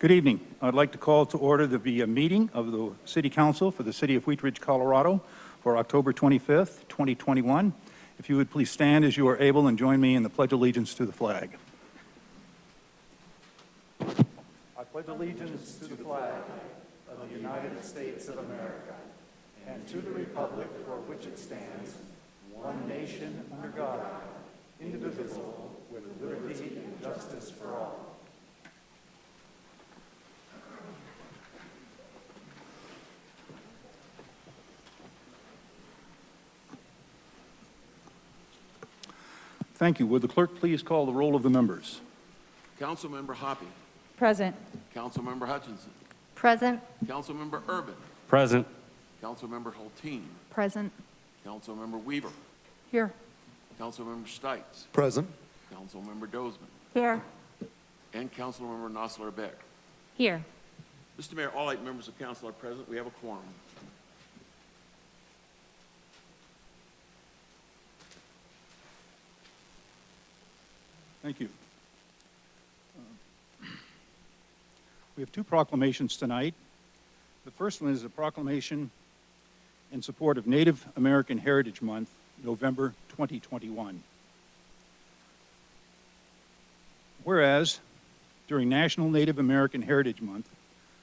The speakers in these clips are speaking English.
Good evening. I'd like to call to order the meeting of the City Council for the City of Wheat Ridge, Colorado for October 25th, 2021. If you would please stand as you are able and join me in the Pledge of Allegiance to the flag. I pledge allegiance to the flag of the United States of America and to the republic for which it stands, one nation under God, indivisible, with liberty and justice for all. Thank you. Would the clerk please call the roll of the members? Councilmember Hoppy. Present. Councilmember Hutchinson. Present. Councilmember Urban. Present. Councilmember Hulteen. Present. Councilmember Weaver. Here. Councilmember Stites. Present. Councilmember Dozman. Here. And Councilmember Nosler-Beck. Here. Mr. Mayor, all 8 members of council are present. We have a quorum. Thank you. We have 2 proclamations tonight. The first one is a proclamation in support of Native American Heritage Month, November 2021. Whereas, during National Native American Heritage Month,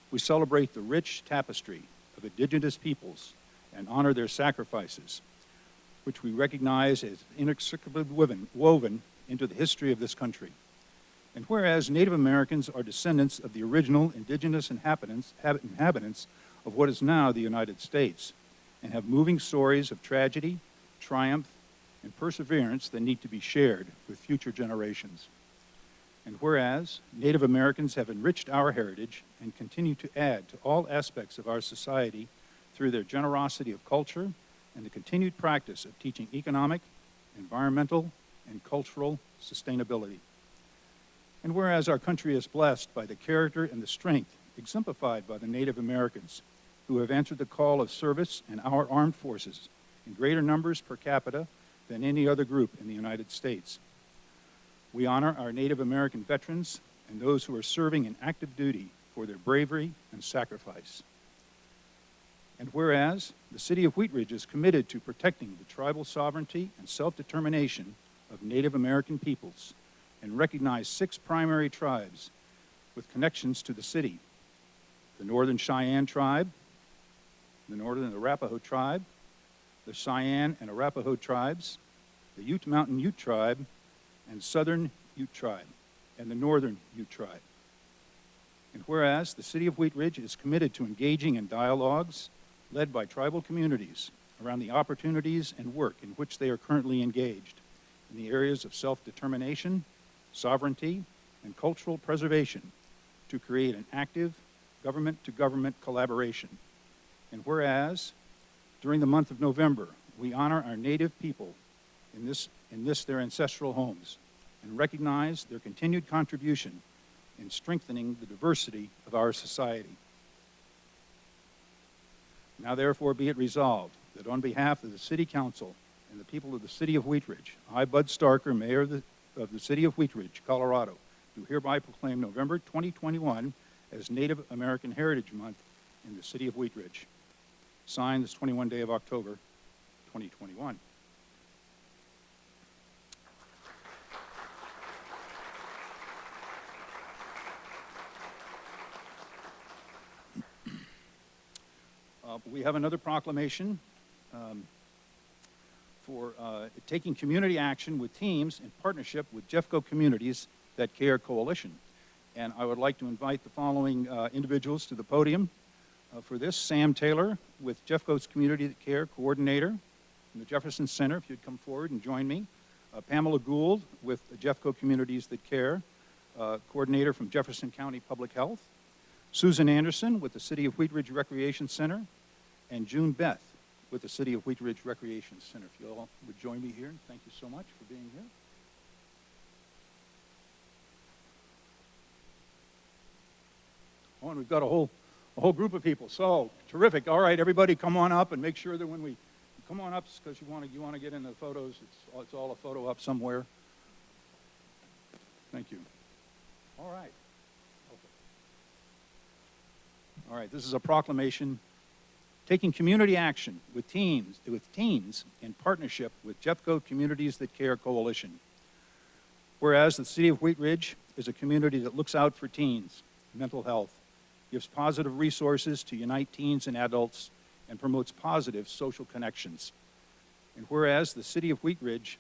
we celebrate the rich tapestry of indigenous peoples and honor their sacrifices, which we recognize as inextricably woven into the history of this country. And whereas Native Americans are descendants of the original indigenous inhabitants of what is now the United States, and have moving stories of tragedy, triumph, and perseverance that need to be shared with future generations. And whereas Native Americans have enriched our heritage and continue to add to all aspects of our society through their generosity of culture and the continued practice of teaching economic, environmental, and cultural sustainability. And whereas our country is blessed by the character and the strength exemplified by the Native Americans who have answered the call of service in our armed forces in greater numbers per capita than any other group in the United States. We honor our Native American veterans and those who are serving in active duty for their bravery and sacrifice. And whereas the City of Wheat Ridge is committed to protecting the tribal sovereignty and self-determination of Native American peoples and recognize 6 primary tribes with connections to the city: the Northern Cheyenne Tribe, the Northern Arapaho Tribe, the Cheyenne and Arapaho Tribes, the Ute Mountain Ute Tribe, and Southern Ute Tribe, and the Northern Ute Tribe. And whereas the City of Wheat Ridge is committed to engaging in dialogues led by tribal communities around the opportunities and work in which they are currently engaged in the areas of self-determination, sovereignty, and cultural preservation to create an active government-to-government collaboration. And whereas, during the month of November, we honor our Native people in their ancestral homes and recognize their continued contribution in strengthening the diversity of our society. Now therefore be it resolved that on behalf of the City Council and the people of the City of Wheat Ridge, I, Bud Starker, Mayor of the City of Wheat Ridge, Colorado, do hereby proclaim November 2021 as Native American Heritage Month in the City of Wheat Ridge. Signed this 21st day of October, 2021. We have another proclamation for taking community action with teams in partnership with Jeffco Communities That Care Coalition. And I would like to invite the following individuals to the podium for this. Sam Taylor with Jeffco's Community That Care Coordinator from the Jefferson Center, if you'd come forward and join me. Pamela Gould with Jeffco Communities That Care, Coordinator from Jefferson County Public Health. Susan Anderson with the City of Wheat Ridge Recreation Center, and June Beth with the City of Wheat Ridge Recreation Center. If you all would join me here, and thank you so much for being here. Oh, and we've got a whole group of people. So terrific. All right, everybody, come on up and make sure that when we come on up, because you want to get in the photos. It's all a photo up somewhere. Thank you. All right. All right, this is a proclamation taking community action with teens in partnership with Jeffco Communities That Care Coalition. Whereas the City of Wheat Ridge is a community that looks out for teens, mental health, gives positive resources to unite teens and adults, and promotes positive social connections. And whereas the City of Wheat Ridge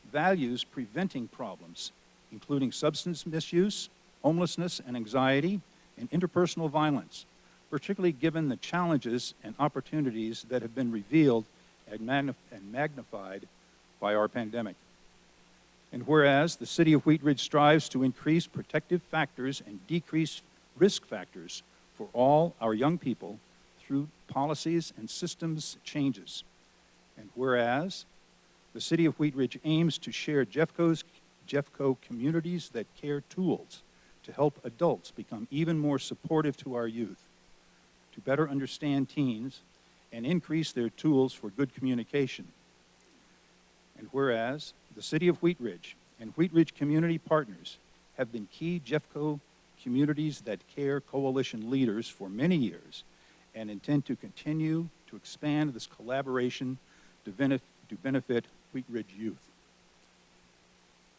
values preventing problems, including substance misuse, homelessness and anxiety, and interpersonal violence, particularly given the challenges and opportunities that have been revealed and magnified by our pandemic. And whereas the City of Wheat Ridge strives to increase protective factors and decrease risk factors for all our young people through policies and systems changes. And whereas the City of Wheat Ridge aims to share Jeffco Communities That Care tools to help adults become even more supportive to our youth, to better understand teens and increase their tools for good communication. And whereas the City of Wheat Ridge and Wheat Ridge community partners have been key Jeffco Communities That Care Coalition leaders for many years and intend to continue to expand this collaboration to benefit Wheat Ridge youth.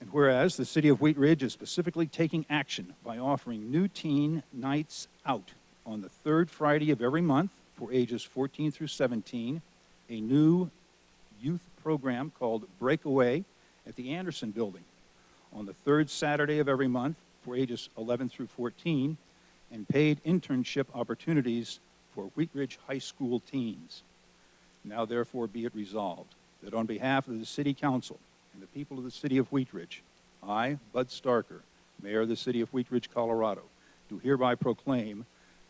And whereas the City of Wheat Ridge is specifically taking action by offering new teen nights out on the third Friday of every month for ages 14 through 17, a new youth program called Breakaway at the Anderson Building on the third Saturday of every month for ages 11 through 14, and paid internship opportunities for Wheat Ridge High School teens. Now therefore be it resolved that on behalf of the City Council and the people of the City of Wheat Ridge, I, Bud Starker, Mayor of the City of Wheat Ridge, Colorado, do hereby proclaim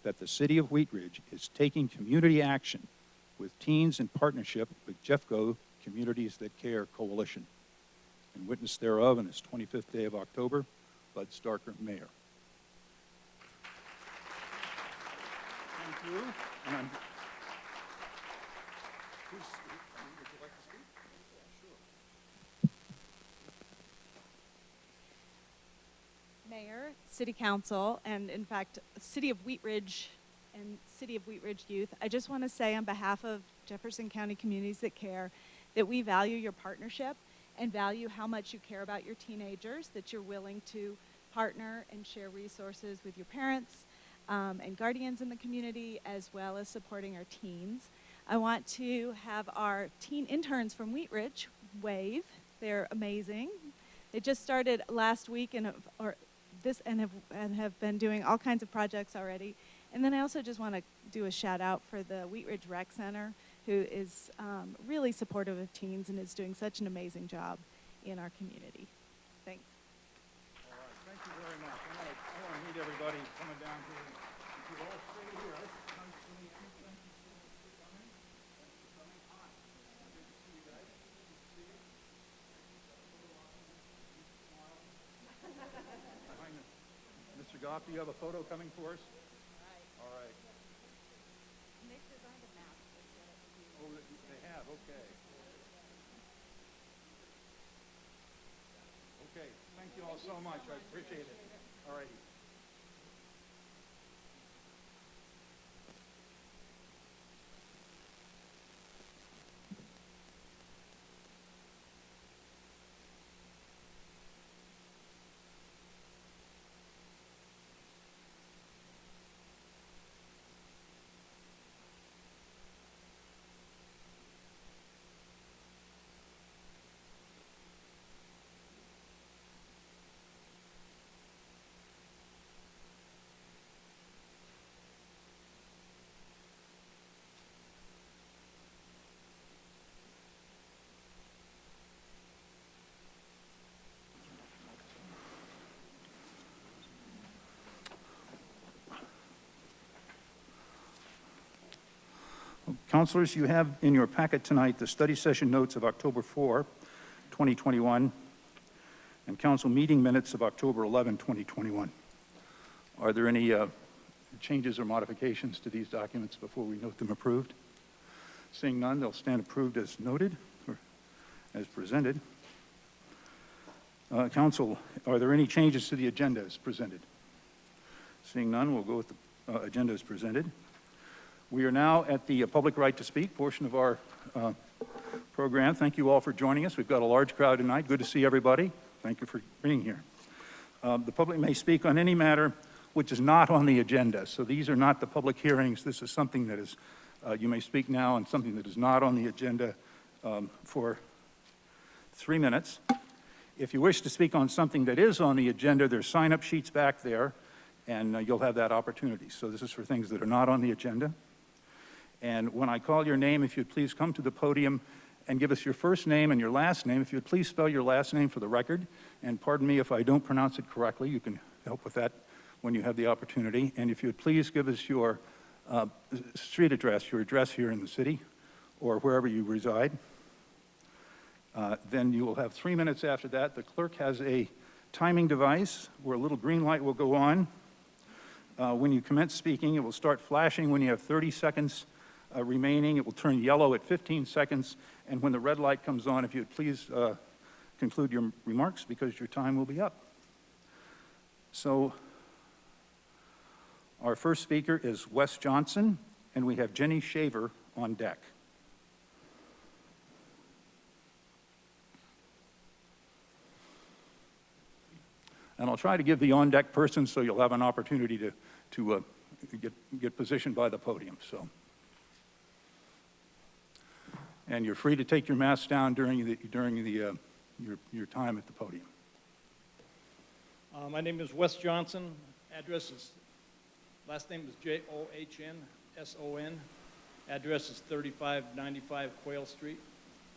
that the City of Wheat Ridge is taking community action with teens in partnership with Jeffco Communities That Care Coalition. In witness thereof, on this 25th day of October, Bud Starker, Mayor. Thank you. And I'm... Would you like to speak? Yeah, sure. Mayor, City Council, and in fact, City of Wheat Ridge and City of Wheat Ridge Youth, I just want to say on behalf of Jefferson County Communities That Care that we value your partnership and value how much you care about your teenagers, that you're willing to partner and share resources with your parents and guardians in the community, as well as supporting our teens. I want to have our teen interns from Wheat Ridge wave. They're amazing. They just started last week and have been doing all kinds of projects already. And then I also just want to do a shout out for the Wheat Ridge Rec Center, who is really supportive of teens and is doing such an amazing job in our community. Thanks. All right, thank you very much. I want to meet everybody coming down here. If you all stay here, nice to meet you. Thank you so much for coming. Thanks for coming. Hi. Good to see you guys. Good to see you. Behind us. Mr. Goff, do you have a photo coming for us? All right. Oh, they have, okay. Okay, thank you all so much. I appreciate it. All righty. Counselors, you have in your packet tonight the study session notes of October 4, 2021, and council meeting minutes of October 11, 2021. Are there any changes or modifications to these documents before we note them approved? Seeing none, they'll stand approved as noted or as presented. Council, are there any changes to the agenda as presented? Seeing none, we'll go with the agenda as presented. We are now at the public right to speak portion of our program. Thank you all for joining us. We've got a large crowd tonight. Good to see everybody. Thank you for being here. The public may speak on any matter which is not on the agenda. So these are not the public hearings. This is something that is, you may speak now on something that is not on the agenda for 3 minutes. If you wish to speak on something that is on the agenda, there's sign-up sheets back there, and you'll have that opportunity. So this is for things that are not on the agenda. And when I call your name, if you'd please come to the podium and give us your first name and your last name. If you'd please spell your last name for the record. And pardon me if I don't pronounce it correctly. You can help with that when you have the opportunity. And if you'd please give us your street address, your address here in the city or wherever you reside. Then you will have 3 minutes after that. The clerk has a timing device where a little green light will go on. When you commence speaking, it will start flashing when you have 30 seconds remaining. It will turn yellow at 15 seconds. And when the red light comes on, if you'd please conclude your remarks because your time will be up. So our first speaker is Wes Johnson, and we have Jenny Shaver on deck. And I'll try to give the on-deck person so you'll have an opportunity to get positioned by the podium. So, and you're free to take your mask down during your time at the podium. My name is Wes Johnson. Last name is Johnsson. Address is 3595 Quail Street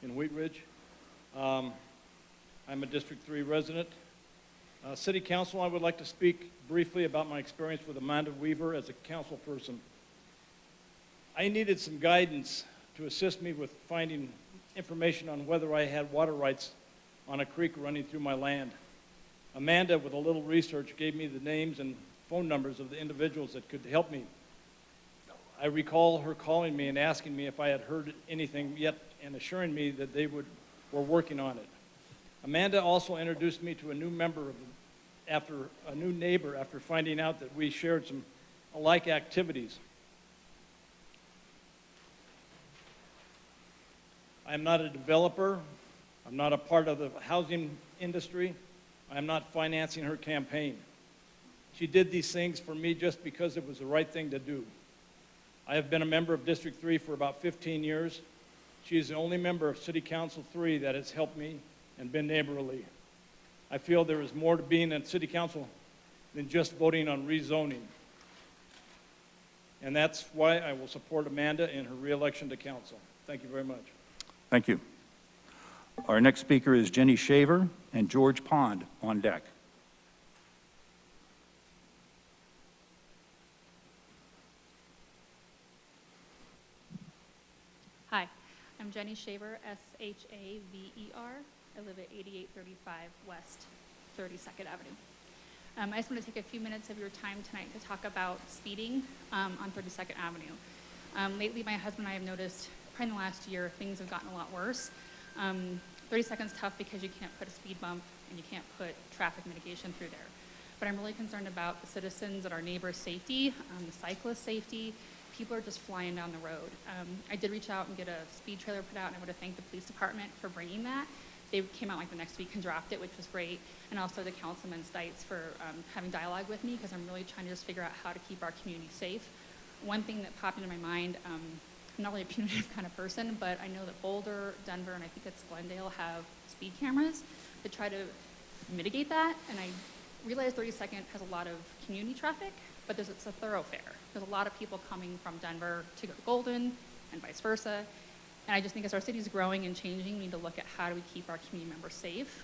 in Wheat Ridge. I'm a District 3 resident. City Council, I would like to speak briefly about my experience with Amanda Weaver as a council person. I needed some guidance to assist me with finding information on whether I had water rights on a creek running through my land. Amanda, with a little research, gave me the names and phone numbers of the individuals that could help me. I recall her calling me and asking me if I had heard anything yet and assuring me that they were working on it. Amanda also introduced me to a new neighbor after finding out that we shared some alike activities. I am not a developer. I'm not a part of the housing industry. I am not financing her campaign. She did these things for me just because it was the right thing to do. I have been a member of District 3 for about 15 years. She is the only member of City Council 3 that has helped me and been neighborly. I feel there is more to being in City Council than just voting on rezoning. And that's why I will support Amanda in her re-election to council. Thank you very much. Thank you. Our next speaker is Jenny Shaver and George Pond on deck. Hi, I'm Jenny Shaver, S-H-A-V-E-R. I live at 8835 West 32nd Avenue. I just want to take a few minutes of your time tonight to talk about speeding on 32nd Avenue. Lately, my husband and I have noticed, probably in the last year, things have gotten a lot worse. 32nd is tough because you can't put a speed bump and you can't put traffic mitigation through there. But I'm really concerned about the citizens and our neighbors' safety, the cyclist safety. People are just flying down the road. I did reach out and get a speed trailer put out, and I want to thank the police department for bringing that. They came out like the next week and dropped it, which was great, and also the Councilman Stites for having dialogue with me, because I'm really trying to just figure out how to keep our community safe. One thing that popped into my mind, I'm not really a punitive kind of person, but I know that Boulder, Denver, and I think it's Glendale have speed cameras to try to mitigate that, and I realize 32nd has a lot of community traffic, but it's a thoroughfare. There's a lot of people coming from Denver to go to Golden and vice versa. And I just think as our city is growing and changing, we need to look at how do we keep our community members safe.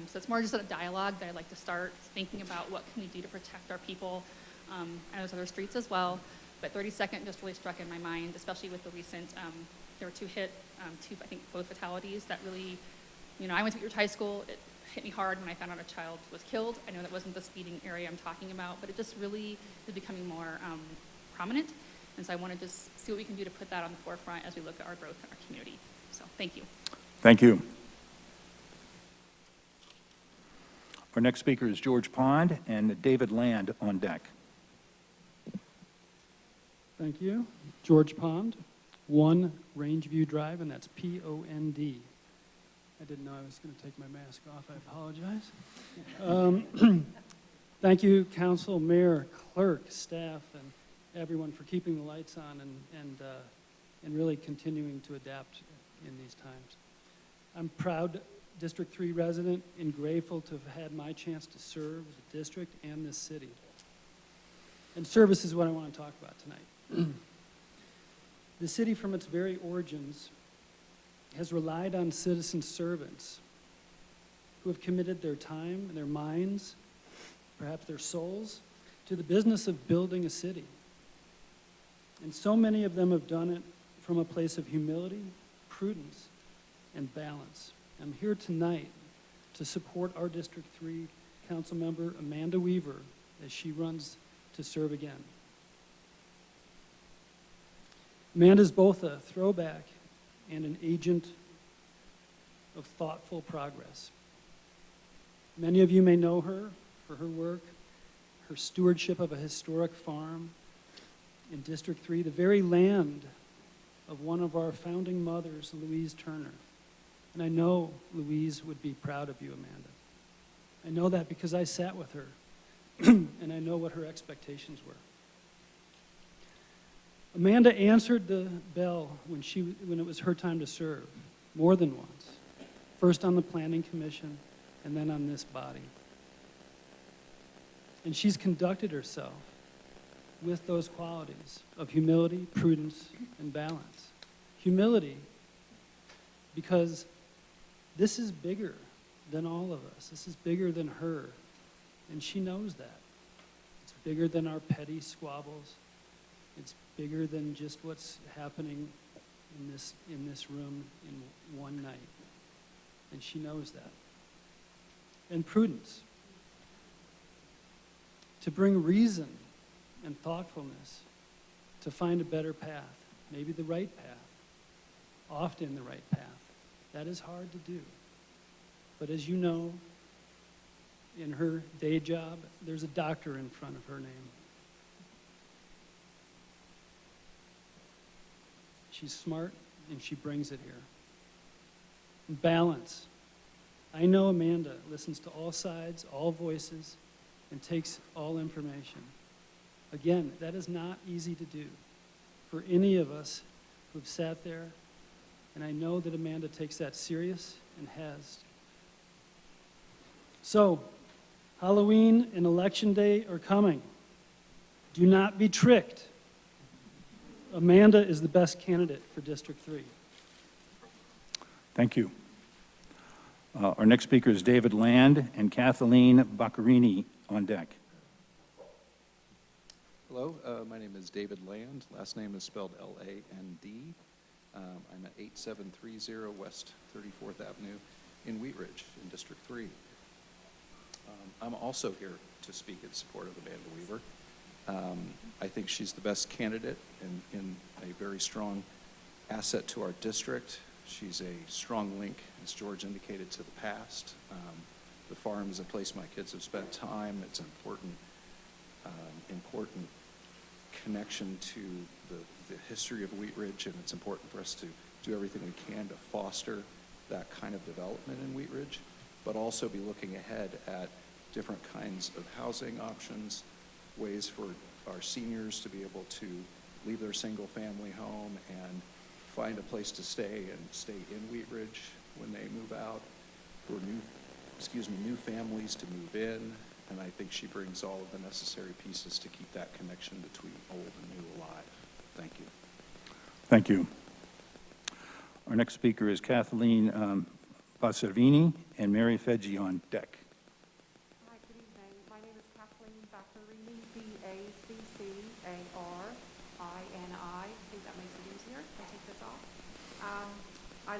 So it's more just a dialogue that I'd like to start thinking about what can we do to protect our people. I know there's other streets as well, but 32nd just really struck in my mind, especially with the recent, there were two, I think both fatalities that really, I went to Wheat Ridge High School. It hit me hard when I found out a child was killed. I know that wasn't the speeding area I'm talking about, but it just really is becoming more prominent. And so I want to just see what we can do to put that on the forefront as we look at our growth in our community. So thank you. Thank you. Our next speaker is George Pond and David Land on deck. Thank you. George Pond, 1 Rangeview Drive, and that's P-O-N-D. I didn't know I was going to take my mask off. I apologize. Thank you, council, mayor, clerk, staff, and everyone for keeping the lights on and really continuing to adapt in these times. I'm proud District 3 resident and grateful to have had my chance to serve the district and this city. And service is what I want to talk about tonight. The city, from its very origins, has relied on citizen servants who have committed their time, their minds, perhaps their souls, to the business of building a city. And so many of them have done it from a place of humility, prudence, and balance. I'm here tonight to support our District 3 council member, Amanda Weaver, as she runs to serve again. Amanda's both a throwback and an agent of thoughtful progress. Many of you may know her for her work, her stewardship of a historic farm in District 3, the very land of one of our founding mothers, Louise Turner. And I know Louise would be proud of you, Amanda. I know that because I sat with her, and I know what her expectations were. Amanda answered the bell when it was her time to serve, more than once. First on the Planning Commission, and then on this body. And she's conducted herself with those qualities of humility, prudence, and balance. Humility, because this is bigger than all of us. This is bigger than her, and she knows that. It's bigger than our petty squabbles. It's bigger than just what's happening in this room in one night, and she knows that. And prudence, to bring reason and thoughtfulness to find a better path, maybe the right path, often the right path. That is hard to do. But as you know, in her day job, there's a doctor in front of her name. She's smart, and she brings it here. And balance. I know Amanda listens to all sides, all voices, and takes all information. Again, that is not easy to do for any of us who've sat there, and I know that Amanda takes that serious and has. So, Halloween and Election Day are coming. Do not be tricked. Amanda is the best candidate for District 3. Thank you. Our next speaker is David Land and Kathleen Baccarini on deck. Hello, my name is David Land. Last name is spelled L-A-N-D. I'm at 8730 West 34th Avenue in Wheat Ridge in District 3. I'm also here to speak in support of Amanda Weaver. I think she's the best candidate and a very strong asset to our district. She's a strong link, as George indicated, to the past. The farm is a place my kids have spent time. It's an important connection to the history of Wheat Ridge, and it's important for us to do everything we can to foster that kind of development in Wheat Ridge, but also be looking ahead at different kinds of housing options, ways for our seniors to be able to leave their single-family home and find a place to stay and stay in Wheat Ridge when they move out, for new families to move in, and I think she brings all of the necessary pieces to keep that connection between old and new alive. Thank you. Thank you. Our next speaker is Kathleen Passivini and Mary Fetchy on deck. Hi, good evening. My name is Kathleen Passivini, Bacccarini. I think that makes it easier. Can I take this off? I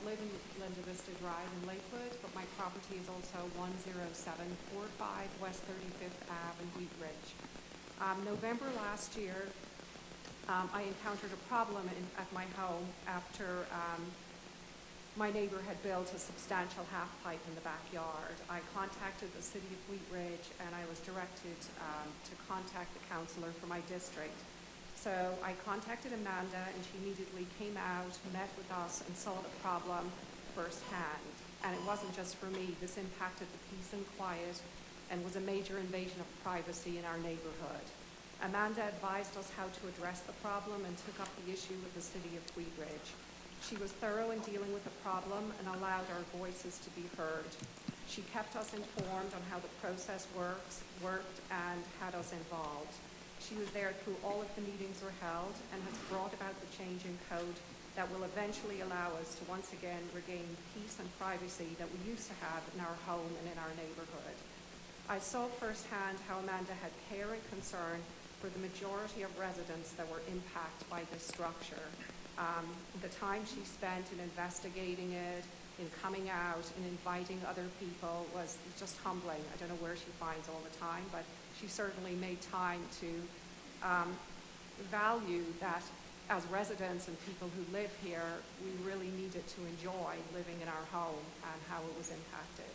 live in Linda Vista Drive in Lakewood, but my property is also 10745 West 35th Ave in Wheat Ridge. November last year, I encountered a problem at my home after my neighbor had built a substantial half pipe in the backyard. I contacted the city of Wheat Ridge, and I was directed to contact the councillor for my district. So I contacted Amanda, and she immediately came out, met with us, and saw the problem firsthand. And it wasn't just for me. This impacted the peace and quiet and was a major invasion of privacy in our neighborhood. Amanda advised us how to address the problem and took up the issue with the city of Wheat Ridge. She was thorough in dealing with the problem and allowed our voices to be heard. She kept us informed on how the process worked, and had us involved. She was there through all of the meetings were held and has brought about the change in code that will eventually allow us to once again regain peace and privacy that we used to have in our home and in our neighborhood. I saw firsthand how Amanda had care and concern for the majority of residents that were impacted by this structure. The time she spent in investigating it, in coming out and inviting other people was just humbling. I don't know where she finds all the time, but she certainly made time to value that as residents and people who live here, we really needed to enjoy living in our home and how it was impacted.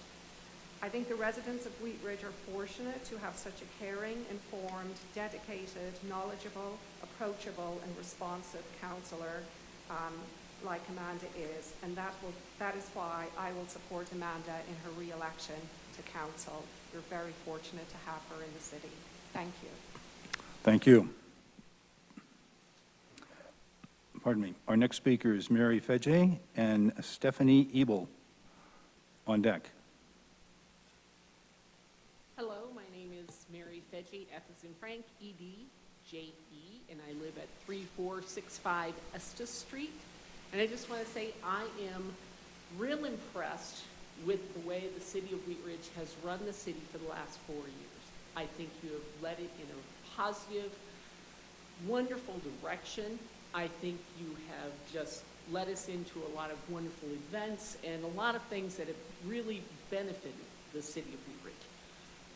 I think the residents of Wheat Ridge are fortunate to have such a caring, informed, dedicated, knowledgeable, approachable, and responsive counselor like Amanda is, and that is why I will support Amanda in her re-election to council. We're very fortunate to have her in the city. Thank you. Thank you. Pardon me. Our next speaker is Mary Fetchy and Stephanie Ebel on deck. Hello, my name is Mary Fetchy, F as in Frank, E-D-J-E, and I live at 3465 Estes Street. And I just want to say I am real impressed with the way the city of Wheat Ridge has run the city for the last 4 years. I think you have led it in a positive, wonderful direction. I think you have just led us into a lot of wonderful events and a lot of things that have really benefited the city of Wheat Ridge.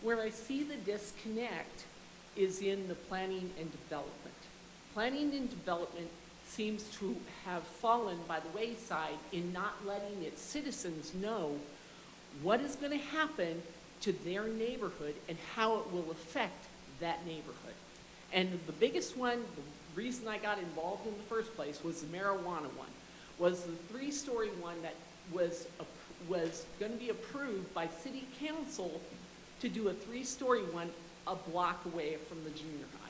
Where I see the disconnect is in the planning and development. Planning and development seems to have fallen by the wayside in not letting its citizens know what is going to happen to their neighborhood and how it will affect that neighborhood. And the biggest one, the reason I got involved in the first place was the marijuana one, was the 3-story one that was going to be approved by city council to do a 3-story one a block away from the junior high.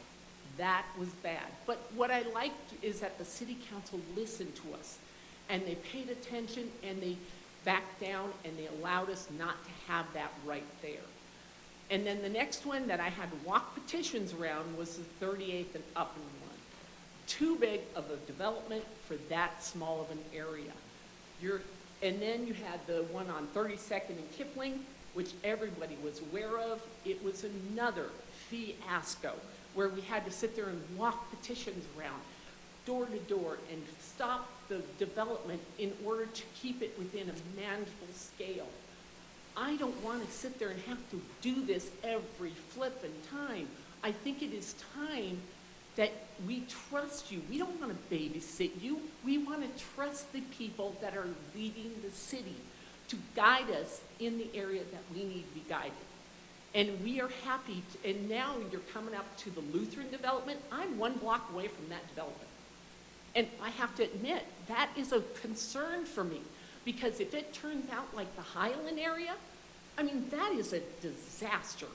That was bad. But what I liked is that the city council listened to us and they paid attention and they backed down and they allowed us not to have that right there. And then the next one that I had to walk petitions around was the 38th and Upland one. Too big of a development for that small of an area. And then you had the one on 32nd and Kipling, which everybody was aware of. It was another fiasco where we had to sit there and walk petitions around door to door and stop the development in order to keep it within a manageable scale. I don't want to sit there and have to do this every flippin' time. I think it is time that we trust you. We don't want to babysit you. We want to trust the people that are leading the city to guide us in the area that we need to be guided. And we are happy, and now you're coming up to the Lutheran development. I'm 1 block away from that development. And I have to admit, that is a concern for me, because if it turns out like the Highland area, I mean, that is a disaster.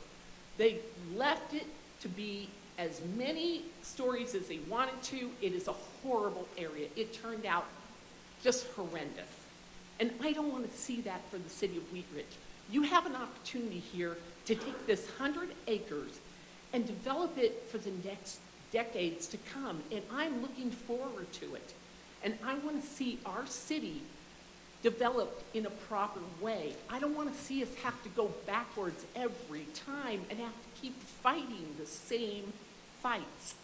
They left it to be as many stories as they wanted to. It is a horrible area. It turned out just horrendous. And I don't want to see that for the city of Wheat Ridge. You have an opportunity here to take this 100 acres and develop it for the next decades to come. And I'm looking forward to it. And I want to see our city developed in a proper way. I don't want to see us have to go backwards every time and have to keep fighting the same fights.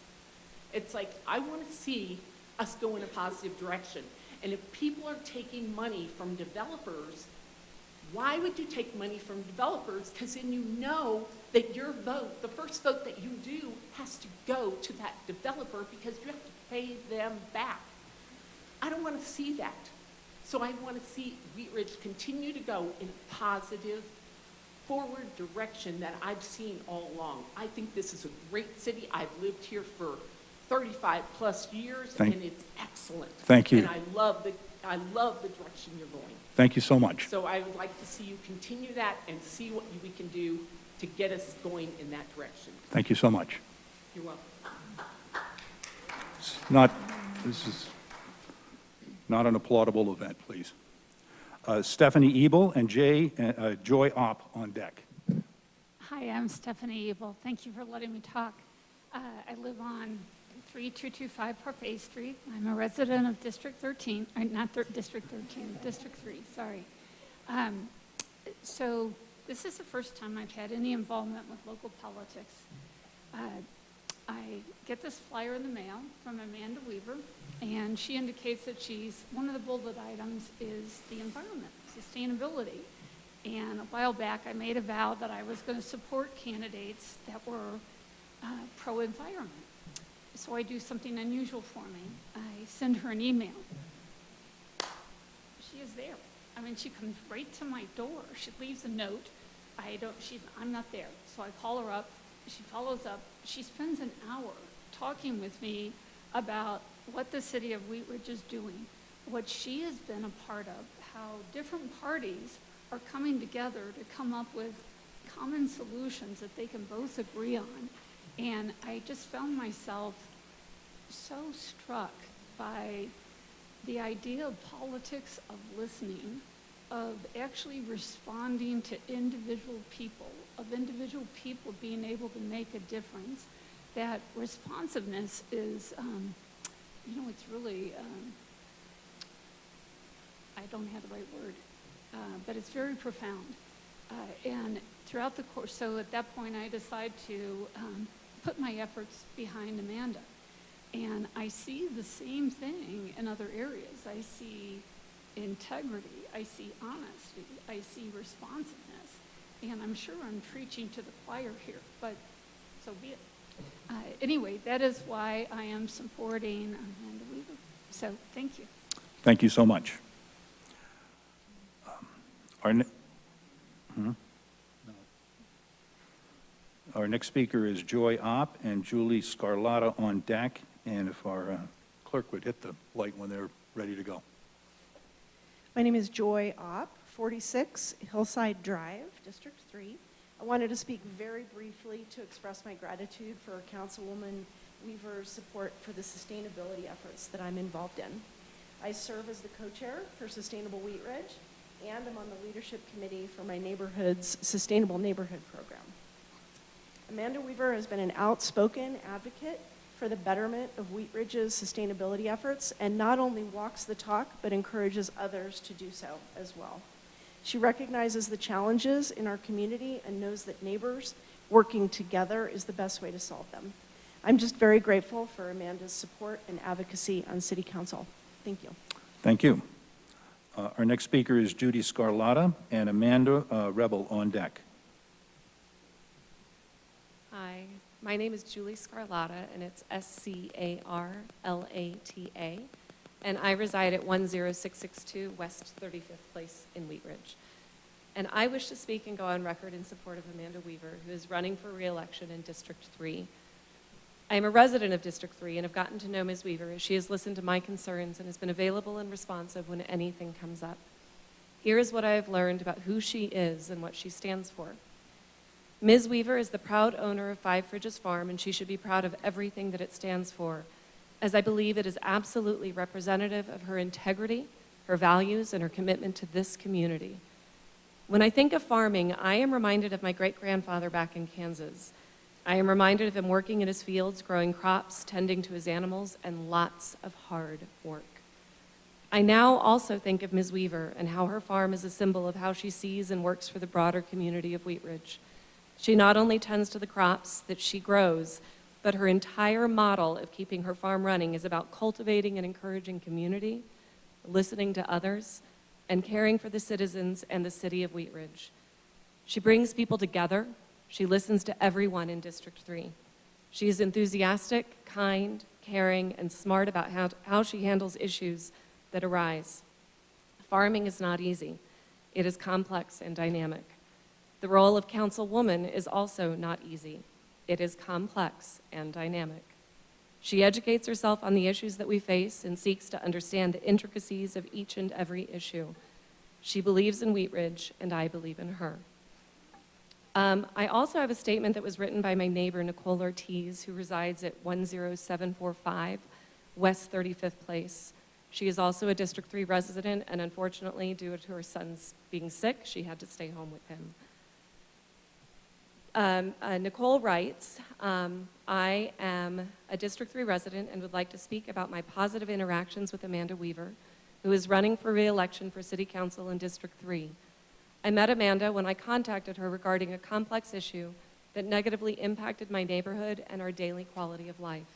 It's like, I want to see us go in a positive direction. And if people are taking money from developers, why would you take money from developers? Because then you know that your vote, the first vote that you do, has to go to that developer because you have to pay them back. I don't want to see that. So I want to see Wheat Ridge continue to go in a positive, forward direction that I've seen all along. I think this is a great city. I've lived here for 35-plus years, Thank- and it's excellent. Thank you. And I love the direction you're going. Thank you so much. So I would like to see you continue that and see what we can do to get us going in that direction. Thank you so much. You're welcome. This is not an applaudable event, please. Stephanie Ebel and Joy Opp on deck. Hi, I'm Stephanie Ebel. Thank you for letting me talk. I live on 3225 Parfait Street. I'm a resident of District 13, District 13, District 3, sorry. So this is the first time I've had any involvement with local politics. I get this flyer in the mail from Amanda Weaver, and she indicates that one of the bullet items is the environment, sustainability. And a while back, I made a vow that I was going to support candidates that were pro-environment. So I do something unusual for me. I send her an email. She is there. I mean, she comes right to my door. She leaves a note. I'm not there. So I call her up. She follows up. She spends an hour talking with me about what the city of Wheat Ridge is doing, what she has been a part of, how different parties are coming together to come up with common solutions that they can both agree on. And I just found myself so struck by the idea of politics, of listening, of actually responding to individual people, of individual people being able to make a difference. That responsiveness is, it's really, I don't have the right word, but it's very profound. And throughout the course, so at that point I decide to put my efforts behind Amanda. And I see the same thing in other areas. I see integrity, I see honesty, I see responsiveness. And I'm sure I'm preaching to the choir here, but so be it. Anyway, that is why I am supporting Amanda Weaver. So thank you. Thank you so much. Our next speaker is Joy Opp and Julie Scarlotta on deck. And if our clerk would hit the light when they're ready to go. My name is Joy Opp, 46 Hillside Drive, District 3. I wanted to speak very briefly to express my gratitude for Councilwoman Weaver's support for the sustainability efforts that I'm involved in. I serve as the co-chair for Sustainable Wheat Ridge, and I'm on the leadership committee for my neighborhood's Sustainable Neighborhood program. Amanda Weaver has been an outspoken advocate for the betterment of Wheat Ridge's sustainability efforts, and not only walks the talk, but encourages others to do so as well. She recognizes the challenges in our community and knows that neighbors working together is the best way to solve them. I'm just very grateful for Amanda's support and advocacy on City Council. Thank you. Thank you. Our next speaker is Judy Scarlotta and Amanda Riebel on deck. Hi, my name is Julie Scarlotta, and it's Scarlata, and I reside at 10662 West 35th Place in Wheat Ridge. And I wish to speak and go on record in support of Amanda Weaver, who is running for re-election in District 3. I am a resident of District 3 and have gotten to know Ms. Weaver as she has listened to my concerns and has been available and responsive when anything comes up. Here is what I have learned about who she is and what she stands for. Ms. Weaver is the proud owner of Five Fridges Farm, and she should be proud of everything that it stands for, as I believe it is absolutely representative of her integrity, her values, and her commitment to this community. When I think of farming, I am reminded of my great-grandfather back in Kansas. I am reminded of him working in his fields, growing crops, tending to his animals, and lots of hard work. I now also think of Ms. Weaver and how her farm is a symbol of how she sees and works for the broader community of Wheat Ridge. She not only tends to the crops that she grows, but her entire model of keeping her farm running is about cultivating and encouraging community, listening to others, and caring for the citizens and the city of Wheat Ridge. She brings people together. She listens to everyone in District 3. She is enthusiastic, kind, caring, and smart about how she handles issues that arise. Farming is not easy. It is complex and dynamic. The role of councilwoman is also not easy. It is complex and dynamic. She educates herself on the issues that we face and seeks to understand the intricacies of each and every issue. She believes in Wheat Ridge, and I believe in her. I also have a statement that was written by my neighbor, Nicole Ortiz, who resides at 10745 West 35th Place. She is also a District 3 resident, and unfortunately, due to her son's being sick, she had to stay home with him. Nicole writes, I am a District 3 resident and would like to speak about my positive interactions with Amanda Weaver, who is running for re-election for City Council in District 3. I met Amanda when I contacted her regarding a complex issue that negatively impacted my neighborhood and our daily quality of life.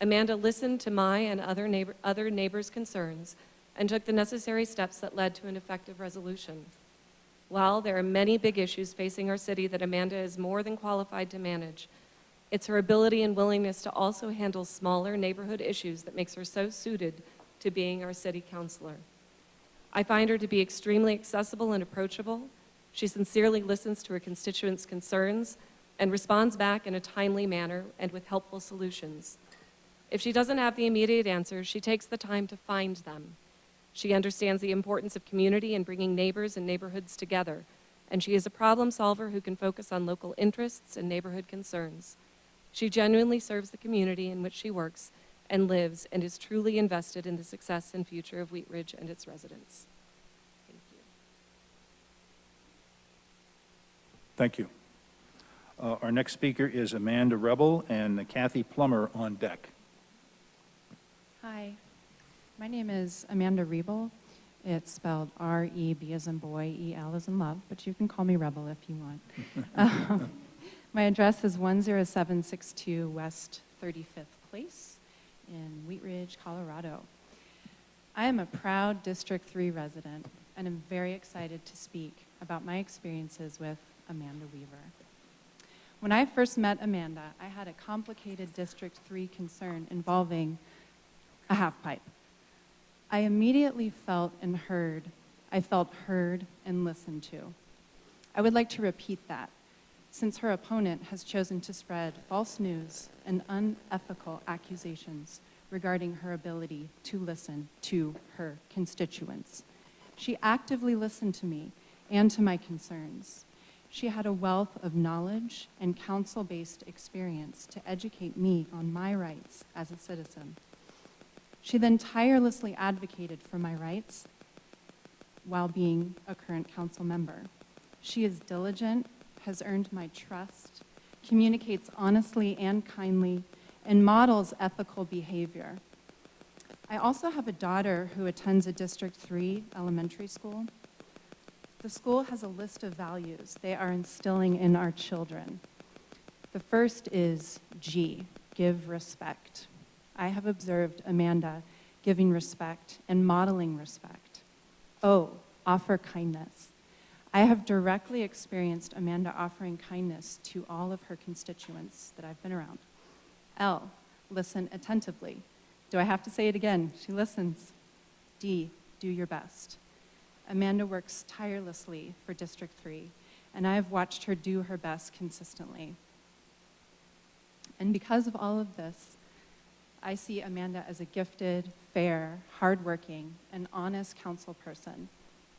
Amanda listened to my and other neighbors' concerns and took the necessary steps that led to an effective resolution. While there are many big issues facing our city that Amanda is more than qualified to manage, it's her ability and willingness to also handle smaller neighborhood issues that makes her so suited to being our city councilor. I find her to be extremely accessible and approachable. She sincerely listens to her constituents' concerns and responds back in a timely manner and with helpful solutions. If she doesn't have the immediate answers, she takes the time to find them. She understands the importance of community and bringing neighbors and neighborhoods together, and she is a problem solver who can focus on local interests and neighborhood concerns. She genuinely serves the community in which she works and lives and is truly invested in the success and future of Wheat Ridge and its residents. Thank you. Thank you. Our next speaker is Amanda Riebel and Kathy Plummer on deck. Hi, my name is Amanda Riebel. It's spelled R-E-B as in boy, E-L as in love, but you can call me Rebel if you want. My address is 10762 West 35th Place in Wheat Ridge, Colorado. I am a proud District 3 resident and am very excited to speak about my experiences with Amanda Weaver. When I first met Amanda, I had a complicated District 3 concern involving a half pipe. I immediately felt heard and listened to. I would like to repeat that, since her opponent has chosen to spread false news and unethical accusations regarding her ability to listen to her constituents. She actively listened to me and to my concerns. She had a wealth of knowledge and council-based experience to educate me on my rights as a citizen. She then tirelessly advocated for my rights while being a current council member. She is diligent, has earned my trust, communicates honestly and kindly, and models ethical behavior. I also have a daughter who attends a District 3 elementary school. The school has a list of values they are instilling in our children. The first is G, give respect. I have observed Amanda giving respect and modeling respect. O, offer kindness. I have directly experienced Amanda offering kindness to all of her constituents that I've been around. L, listen attentively. Do I have to say it again? She listens. D, do your best. Amanda works tirelessly for District 3, and I have watched her do her best consistently. And because of all of this, I see Amanda as a gifted, fair, hardworking, and honest council person.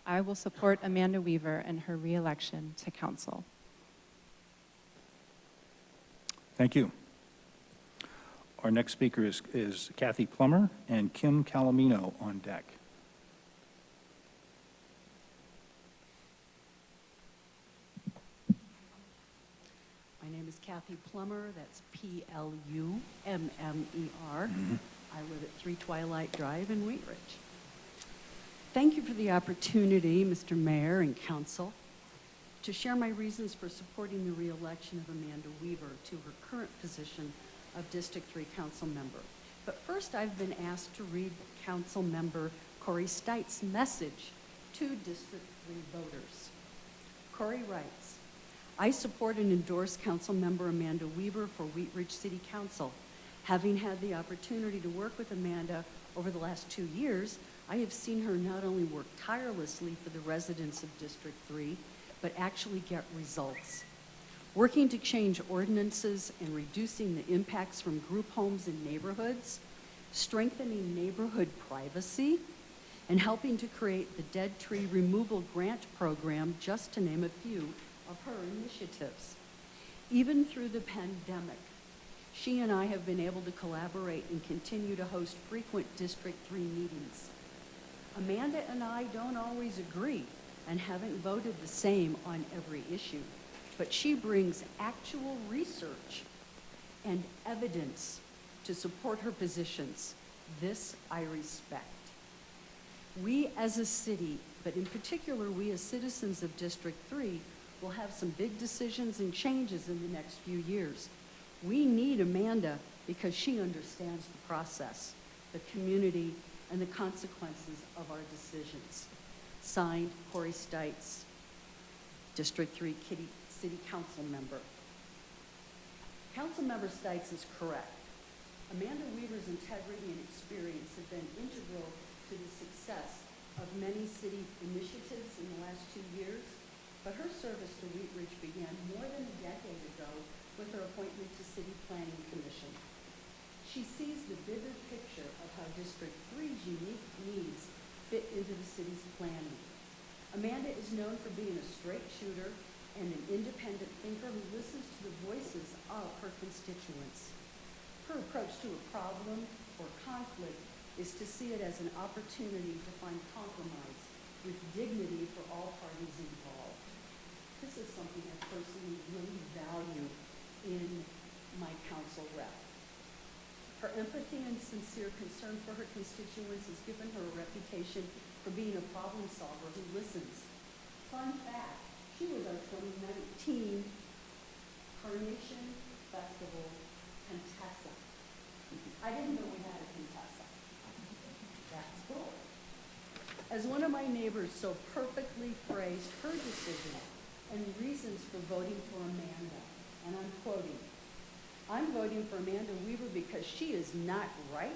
I will support Amanda Weaver in her re-election to council. Thank you. Our next speaker is Kathy Plummer and Kim Calamino on deck. My name is Kathy Plummer, that's P-L-U-M-M-E-R. I live at 3 Twilight Drive in Wheat Ridge. Thank you for the opportunity, Mr. Mayor and Council, to share my reasons for supporting the re-election of Amanda Weaver to her current position of District 3 Council Member. But first, I've been asked to read Council Member Corey Steight's message to District 3 voters. Corey writes, I support and endorse Council Member Amanda Weaver for Wheat Ridge City Council. Having had the opportunity to work with Amanda over the last 2 years, I have seen her not only work tirelessly for the residents of District 3, but actually get results. working to change ordinances and reducing the impacts from group homes in neighborhoods, strengthening neighborhood privacy, and helping to create the Dead Tree Removal Grant Program, just to name a few of her initiatives. Even through the pandemic, she and I have been able to collaborate and continue to host frequent District 3 meetings. Amanda and I don't always agree and haven't voted the same on every issue, but she brings actual research and evidence to support her positions. This I respect. We as a city, but in particular we as citizens of District 3, will have some big decisions and changes in the next few years. We need Amanda because she understands the process, the community, and the consequences of our decisions. Signed, Corey Stites, District 3 City Council Member. Councilmember Stites is correct. Amanda Weaver's integrity and experience have been integral to the success of many city initiatives in the last 2 years, but her service to Wheat Ridge began more than a decade ago with her appointment to City Planning Commission. She sees the bigger picture of how District 3's unique needs fit into the city's planning. Amanda is known for being a straight shooter and an independent thinker who listens to the voices of her constituents. Her approach to a problem or conflict is to see it as an opportunity to find compromise with dignity for all parties involved. This is something I personally really value in my council rep. Her empathy and sincere concern for her constituents has given her a reputation for being a problem solver who listens. Fun fact, she was our 2019 Carnation Festival Contessa. I didn't know we had a Contessa. That's cool. As one of my neighbors so perfectly phrased her decision and reasons for voting for Amanda, and I'm quoting, "I'm voting for Amanda Weaver because she is not right,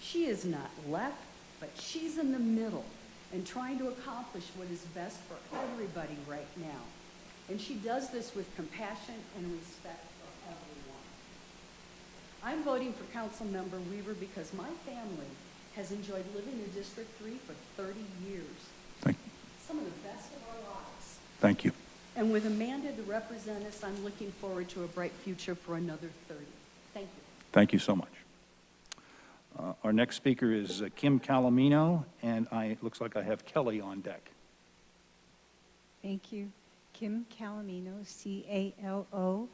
she is not left, but she's in the middle and trying to accomplish what is best for everybody right now. And she does this with compassion and respect for everyone." I'm voting for Councilmember Weaver because my family has enjoyed living in District 3 for 30 years. Some of the best of our lives. Thank you. And with Amanda to represent us, I'm looking forward to a bright future for another 30. Thank you. Thank you so much. Our next speaker is Kim Calamino, and it looks like I have Kelly on deck. Thank you. Kim Calamino, Calomino,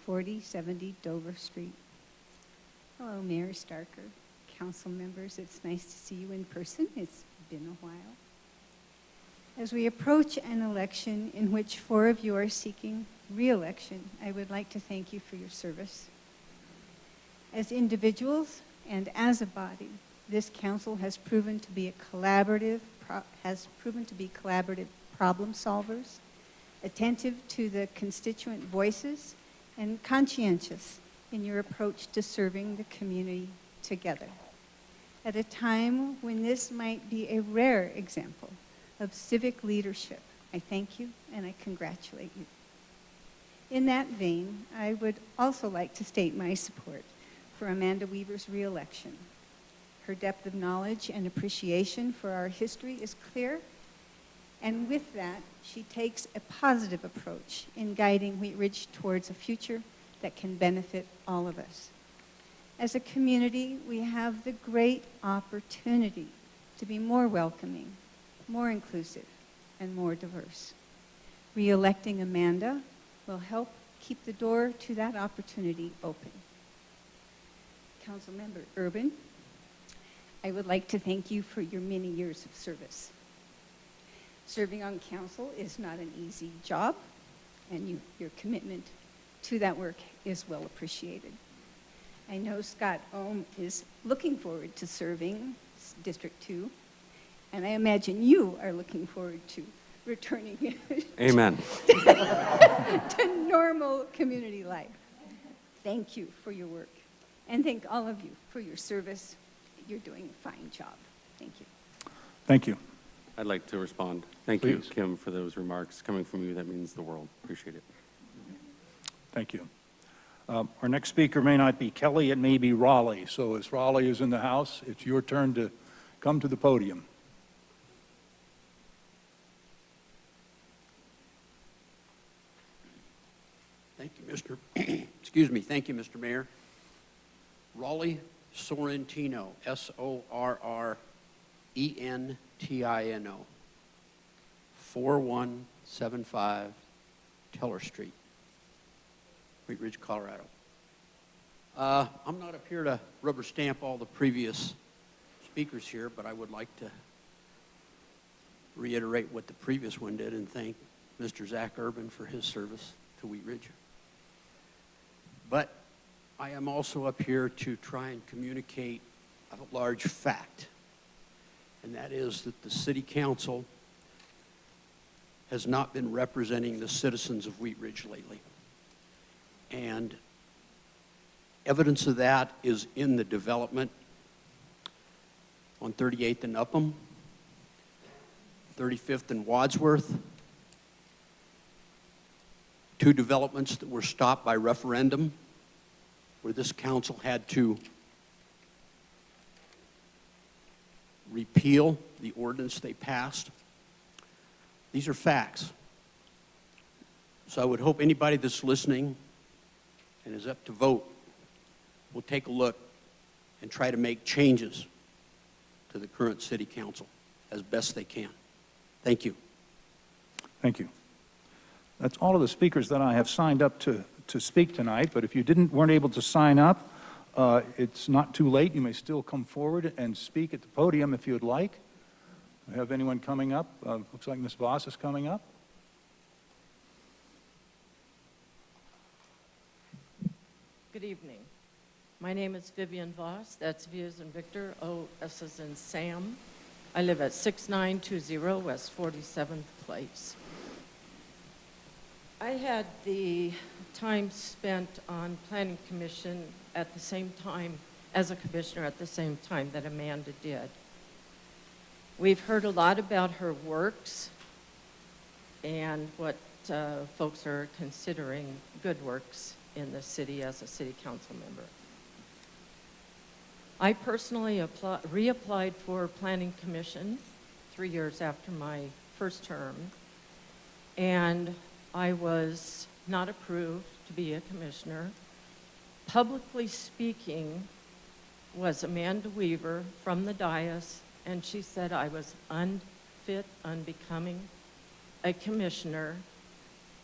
4070 Dover Street. Hello, Mayor Starker, council members. It's nice to see you in person. It's been a while. As we approach an election in which 4 of you are seeking re-election, I would like to thank you for your service. As individuals and as a body, this council has proven to be collaborative problem solvers, attentive to the constituent voices, and conscientious in your approach to serving the community together. At a time when this might be a rare example of civic leadership, I thank you and I congratulate you. In that vein, I would also like to state my support for Amanda Weaver's re-election. Her depth of knowledge and appreciation for our history is clear, and with that, she takes a positive approach in guiding Wheat Ridge towards a future that can benefit all of us. As a community, we have the great opportunity to be more welcoming, more inclusive, and more diverse. Re-electing Amanda will help keep the door to that opportunity open. Councilmember Urban, I would like to thank you for your many years of service. Serving on council is not an easy job, and your commitment to that work is well appreciated. I know Scott Ohm is looking forward to serving District 2, and I imagine you are looking forward to returning Amen. to normal community life. Thank you for your work, and thank all of you for your service. You're doing a fine job. Thank you. Thank you. I'd like to respond. Thank you, Please. Kim, for those remarks. Coming from you, that means the world. Appreciate it. Thank you. Our next speaker may not be Kelly, it may be Raleigh. So as Raleigh is in the house, it's your turn to come to the podium. Thank you, Mr. Excuse me. Thank you, Mr. Mayor. Raleigh Sorrentino, Sorrentino, 4175 Teller Street, Wheat Ridge, Colorado. I'm not up here to rubber stamp all the previous speakers here, but I would like to reiterate what the previous one did and thank Mr. Zach Urban for his service to Wheat Ridge. But I am also up here to try and communicate a large fact, and that is that the City Council has not been representing the citizens of Wheat Ridge lately. And evidence of that is in the development on 38th and Upham, 35th and Wadsworth, two developments that were stopped by referendum where this council had to repeal the ordinance they passed. These are facts. So I would hope anybody that's listening and is up to vote will take a look and try to make changes to the current city council as best they can. Thank you. Thank you. That's all of the speakers that I have signed up to speak tonight, but if you weren't able to sign up, it's not too late. You may still come forward and speak at the podium if you'd like. Do we have anyone coming up? Looks like Ms. Voss is coming up. Good evening. My name is Fabian Voss. That's V as in Victor, O, S as in Sam. I live at 6920 West 47th Place. I had the time spent on Planning Commission at the same time, as a commissioner at the same time that Amanda did. We've heard a lot about her works and what folks are considering good works in the city as a city council member. I personally reapplied for Planning Commission 3 years after my first term, and I was not approved to be a commissioner. Publicly speaking was Amanda Weaver from the dais, and she said I was unfit, unbecoming a commissioner,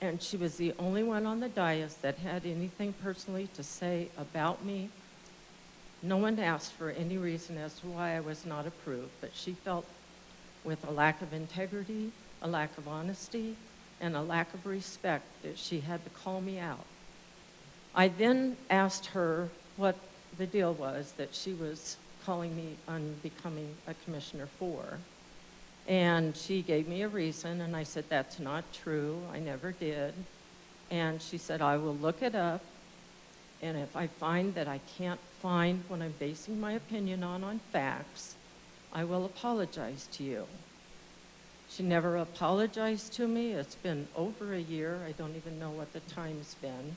and she was the only one on the dais that had anything personally to say about me. No one asked for any reason as to why I was not approved, but she felt with a lack of integrity, a lack of honesty, and a lack of respect that she had to call me out. I then asked her what the deal was that she was calling me unbecoming a commissioner for. And she gave me a reason, and I said, that's not true, I never did. And she said, I will look it up, and if I find that I can't find what I'm basing my opinion on facts, I will apologize to you. She never apologized to me. It's been over a year. I don't even know what the time's been.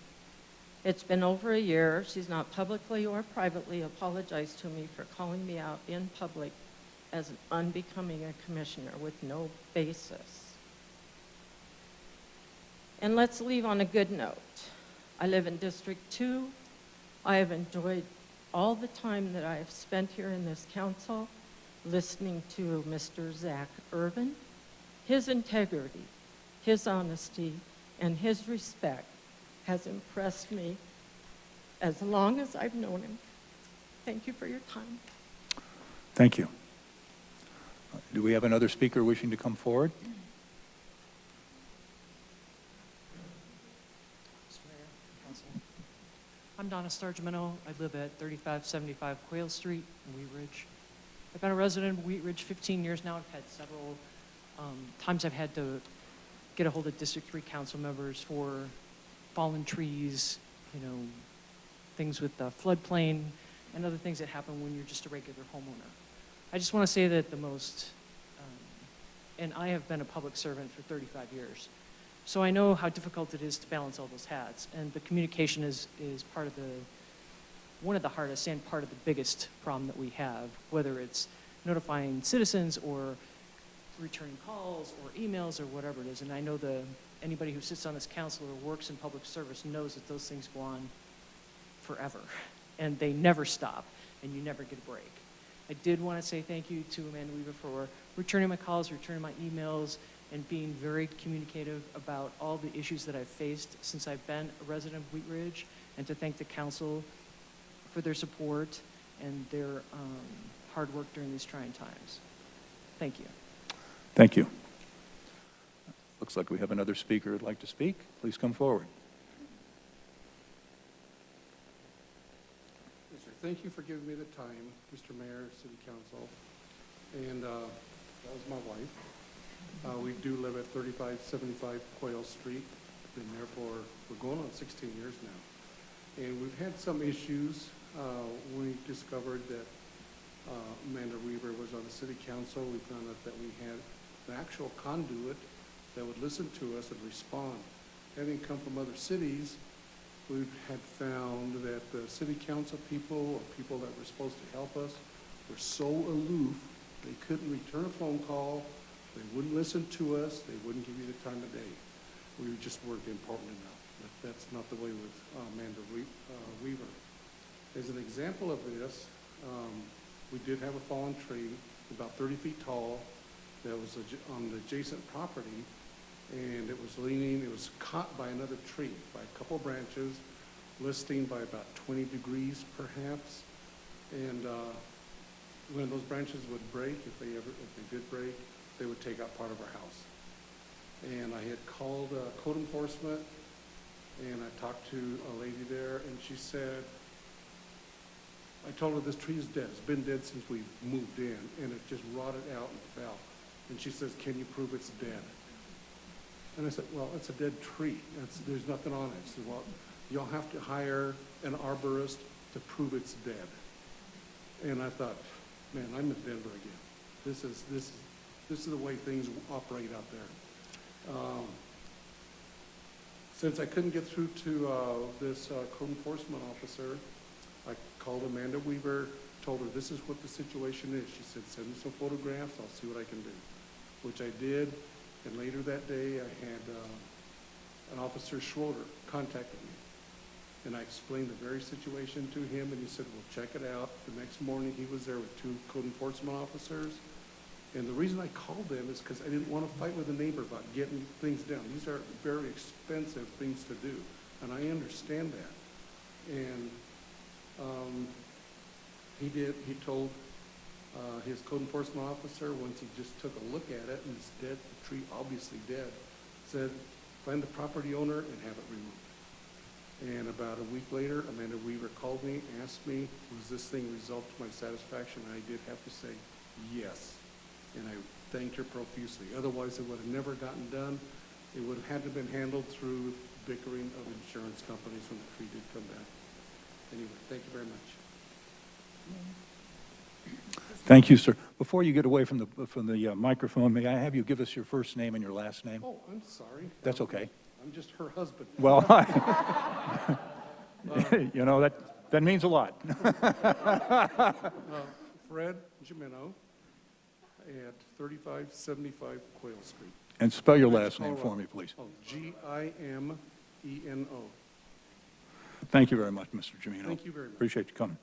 It's been over a year. She's not publicly or privately apologized to me for calling me out in public as an unbecoming a commissioner with no basis. And let's leave on a good note. I live in District 2. I have enjoyed all the time that I have spent here in this council listening to Mr. Zach Urban. His integrity, his honesty, and his respect has impressed me as long as I've known him. Thank you for your time. Thank you. Do we have another speaker wishing to come forward? Mr. Mayor, Council. I'm Donna Starr. I live at 3575 Quail Street in Wheat Ridge. I've been a resident of Wheat Ridge 15 years now. I've had several times I've had to get a hold of District 3 council members for fallen trees, things with the floodplain, and other things that happen when you're just a regular homeowner. I just want to say that the most and I have been a public servant for 35 years. So I know how difficult it is to balance all those hats, and the communication is part of one of the hardest and part of the biggest problem that we have, whether it's notifying citizens or returning calls or emails or whatever it is. And I know anybody who sits on this council or works in public service knows that those things go on forever, and they never stop, and you never get a break. I did want to say thank you to Amanda Weaver for returning my calls, returning my emails, and being very communicative about all the issues that I've faced since I've been a resident of Wheat Ridge, and to thank the council for their support and their hard work during these trying times. Thank you. Thank you. Looks like we have another speaker who'd like to speak. Please come forward. Yes, sir. Thank you for giving me the time, Mr. Mayor, City Council. And that was my wife. We do live at 3575 Quayle Street. Been there we're going on 16 years now. And we've had some issues. We discovered that Amanda Weaver was on the city council. We found out that we had an actual conduit that would listen to us and respond. Having come from other cities, we had found that the city council people or people that were supposed to help us were so aloof, they couldn't return a phone call, they wouldn't listen to us, they wouldn't give you the time of day. We just weren't important enough. But that's not the way with Amanda Weaver. As an example of this, we did have a fallen tree about 30 feet tall that was on the adjacent property, and it was leaning, it was caught by another tree, by a couple branches, listing by about 20 degrees perhaps. And when those branches would break, if they did break, they would take out part of our house. And I had called code enforcement, and I talked to a lady there, and she said, I told her this tree is dead. It's been dead since we moved in, and it just rotted out and fell. And she says, can you prove it's dead? And I said, well, it's a dead tree. There's nothing on it. I said, well, you'll have to hire an arborist to prove it's dead. And I thought, man, I'm in Denver again. This is the way things operate out there. Since I couldn't get through to this code enforcement officer, I called Amanda Weaver, told her this is what the situation is. She said, send me some photographs, I'll see what I can do, which I did. And later that day, I had an officer, Schroeder, contacted me. And I explained the very situation to him, and he said, well, check it out. The next morning, he was there with 2 code enforcement officers. And the reason I called them is because I didn't want to fight with a neighbor about getting things done. These are very expensive things to do, and I understand that. And he told his code enforcement officer, once he just took a look at it and it's dead, the tree obviously dead, said, find the property owner and have it removed. And about a week later, Amanda Weaver called me, asked me, was this thing resolved to my satisfaction? And I did have to say yes. And I thanked her profusely. Otherwise, it would have never gotten done. It would have had to have been handled through bickering of insurance companies when the tree did come back. Anyway, thank you very much. Thank you, sir. Before you get away from the microphone, may I have you give us your first name and your last name? Oh, I'm sorry. That's okay. I'm just her husband. Well, you know, that means a lot. Fred Gimeno at 3575 Quayle Street. And spell your last name for me, please. Oh, Gimeno. Thank you very much, Mr. Gimeno. Thank you very much. Appreciate you coming.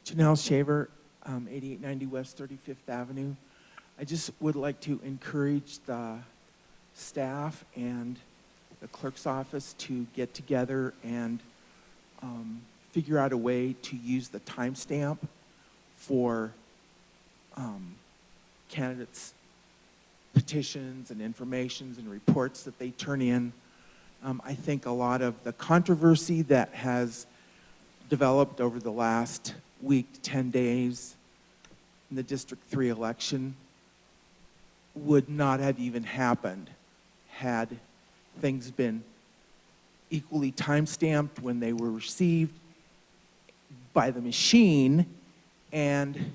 Janelle Shaver, 8890 West 35th Avenue. I just would like to encourage the staff and the clerk's office to get together and figure out a way to use the timestamp for candidates' petitions and informations and reports that they turn in. I think a lot of the controversy that has developed over the last week to 10 days in the District 3 election would not have even happened had things been equally time-stamped when they were received by the machine, and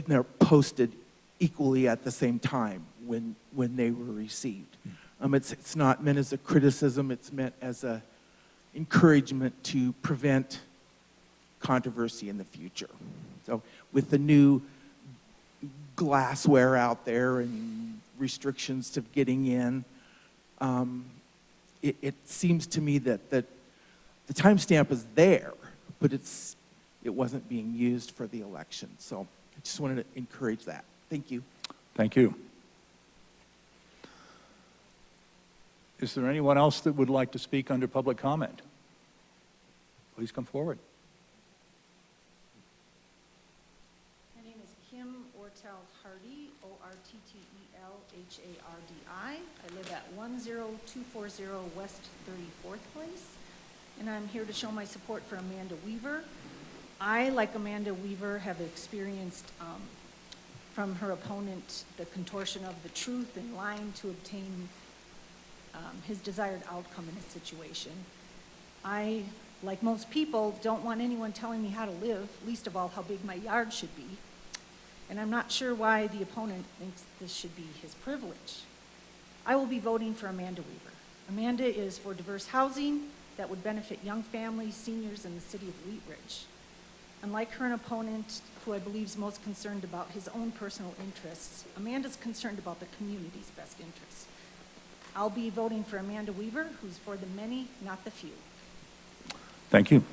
they're posted equally at the same time when they were received. It's not meant as a criticism, it's meant as a encouragement to prevent controversy in the future. So with the new glassware out there and restrictions to getting in, it seems to me that the timestamp is there, but it wasn't being used for the election. So I just wanted to encourage that. Thank you. Thank you. Is there anyone else that would like to speak under public comment? Please come forward. My name is Kim Ortel Hardy, O-R-T-T-E-L-H-A-R-D-I. I live at 10240 West 34th Place, and I'm here to show my support for Amanda Weaver. I, like Amanda Weaver, have experienced from her opponent the contortion of the truth and lying to obtain his desired outcome in a situation. I, like most people, don't want anyone telling me how to live, least of all how big my yard should be. And I'm not sure why the opponent thinks this should be his privilege. I will be voting for Amanda Weaver. Amanda is for diverse housing that would benefit young families, seniors, and the city of Wheat Ridge. Unlike her opponent, who I believe is most concerned about his own personal interests, Amanda's concerned about the community's best interests. I'll be voting for Amanda Weaver, who's for the many, not the few. Thank you.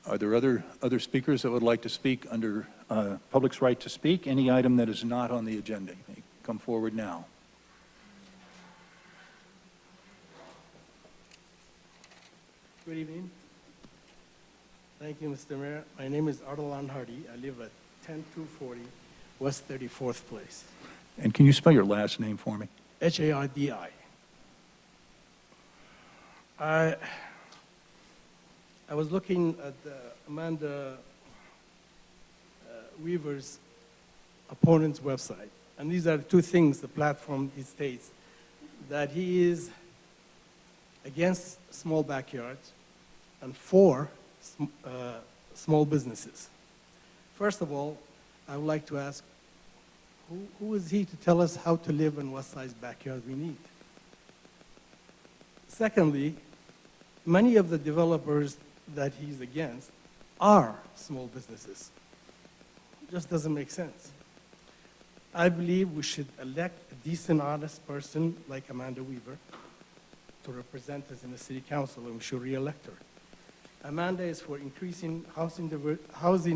Are there other speakers that would like to speak under public's right to speak? Any item that is not on the agenda, you may come forward now. Good evening. Thank you, Mr. Mayor. My name is Arnold Hardy. I live at 10240 West 34th Place. And can you spell your last name for me? Hardi. I was looking at Amanda Weaver's opponent's website, and these are two things, the platform he states, that he is against small backyards and for small businesses. First of all, I would like to ask, who is he to tell us how to live and what size backyard we need? Secondly, many of the developers that he's against are small businesses. It just doesn't make sense. I believe we should elect a decent, honest person like Amanda Weaver to represent us in the city council, and we should re-elect her. Amanda is for increasing housing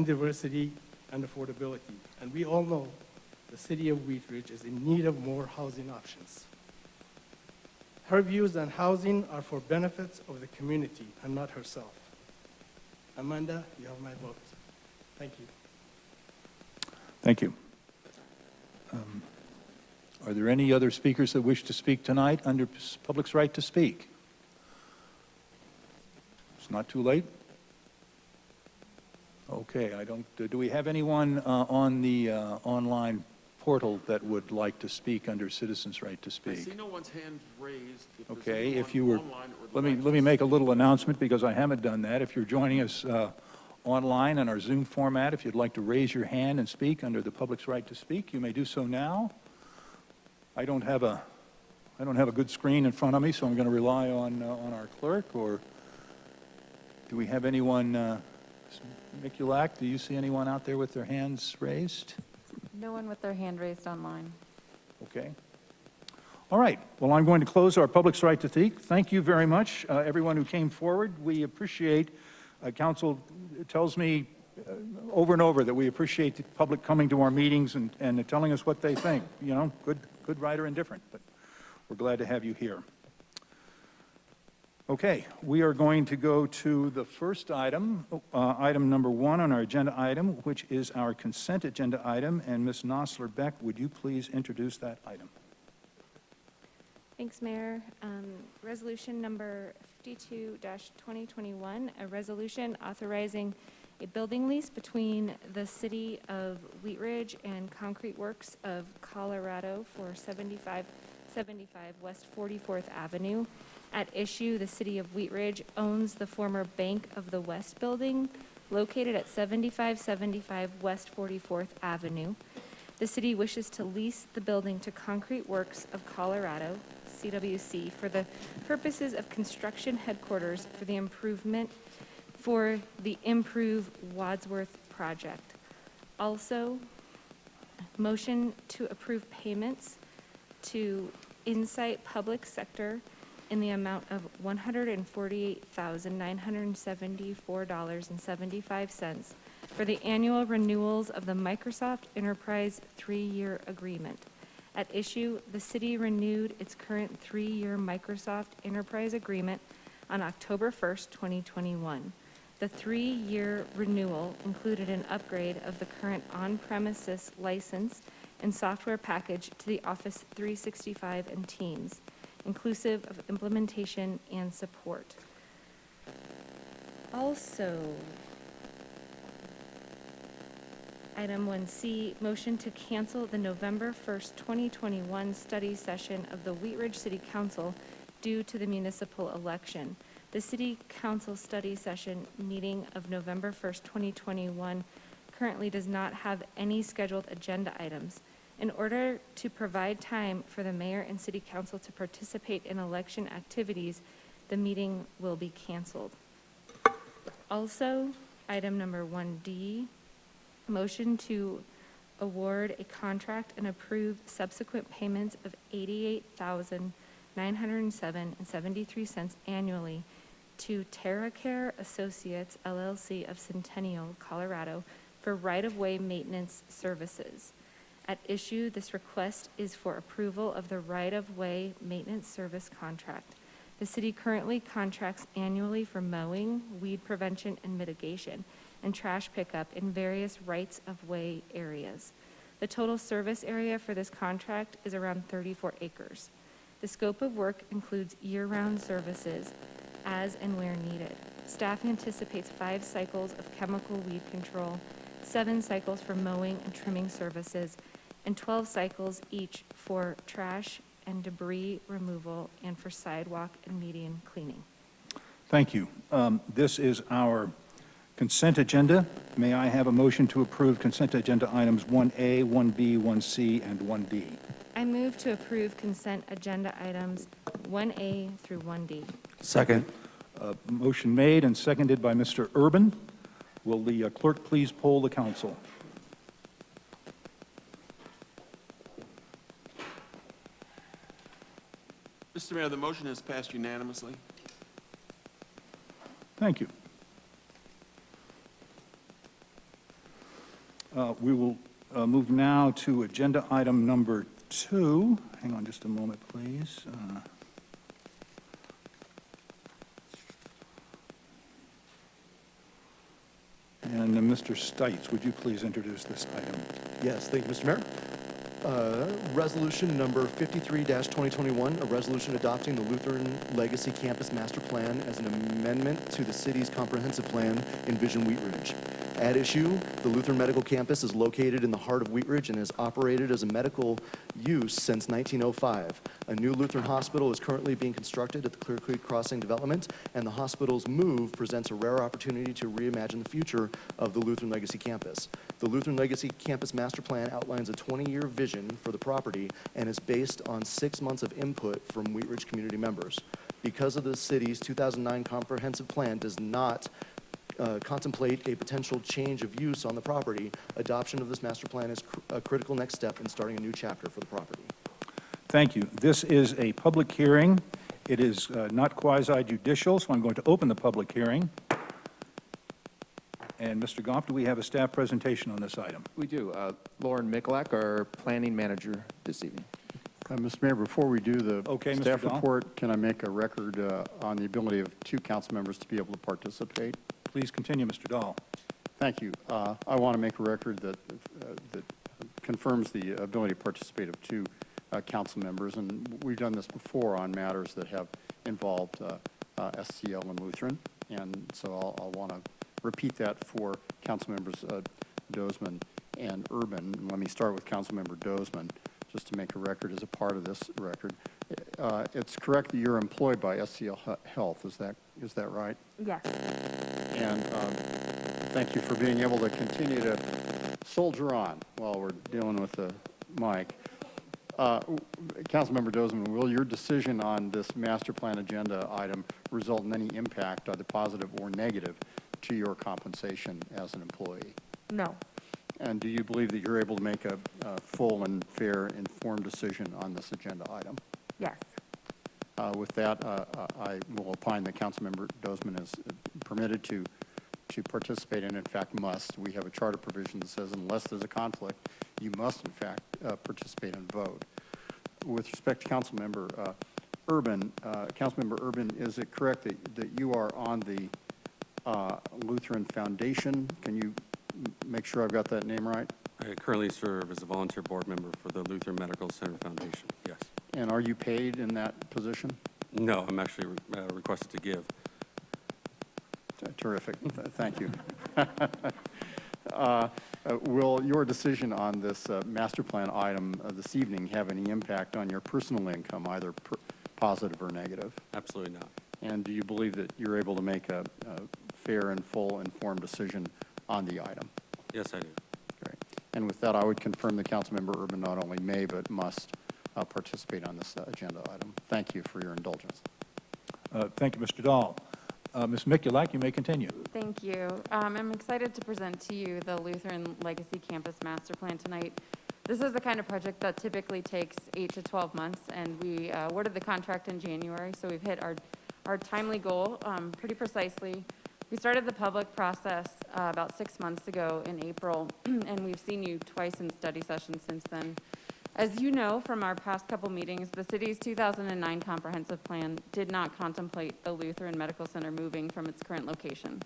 diversity and affordability, and we all know the city of Wheat Ridge is in need of more housing options. Her views on housing are for benefits of the community and not herself. Amanda, you have my vote. Thank you. Thank you. Are there any other speakers that wish to speak tonight under public's right to speak? It's not too late? Okay, do we have anyone on the online portal that would like to speak under citizens' right to speak? I see no one's hand raised. Okay, if you were, let me make a little announcement because I haven't done that. If you're joining us online in our Zoom format, if you'd like to raise your hand and speak under the public's right to speak, you may do so now. I don't have a good screen in front of me, so I'm going to rely on our clerk. Or do we have anyone? Mikulak, do you see anyone out there with their hands raised? No one with their hand raised online. Okay. All right. Well, I'm going to close our public's right to speak. Thank you very much, everyone who came forward. We appreciate, council tells me over and over that we appreciate the public coming to our meetings and telling us what they think. You know, good, right, or indifferent, but we're glad to have you here. Okay, we are going to go to the first item, item number 1 on our agenda item, which is our consent agenda item. And Ms. Nosler-Beck, would you please introduce that item? Thanks, Mayor. Resolution number 52-2021, a resolution authorizing a building lease between the City of Wheat Ridge and Concrete Works of Colorado for 7575 West 44th Avenue. At issue, the City of Wheat Ridge owns the former Bank of the West building located at 7575 West 44th Avenue. The city wishes to lease the building to Concrete Works of Colorado, CWC, for the purposes of construction headquarters for the Improve Wadsworth project. Also, motion to approve payments to Insight Public Sector in the amount of $148,974.75 for the annual renewals of the Microsoft Enterprise 3-year agreement. At issue, the city renewed its current 3-year Microsoft Enterprise agreement on October 1st, 2021. The 3-year renewal included an upgrade of the current on-premises license and software package to the Office 365 and Teams, inclusive of implementation and support. Also, item 1C, motion to cancel the November 1st, 2021 study session of the Wheat Ridge City Council due to the municipal election. The City Council study session meeting of November 1st, 2021 currently does not have any scheduled agenda items. In order to provide time for the mayor and city council to participate in election activities, the meeting will be canceled. Also, item number 1D, motion to award a contract and approve subsequent payments of $88,907.73 annually to TerraCare Associates LLC of Centennial, Colorado for right-of-way maintenance services. At issue, this request is for approval of the right-of-way maintenance service contract. The city currently contracts annually for mowing, weed prevention and mitigation, and trash pickup in various rights-of-way areas. The total service area for this contract is around 34 acres. The scope of work includes year-round services as and where needed. Staff anticipates 5 cycles of chemical weed control, 7 cycles for mowing and trimming services, and 12 cycles each for trash and debris removal and for sidewalk and median cleaning. Thank you. This is our consent agenda. May I have a motion to approve consent agenda items 1A, 1B, 1C, and 1D? I move to approve consent agenda items 1A through 1D. Second. Motion made and seconded by Mr. Urban. Will the clerk please poll the council? Mr. Mayor, the motion has passed unanimously. Thank you. We will move now to agenda item number 2. Hang on just a moment, please. And Mr. Stites, would you please introduce this item? Yes, thank you, Mr. Mayor. Resolution number 53-2021, a resolution adopting the Lutheran Legacy Campus Master Plan as an amendment to the city's comprehensive plan, Envision Wheat Ridge. At issue, the Lutheran Medical Campus is located in the heart of Wheat Ridge and has operated as a medical use since 1905. A new Lutheran hospital is currently being constructed at the Clear Creek Crossing development, and the hospital's move presents a rare opportunity to reimagine the future of the Lutheran Legacy Campus. The Lutheran Legacy Campus Master Plan outlines a 20-year vision for the property and is based on 6 months of input from Wheat Ridge community members. Because of the city's 2009 comprehensive plan does not contemplate a potential change of use on the property, adoption of this master plan is a critical next step in starting a new chapter for the property. Thank you. This is a public hearing. It is not quasi-judicial, so I'm going to open the public hearing. And Mr. Goff, do we have a staff presentation on this item? We do. Lauren Mikulak, our planning manager this evening. Mr. Mayor, before we do the staff Mr. Dahl. report, can I make a record on the ability of 2 council members to be able to participate? Please continue, Mr. Dahl. Thank you. I want to make a record that confirms the ability to participate of 2 council members, and we've done this before on matters that have involved SCL and Lutheran, and so I'll want to repeat that for council members Dozman and Urban. And let me start with Councilmember Dozman, just to make a record as a part of this record. It's correct that you're employed by SCL Health, is that right? Yes. And thank you for being able to continue to soldier on while we're dealing with the mic. Councilmember Dozman, will your decision on this master plan agenda item result in any impact, either positive or negative, to your compensation as an employee? No. And do you believe that you're able to make a full and fair, informed decision on this agenda item? Yes. With that, I will opine that Councilmember Dozman is permitted to participate and in fact must. We have a charter provision that says unless there's a conflict, you must in fact participate and vote. With respect to Councilmember Urban, Councilmember Urban, is it correct that you are on the Lutheran Foundation? Can you make sure I've got that name right? I currently serve as a volunteer board member for the Lutheran Medical Center Foundation, yes. And are you paid in that position? No, I'm actually requested to give. Terrific. Thank you. Will your decision on this master plan item this evening have any impact on your personal income, either positive or negative? Absolutely not. And do you believe that you're able to make a fair and full informed decision on the item? Yes, I do. Great. And with that, I would confirm that Councilmember Urban not only may but must participate on this agenda item. Thank you for your indulgence. Thank you, Mr. Dahl. Ms. Mikulak, you may continue. Thank you. I'm excited to present to you the Lutheran Legacy Campus Master Plan tonight. This is the kind of project that typically takes 8 to 12 months, and we awarded the contract in January, so we've hit our timely goal pretty precisely. We started the public process about 6 months ago in April, and we've seen you twice in study sessions since then. As you know from our past couple meetings, the city's 2009 comprehensive plan did not contemplate the Lutheran Medical Center moving from its current location.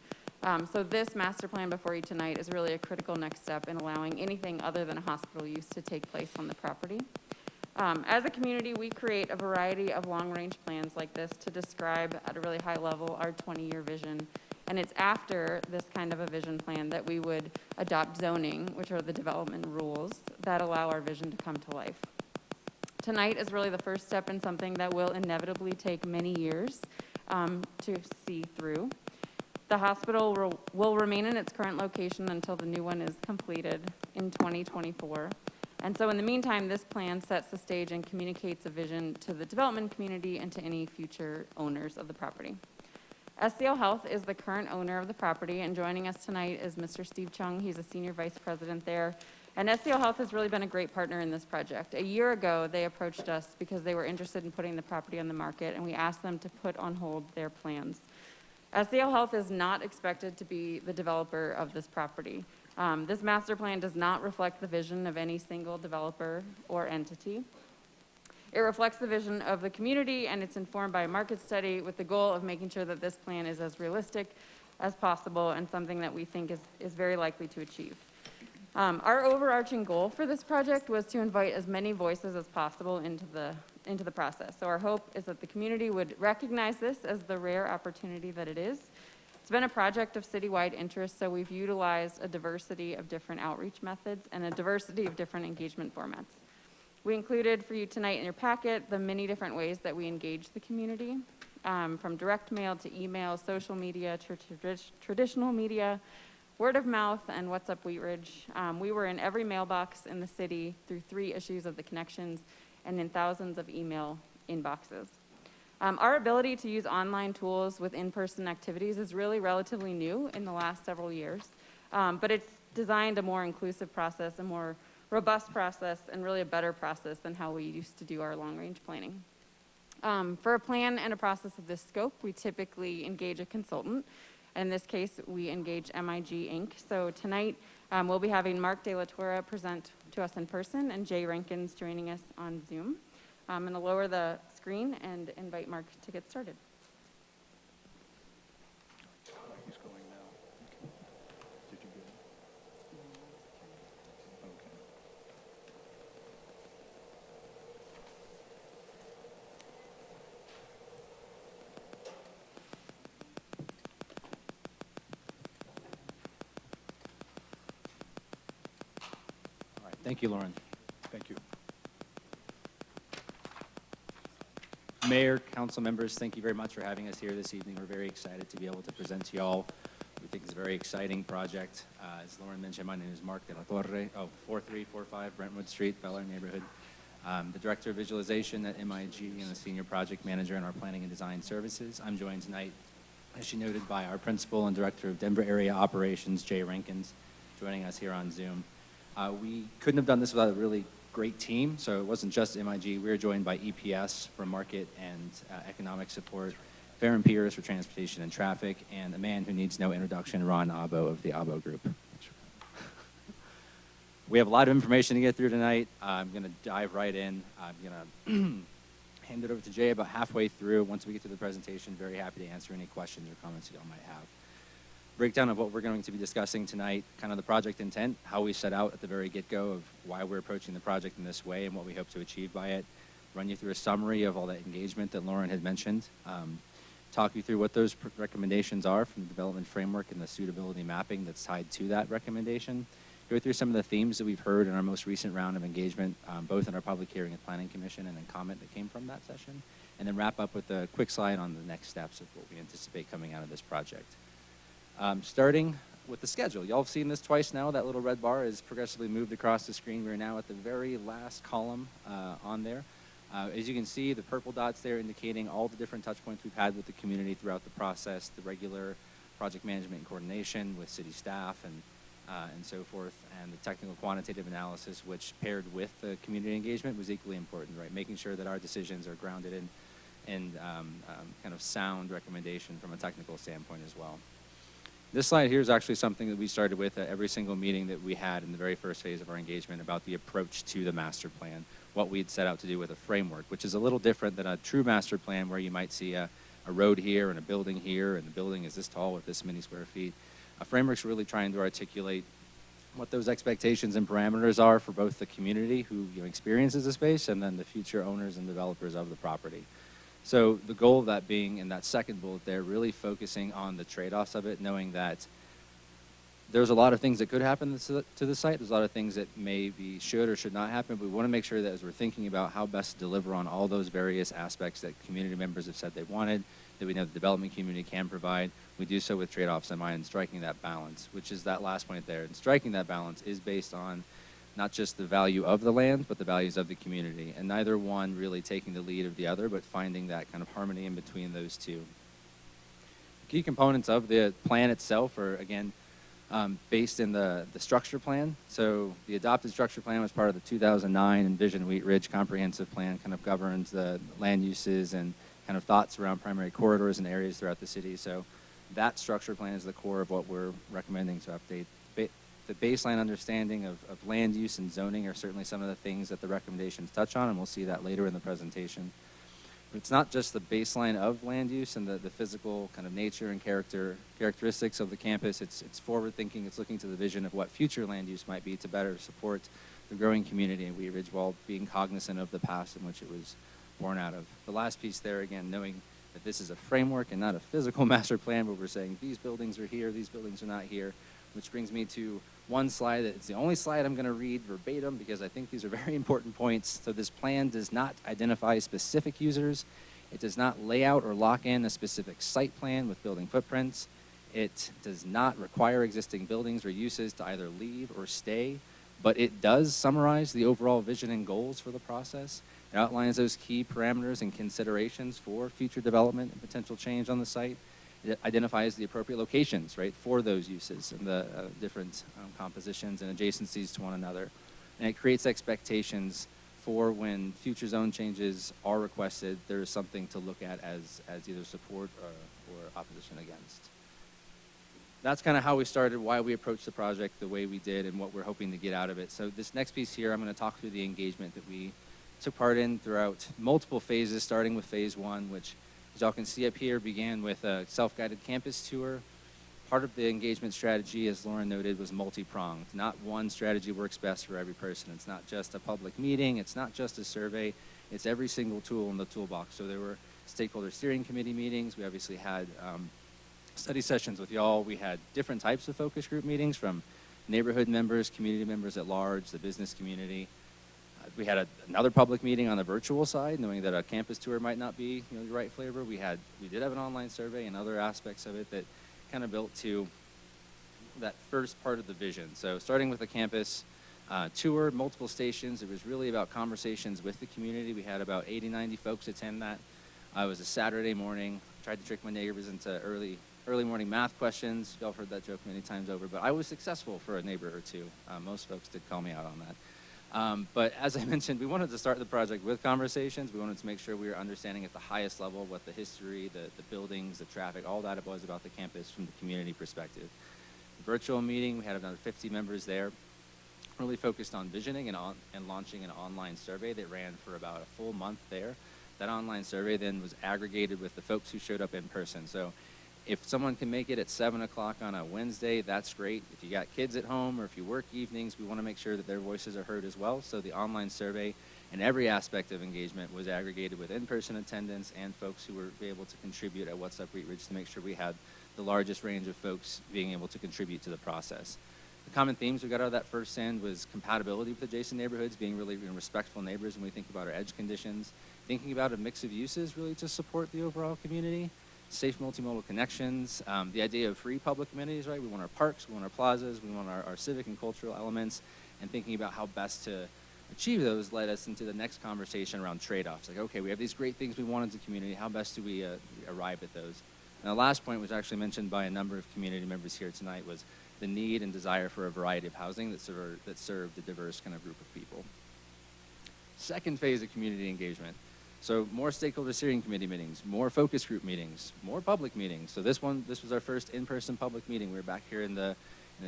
So this master plan before you tonight is really a critical next step in allowing anything other than a hospital use to take place on the property. As a community, we create a variety of long-range plans like this to describe at a really high level our 20-year vision. And it's after this kind of a vision plan that we would adopt zoning, which are the development rules that allow our vision to come to life. Tonight is really the first step in something that will inevitably take many years to see through. The hospital will remain in its current location until the new one is completed in 2024. And so in the meantime, this plan sets the stage and communicates a vision to the development community and to any future owners of the property. SCL Health is the current owner of the property, and joining us tonight is Mr. Steve Chung. He's a senior vice president there. And SCL Health has really been a great partner in this project. A year ago, they approached us because they were interested in putting the property on the market, and we asked them to put on hold their plans. SCL Health is not expected to be the developer of this property. This master plan does not reflect the vision of any single developer or entity. It reflects the vision of the community, and it's informed by a market study with the goal of making sure that this plan is as realistic as possible and something that we think is very likely to achieve. Our overarching goal for this project was to invite as many voices as possible into the process. So our hope is that the community would recognize this as the rare opportunity that it is. It's been a project of citywide interest, so we've utilized a diversity of different outreach methods and a diversity of different engagement formats. We included for you tonight in your packet the many different ways that we engage the community, from direct mail to email, social media, traditional media, word of mouth, and What's Up Wheat Ridge. We were in every mailbox in the city through 3 issues of the Connections and in thousands of email inboxes. Our ability to use online tools with in-person activities is really relatively new in the last several years, but it's designed a more inclusive process, a more robust process, and really a better process than how we used to do our long-range planning. For a plan and a process of this scope, we typically engage a consultant. In this case, we engage MIG Inc. So tonight, we'll be having Mark De La Torre present to us in person and Jay Rankins joining us on Zoom. I'm going to lower the screen and invite Mark to get started. He's going now. Did you get it? Okay. Thank you, Lauren. Thank you. Mayor, council members, thank you very much for having us here this evening. We're very excited to be able to present to y'all. We think it's a very exciting project. As Lauren mentioned, my name is Mark de la Torre, 4345 Brentwood Street, Bel Air neighborhood. The Director of Visualization at MIG and the Senior Project Manager in our Planning and Design Services. I'm joined tonight, as she noted, by our Principal and Director of Denver Area Operations, Jay Rankins, joining us here on Zoom. We couldn't have done this without a really great team, so it wasn't just MIG. We were joined by EPS for market and economic support, Fair and Pierce for transportation and traffic, and a man who needs no introduction, Ron Abo of the Abo Group. We have a lot of information to get through tonight. I'm going to dive right in. I'm going to hand it over to Jay about halfway through. Once we get to the presentation, very happy to answer any questions or comments you all might have. Breakdown of what we're going to be discussing tonight, kind of the project intent, how we set out at the very get-go of why we're approaching the project in this way and what we hope to achieve by it. Run you through a summary of all that engagement that Lauren had mentioned. Talk you through what those recommendations are from the development framework and the suitability mapping that's tied to that recommendation. Go through some of the themes that we've heard in our most recent round of engagement, both in our public hearing and planning commission and then comment that came from that session. And then wrap up with a quick slide on the next steps of what we anticipate coming out of this project. Starting with the schedule. Y'all have seen this twice now. That little red bar is progressively moved across the screen. We're now at the very last column on there. As you can see, the purple dots there indicating all the different touch points we've had with the community throughout the process, the regular project management and coordination with city staff and so forth, and the technical quantitative analysis, which paired with the community engagement was equally important, right? Making sure that our decisions are grounded in kind of sound recommendation from a technical standpoint as well. This slide here is actually something that we started with at every single meeting that we had in the very first phase of our engagement about the approach to the master plan, what we'd set out to do with a framework, which is a little different than a true master plan where you might see a road here and a building here, and the building is this tall with this many square feet. A framework's really trying to articulate what those expectations and parameters are for both the community who experiences the space and then the future owners and developers of the property. So the goal of that being, in that second bullet there, really focusing on the trade-offs of it, knowing that there's a lot of things that could happen to the site. There's a lot of things that maybe should or should not happen, but we want to make sure that as we're thinking about how best to deliver on all those various aspects that community members have said they wanted, that we know the development community can provide, we do so with trade-offs in mind and striking that balance, which is that last point there. And striking that balance is based on not just the value of the land, but the values of the community, and neither one really taking the lead of the other, but finding that kind of harmony in between those two. Key components of the plan itself are, again, based in the structure plan. So the adopted structure plan was part of the 2009 Envision Wheat Ridge Comprehensive Plan, kind of governs the land uses and kind of thoughts around primary corridors and areas throughout the city. So that structure plan is the core of what we're recommending to update. The baseline understanding of land use and zoning are certainly some of the things that the recommendations touch on, and we'll see that later in the presentation. But it's not just the baseline of land use and the physical kind of nature and characteristics of the campus. It's forward thinking. It's looking to the vision of what future land use might be to better support the growing community in Wheat Ridge while being cognizant of the past in which it was born out of. The last piece there, again, knowing that this is a framework and not a physical master plan where we're saying these buildings are here, these buildings are not here, which brings me to one slide that it's the only slide I'm going to read verbatim because I think these are very important points. So this plan does not identify specific users. It does not lay out or lock in a specific site plan with building footprints. It does not require existing buildings or uses to either leave or stay, but it does summarize the overall vision and goals for the process. It outlines those key parameters and considerations for future development and potential change on the site. It identifies the appropriate locations, right, for those uses and the different compositions and adjacencies to one another. And it creates expectations for when future zone changes are requested, there is something to look at as either support or opposition against. That's kind of how we started, why we approached the project the way we did, and what we're hoping to get out of it. So this next piece here, I'm going to talk through the engagement that we took part in throughout multiple phases, starting with phase one, which, as y'all can see up here, began with a self-guided campus tour. Part of the engagement strategy, as Lauren noted, was multi-pronged. Not one strategy works best for every person. It's not just a public meeting. It's not just a survey. It's every single tool in the toolbox. So there were stakeholder steering committee meetings. We obviously had study sessions with y'all. We had different types of focus group meetings, from neighborhood members, community members at large, the business community. We had another public meeting on the virtual side, knowing that a campus tour might not be the right flavor. We did have an online survey and other aspects of it that kind of built to that first part of the vision. So starting with the campus tour, multiple stations, it was really about conversations with the community. We had about 80, 90 folks attend that. It was a Saturday morning. Tried to trick my neighbors into early morning math questions. Y'all have heard that joke many times over, but I was successful for a neighbor or two. Most folks did call me out on that. But as I mentioned, we wanted to start the project with conversations. We wanted to make sure we were understanding at the highest level what the history, the buildings, the traffic, all that it was about the campus from the community perspective. The virtual meeting, we had another 50 members there, really focused on visioning and launching an online survey that ran for about a full month there. That online survey then was aggregated with the folks who showed up in person. So if someone can make it at 7 o'clock on a Wednesday, that's great. If you got kids at home or if you work evenings, we want to make sure that their voices are heard as well. So the online survey and every aspect of engagement was aggregated with in-person attendance and folks who were able to contribute at What's Up Wheat Ridge to make sure we had the largest range of folks being able to contribute to the process. The common themes we got out of that first send was compatibility with adjacent neighborhoods, being really respectful neighbors when we think about our edge conditions, thinking about a mix of uses really to support the overall community, safe multimodal connections, the idea of free public amenities, right? We want our parks, we want our plazas, we want our civic and cultural elements, and thinking about how best to achieve those led us into the next conversation around trade-offs. Like, okay, we have these great things we want as a community, how best do we arrive at those? And the last point was actually mentioned by a number of community members here tonight was the need and desire for a variety of housing that served a diverse kind of group of people. Second phase of community engagement. So more stakeholder steering committee meetings, more focus group meetings, more public meetings. So this was our first in-person public meeting. We were back here in the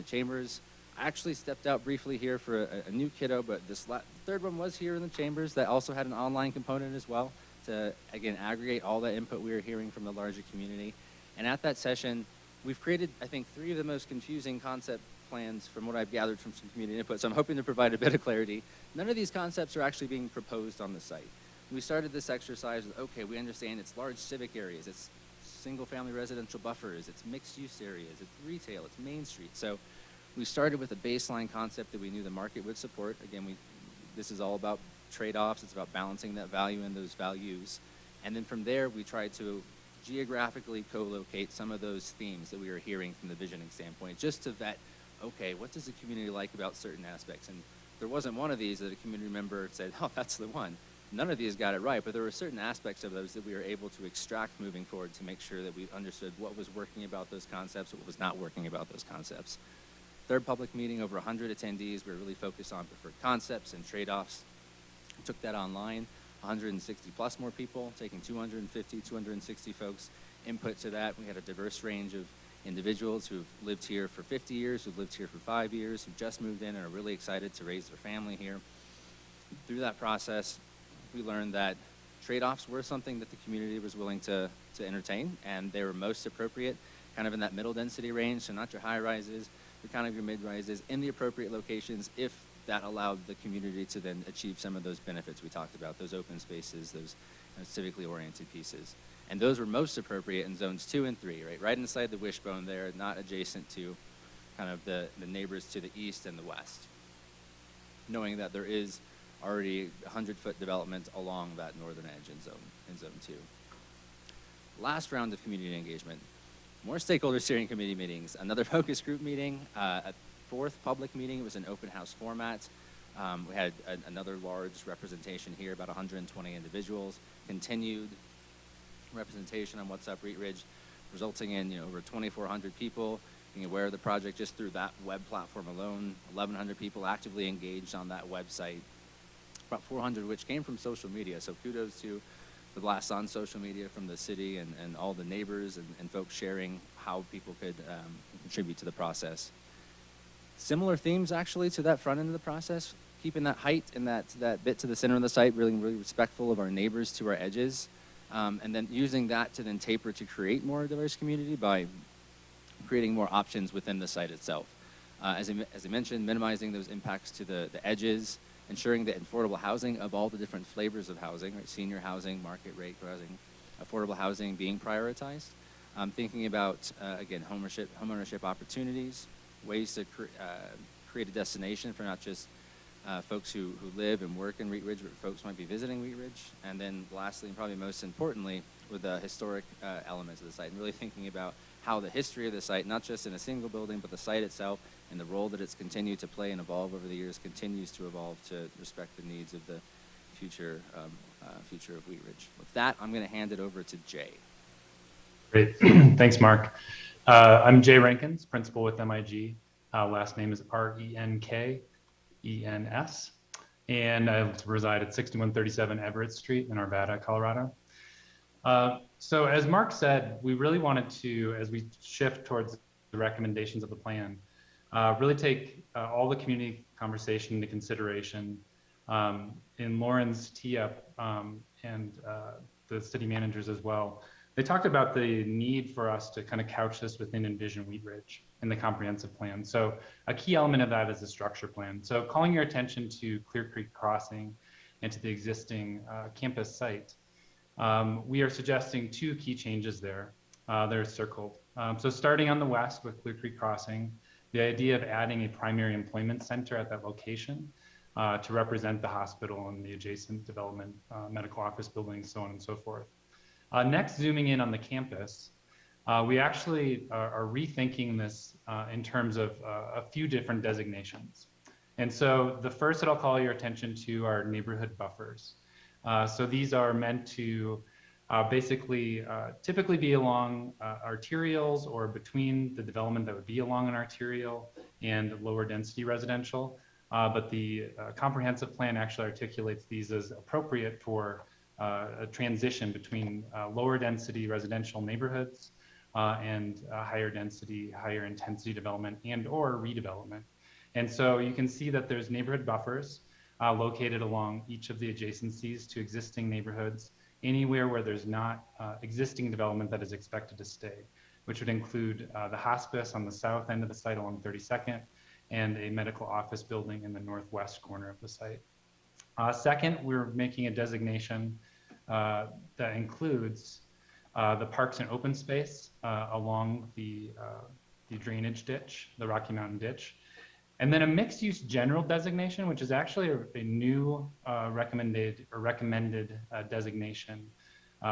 chambers. I actually stepped out briefly here for a new kiddo, but this third one was here in the chambers that also had an online component as well to, again, aggregate all the input we were hearing from the larger community. And at that session, we've created, I think, 3 of the most confusing concept plans from what I've gathered from some community input, so I'm hoping to provide a bit of clarity. None of these concepts are actually being proposed on the site. We started this exercise with, okay, we understand it's large civic areas, it's single-family residential buffers, it's mixed-use areas, it's retail, it's Main Street. So we started with a baseline concept that we knew the market would support. Again, this is all about trade-offs. It's about balancing that value and those values. And then from there, we tried to geographically co-locate some of those themes that we were hearing from the visioning standpoint, just to vet, okay, what does the community like about certain aspects? And there wasn't one of these that a community member said, oh, that's the one. None of these got it right, but there were certain aspects of those that we were able to extract moving forward to make sure that we understood what was working about those concepts, what was not working about those concepts. Third public meeting, over 100 attendees. We were really focused on preferred concepts and trade-offs. Took that online, 160 plus more people, taking 250, 260 folks input to that. We had a diverse range of individuals who've lived here for 50 years, who've lived here for 5 years, who just moved in and are really excited to raise their family here. Through that process, we learned that trade-offs were something that the community was willing to entertain, and they were most appropriate kind of in that middle density range, so not your high rises, but kind of your mid rises in the appropriate locations if that allowed the community to then achieve some of those benefits we talked about, those open spaces, those civically oriented pieces. And those were most appropriate in zones 2 and 3, right inside the wishbone there, not adjacent to kind of the neighbors to the east and the west, knowing that there is already 100-foot development along that northern edge in zone 2. Last round of community engagement, more stakeholder steering committee meetings, another focus group meeting, a 4th public meeting. It was an open house format. We had another large representation here, about 120 individuals, continued representation on What's Up Wheat Ridge, resulting in over 2,400 people being aware of the project just through that web platform alone, 1,100 people actively engaged on that website, about 400 which came from social media. So kudos to the blasts on social media from the city and all the neighbors and folks sharing how people could contribute to the process. Similar themes actually to that front end of the process, keeping that height and that bit to the center of the site, really respectful of our neighbors to our edges, and then using that to then taper to create more diverse community by creating more options within the site itself. As I mentioned, minimizing those impacts to the edges, ensuring that affordable housing of all the different flavors of housing, right? Senior housing, market rate housing, affordable housing being prioritized. Thinking about, again, homeownership opportunities, ways to create a destination for not just folks who live and work in Wheat Ridge, but folks who might be visiting Wheat Ridge. And then lastly, and probably most importantly, with the historic elements of the site, and really thinking about how the history of the site, not just in a single building, but the site itself and the role that it's continued to play and evolve over the years, continues to evolve to respect the needs of the future of Wheat Ridge. With that, I'm going to hand it over to Jay. Great. Thanks, Mark. I'm Jay Rankins, principal with MIG. Last name is Renkens, and I reside at 6137 Everett Street in Arvada, Colorado. So as Mark said, we really wanted to, as we shift towards the recommendations of the plan, really take all the community conversation into consideration. In Lauren's tee-up and the city managers as well, they talked about the need for us to kind of couch this within Envision Wheat Ridge in the comprehensive plan. So a key element of that is the structure plan. So calling your attention to Clear Creek Crossing and to the existing campus site, we are suggesting two key changes there. They're circled. So starting on the west with Clear Creek Crossing, the idea of adding a primary employment center at that location to represent the hospital and the adjacent development, medical office buildings, so on and so forth. Next, zooming in on the campus, we actually are rethinking this in terms of a few different designations. And so the first that I'll call your attention to are neighborhood buffers. So these are meant to basically typically be along arterials or between the development that would be along an arterial and lower density residential. But the comprehensive plan actually articulates these as appropriate for a transition between lower density residential neighborhoods and higher density, higher intensity development and or redevelopment. And so you can see that there's neighborhood buffers located along each of the adjacencies to existing neighborhoods, anywhere where there's not existing development that is expected to stay, which would include the hospice on the south end of the site along 32nd and a medical office building in the northwest corner of the site. Second, we're making a designation that includes the parks and open space along the drainage ditch, the Rocky Mountain ditch, and then a mixed-use general designation, which is actually a new recommended designation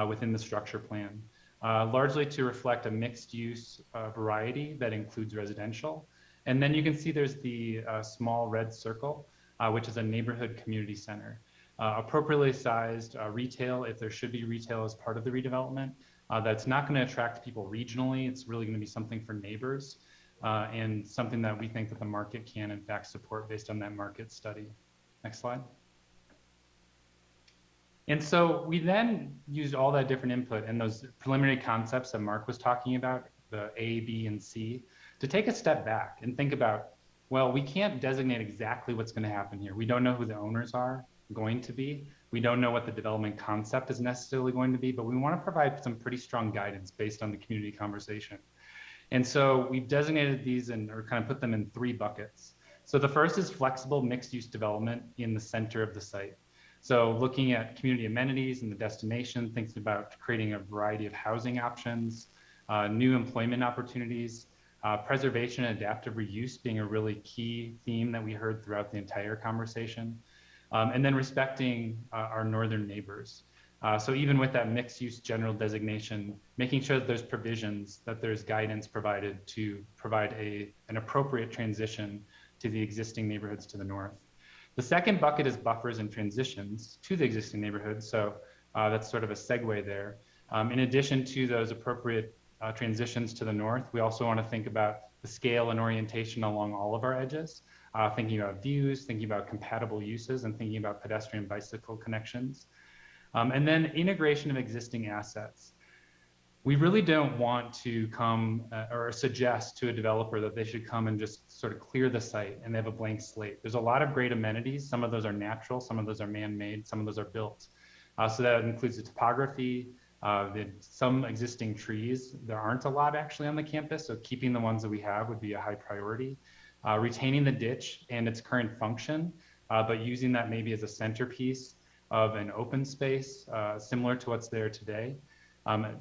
within the structure plan, largely to reflect a mixed-use variety that includes residential. And then you can see there's the small red circle, which is a neighborhood community center. Appropriately sized retail, if there should be retail as part of the redevelopment, that's not going to attract people regionally. It's really going to be something for neighbors and something that we think that the market can in fact support based on that market study. Next slide. And so we then used all that different input and those preliminary concepts that Mark was talking about, the A, B, and C, to take a step back and think about, well, we can't designate exactly what's going to happen here. We don't know who the owners are going to be. We don't know what the development concept is necessarily going to be, but we want to provide some pretty strong guidance based on the community conversation. And so we've designated these or kind of put them in three buckets. So the first is flexible mixed-use development in the center of the site. So looking at community amenities and the destination, thinking about creating a variety of housing options, new employment opportunities, preservation and adaptive reuse being a really key theme that we heard throughout the entire conversation. And then respecting our northern neighbors. So even with that mixed use general designation, making sure that there's provisions, that there's guidance provided to provide an appropriate transition to the existing neighborhoods to the north. The second bucket is buffers and transitions to the existing neighborhoods. So that's sort of a segue there. In addition to those appropriate transitions to the north, we also want to think about the scale and orientation along all of our edges, thinking about views, thinking about compatible uses, and thinking about pedestrian bicycle connections. And then integration of existing assets. We really don't want to come or suggest to a developer that they should come and just sort of clear the site and they have a blank slate. There's a lot of great amenities. Some of those are natural, some of those are man-made, some of those are built. So that includes the topography, some existing trees. There aren't a lot actually on the campus, so keeping the ones that we have would be a high priority. Retaining the ditch and its current function, but using that maybe as a centerpiece of an open space, similar to what's there today.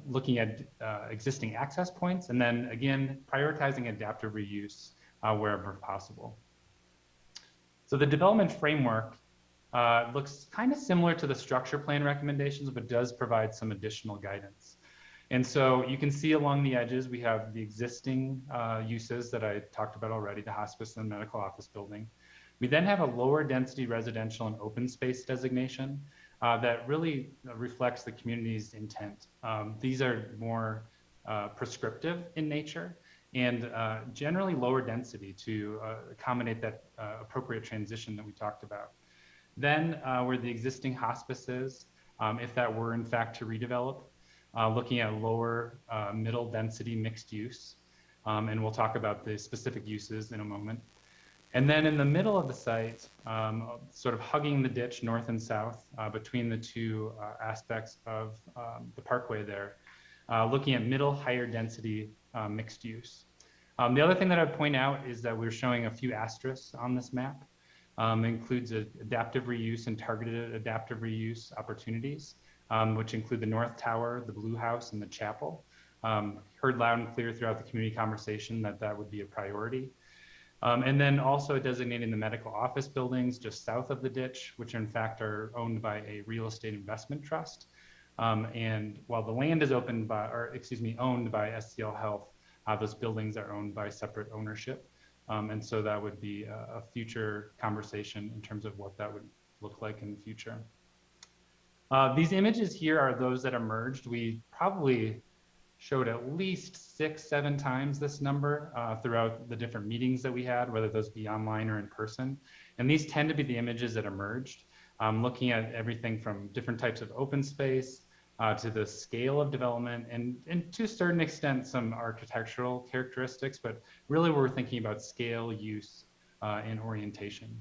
Looking at existing access points, and then again, prioritizing adaptive reuse wherever possible. So the development framework looks kind of similar to the structure plan recommendations, but does provide some additional guidance. And so you can see along the edges, we have the existing uses that I talked about already, the hospice and medical office building. We then have a lower density residential and open space designation that really reflects the community's intent. These are more prescriptive in nature and generally lower density to accommodate that appropriate transition that we talked about. Then where the existing hospice is, if that were in fact to redevelop, looking at lower middle density mixed use. And we'll talk about the specific uses in a moment. And then in the middle of the site, sort of hugging the ditch north and south between the two aspects of the parkway there, looking at middle higher density mixed use. The other thing that I'd point out is that we're showing a few asterisks on this map. Includes adaptive reuse and targeted adaptive reuse opportunities, which include the North Tower, the Blue House, and the Chapel. Heard loud and clear throughout the community conversation that that would be a priority. And then also designating the medical office buildings just south of the ditch, which in fact are owned by a real estate investment trust. And while the land is owned by SCL Health, those buildings are owned by separate ownership. And so that would be a future conversation in terms of what that would look like in the future. These images here are those that emerged. We probably showed at least 6-7 times this number throughout the different meetings that we had, whether those be online or in person. And these tend to be the images that emerged, looking at everything from different types of open space to the scale of development and to a certain extent, some architectural characteristics, but really we're thinking about scale, use, and orientation.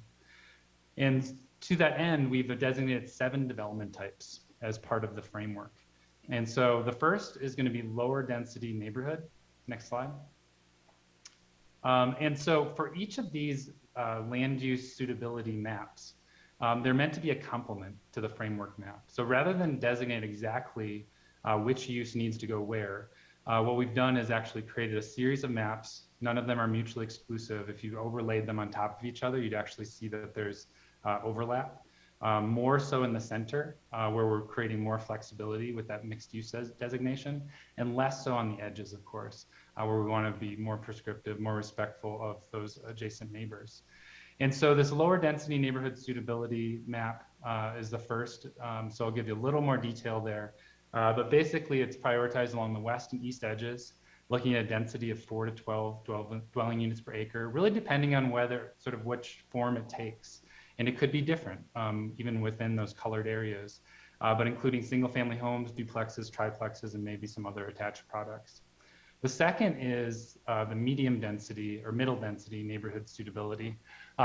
And to that end, we've designated 7 development types as part of the framework. And so the first is going to be lower density neighborhood. Next slide. And so for each of these land use suitability maps, they're meant to be a complement to the framework map. So rather than designate exactly which use needs to go where, what we've done is actually created a series of maps. None of them are mutually exclusive. If you overlaid them on top of each other, you'd actually see that there's overlap. More so in the center, where we're creating more flexibility with that mixed use designation, and less so on the edges, of course, where we want to be more prescriptive, more respectful of those adjacent neighbors. And so this lower density neighborhood suitability map is the first. So I'll give you a little more detail there. But basically it's prioritized along the west and east edges, looking at a density of 4 to 12 dwelling units per acre, really depending on whether sort of which form it takes. And it could be different, even within those colored areas, but including single family homes, duplexes, triplexes, and maybe some other attached products. The second is the medium density or middle density neighborhood suitability.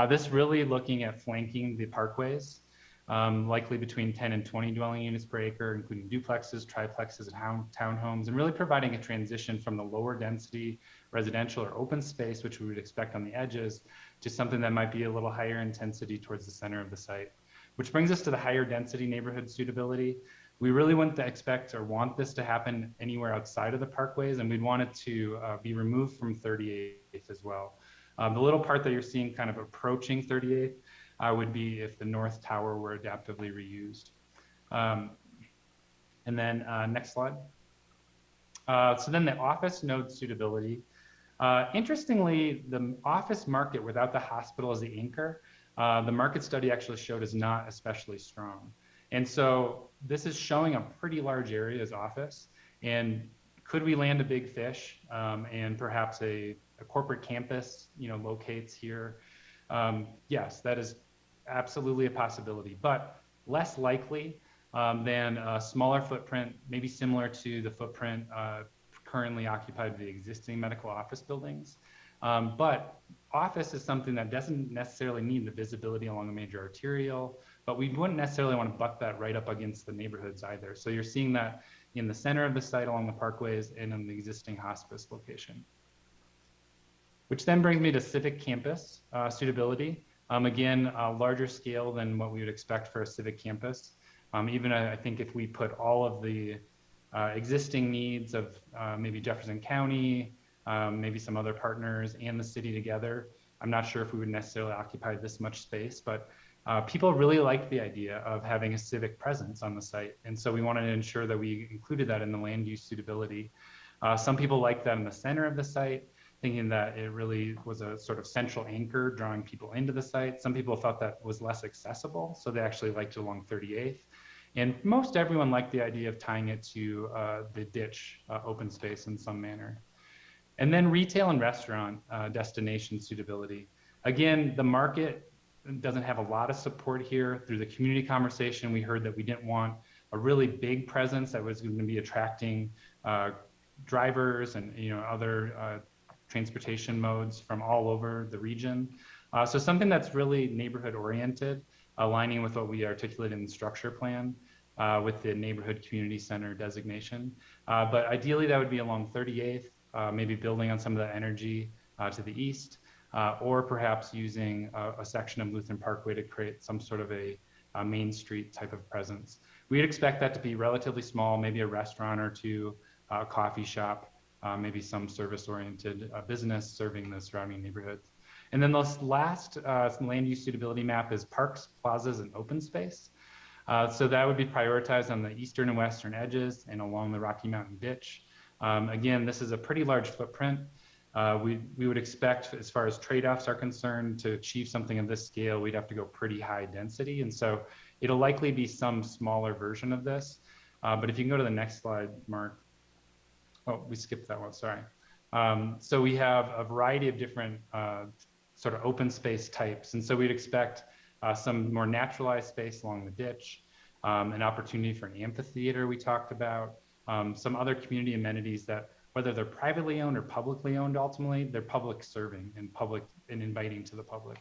This really looking at flanking the parkways, likely between 10 and 20 dwelling units per acre, including duplexes, triplexes, and townhomes, and really providing a transition from the lower density residential or open space, which we would expect on the edges, to something that might be a little higher intensity towards the center of the site. Which brings us to the higher density neighborhood suitability. We really wouldn't expect or want this to happen anywhere outside of the parkways, and we'd want it to be removed from 38th as well. The little part that you're seeing kind of approaching 38th would be if the North Tower were adaptively reused. And then next slide. So then the office node suitability. Interestingly, the office market without the hospital as the anchor, the market study actually showed is not especially strong. And so this is showing a pretty large area as office. And could we land a big fish and perhaps a corporate campus, locates here? Yes, that is absolutely a possibility, but less likely than a smaller footprint, maybe similar to the footprint currently occupied by the existing medical office buildings. But office is something that doesn't necessarily need the visibility along a major arterial, but we wouldn't necessarily want to butt that right up against the neighborhoods either. So you're seeing that in the center of the site along the parkways and in the existing hospice location. Which then brings me to civic campus suitability. Again, a larger scale than what we would expect for a civic campus. Even I think if we put all of the existing needs of maybe Jefferson County, maybe some other partners and the city together. I'm not sure if we would necessarily occupy this much space, but people really liked the idea of having a civic presence on the site. And so we wanted to ensure that we included that in the land use suitability. Some people liked that in the center of the site, thinking that it really was a sort of central anchor drawing people into the site. Some people thought that was less accessible, so they actually liked it along 38th. And most everyone liked the idea of tying it to the ditch open space in some manner. And then retail and restaurant destination suitability. Again, the market doesn't have a lot of support here. Through the community conversation, we heard that we didn't want a really big presence that was going to be attracting drivers and other transportation modes from all over the region. So something that's really neighborhood oriented, aligning with what we articulated in the structure plan with the neighborhood community center designation. But ideally that would be along 38th, maybe building on some of the energy to the east, or perhaps using a section of Lutheran Parkway to create some sort of a Main Street type of presence. We'd expect that to be relatively small, maybe a restaurant or two, a coffee shop, maybe some service-oriented business serving the surrounding neighborhoods. And then this last land use suitability map is parks, plazas, and open space. So that would be prioritized on the eastern and western edges and along the Rocky Mountain Ditch. Again, this is a pretty large footprint. We would expect, as far as trade-offs are concerned, to achieve something of this scale, we'd have to go pretty high density. And so it'll likely be some smaller version of this. But if you can go to the next slide, Mark. Oh, we skipped that one, sorry. So we have a variety of different sort of open space types. And so we'd expect some more naturalized space along the ditch, an opportunity for an amphitheater we talked about, some other community amenities that, whether they're privately owned or publicly owned, ultimately, they're public serving and public and inviting to the public.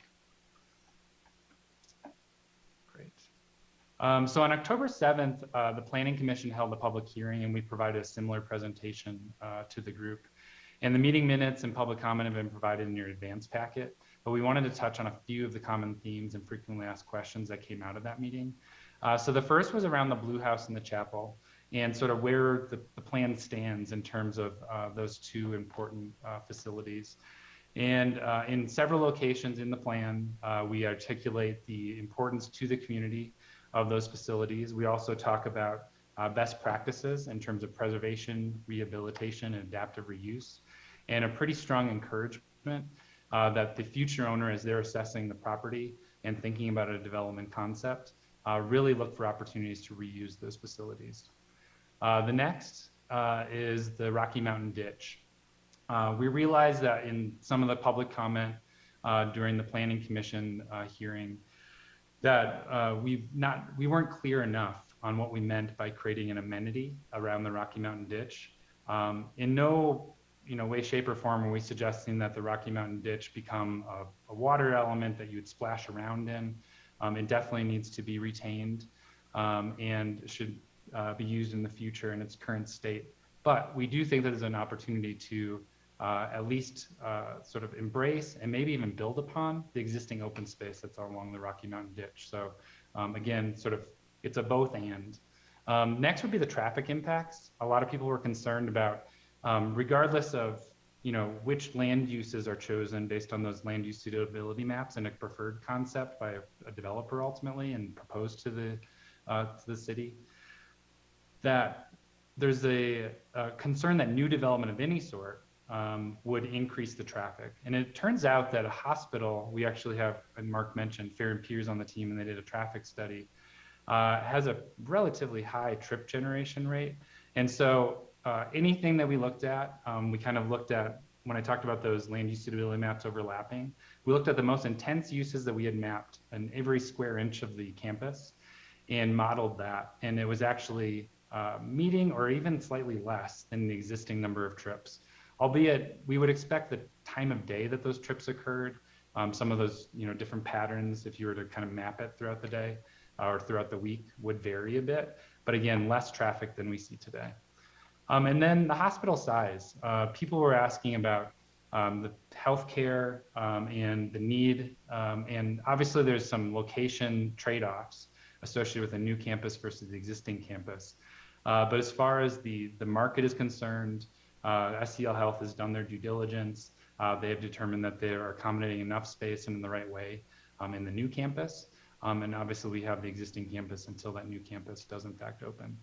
Great. So on October 7th, the Planning Commission held a public hearing and we provided a similar presentation to the group. And the meeting minutes and public comment have been provided in your advance packet, but we wanted to touch on a few of the common themes and frequently asked questions that came out of that meeting. So the first was around the Blue House and the chapel, and sort of where the plan stands in terms of those two important facilities. And in several locations in the plan, we articulate the importance to the community of those facilities. We also talk about best practices in terms of preservation, rehabilitation, and adaptive reuse, and a pretty strong encouragement that the future owner, as they're assessing the property and thinking about a development concept, really look for opportunities to reuse those facilities. The next is the Rocky Mountain Ditch. We realized that in some of the public comment during the Planning Commission hearing that we weren't clear enough on what we meant by creating an amenity around the Rocky Mountain Ditch. In no way, shape, or form are we suggesting that the Rocky Mountain Ditch become a water element that you would splash around in. It definitely needs to be retained and should be used in the future in its current state. But we do think that there's an opportunity to at least sort of embrace and maybe even build upon the existing open space that's along the Rocky Mountain Ditch. So again, sort of it's a both and. Next would be the traffic impacts. A lot of people were concerned about, regardless of which land uses are chosen based on those land use suitability maps and a preferred concept by a developer ultimately and proposed to the city, that there's a concern that new development of any sort would increase the traffic. And it turns out that a hospital, we actually have, and Mark mentioned, Fair and Piers on the team, and they did a traffic study, has a relatively high trip generation rate. And so anything that we looked at, we kind of looked at, when I talked about those land use suitability maps overlapping, we looked at the most intense uses that we had mapped in every square inch of the campus and modeled that. And it was actually meeting or even slightly less than the existing number of trips. Albeit, we would expect the time of day that those trips occurred, some of those different patterns, if you were to kind of map it throughout the day or throughout the week, would vary a bit. But again, less traffic than we see today. And then the hospital size. People were asking about the healthcare and the need. And obviously, there's some location trade-offs associated with a new campus versus the existing campus. But as far as the market is concerned, SEL Health has done their due diligence. They have determined that they are accommodating enough space and in the right way in the new campus. And obviously we have the existing campus until that new campus does in fact open.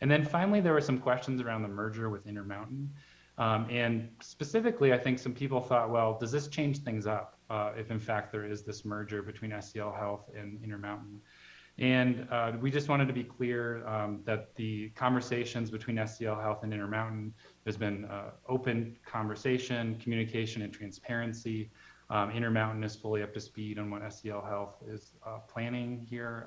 And then finally, there were some questions around the merger with Intermountain. And specifically, I think some people thought, well, does this change things up if in fact there is this merger between SEL Health and Intermountain? And we just wanted to be clear that the conversations between SEL Health and Intermountain, there's been open conversation, communication, and transparency. Intermountain is fully up to speed on what SEL Health is planning here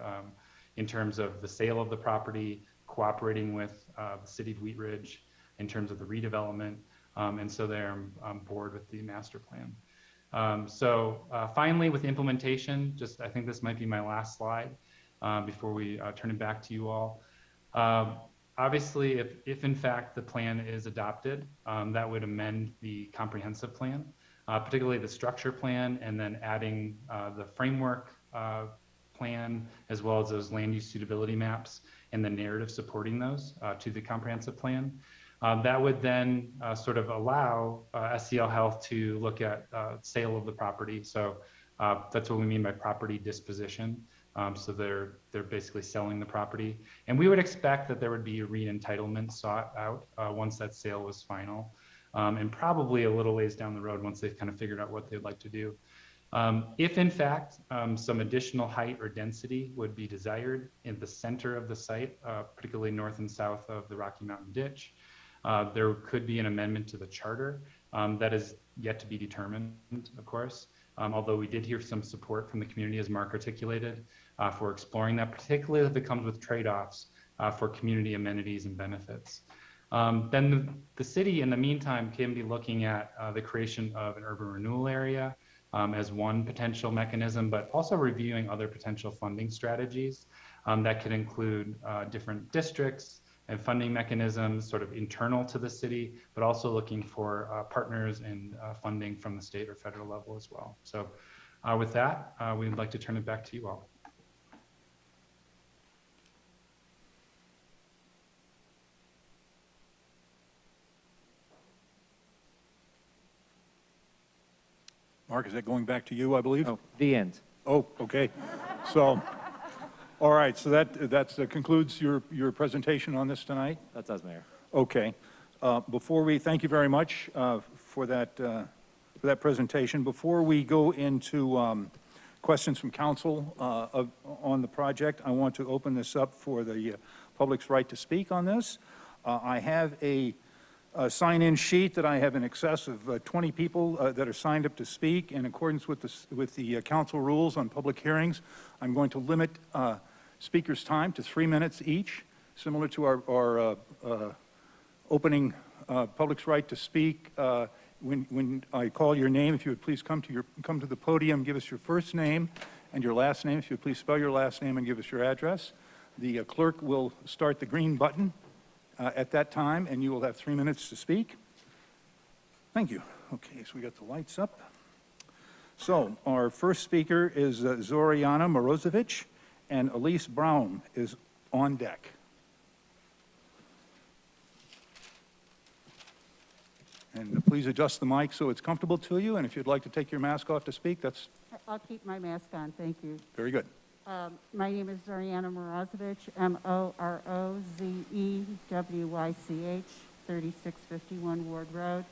in terms of the sale of the property, cooperating with the city of Wheat Ridge in terms of the redevelopment. And so they're on board with the master plan. Finally, with implementation, I think this might be my last slide before we turn it back to you all. Obviously, if in fact the plan is adopted, that would amend the comprehensive plan, particularly the structure plan, and then adding the framework plan, as well as those land use suitability maps and the narrative supporting those to the comprehensive plan. That would then sort of allow SEL Health to look at sale of the property. So that's what we mean by property disposition. So they're basically selling the property. And we would expect that there would be a re-entitlement sought out once that sale was final. And probably a little ways down the road once they've kind of figured out what they'd like to do. If in fact some additional height or density would be desired in the center of the site, particularly north and south of the Rocky Mountain Ditch, there could be an amendment to the charter that is yet to be determined, of course. Although we did hear some support from the community, as Mark articulated, for exploring that, particularly if it comes with trade-offs for community amenities and benefits. Then the city, in the meantime, can be looking at the creation of an urban renewal area as one potential mechanism, but also reviewing other potential funding strategies that could include different districts and funding mechanisms sort of internal to the city, but also looking for partners and funding from the state or federal level as well. So with that, we'd like to turn it back to you all. Mark, is that going back to you, I believe? Oh, the end. Oh, okay. So, all right, so that concludes your presentation on this tonight? That does, Mayor. Okay. Thank you very much for that presentation. Before we go into questions from council on the project, I want to open this up for the public's right to speak on this. I have a sign-in sheet that I have in excess of 20 people that are signed up to speak. In accordance with the council rules on public hearings, I'm going to limit speakers' time to 3 minutes each, similar to our opening public's right to speak. When I call your name, if you would please come to the podium, give us your first name and your last name. If you would please spell your last name and give us your address. The clerk will start the green button at that time, and you will have 3 minutes to speak. Thank you. Okay, so we got the lights up. So our first speaker is Zoriana Morozevich, and Elise Brown is on deck. And please adjust the mic so it's comfortable to you, and if you'd like to take your mask off to speak, that's... I'll keep my mask on, thank you. Very good. My name is Zoriana Morozevich, M-O-R-O-Z-E-W-Y-C-H, 3651 Ward Road,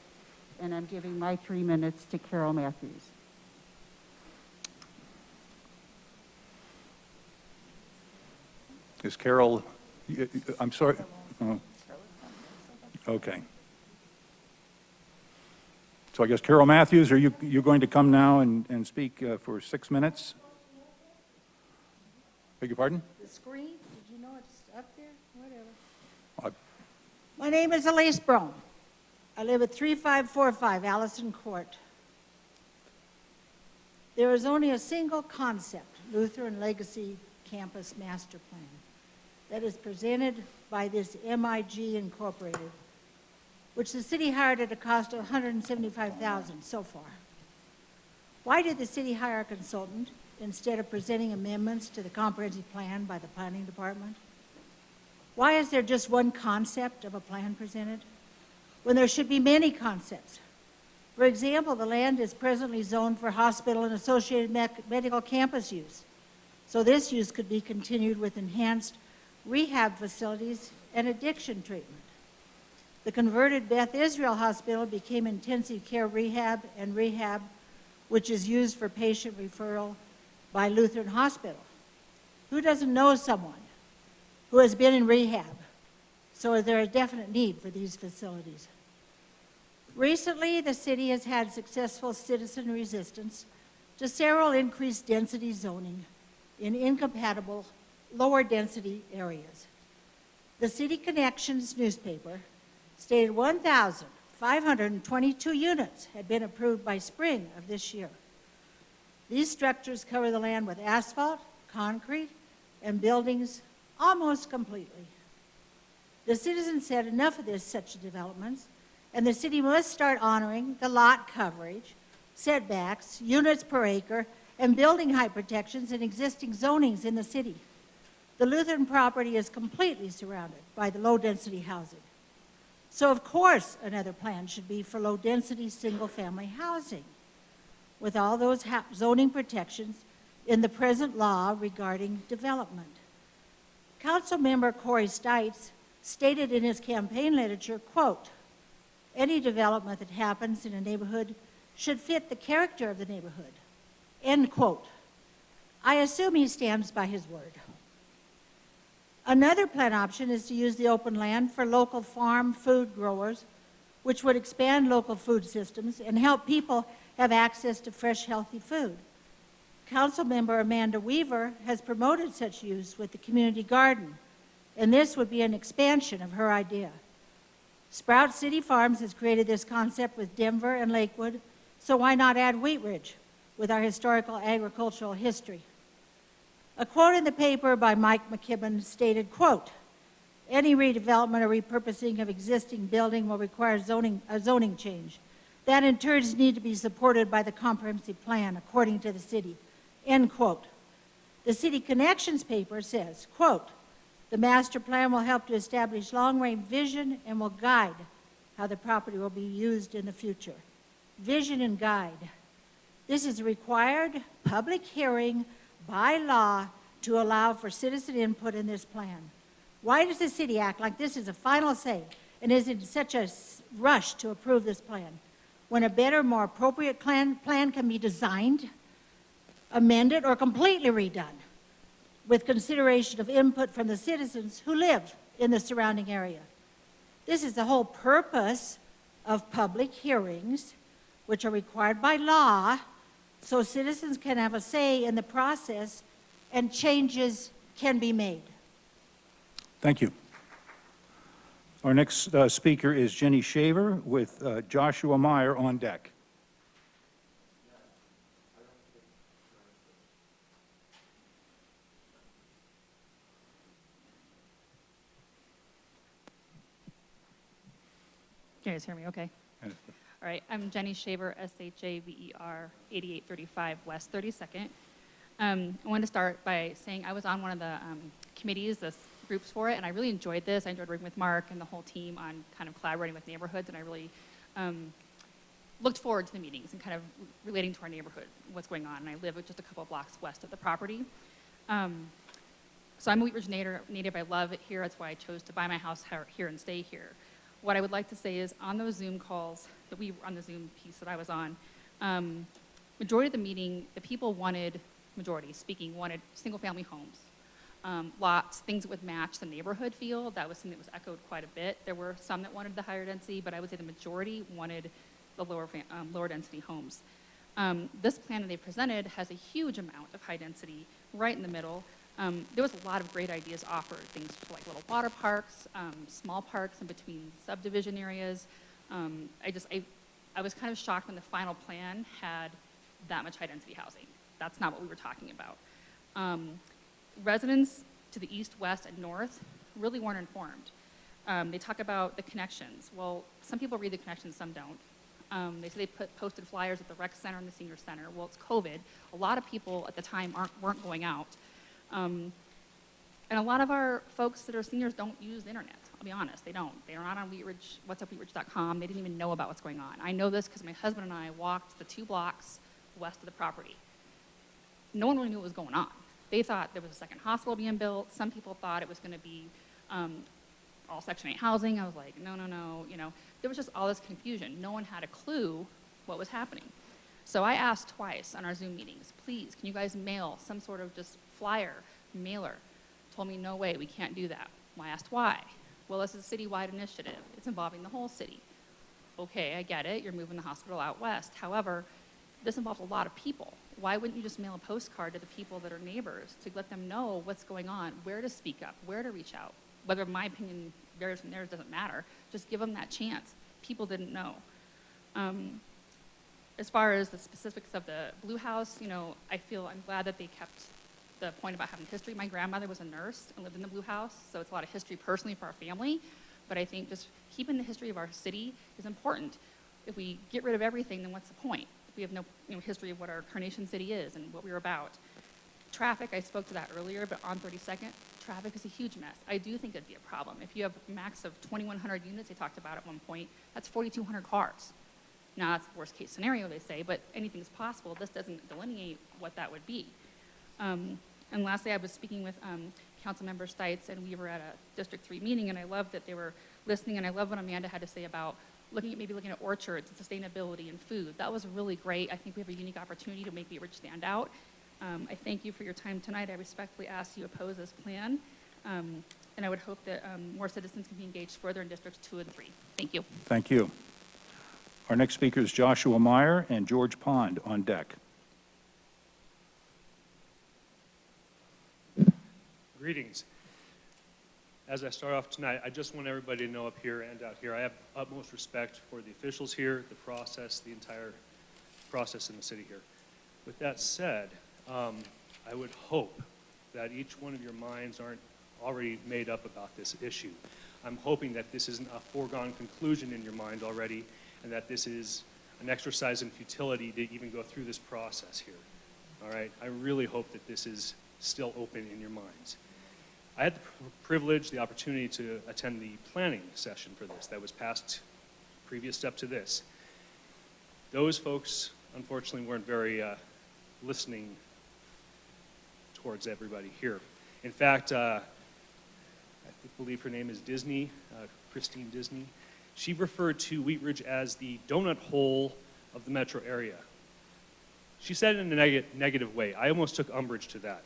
and I'm giving my 3 minutes to Carol Matthews. Is Carol, I'm sorry. Oh. Okay. So I guess Carol Matthews, are you going to come now and speak for 6 minutes? Beg your pardon? The screen, did you know it's up there? Whatever. My name is Elise Brown. I live at 3545 Allison Court. There is only a single concept, Lutheran Legacy Campus Master Plan, that is presented by this MIG Incorporated, which the city hired at a cost of $175,000 so far. Why did the city hire a consultant instead of presenting amendments to the comprehensive plan by the planning department? Why is there just one concept of a plan presented? when there should be many concepts. For example, the land is presently zoned for hospital and associated medical campus use. So this use could be continued with enhanced rehab facilities and addiction treatment. The converted Beth Israel Hospital became intensive care rehab and rehab, which is used for patient referral by Lutheran Hospital. Who doesn't know someone who has been in rehab? So is there a definite need for these facilities? Recently, the city has had successful citizen resistance to several increased density zoning in incompatible lower density areas. The City Connections newspaper stated 1,522 units had been approved by spring of this year. These structures cover the land with asphalt, concrete, and buildings almost completely. The citizens said enough of such developments, and the city must start honoring the lot coverage, setbacks, units per acre, and building height protections in existing zonings in the city. The Lutheran property is completely surrounded by the low-density housing. So of course another plan should be for low-density single-family housing with all those zoning protections in the present law regarding development. Councilmember Corey Stites stated in his campaign literature, quote, "Any development that happens in a neighborhood should fit the character of the neighborhood," end quote. I assume he stands by his word. Another plan option is to use the open land for local farm food growers, which would expand local food systems and help people have access to fresh, healthy food. Councilmember Amanda Weaver has promoted such use with the community garden, and this would be an expansion of her idea. Sprout City Farms has created this concept with Denver and Lakewood, so why not add Wheat Ridge with our historical agricultural history? A quote in the paper by Mike McKibben stated, quote, "Any redevelopment or repurposing of existing building will require a zoning change. That in turn need to be supported by the comprehensive plan according to the city," end quote. The City Connections paper says, quote, "The master plan will help to establish long-range vision and will guide how the property will be used in the future." Vision and guide. This is a required public hearing by law to allow for citizen input in this plan. Why does the city act like this is a final say and is in such a rush to approve this plan when a better, more appropriate plan can be designed, amended, or completely redone with consideration of input from the citizens who live in the surrounding area? This is the whole purpose of public hearings, which are required by law, so citizens can have a say in the process and changes can be made. Thank you. Our next speaker is Jenny Shaver with Joshua Meyer on deck. Can you guys hear me okay? All right, I'm Jenny Shaver, SHAVER, 8835 West 32nd. I wanted to start by saying I was on one of the committees, the groups for it, and I really enjoyed this. I enjoyed working with Mark and the whole team on kind of collaborating with neighborhoods, and I really looked forward to the meetings and kind of relating to our neighborhood, what's going on. And I live just a couple of blocks west of the property. So I'm a Wheat Ridge native. I love it here. That's why I chose to buy my house here and stay here. What I would like to say is on those Zoom calls, on the Zoom piece that I was on, majority of the meeting, the people wanted single-family homes, lots, things that would match the neighborhood feel. That was something that was echoed quite a bit. There were some that wanted the higher density, but I would say the majority wanted the lower density homes. This plan that they presented has a huge amount of high density right in the middle. There was a lot of great ideas offered, things like little water parks, small parks in between subdivision areas. I was kind of shocked when the final plan had that much high density housing. That's not what we were talking about. Residents to the east, west, and north really weren't informed. They talk about the connections. Well, some people read the connections, some don't. They say they posted flyers at the rec center and the senior center. Well, it's COVID. A lot of people at the time weren't going out. And a lot of our folks that are seniors don't use the internet. I'll be honest, they don't. They're not on Wheatridge, whatsupwheatridge.com. They didn't even know about what's going on. I know this because my husband and I walked the 2 blocks west of the property. No one really knew what was going on. They thought there was a second hospital being built. Some people thought it was going to be all Section 8 housing. I was like, no, no, no. You know, there was just all this confusion. No one had a clue what was happening. So I asked twice on our Zoom meetings, please, can you guys mail some sort of just flyer, mailer? Told me, no way, we can't do that. Well, I asked why. Well, this is a citywide initiative. It's involving the whole city. Okay, I get it. You're moving the hospital out west. However, this involves a lot of people. Why wouldn't you just mail a postcard to the people that are neighbors to let them know what's going on, where to speak up, where to reach out? Whether my opinion varies from theirs doesn't matter. Just give them that chance. People didn't know. As far as the specifics of the Blue House, you know, I'm glad that they kept the point about having history. My grandmother was a nurse and lived in the Blue House, so it's a lot of history personally for our family. But I think just keeping the history of our city is important. If we get rid of everything, then what's the point? We have no history of what our Carnation City is and what we're about. Traffic, I spoke to that earlier, but on 32nd, traffic is a huge mess. I do think it'd be a problem. If you have a max of 2,100 units, they talked about at one point, that's 4,200 cars. Now, that's the worst case scenario, they say, but anything's possible. This doesn't delineate what that would be. And lastly, I was speaking with Councilmember Stites and Weaver at a District 3 meeting, and I love that they were listening, and I love what Amanda had to say about maybe looking at orchards and sustainability and food. That was really great. I think we have a unique opportunity to make Wheatridge stand out. I thank you for your time tonight. I respectfully ask you oppose this plan, and I would hope that more citizens can be engaged further in Districts 2 and 3. Thank you. Thank you. Our next speaker is Joshua Meyer and George Pond on deck. Greetings. As I start off tonight, I just want everybody to know up here and out here, I have utmost respect for the officials here, the process, the entire process in the city here. With that said, I would hope that each one of your minds aren't already made up about this issue. I'm hoping that this isn't a foregone conclusion in your mind already, and that this is an exercise in futility to even go through this process here. All right? I really hope that this is still open in your minds. I had the privilege, the opportunity to attend the planning session for this that was passed previous step to this. Those folks, unfortunately, weren't very listening towards everybody here. In fact, I believe her name is Disney, Christine Disney. She referred to Wheatridge as the donut hole of the metro area. She said it in a negative way. I almost took umbrage to that.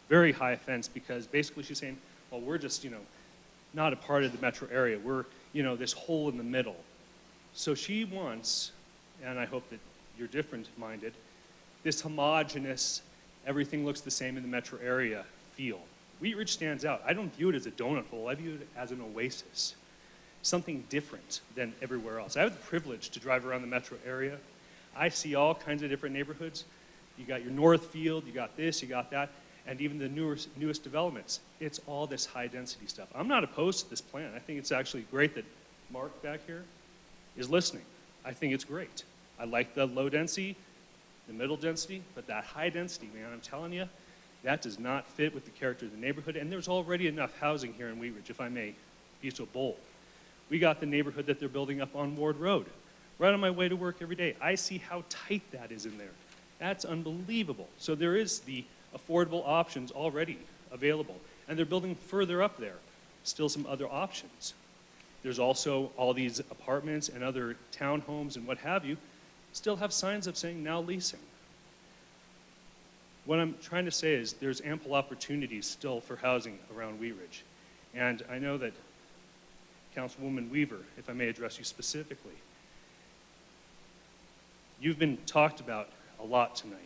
Very high offense, because basically she's saying, well, we're just, not a part of the metro area. We're, this hole in the middle. So she wants, and I hope that you're different-minded, this homogeneous, everything looks the same in the metro area feel. Wheatridge stands out. I don't view it as a donut hole. I view it as an oasis, something different than everywhere else. I have the privilege to drive around the metro area. I see all kinds of different neighborhoods. You got your Northfield, you got this, you got that, and even the newest developments. It's all this high-density stuff. I'm not opposed to this plan. I think it's actually great that Mark back here is listening. I think it's great. I like the low density, the middle density, but that high density, man, I'm telling you, that does not fit with the character of the neighborhood, and there's already enough housing here in Wheatridge, if I may be so bold. We got the neighborhood that they're building up on Ward Road. Right on my way to work every day, I see how tight that is in there. That's unbelievable. So there is the affordable options already available, and they're building further up there. Still some other options. There's also all these apartments and other townhomes and what have you, still have signs up saying now leasing. What I'm trying to say is there's ample opportunities still for housing around Wheatridge. And I know that Councilwoman Weaver, if I may address you specifically, you've been talked about a lot tonight.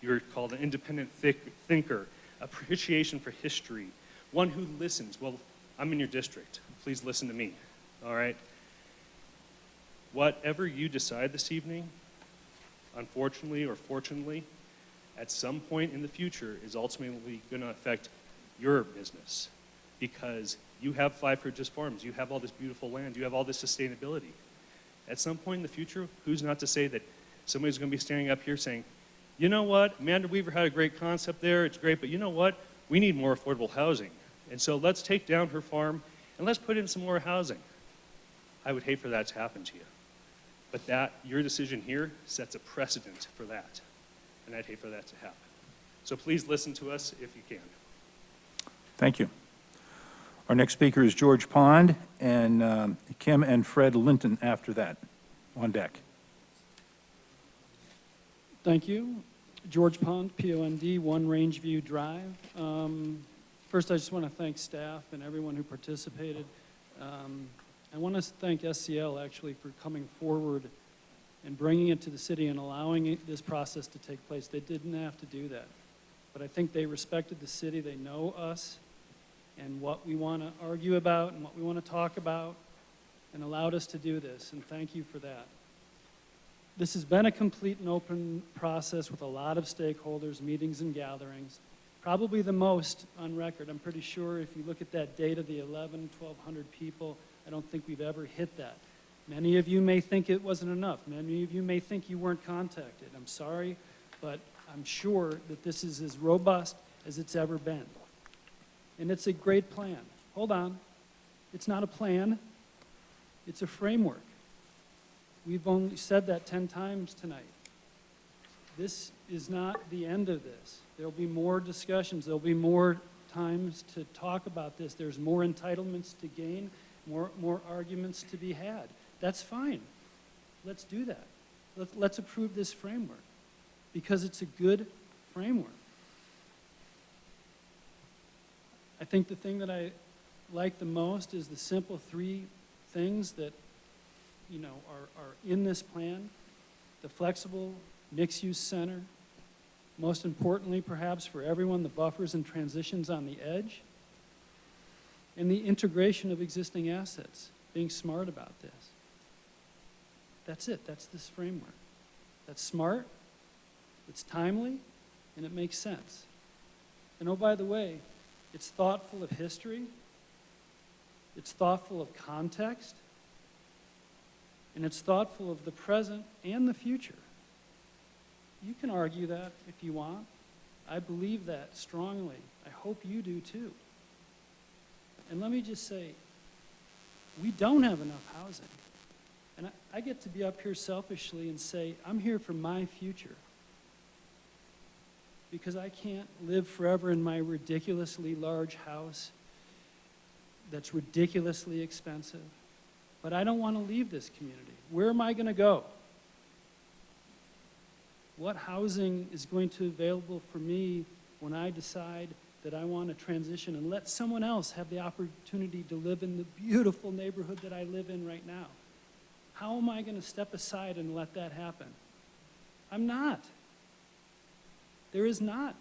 You're called an independent thinker, appreciation for history, one who listens. Well, I'm in your district. Please listen to me, all right? Whatever you decide this evening, unfortunately or fortunately, at some point in the future is ultimately going to affect your business, because you have 5 Bridges Farms, you have all this beautiful land, you have all this sustainability. At some point in the future, who's not to say that somebody's going to be standing up here saying, you know what, Amanda Weaver had a great concept there, it's great, but you know what, we need more affordable housing. And so let's take down her farm and let's put in some more housing. I would hate for that to happen to you. But your decision here sets a precedent for that, and I'd hate for that to happen. So please listen to us if you can. Thank you. Our next speaker is George Pond, and Kim and Fred Linton after that, on deck. Thank you. George Pond, P-O-N-D, 1 Rangeview Drive. First, I just want to thank staff and everyone who participated. I want to thank SCL actually for coming forward and bringing it to the city and allowing this process to take place. They didn't have to do that. But I think they respected the city. They know us and what we want to argue about and what we want to talk about, and allowed us to do this. And thank you for that. This has been a complete and open process with a lot of stakeholders, meetings and gatherings, probably the most on record. I'm pretty sure if you look at that data, the 1,200 people, I don't think we've ever hit that. Many of you may think it wasn't enough. Many of you may think you weren't contacted. I'm sorry, but I'm sure that this is as robust as it's ever been. And it's a great plan. Hold on. It's not a plan. It's a framework. We've only said that 10 times tonight. This is not the end of this. There'll be more discussions. There'll be more times to talk about this. There's more entitlements to gain, more arguments to be had. That's fine. Let's do that. Let's approve this framework because it's a good framework. I think the thing that I like the most is the simple 3 things that are in this plan. The flexible mixed-use center. Most importantly, perhaps for everyone, the buffers and transitions on the edge. And the integration of existing assets, being smart about this. That's it. That's this framework. That's smart, it's timely, and it makes sense. And oh, by the way, it's thoughtful of history, it's thoughtful of context, and it's thoughtful of the present and the future. You can argue that if you want. I believe that strongly. I hope you do too. And let me just say, we don't have enough housing. And I get to be up here selfishly and say, I'm here for my future. Because I can't live forever in my ridiculously large house that's ridiculously expensive. But I don't want to leave this community. Where am I going to go? What housing is going to be available for me when I decide that I want to transition and let someone else have the opportunity to live in the beautiful neighborhood that I live in right now? How am I going to step aside and let that happen? I'm not. There is not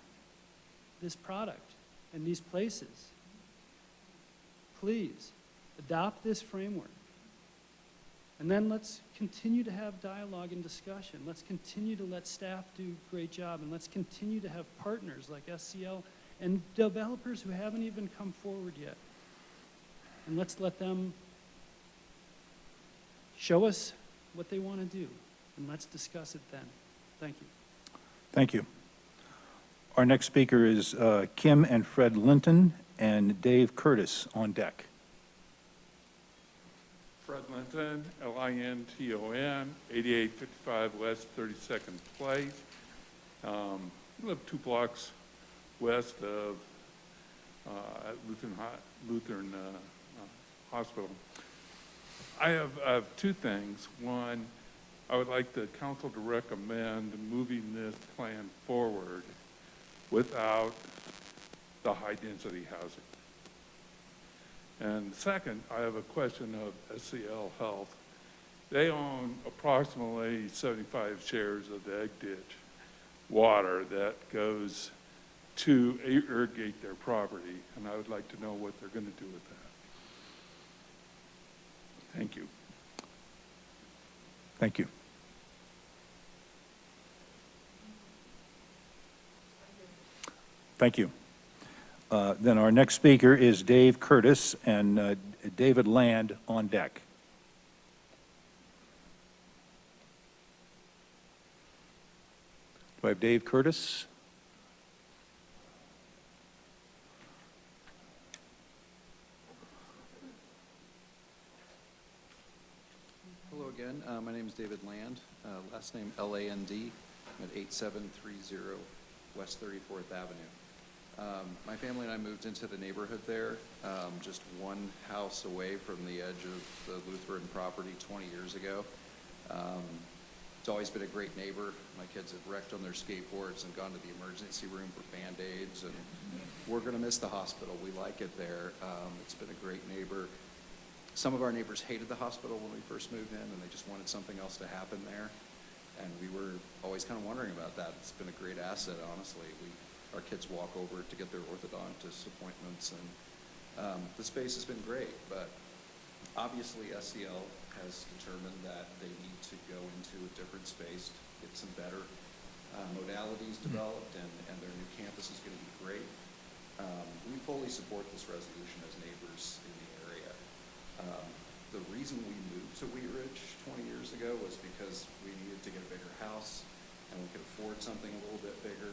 this product and these places. Please, adopt this framework. And then let's continue to have dialogue and discussion. Let's continue to let staff do a great job, and let's continue to have partners like SCL and developers who haven't even come forward yet. And let's let them show us what they want to do, and let's discuss it then. Thank you. Thank you. Our next speaker is Kim and Fred Linton and Dave Curtis on deck. Fred Linton, Linton, 8855 West 32nd Place. I live 2 blocks west of Lutheran Hospital. I have 2 things. One, I would like the council to recommend moving this plan forward without the high-density housing. And second, I have a question of SCL Health. They own approximately 75 shares of the Egg Ditch water that goes to irrigate their property, and I would like to know what they're going to do with that. Thank you. Thank you. Thank you. Then our next speaker is Dave Curtis and David Land on deck. Do I have Dave Curtis? David Land, last name Land. I'm at 8730 West 34th Avenue. My family and I moved into the neighborhood there, just one house away from the edge of the Lutheran property 20 years ago. It's always been a great neighbor. My kids have wrecked on their skateboards and gone to the emergency room for Band-Aids, and we're going to miss the hospital. We like it there. It's been a great neighbor. Some of our neighbors hated the hospital when we first moved in, and they just wanted something else to happen there. And we were always kind of wondering about that. It's been a great asset, honestly. Our kids walk over to get their orthodontist appointments, and the space has been great. But obviously, SEL has determined that they need to go into a different space, get some better modalities developed, and their new campus is going to be great. We fully support this resolution as neighbors in the area. The reason we moved to Wheat Ridge 20 years ago was because we needed to get a bigger house and we could afford something a little bit bigger.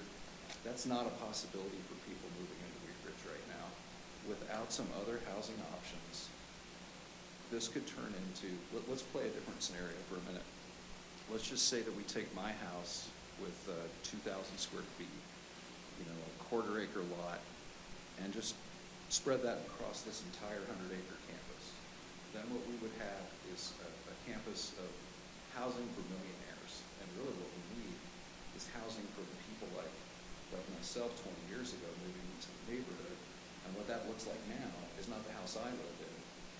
That's not a possibility for people moving into Wheat Ridge right now. Without some other housing options, this could turn into, let's play a different scenario for a minute. Let's just say that we take my house with 2,000 square feet, a quarter-acre lot, and just spread that across this entire 100-acre campus. Then what we would have is a campus of housing for millionaires. And really what we need is housing for the people like myself 20 years ago moving into the neighborhood. And what that looks like now is not the house I lived in.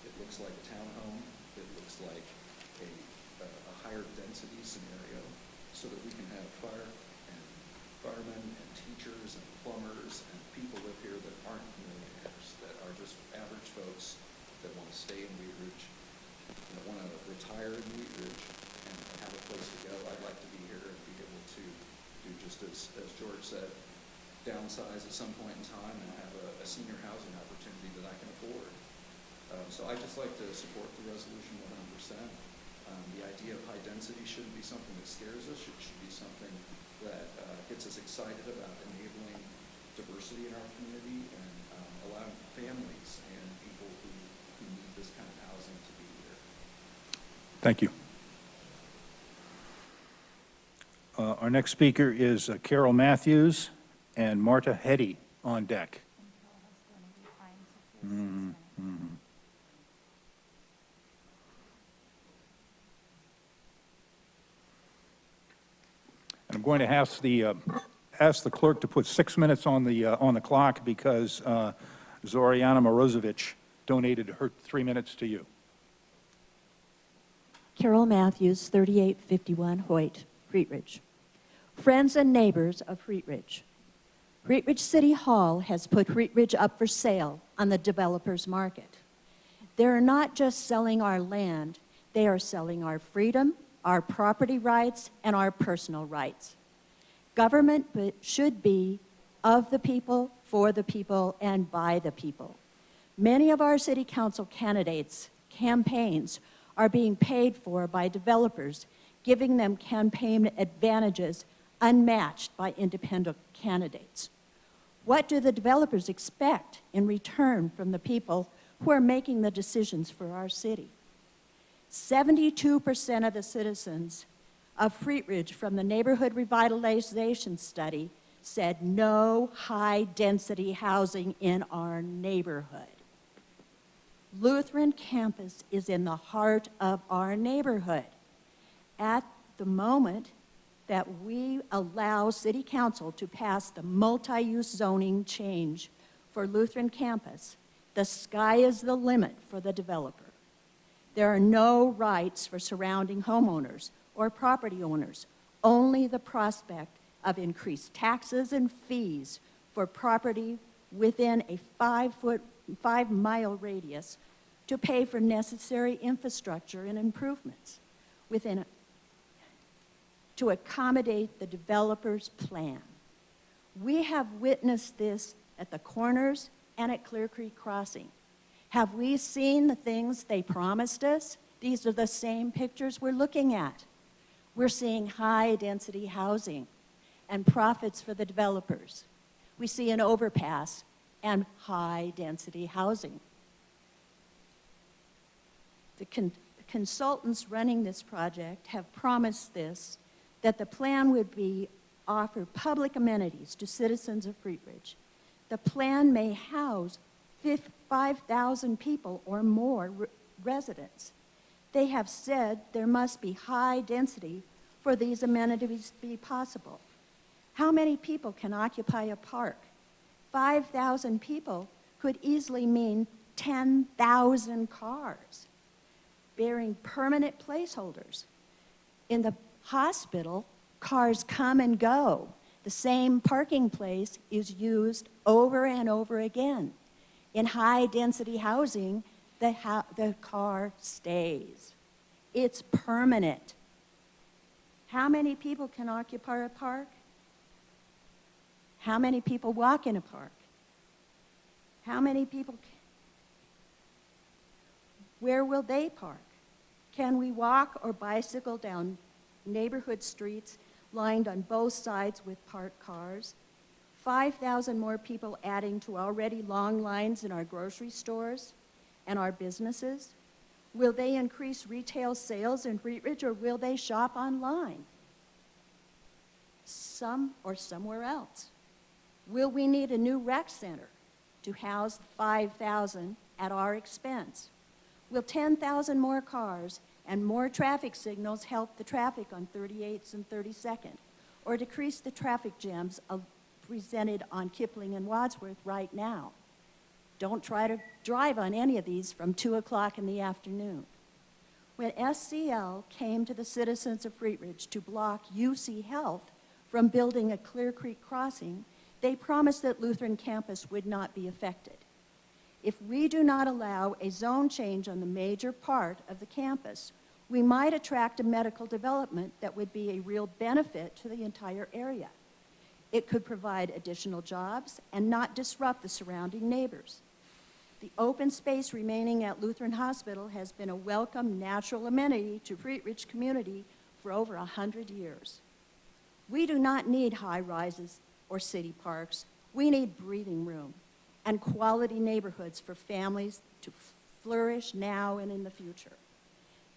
It looks like a townhome. It looks like a higher density scenario so that we can have firemen and teachers and plumbers and people live here that aren't millionaires, that are just average folks that want to stay in Wheat Ridge, that want to retire in Wheat Ridge and have a place to go. I'd like to be here and be able to do just as George said, downsize at some point in time and have a senior housing opportunity that I can afford. So I just like to support the resolution 100%. The idea of high density shouldn't be something that scares us. It should be something that gets us excited about enabling diversity in our community and allowing families and people who need this kind of housing to be here. Thank you. Our next speaker is Carol Matthews and Marta Hetty on deck. Mm-hmm. Mm-hmm. I'm going to ask the clerk to put 6 minutes on the clock because Zoriana Morozevich donated her 3 minutes to you. Carol Matthews, 3851 Hoyt, Wheat Ridge. Friends and neighbors of Wheat Ridge. Wheat Ridge City Hall has put Wheat Ridge up for sale on the developer's market. They're not just selling our land, they are selling our freedom, our property rights, and our personal rights. Government should be of the people, for the people, and by the people. Many of our city council candidates' campaigns are being paid for by developers, giving them campaign advantages unmatched by independent candidates. What do the developers expect in return from the people who are making the decisions for our city? 72% of the citizens of Wheat Ridge from the Neighborhood Revitalization Study said no high-density housing in our neighborhood. Lutheran campus is in the heart of our neighborhood. At the moment that we allow City Council to pass the multi-use zoning change for Lutheran campus, the sky is the limit for the developer. There are no rights for surrounding homeowners or property owners, only the prospect of increased taxes and fees for property within a 5-mile radius to pay for necessary infrastructure and improvements to accommodate the developer's plan. We have witnessed this at the corners and at Clear Creek Crossing. Have we seen the things they promised us? These are the same pictures we're looking at. We're seeing high-density housing and profits for the developers. We see an overpass and high-density housing. consultants running this project have promised this, that the plan would be offer public amenities to citizens of Wheat Ridge. The plan may house 5,000 people or more residents. They have said there must be high density for these amenities to be possible. How many people can occupy a park? 5,000 people could easily mean 10,000 cars, bearing permanent placeholders. In the hospital, cars come and go. The same parking place is used over and over again. In high-density housing, the car stays. It's permanent. How many people can occupy a park? How many people walk in a park? How many people? Where will they park? Can we walk or bicycle down neighborhood streets lined on both sides with parked cars? 5,000 more people adding to already long lines in our grocery stores and our businesses? Will they increase retail sales in Wheat Ridge, or will they shop online? Some or somewhere else. Will we need a new rec center to house 5,000 at our expense? Will 10,000 more cars and more traffic signals help the traffic on 38th and 32nd, or decrease the traffic jams presented on Kipling and Wadsworth right now? Don't try to drive on any of these from 2 o'clock in the afternoon. When SCL came to the citizens of Wheat Ridge to block UC Health from building a Clear Creek crossing, they promised that Lutheran campus would not be affected. If we do not allow a zone change on the major part of the campus, we might attract a medical development that would be a real benefit to the entire area. It could provide additional jobs and not disrupt the surrounding neighbors. The open space remaining at Lutheran Hospital has been a welcome natural amenity to Wheat Ridge community for over 100 years. We do not need high rises or city parks. We need breathing room and quality neighborhoods for families to flourish now and in the future.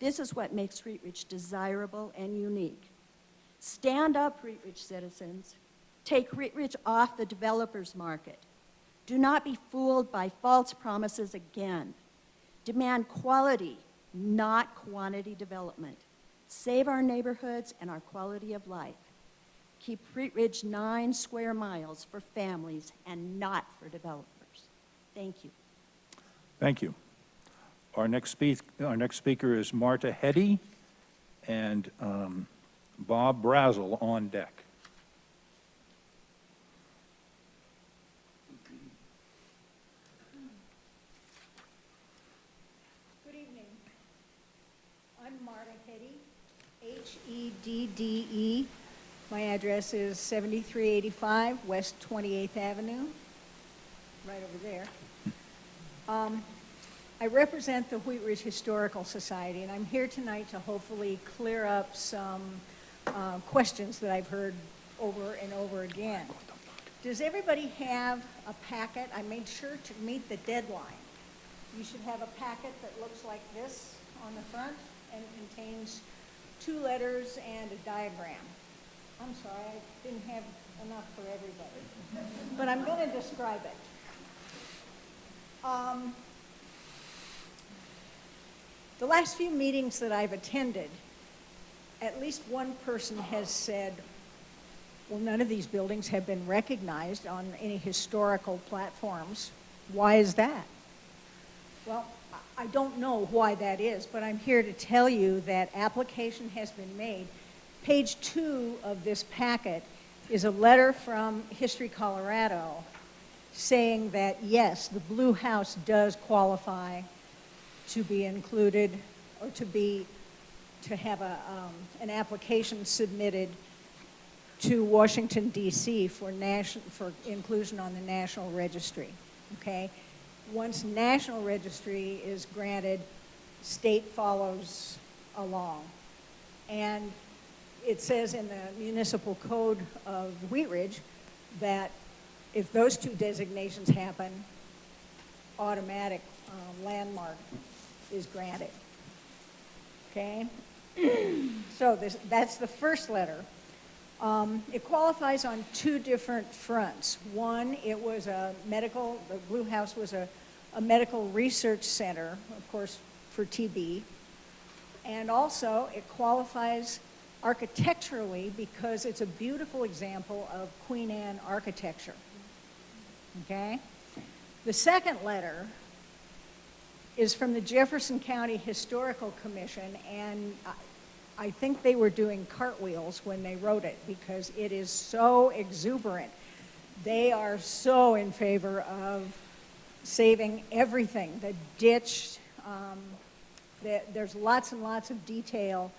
This is what makes Wheat Ridge desirable and unique. Stand up, Wheat Ridge citizens. Take Wheat Ridge off the developer's market. Do not be fooled by false promises again. Demand quality, not quantity development. Save our neighborhoods and our quality of life. Keep Wheat Ridge 9 square miles for families and not for developers. Thank you. Thank you. Our next speaker is Marta Hetty and Bob Brazel on deck. Good evening. I'm Marta Hetty, H-E-D-D-E. My address is 7385 West 28th Avenue, right over there. I represent the Wheat Ridge Historical Society, and I'm here tonight to hopefully clear up some questions that I've heard over and over again. Does everybody have a packet? I made sure to meet the deadline. You should have a packet that looks like this on the front and contains 2 letters and a diagram. I'm sorry, I didn't have enough for everybody, but I'm going to describe it. The last few meetings that I've attended, at least one person has said, well, none of these buildings have been recognized on any historical platforms. Why is that? Well, I don't know why that is, but I'm here to tell you that application has been made. Page 2 of this packet is a letter from History Colorado saying that, yes, the Blue House does qualify to be included or to have an application submitted to Washington, D.C. for inclusion on the National Registry, okay? Once National Registry is granted, state follows along. And it says in the municipal code of Wheat Ridge that if those 2 designations happen, automatic landmark is granted. Okay? So that's the first letter. It qualifies on two different fronts. One, it was the Blue House was a medical research center, of course, for TB. And also, it qualifies architecturally because it's a beautiful example of Queen Anne architecture. Okay? The second letter is from the Jefferson County Historical Commission, and I think they were doing cartwheels when they wrote it because it is so exuberant. They are so in favor of saving everything, the ditch. There's lots and lots of detail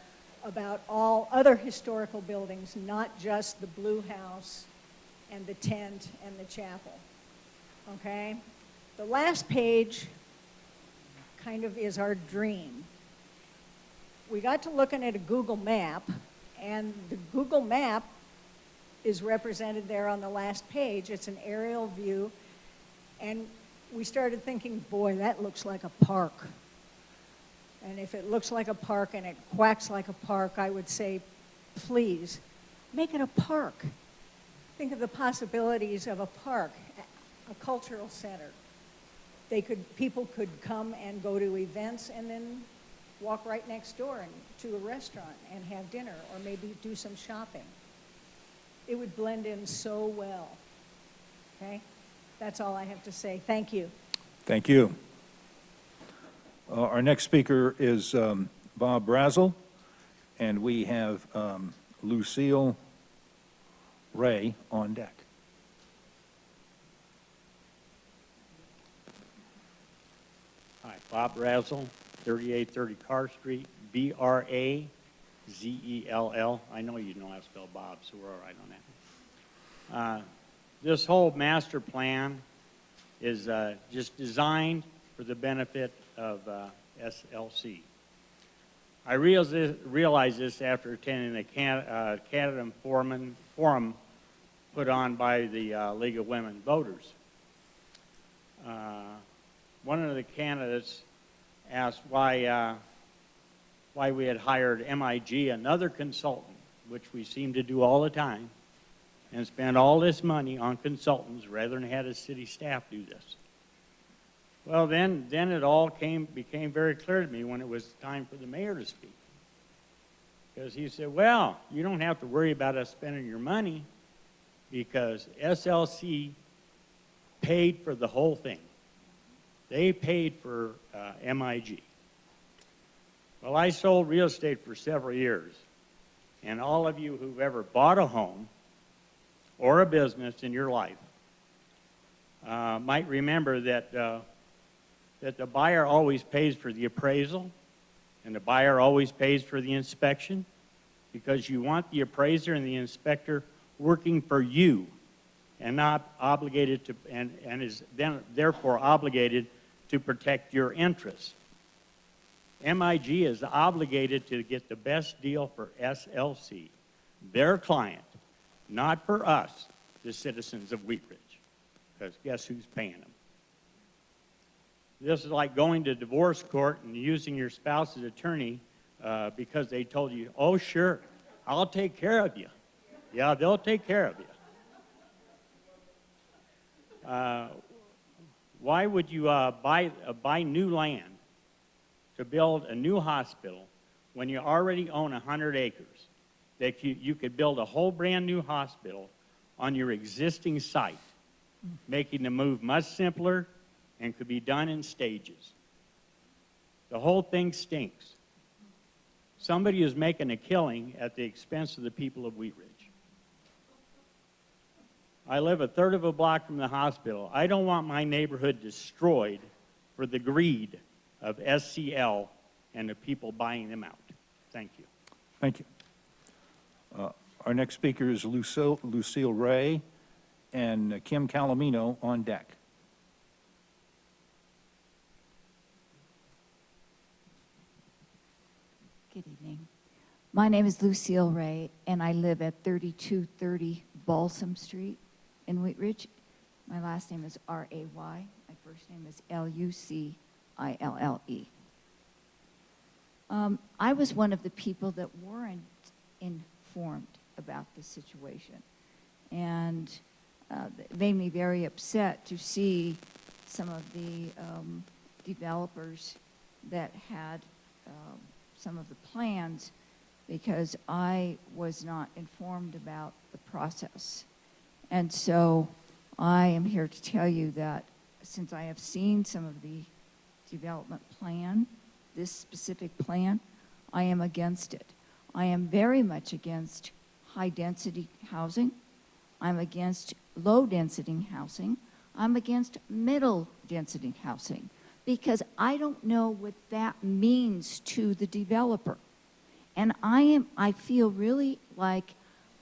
about all other historical buildings, not just the Blue House and the tent and the chapel. Okay? The last page kind of is our dream. We got to looking at a Google map, and the Google map is represented there on the last page. It's an aerial view, and we started thinking, boy, that looks like a park. And if it looks like a park and it quacks like a park, I would say, please, make it a park. Think of the possibilities of a park, a cultural center. People could come and go to events and then walk right next door to a restaurant and have dinner, or maybe do some shopping. It would blend in so well. Okay? That's all I have to say. Thank you. Thank you. Our next speaker is Bob Brazel, and we have Lucille Ray on deck. Hi, Bob Brazel, 3830 Carr Street, Brazel. I know you know how to spell Bob, so we're all right on that. This whole master plan is just designed for the benefit of SLC. I realized this after attending a Canada forum put on by the League of Women Voters. One of the candidates asked why we had hired MIG, another consultant, which we seem to do all the time, and spend all this money on consultants rather than had a city staff do this. Well, then it all became very clear to me when it was time for the mayor to speak. Because he said, well, you don't have to worry about us spending your money because SLC paid for the whole thing. They paid for MIG. Well, I sold real estate for several years, and all of you who've ever bought a home or a business in your life might remember that the buyer always pays for the appraisal, and the buyer always pays for the inspection, because you want the appraiser and the inspector working for you and not obligated to, and is then therefore obligated to protect your interests. MIG is obligated to get the best deal for SLC, their client, not for us, the citizens of Wheat Ridge, because guess who's paying them? This is like going to divorce court and using your spouse's attorney because they told you, oh, sure, I'll take care of you. Yeah, they'll take care of you. Why would you buy new land to build a new hospital when you already own 100 acres? That you could build a whole brand new hospital on your existing site, making the move much simpler and could be done in stages. The whole thing stinks. Somebody is making a killing at the expense of the people of Wheat Ridge. I live a third of a block from the hospital. I don't want my neighborhood destroyed for the greed of SCL and the people buying them out. Thank you. Thank you. Our next speaker is Lucille Ray and Kim Calamino on deck. Good evening. My name is Lucille Ray, and I live at 3230 Balsam Street in Wheat Ridge. My last name is R-A-Y. My first name is L-U-C-I-L-L-E. I was one of the people that weren't informed about the situation. And it made me very upset to see some of the developers that had some of the plans, because I was not informed about the process. And so I am here to tell you that since I have seen some of the development plan, this specific plan, I am against it. I am very much against high-density housing. I'm against low-density housing. I'm against middle-density housing, because I don't know what that means to the developer. And I feel really like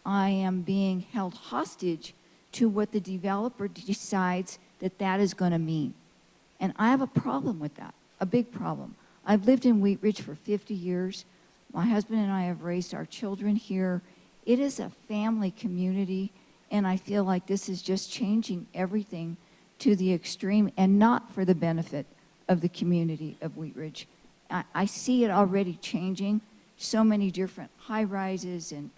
I am being held hostage to what the developer decides that is going to mean. And I have a problem with that, a big problem. I've lived in Wheat Ridge for 50 years. My husband and I have raised our children here. It is a family community, and I feel like this is just changing everything to the extreme and not for the benefit of the community of Wheat Ridge. I see it already changing, so many different high-rises, and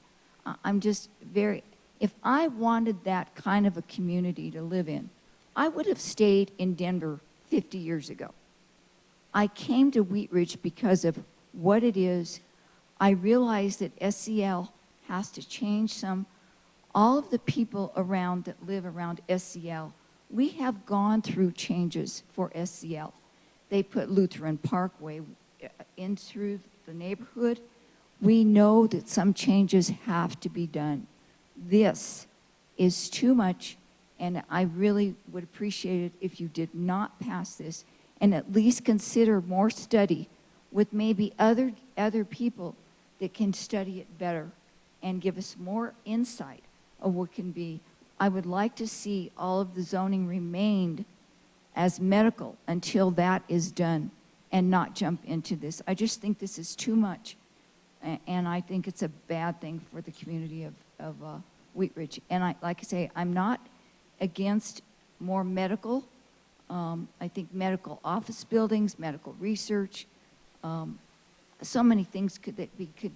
I'm just very, if I wanted that kind of a community to live in, I would have stayed in Denver 50 years ago. I came to Wheat Ridge because of what it is. I realized that SCL has to change some. All of the people around that live around SCL, we have gone through changes for SCL. They put Lutheran Parkway in through the neighborhood. We know that some changes have to be done. This is too much, and I really would appreciate it if you did not pass this and at least consider more study with maybe other people that can study it better and give us more insight of what can be. I would like to see all of the zoning remained as medical until that is done and not jump into this. I just think this is too much, and I think it's a bad thing for the community of Wheat Ridge. And like I say, I'm not against more medical. I think medical office buildings, medical research, so many things that we could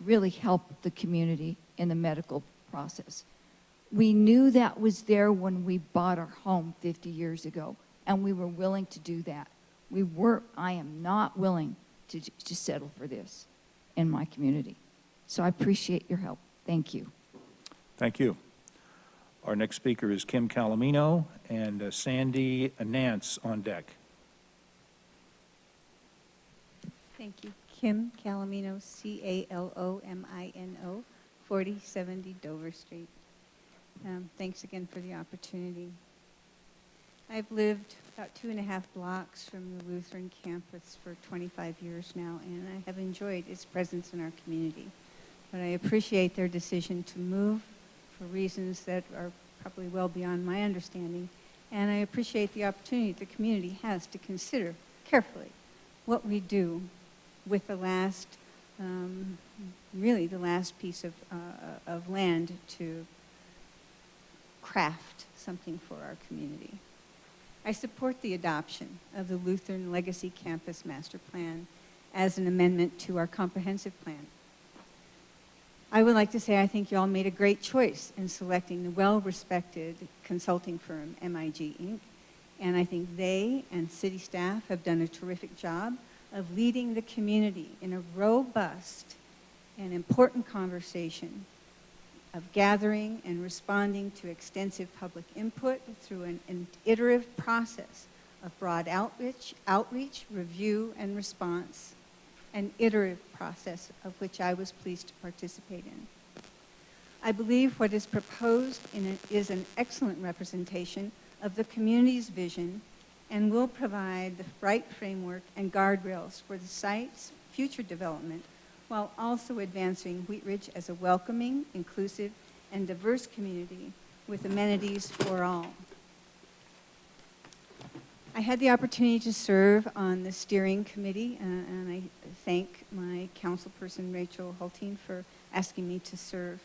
really help the community in the medical process. We knew that was there when we bought our home 50 years ago, and we were willing to do that. I am not willing to settle for this in my community. So I appreciate your help. Thank you. Thank you. Our next speaker is Kim Calamino, and Sandy Nance on deck. Thank you. Kim Calamino, Calomino, 4070 Dover Street. Thanks again for the opportunity. I've lived about 2.5 blocks from the Lutheran campus for 25 years now, and I have enjoyed its presence in our community. But I appreciate their decision to move for reasons that are probably well beyond my understanding, and I appreciate the opportunity the community has to consider carefully what we do with the last, really the last piece of land to craft something for our community. I support the adoption of the Lutheran Legacy Campus Master Plan as an amendment to our comprehensive plan. I would like to say I think you all made a great choice in selecting the well-respected consulting firm, MIG Inc., and I think they and city staff have done a terrific job of leading the community in a robust and important conversation of gathering and responding to extensive public input through an iterative process of broad outreach, review, and response, an iterative process of which I was pleased to participate in. I believe what is proposed is an excellent representation of the community's vision and will provide the right framework and guardrails for the site's future development, while also advancing Wheat Ridge as a welcoming, inclusive, and diverse community with amenities for all. I had the opportunity to serve on the steering committee, and I thank my councilperson, Rachel Hulteen, for asking me to serve,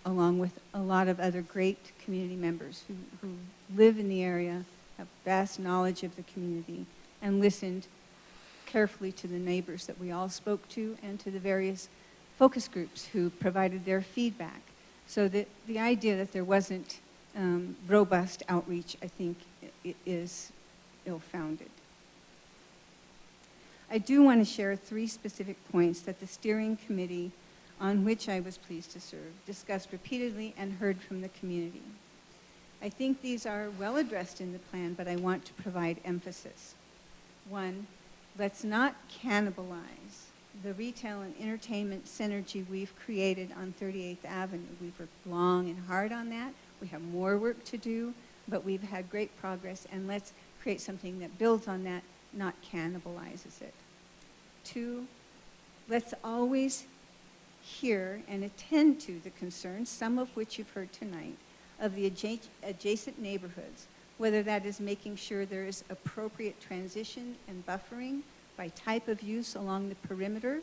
along with a lot of other great community members who live in the area, have vast knowledge of the community, and listened carefully to the neighbors that we all spoke to and to the various focus groups who provided their feedback. So that the idea that there wasn't robust outreach, I think, is ill-founded. I do want to share 3 specific points that the steering committee, on which I was pleased to serve, discussed repeatedly and heard from the community. I think these are well addressed in the plan, but I want to provide emphasis. 1, let's not cannibalize the retail and entertainment synergy we've created on 38th Avenue. We've worked long and hard on that. We have more work to do, but we've had great progress, and let's create something that builds on that, not cannibalizes it. 2, let's always hear and attend to the concerns, some of which you've heard tonight, of the adjacent neighborhoods, whether that is making sure there is appropriate transition and buffering by type of use along the perimeter,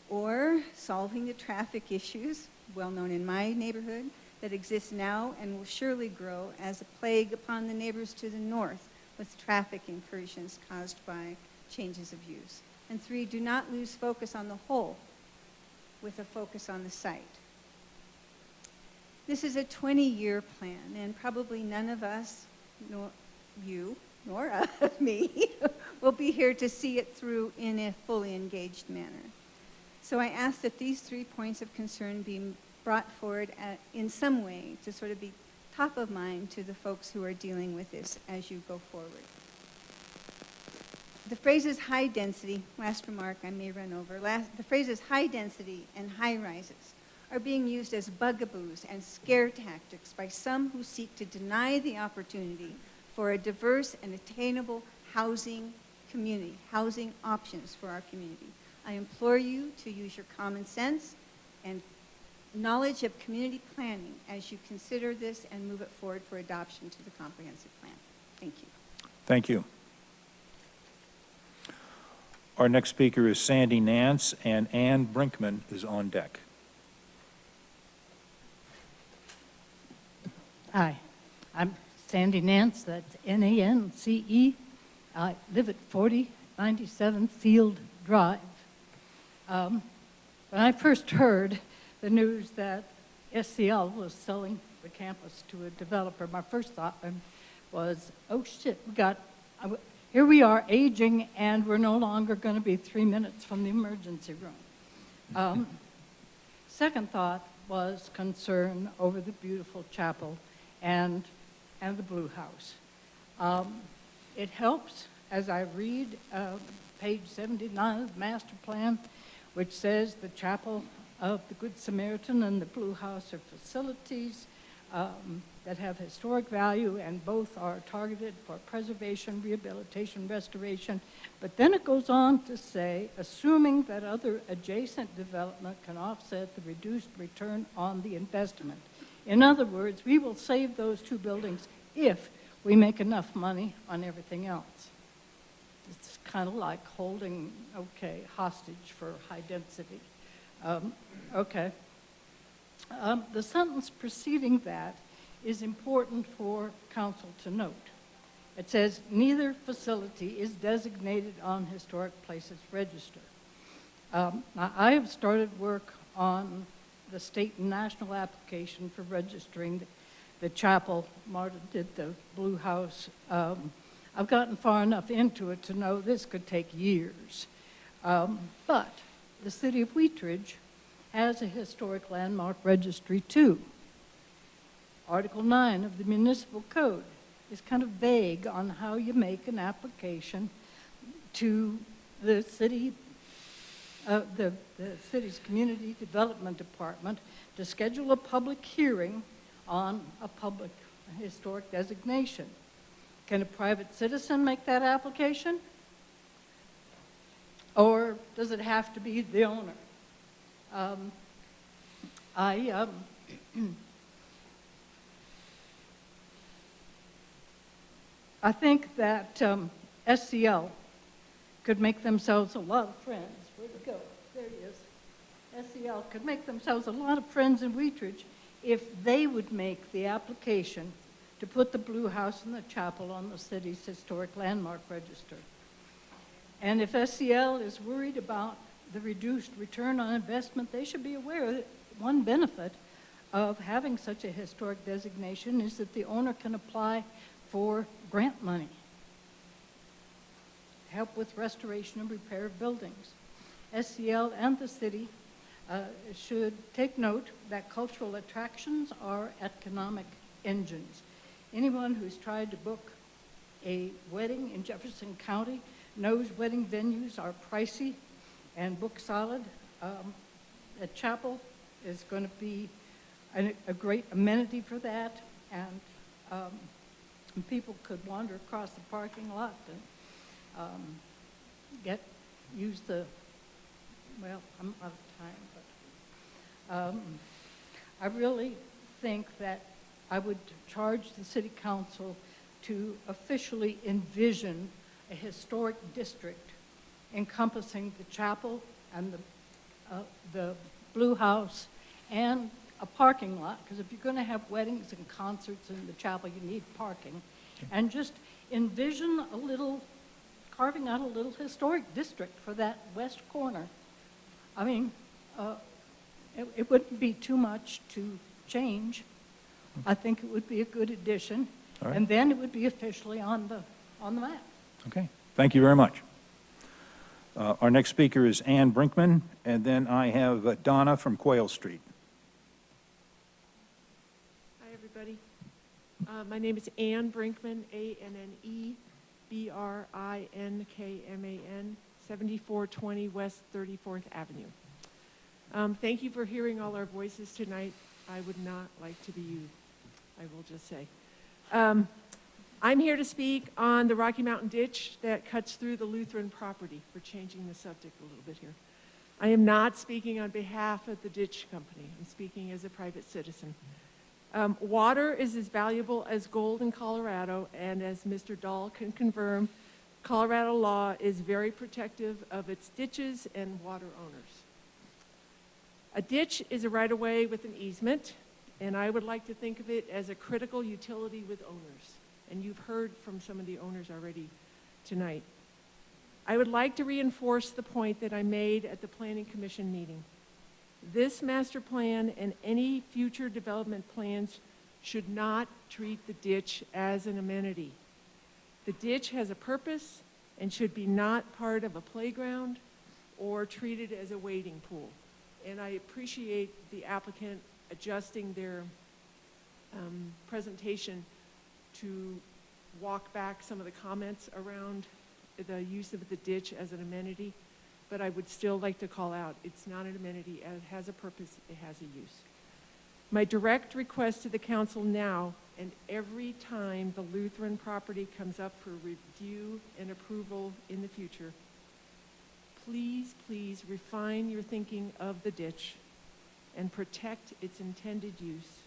or solving the traffic issues, well known in my neighborhood, that exist now and will surely grow as a plague upon the neighbors to the north with traffic incursions caused by changes of use. And 3, do not lose focus on the whole with a focus on the site. This is a 20-year plan, and probably none of us, nor you, nor me, will be here to see it through in a fully engaged manner. So I ask that these 3 points of concern be brought forward in some way to sort of be top of mind to the folks who are dealing with this as you go forward. The phrases high density, last remark I may run over, the phrases high density and high rises are being used as bugaboos and scare tactics by some who seek to deny the opportunity for a diverse and attainable housing community, housing options for our community. I implore you to use your common sense and knowledge of community planning as you consider this and move it forward for adoption to the comprehensive plan. Thank you. Thank you. Our next speaker is Sandy Nance, and Ann Brinkman is on deck. Hi, I'm Sandy Nance, that's N-A-N-C-E. I live at 4097 Field Drive. When I first heard the news that SCL was selling the campus to a developer, my first thought was, oh shit, here we are aging and we're no longer going to be 3 minutes from the emergency room. Second thought was concern over the beautiful chapel and the Blue House. It helps as I read page 79 of the master plan, which says the chapel of the Good Samaritan and the Blue House are facilities that have historic value, and both are targeted for preservation, rehabilitation, restoration. But then it goes on to say, assuming that other adjacent development can offset the reduced return on the investment. In other words, we will save those 2 buildings if we make enough money on everything else. It's kind of like holding, hostage for high density. The sentence preceding that is important for council to note. It says, neither facility is designated on Historic Places Register. Now, I have started work on the state and national application for registering the chapel. Marta did the Blue House. I've gotten far enough into it to know this could take years. But the city of Wheatridge has a historic landmark registry too. Article 9 of the municipal code is kind of vague on how you make an application to the city, the city's community development department to schedule a public hearing on a public historic designation. Can a private citizen make that application? Or does it have to be the owner? I think that SCL could make themselves a lot of friends. Where'd it go? There he is. SCL could make themselves a lot of friends in Wheatridge if they would make the application to put the Blue House and the chapel on the city's historic landmark register. And if SCL is worried about the reduced return on investment, they should be aware that one benefit of having such a historic designation is that the owner can apply for grant money, help with restoration and repair of buildings. SCL and the city should take note that cultural attractions are economic engines. Anyone who's tried to book a wedding in Jefferson County knows wedding venues are pricey and book solid. A chapel is going to be a great amenity for that, and people could wander across the parking lot and use the, well, I'm out of time, but I really think that I would charge the city council to officially envision a historic district encompassing the chapel and the Blue House and a parking lot, because if you're going to have weddings and concerts in the chapel, you need parking. And just envision carving out a little historic district for that west corner. I mean, it wouldn't be too much to change. I think it would be a good addition. All right. And then it would be officially on the map. Okay, thank you very much. Our next speaker is Ann Brinkman, and then I have Donna from Quayle Street. Hi, everybody. My name is Ann Brinkman, A-N-N-E, B-R-I-N-K-M-A-N, 7420 West 34th Avenue. Thank you for hearing all our voices tonight. I would not like to be you, I will just say. I'm here to speak on the Rocky Mountain Ditch that cuts through the Lutheran property. We're changing the subject a little bit here. I am not speaking on behalf of the ditch company. I'm speaking as a private citizen. Water is as valuable as gold in Colorado, and as Mr. Dahl can confirm, Colorado law is very protective of its ditches and water owners. A ditch is a right-of-way with an easement, and I would like to think of it as a critical utility with owners. And you've heard from some of the owners already tonight. I would like to reinforce the point that I made at the Planning Commission meeting. This master plan and any future development plans should not treat the ditch as an amenity. The ditch has a purpose and should be not part of a playground or treated as a wading pool. And I appreciate the applicant adjusting their presentation to walk back some of the comments around the use of the ditch as an amenity, but I would still like to call out, it's not an amenity, it has a purpose, it has a use. My direct request to the council now, and every time the Lutheran property comes up for review and approval in the future, please, please refine your thinking of the ditch and protect its intended use.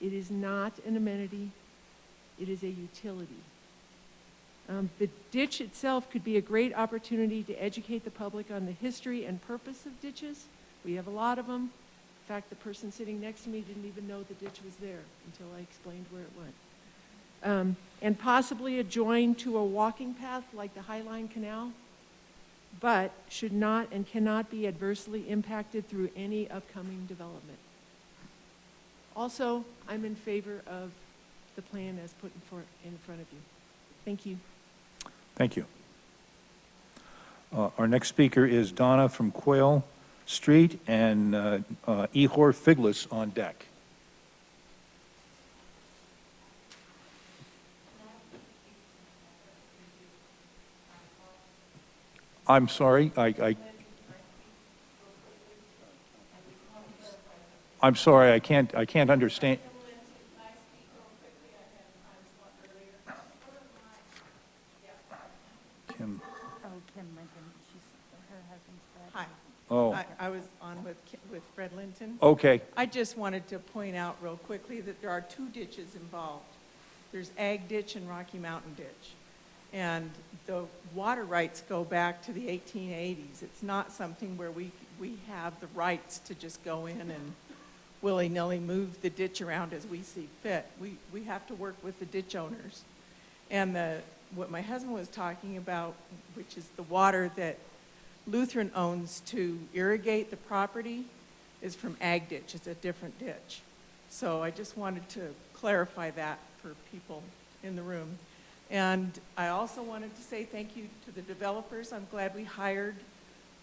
It is not an amenity, it is a utility. The ditch itself could be a great opportunity to educate the public on the history and purpose of ditches. We have a lot of them. In fact, the person sitting next to me didn't even know the ditch was there until I explained where it went. And possibly adjoin to a walking path like the Highline Canal, but should not and cannot be adversely impacted through any upcoming development. Also, I'm in favor of the plan as put in front of you. Thank you. Thank you. Our next speaker is Donna from Quayle Street, and Ehor Figlis on deck. I'm sorry, I'm sorry, I can't understand. Kim. Oh, Kim Lincoln, her husband's Fred. Hi. Oh. I was on with Fred Linton. Okay. I just wanted to point out real quickly that there are two ditches involved. There's Ag Ditch and Rocky Mountain Ditch. And the water rights go back to the 1880s. It's not something where we have the rights to just go in and willy-nilly move the ditch around as we see fit. We have to work with the ditch owners. And the what my husband was talking about, which is the water that Lutheran owns to irrigate the property, is from Ag Ditch. It's a different ditch. So I just wanted to clarify that for people in the room. And I also wanted to say thank you to the developers. I'm glad we hired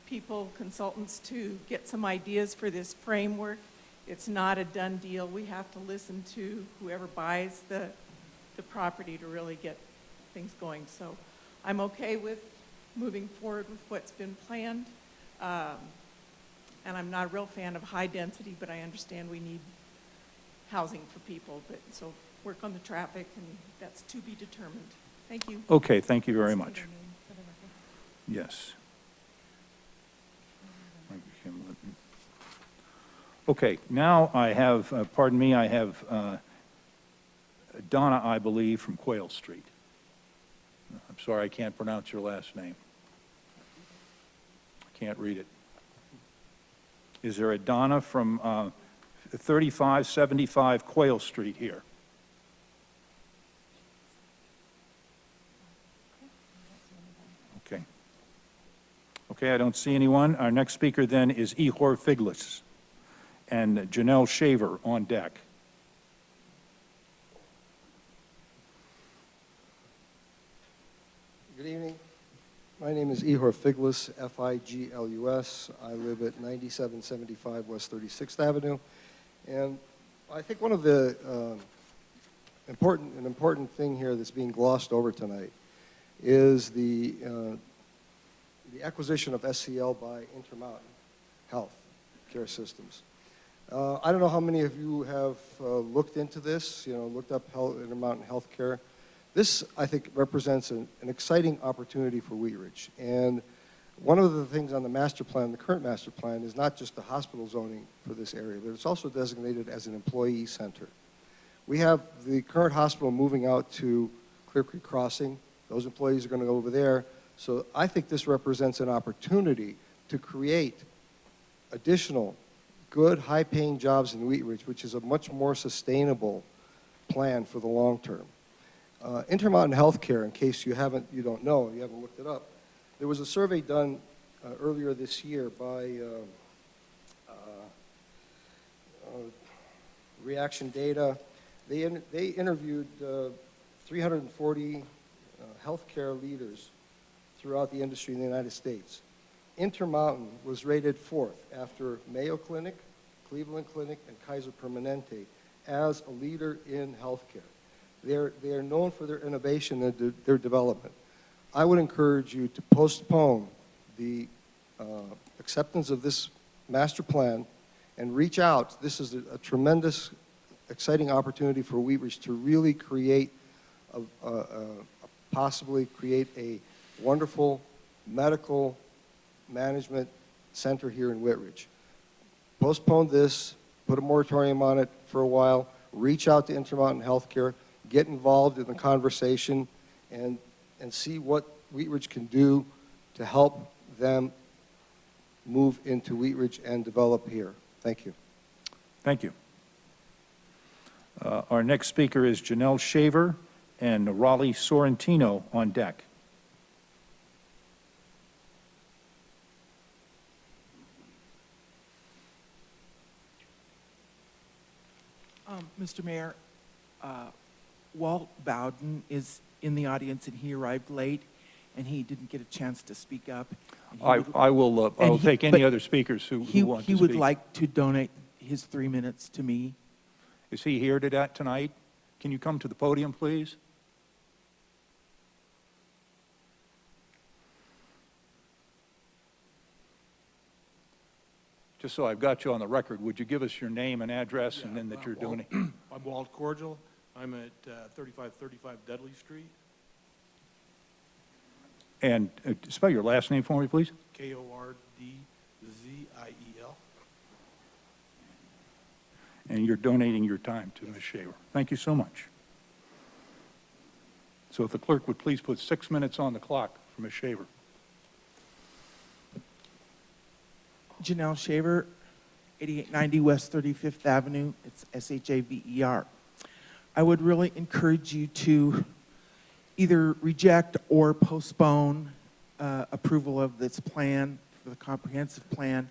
people, consultants, to get some ideas for this framework. It's not a done deal. We have to listen to whoever buys the property to really get things going. So I'm okay with moving forward with what's been planned. And I'm not a real fan of high density, but I understand we need housing for people. But so work on the traffic, and that's to be determined. Thank you. Okay, thank you very much. Yes. Okay, now I have, pardon me, I have Donna, I believe, from Quayle Street. I'm sorry, I can't pronounce your last name. I can't read it. Is there a Donna from 3575 Quayle Street here? Okay. Okay, I don't see anyone. Our next speaker then is Ihor Figlis and Janelle Shaver on deck. Good evening. My name is Ihor Figlis, F-I-G-L-U-S. I live at 9775 West 36th Avenue. And I think one of the important thing here that's being glossed over tonight is the acquisition of SCL by Intermountain Health Care Systems. I don't know how many of you have looked into this, looked up Intermountain Health Care. This, I think, represents an exciting opportunity for Wheat Ridge. And one of the things on the master plan, the current master plan, is not just the hospital zoning for this area, but it's also designated as an employee center. We have the current hospital moving out to Clear Creek Crossing. Those employees are going to go over there. So I think this represents an opportunity to create additional good, high-paying jobs in Wheat Ridge, which is a much more sustainable plan for the long term. Intermountain Healthcare, in case you don't know, you haven't looked it up, there was a survey done earlier this year by Reaction Data. They interviewed 340 healthcare leaders throughout the industry in the United States. Intermountain was rated 4th after Mayo Clinic, Cleveland Clinic, and Kaiser Permanente as a leader in healthcare. They are known for their innovation and their development. I would encourage you to postpone the acceptance of this master plan and reach out. This is a tremendous, exciting opportunity for Wheat Ridge to really create, possibly create a wonderful medical management center here in Wheat Ridge. Postpone this, put a moratorium on it for a while, reach out to Intermountain Healthcare, get involved in the conversation, and see what Wheat Ridge can do to help them move into Wheat Ridge and develop here. Thank you. Thank you. Our next speaker is Janelle Shaver and Raleigh Sorrentino on deck. Mr. Mayor, Walt Bowden is in the audience, and he arrived late, and he didn't get a chance to speak up. I will take any other speakers who want to speak. He would like to donate his 3 minutes to me. Is he here tonight? Can you come to the podium, please? Just so I've got you on the record, would you give us your name and address and then that you're doing it? I'm Walt Cordial. I'm at 3535 Dudley Street. And spell your last name for me, please. Kordziel. And you're donating your time to Ms. Shaver. Thank you so much. So if the clerk would please put 6 minutes on the clock for Ms. Shaver. Janelle Shaver, 8890 West 35th Avenue. It's S-H-A-V-E-R. I would really encourage you to either reject or postpone approval of this plan, for the comprehensive plan,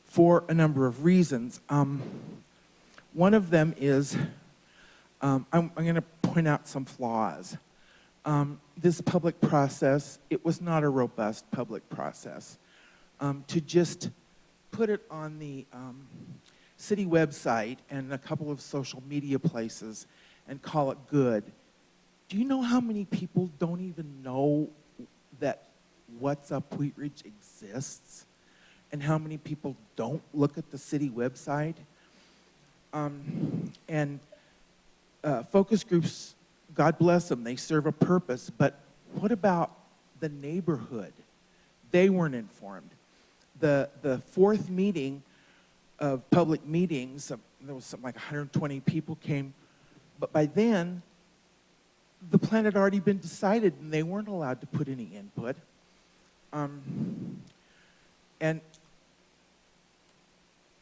for a number of reasons. One of them is, I'm going to point out some flaws. This public process, it was not a robust public process. To just put it on the city website and a couple of social media places and call it good. Do you know how many people don't even know that What's Up Wheat Ridge exists? And how many people don't look at the city website? Focus groups, God bless them, they serve a purpose, but what about the neighborhood? They weren't informed. The fourth meeting of public meetings, there was something like 120 people came, but by then, the plan had already been decided and they weren't allowed to put any input. And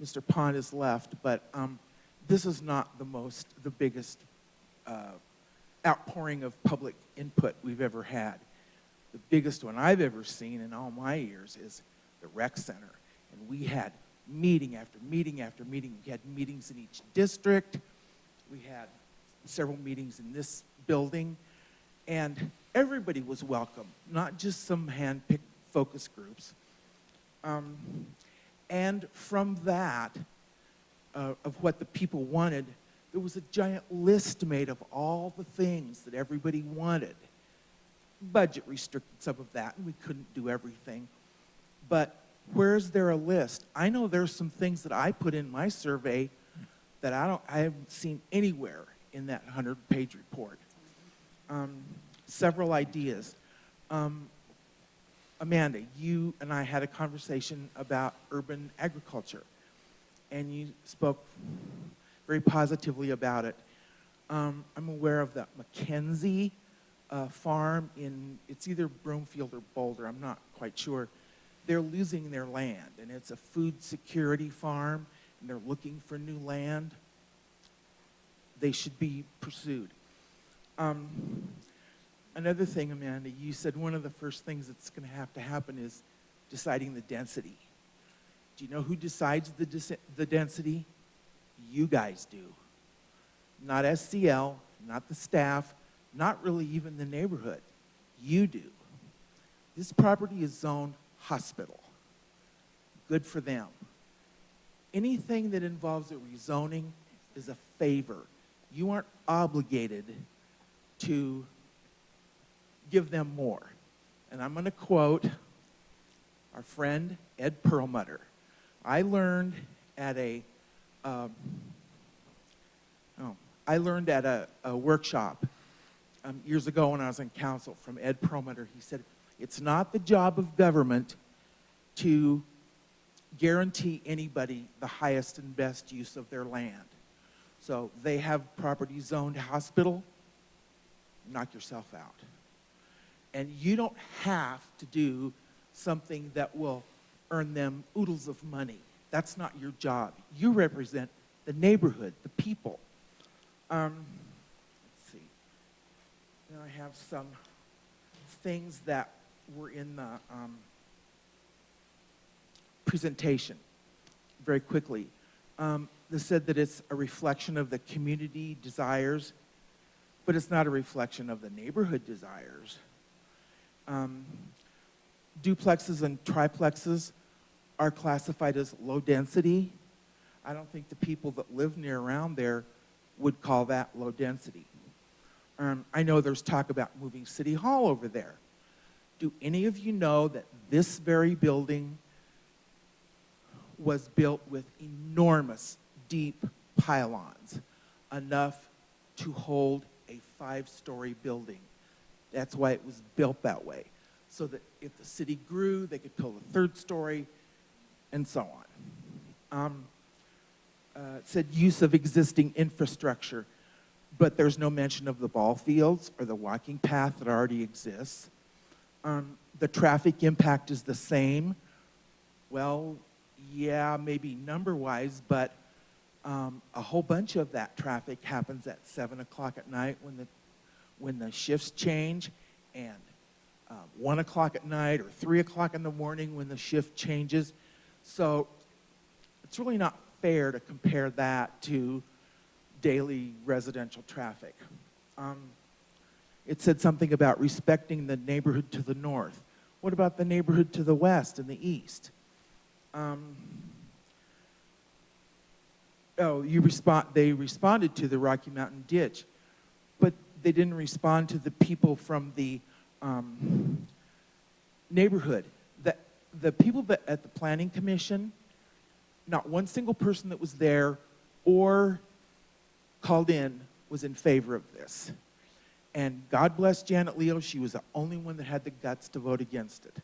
Mr. Pond has left, but this is not the biggest outpouring of public input we've ever had. The biggest one I've ever seen in all my years is the rec center. And we had meeting after meeting after meeting. We had meetings in each district. We had several meetings in this building. And everybody was welcome, not just some hand-picked focus groups. And from that, of what the people wanted, there was a giant list made of all the things that everybody wanted. Budget restricted some of that, and we couldn't do everything. But where's there a list? I know there's some things that I put in my survey that I haven't seen anywhere in that 100-page report. Several ideas. Amanda, you and I had a conversation about urban agriculture, and you spoke very positively about it. I'm aware of the Mackenzie farm it's either Broomfield or Boulder, I'm not quite sure. They're losing their land, and it's a food security farm, and they're looking for new land. They should be pursued. Another thing, Amanda, you said one of the first things that's going to have to happen is deciding the density. Do you know who decides the density? You guys do. Not SCL, not the staff, not really even the neighborhood. You do. This property is zoned hospital. Good for them. Anything that involves a rezoning is a favor. You aren't obligated to give them more. And I'm going to quote our friend Ed Perlmutter. I learned at a workshop years ago when I was in council from Ed Perlmutter. He said, it's not the job of government to guarantee anybody the highest and best use of their land. So they have property zoned hospital, knock yourself out. And you don't have to do something that will earn them oodles of money. That's not your job. You represent the neighborhood, the people. Let's see. Now I have some things that were in the presentation very quickly. They said that it's a reflection of the community desires, but it's not a reflection of the neighborhood desires. Duplexes and triplexes are classified as low density. I don't think the people that live near around there would call that low density. I know there's talk about moving City Hall over there. Do any of you know that this very building was built with enormous, deep pylons, enough to hold a 5-story building? That's why it was built that way, so that if the city grew, they could build a 3rd story, and so on. It said use of existing infrastructure, but there's no mention of the ball fields or the walking path that already exists. The traffic impact is the same. Well, yeah, maybe number-wise, but a whole bunch of that traffic happens at 7 o'clock at night when the when the shifts change, and 1 o'clock at night or 3 o'clock in the morning when the shift changes. So it's really not fair to compare that to daily residential traffic. It said something about respecting the neighborhood to the north. What about the neighborhood to the west and the east? They responded to the Rocky Mountain ditch, but they didn't respond to the people from the neighborhood. The people at the Planning Commission, not one single person that was there or called in was in favor of this. And God bless Janet Leo, she was the only one that had the guts to vote against it.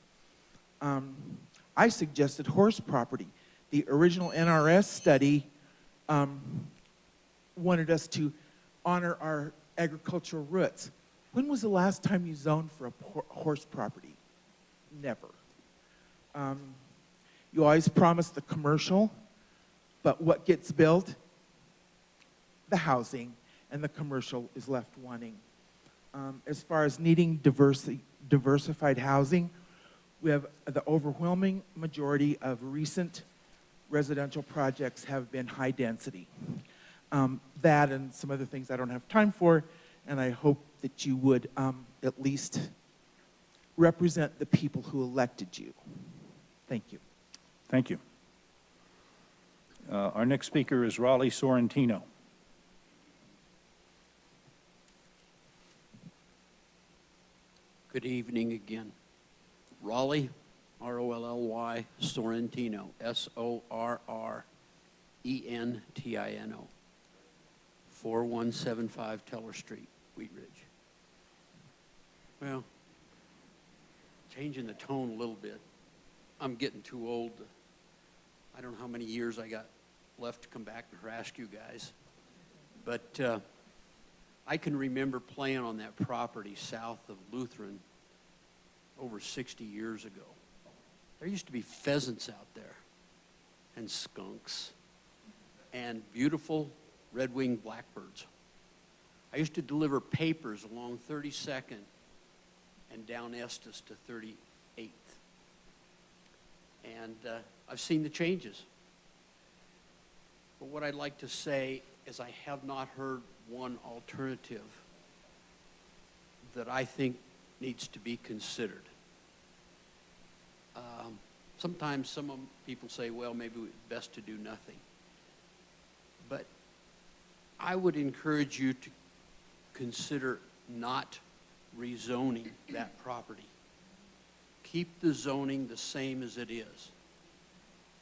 I suggested horse property. The original NRS study wanted us to honor our agricultural roots. When was the last time you zoned for a horse property? Never. You always promise the commercial, but what gets built? The housing, and the commercial is left wanting. As far as needing diversified housing, we have the overwhelming majority of recent residential projects have been high density. That and some other things I don't have time for, and I hope that you would at least represent the people who elected you. Thank you. Thank you. Our next speaker is Raleigh Sorrentino. Good evening again. Raleigh, R-O-L-L-Y, Sorrentino, S-O-R-R-E-N-T-I-N-O, 4175 Teller Street, Wheat Ridge. Well, changing the tone a little bit. I'm getting too old. I don't know how many years I got left to come back and harass you guys. But I can remember playing on that property south of Lutheran over 60 years ago. There used to be pheasants out there and skunks and beautiful red-winged blackbirds. I used to deliver papers along 32nd and down Estes to 38th. And I've seen the changes. But what I'd like to say is I have not heard one alternative that I think needs to be considered. Sometimes some people say, well, maybe it's best to do nothing. But I would encourage you to consider not rezoning that property. Keep the zoning the same as it is.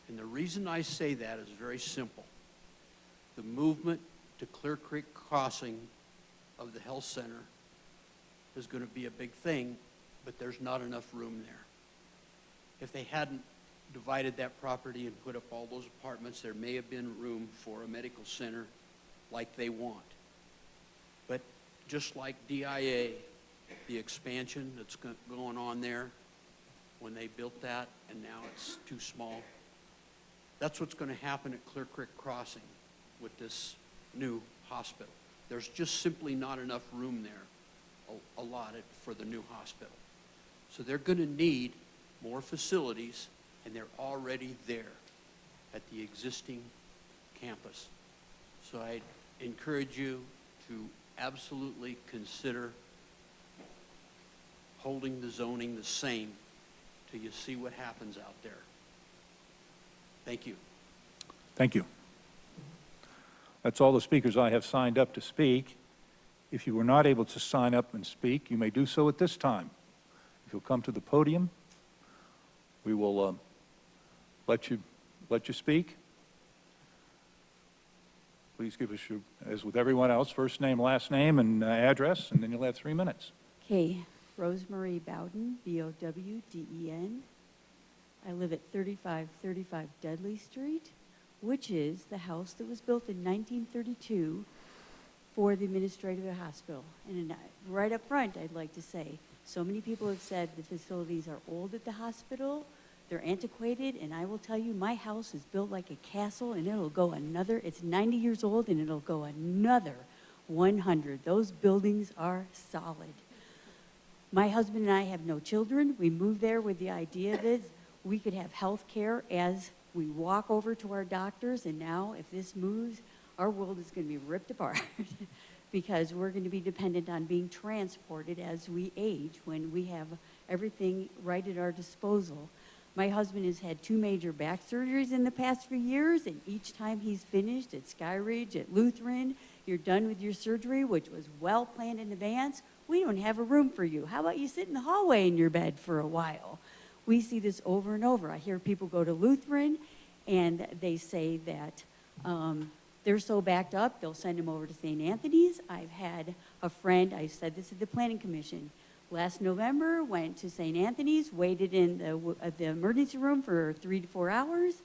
And the reason I say that is very simple. The movement to Clear Creek Crossing of the health center is going to be a big thing, but there's not enough room there. If they hadn't divided that property and put up all those apartments, there may have been room for a medical center like they want. But just like DIA, the expansion that's going on there, when they built that and now it's too small, that's what's going to happen at Clear Creek Crossing with this new hospital. There's just simply not enough room there allotted for the new hospital. So they're going to need more facilities, and they're already there at the existing campus. So I encourage you to absolutely consider holding the zoning the same till you see what happens out there. Thank you. Thank you. That's all the speakers I have signed up to speak. If you were not able to sign up and speak, you may do so at this time. If you'll come to the podium, we will let you speak. Please give us your, as with everyone else, first name, last name, and address, and then you'll have 3 minutes. Okay, Rosemary Bowden, B-O-W-D-E-N. I live at 3535 Dudley Street, which is the house that was built in 1932 for the administrative hospital. And right up front, I'd like to say, so many people have said the facilities are old at the hospital, they're antiquated, and I will tell you, my house is built like a castle, and it'll go another, it's 90 years old, and it'll go another 100. Those buildings are solid. My husband and I have no children. We moved there with the idea that we could have health care as we walk over to our doctors, and now if this moves, our world is going to be ripped apart because we're going to be dependent on being transported as we age when we have everything right at our disposal. My husband has had 2 major back surgeries in the past few years, and each time he's finished at Skyridge, at Lutheran, you're done with your surgery, which was well planned in advance. We don't have a room for you. How about you sit in the hallway in your bed for a while? We see this over and over. I hear people go to Lutheran, and they say that they're so backed up, they'll send them over to St. Anthony's. I've had a friend, I said this at the Planning Commission, last November, went to St. Anthony's, waited in the emergency room for 3 to 4 hours,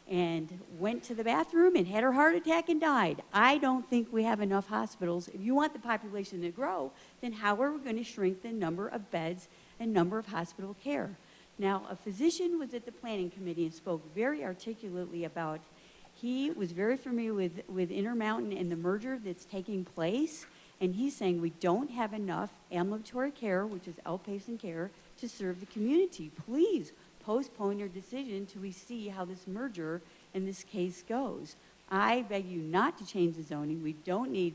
and went to the bathroom and had her heart attack and died. I don't think we have enough hospitals. If you want the population to grow, then how are we going to shrink the number of beds and number of hospital care? Now, a physician was at the Planning Committee and spoke very articulately about, he was very familiar with Intermountain and the merger that's taking place, and he's saying we don't have enough ambulatory care, which is outpatient care, to serve the community. Please postpone your decision till we see how this merger and this case goes. I beg you not to change the zoning. We don't need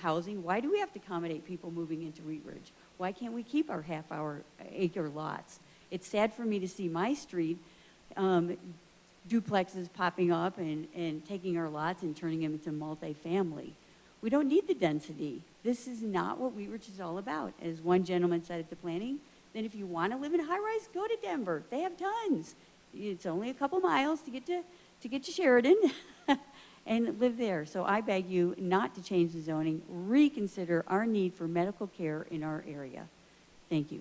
housing. Why do we have to accommodate people moving into Wheat Ridge? Why can't we keep our half-hour acre lots? It's sad for me to see my street duplexes popping up and taking our lots and turning them into multifamily. We don't need the density. This is not what Wheat Ridge is all about. As one gentleman said at the planning, then if you want to live in a high-rise, go to Denver. They have tons. It's only a couple miles to get to Sheridan and live there. So I beg you not to change the zoning. Reconsider our need for medical care in our area. Thank you.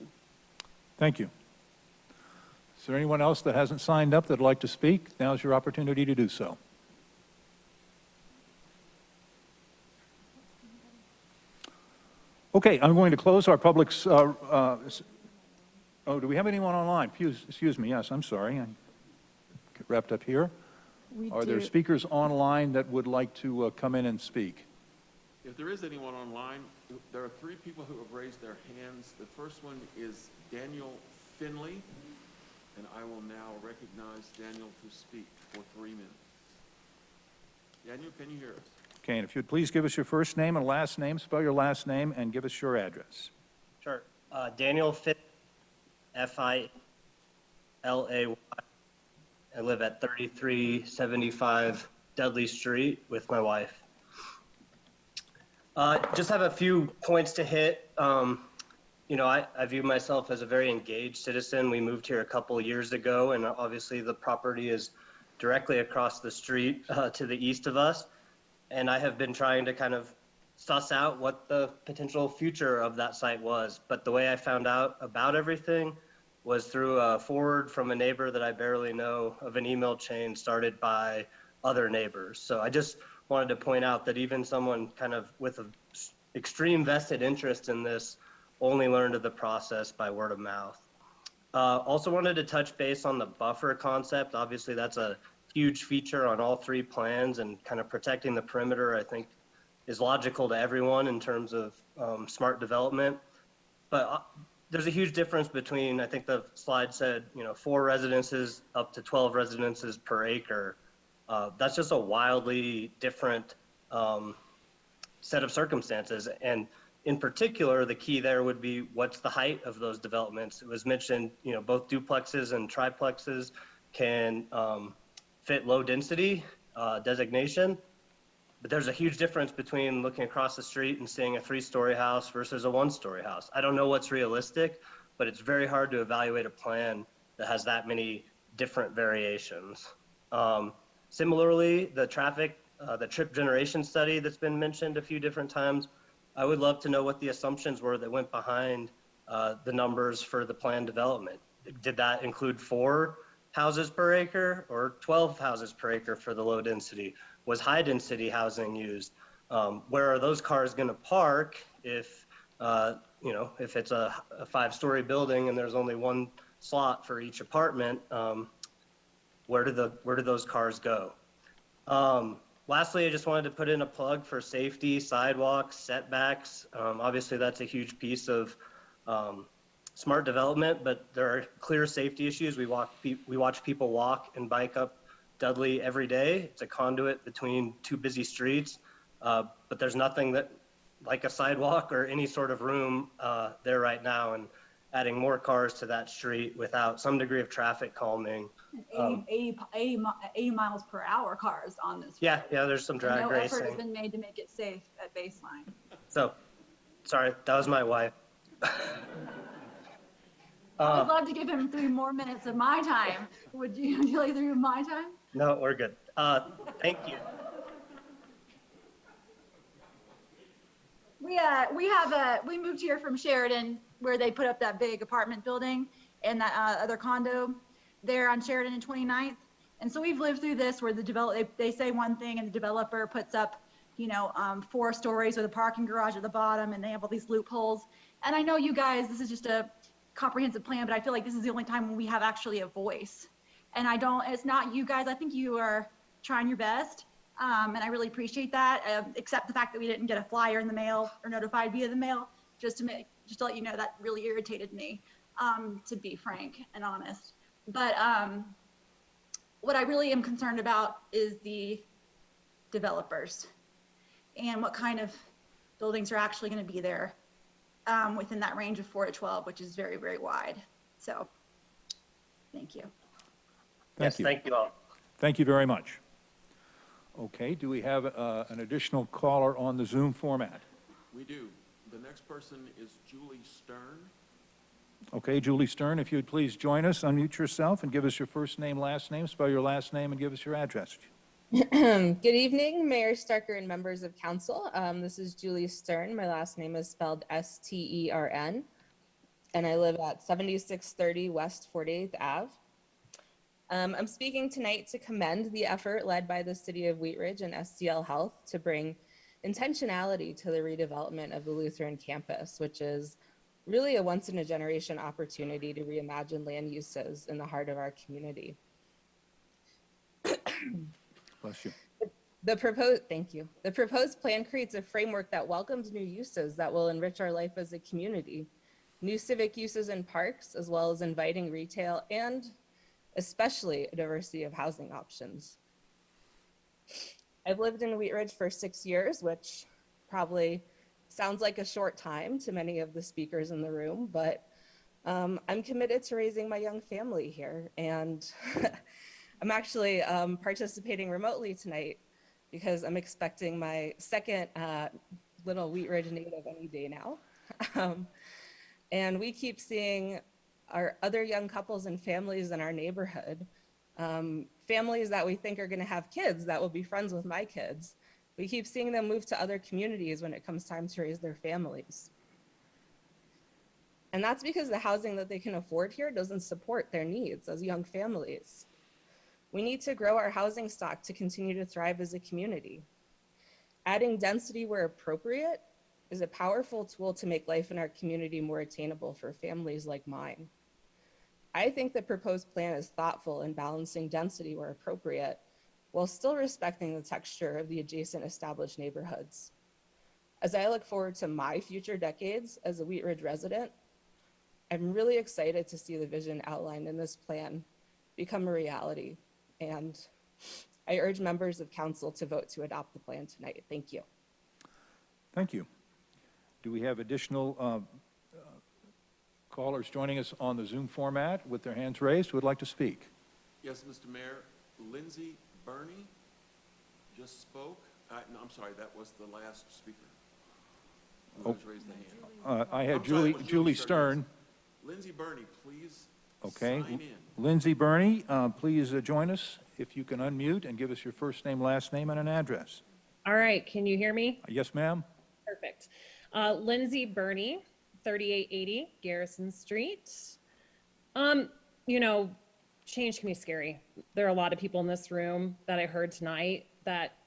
Thank you. Is there anyone else that hasn't signed up that'd like to speak? Now's your opportunity to do so. Okay, I'm going to close our public's, oh, do we have anyone online? Excuse me, yes, I'm sorry. I get wrapped up here. Are there speakers online that would like to come in and speak? If there is anyone online, there are 3 people who have raised their hands. The first one is Daniel Finley, and I will now recognize Daniel to speak for 3 minutes. Daniel, can you hear us? Okay, and if you'd please give us your first name and last name, spell your last name, and give us your address. Sure. Daniel Finley, Filay. I live at 3375 Dudley Street with my wife. Just have a few points to hit. You know, I view myself as a very engaged citizen. We moved here a couple of years ago, and obviously the property is directly across the street to the east of us. And I have been trying to kind of suss out what the potential future of that site was. But the way I found out about everything was through a forward from a neighbor that I barely know of an email chain started by other neighbors. So I just wanted to point out that even someone kind of with an extreme vested interest in this only learned of the process by word of mouth. Also wanted to touch base on the buffer concept. Obviously that's a huge feature on all 3 plans, and kind of protecting the perimeter, I think, is logical to everyone in terms of smart development. But there's a huge difference between, I think the slide said, you know, 4 residences up to 12 residences per acre. That's just a wildly different set of circumstances. And in particular, the key there would be what's the height of those developments. It was mentioned, you know, both duplexes and triplexes can fit low density designation, but there's a huge difference between looking across the street and seeing a 3-story house versus a 1-story house. I don't know what's realistic, but it's very hard to evaluate a plan that has that many different variations. Similarly, the trip generation study that's been mentioned a few different times, I would love to know what the assumptions were that went behind the numbers for the planned development. Did that include 4 houses per acre or 12 houses per acre for the low density? Was high density housing used? Where are those cars going to park if, you know, if it's a 5-story building and there's only 1 slot for each apartment? Where do those cars go? Lastly, I just wanted to put in a plug for safety, sidewalks, setbacks. Obviously, that's a huge piece of smart development, but there are clear safety issues. We watch people walk and bike up Dudley every day. It's a conduit between two busy streets, but there's nothing that like a sidewalk or any sort of room there right now. And adding more cars to that street without some degree of traffic calming. 80 miles per hour cars on this. Yeah, there's some drag no racing. effort has been made to make it safe at baseline. So, sorry, that was my wife. I would love to give him 3 more minutes of my time. Would you like 3 of my time? No, we're good. Thank you. We moved here from Sheridan, where they put up that big apartment building and that other condo there on Sheridan and 29th. And so we've lived through this where they say one thing and the developer puts up, 4 stories with a parking garage at the bottom, and they have all these loopholes. And I know you guys, this is just a comprehensive plan, but I feel like this is the only time when we have actually a voice. And it's not you guys, I think you are trying your best. And I really appreciate that, except the fact that we didn't get a flyer in the mail or notified via the mail, just to let you know that really irritated me, to be frank and honest. But what I really am concerned about is the developers and what kind of buildings are actually going to be there within that range of 4 to 12, which is very, very wide. So, thank you. Thank you. Thank you all. Thank you very much. Okay, do we have an additional caller on the Zoom format? We do. The next person is Julie Stern. Okay, Julie Stern, if you would please join us, unmute yourself and give us your first name, last name, spell your last name, and give us your address. Good evening, Mayor Starker and members of council. This is Julie Stern. My last name is spelled S-T-E-R-N, and I live at 7630 West 48th Ave. I'm speaking tonight to commend the effort led by the City of Wheat Ridge and SCL Health to bring intentionality to the redevelopment of the Lutheran campus, which is really a once-in-a-generation opportunity to reimagine land uses in the heart of our community. Bless you. Thank you. The proposed plan creates a framework that welcomes new uses that will enrich our life as a community. New civic uses in parks, as well as inviting retail and especially a diversity of housing options. I've lived in Wheat Ridge for 6 years, which probably sounds like a short time to many of the speakers in the room, but I'm committed to raising my young family here. And I'm actually participating remotely tonight because I'm expecting my second little Wheat Ridge native any day now. And we keep seeing our other young couples and families in our neighborhood, families that we think are gonna have kids that will be friends with my kids. We keep seeing them move to other communities when it comes time to raise their families. And that's because the housing that they can afford here doesn't support their needs as young families. We need to grow our housing stock to continue to thrive as a community. Adding density where appropriate is a powerful tool to make life in our community more attainable for families like mine. I think the proposed plan is thoughtful in balancing density where appropriate, while still respecting the texture of the adjacent established neighborhoods. As I look forward to my future decades as a Wheat Ridge resident, I'm really excited to see the vision outlined in this plan become a reality. And I urge members of council to vote to adopt the plan tonight. Thank you. Thank you. Do we have additional callers joining us on the Zoom format with their hands raised who would like to speak? Yes, Mr. Mayor. Lindsay Burney just spoke. No, I'm sorry, that was the last speaker. Who's raised the hand? I had I'm sorry, Julie Stern. Lindsay Burney, please Okay. sign in. Lindsay Burney, please join us. If you can unmute and give us your first name, last name, and an address. All right, can you hear me? Yes, ma'am. Perfect. Lindsay Burney, 3880 Garrison Street. Change can be scary. There are a lot of people in this room that I heard tonight that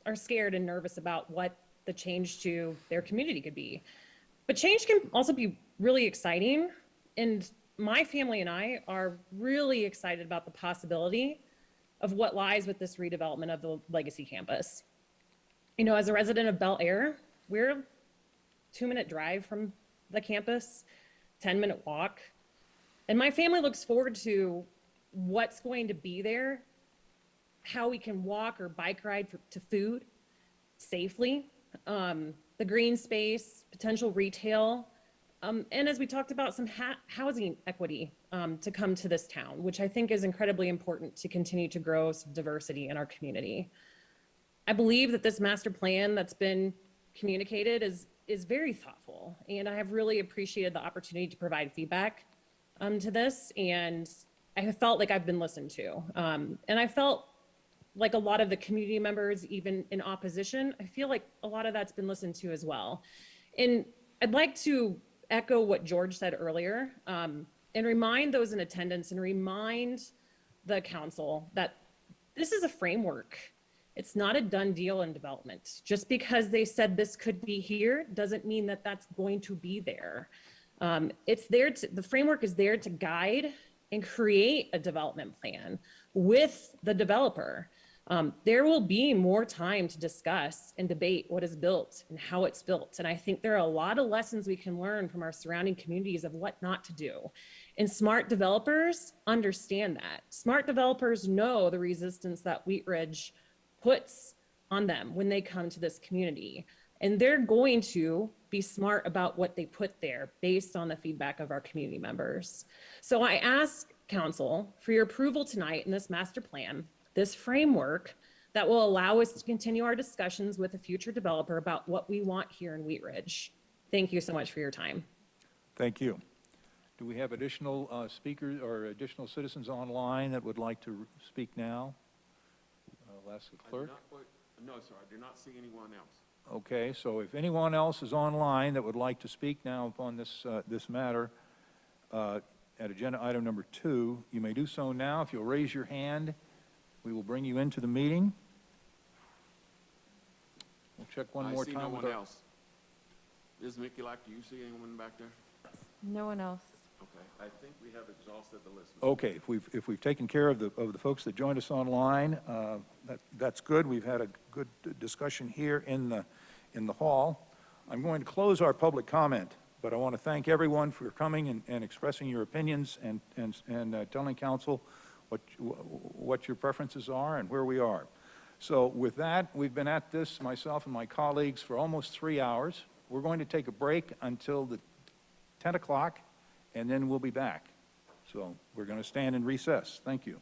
are scared and nervous about what the change to their community could be. But change can also be really exciting. And my family and I are really excited about the possibility of what lies with this redevelopment of the Legacy campus. You know, as a resident of Bel Air, we're a 2-minute drive from the campus, 10-minute walk. And my family looks forward to what's going to be there, how we can walk or bike ride to food safely, the green space, potential retail, and as we talked about, some housing equity to come to this town, which I think is incredibly important to continue to grow some diversity in our community. I believe that this master plan that's been communicated is very thoughtful, and I have really appreciated the opportunity to provide feedback to this, and I have felt like I've been listened to. And I felt like a lot of the community members, even in opposition, I feel like a lot of that's been listened to as well. And I'd like to echo what George said earlier, and remind those in attendance and remind the council that this is a framework. It's not a done deal in development. Just because they said this could be here doesn't mean that that's going to be there. It's there to, the framework is there to guide and create a development plan with the developer. There will be more time to discuss and debate what is built and how it's built. And I think there are a lot of lessons we can learn from our surrounding communities of what not to do. And smart developers understand that. Smart developers know the resistance that Wheat Ridge puts on them when they come to this community. And they're going to be smart about what they put there based on the feedback of our community members. So I ask council for your approval tonight in this master plan, this framework that will allow us to continue our discussions with a future developer about what we want here in Wheat Ridge. Thank you so much for your time. Thank you. Do we have additional speakers or additional citizens online that would like to speak now? I'll ask the clerk. No, sir, I do not see anyone else. Okay, so if anyone else is online that would like to speak now upon this, this matter at agenda item number 2, you may do so now. If you'll raise your hand, we will bring you into the meeting. We'll check one more time. I see no one else. Ms. Mikulak, do you see anyone back there? No one else. Okay, I think we have exhausted the list. Okay, if we've taken care of the folks that joined us online, that's good. We've had a good discussion here in the hall. I'm going to close our public comment, but I want to thank everyone for coming and expressing your opinions and telling council what your preferences are and where we are. So with that, we've been at this, myself and my colleagues, for almost 3 hours. We're going to take a break until the 10 o'clock, and then we'll be back. So we're going to stand in recess. Thank you.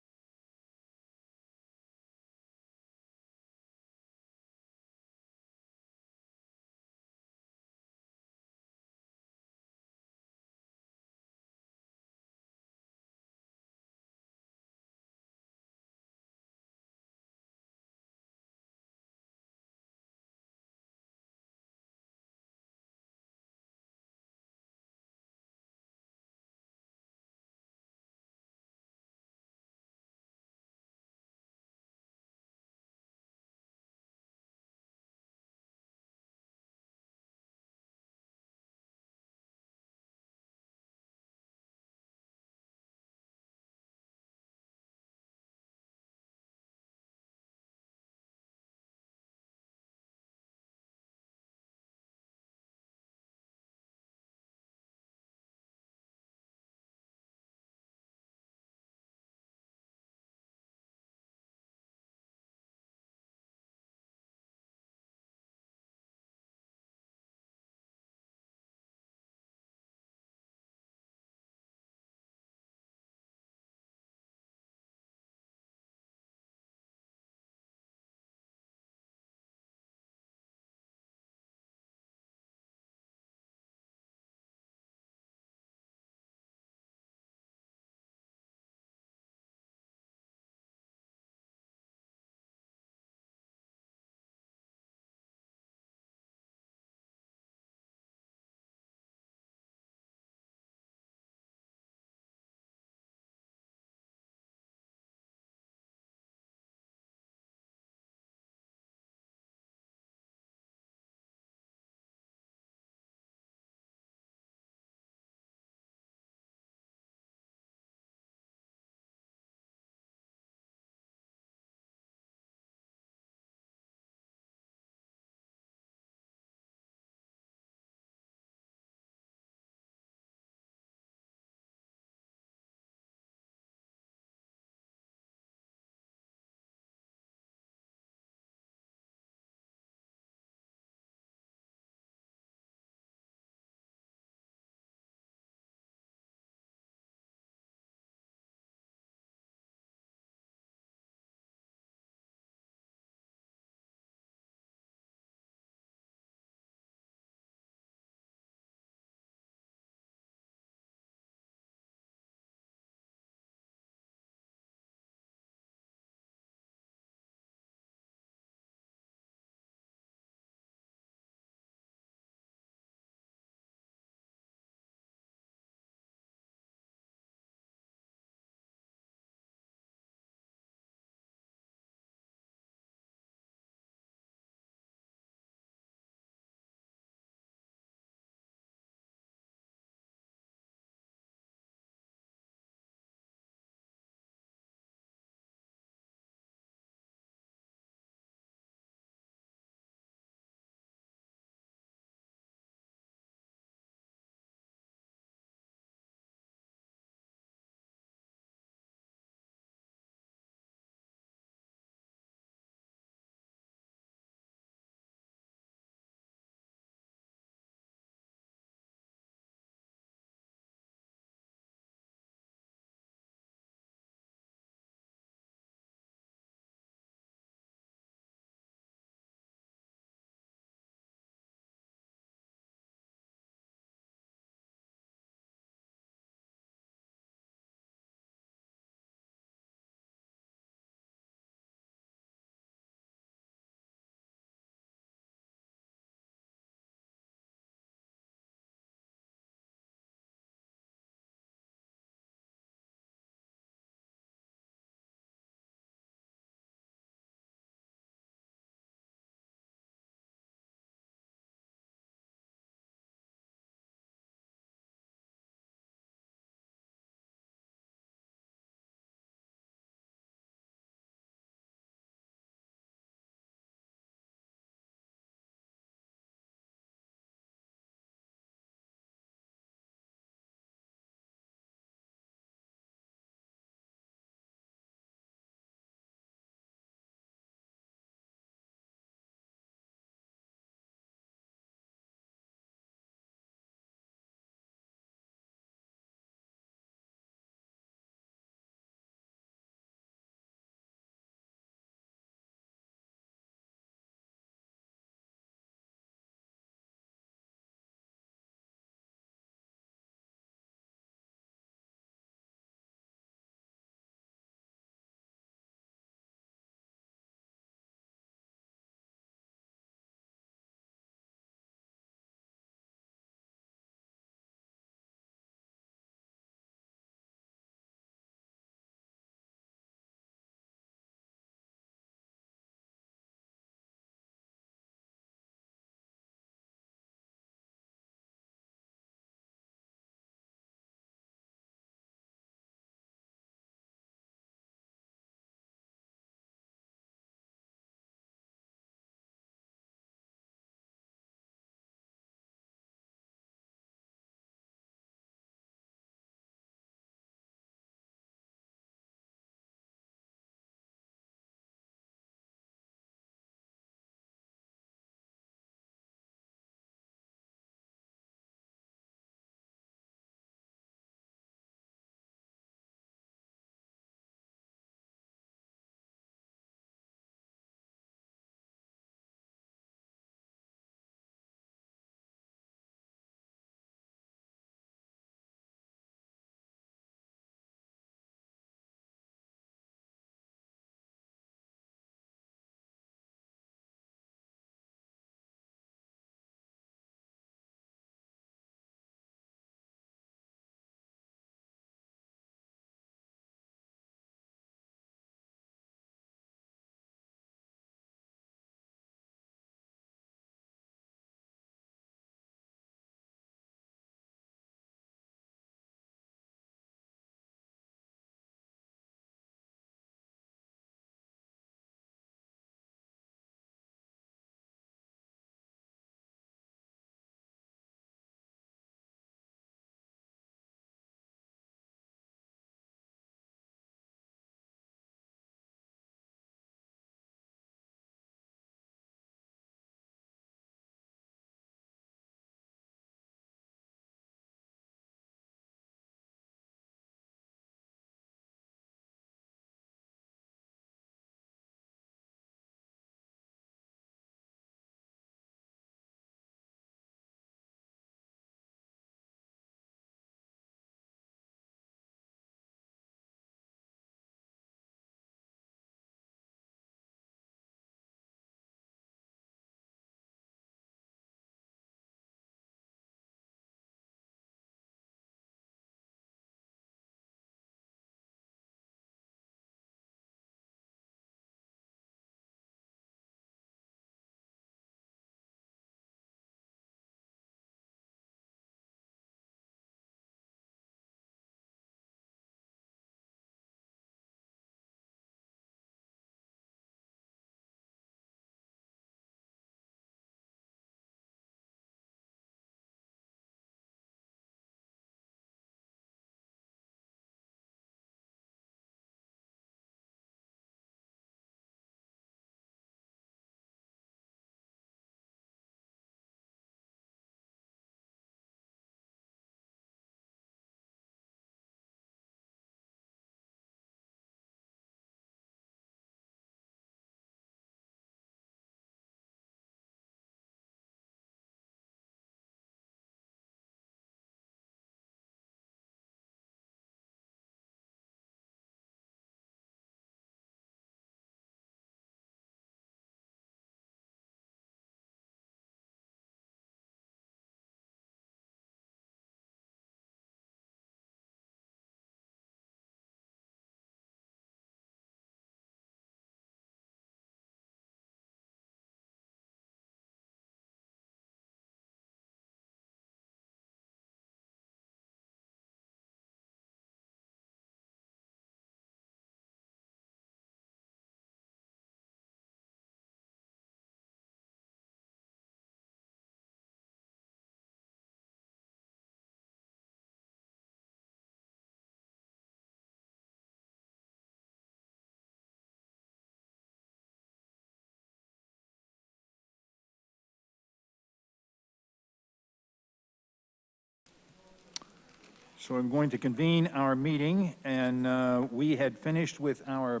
So I'm going to convene our meeting, and we had finished with our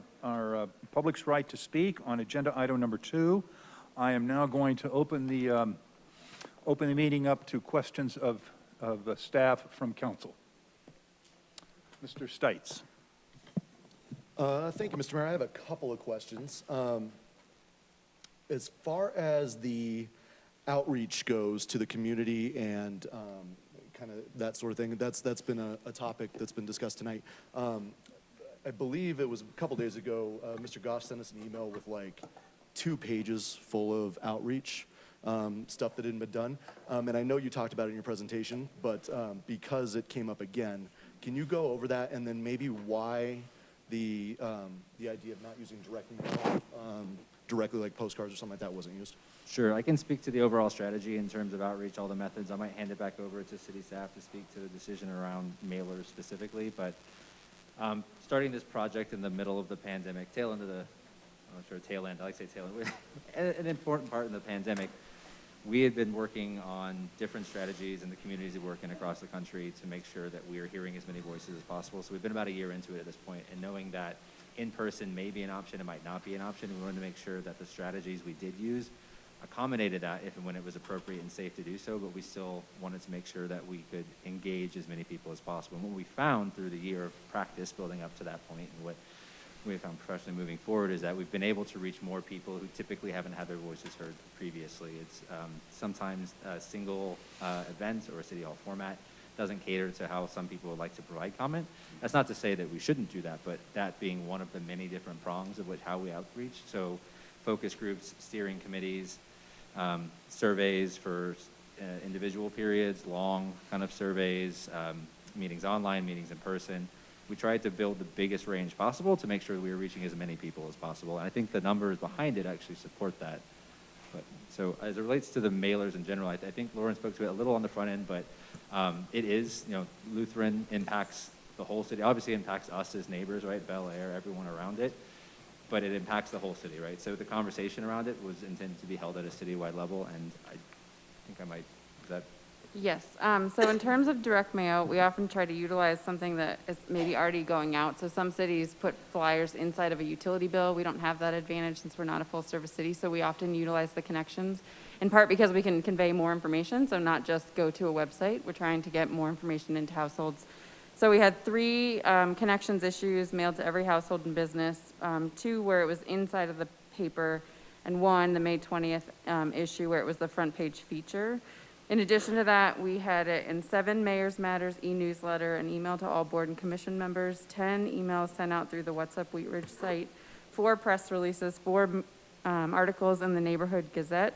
public's right to speak on agenda item number 2. I am now going to open the meeting up to questions of staff from council. Mr. Stites. Thank you, Mr. Mayor. I have a couple of questions. As far as the outreach goes to the community and kind of that sort of thing, that's been a topic that's been discussed tonight. I believe it was a couple days ago, Mr. Goff sent us an email with like 2 pages full of outreach stuff that hadn't been done. And I know you talked about it in your presentation, but because it came up again, can you go over that and then maybe why the idea of not using direct mail, directly like postcards or something like that wasn't used? Sure, I can speak to the overall strategy in terms of outreach, all the methods. I might hand it back over to city staff to speak to the decision around mailers specifically, but starting this project in the middle of the pandemic, tail end of the, I'm not sure, tail end, I like to say tail end, an important part in the pandemic, we had been working on different strategies in the communities we work in across the country to make sure that we are hearing as many voices as possible. So we've been about a year into it at this point, and knowing that in-person may be an option, it might not be an option, we wanted to make sure that the strategies we did use accommodated that if and when it was appropriate and safe to do so, but we still wanted to make sure that we could engage as many people as possible. And what we found through the year of practice building up to that point, and what we have found professionally moving forward, is that we've been able to reach more people who typically haven't had their voices heard previously. It's sometimes a single event or a city hall format doesn't cater to how some people would like to provide comment. That's not to say that we shouldn't do that, but that being one of the many different prongs of how we outreach. So focus groups, steering committees, surveys for individual periods, long kind of surveys, meetings online, meetings in person. We tried to build the biggest range possible to make sure we were reaching as many people as possible. And I think the numbers behind it actually support that. But, so as it relates to the mailers in general, I think Lauren spoke to it a little on the front end, but it is, Lutheran impacts the whole city. Obviously impacts us as neighbors, right? Bel Air, everyone around it. But it impacts the whole city, right? So the conversation around it was intended to be held at a citywide level, and I think I might, is that? Yes, so in terms of direct mail, we often try to utilize something that is maybe already going out. So some cities put flyers inside of a utility bill. We don't have that advantage since we're not a full-service city, so we often utilize the connections, in part because we can convey more information, so not just go to a website. We're trying to get more information into households. So we had 3 connections issues mailed to every household and business, 2 where it was inside of the paper, and 1, the May 20th issue, where it was the front page feature. In addition to that, we had it in 7 Mayor's Matters e-newsletter, an email to all board and commission members, 10 emails sent out through the What's Up Wheat Ridge site, 4 press releases, 4 articles in the Neighborhood Gazette,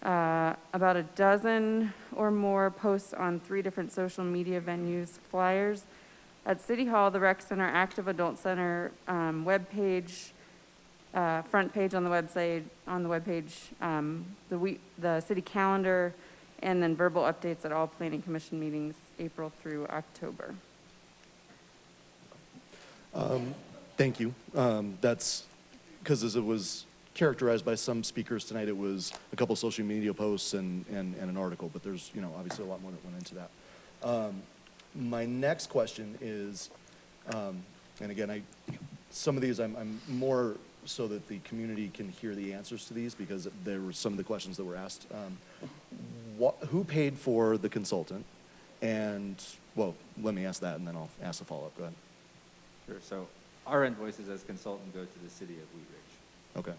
about a dozen or more posts on 3 different social media venues, flyers at City Hall, the Rec Center, Active Adult Center, webpage, front page on the website, the city calendar, and then verbal updates at all planning commission meetings, April through October. Thank you. That's because as it was characterized by some speakers tonight, it was a couple social media posts and an article, but there's, obviously a lot more that went into that. My next question is, and again, some of these I'm more so that the community can hear the answers to these, because there were some of the questions that were asked. Who paid for the consultant? And, well, let me ask that, and then I'll ask the follow-up. Go ahead. Sure, so our invoices as consultant go to the city of Wheat Ridge. Okay.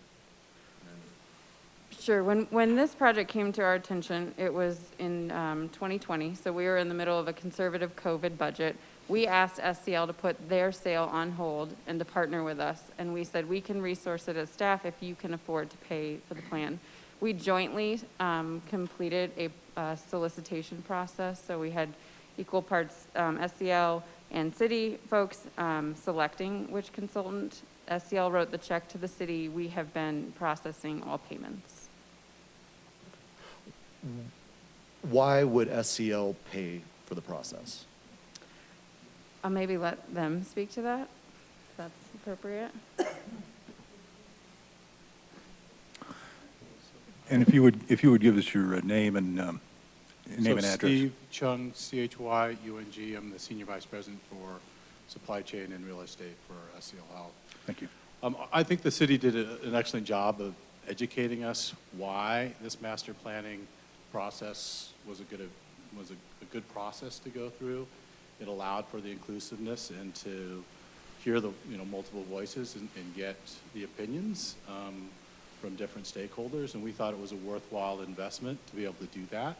Sure. When this project came to our attention, it was in 2020, so we were in the middle of a conservative COVID budget. We asked SCL to put their sale on hold and to partner with us, and we said we can resource it as staff if you can afford to pay for the plan. We jointly completed a solicitation process, so we had equal parts SCL and city folks selecting which consultant. SCL wrote the check to the city. We have been processing all payments. Why would SCL pay for the process? I'll maybe let them speak to that, if that's appropriate. And if you would give us your name and Name and address. Steve Chung, CHYUNG. I'm the Senior Vice President for Supply Chain and Real Estate for SCL Health. Thank you. I think the city did an excellent job of educating us why this master planning process was a good process to go through. It allowed for the inclusiveness and to hear the multiple voices and get the opinions from different stakeholders, and we thought it was a worthwhile investment to be able to do that.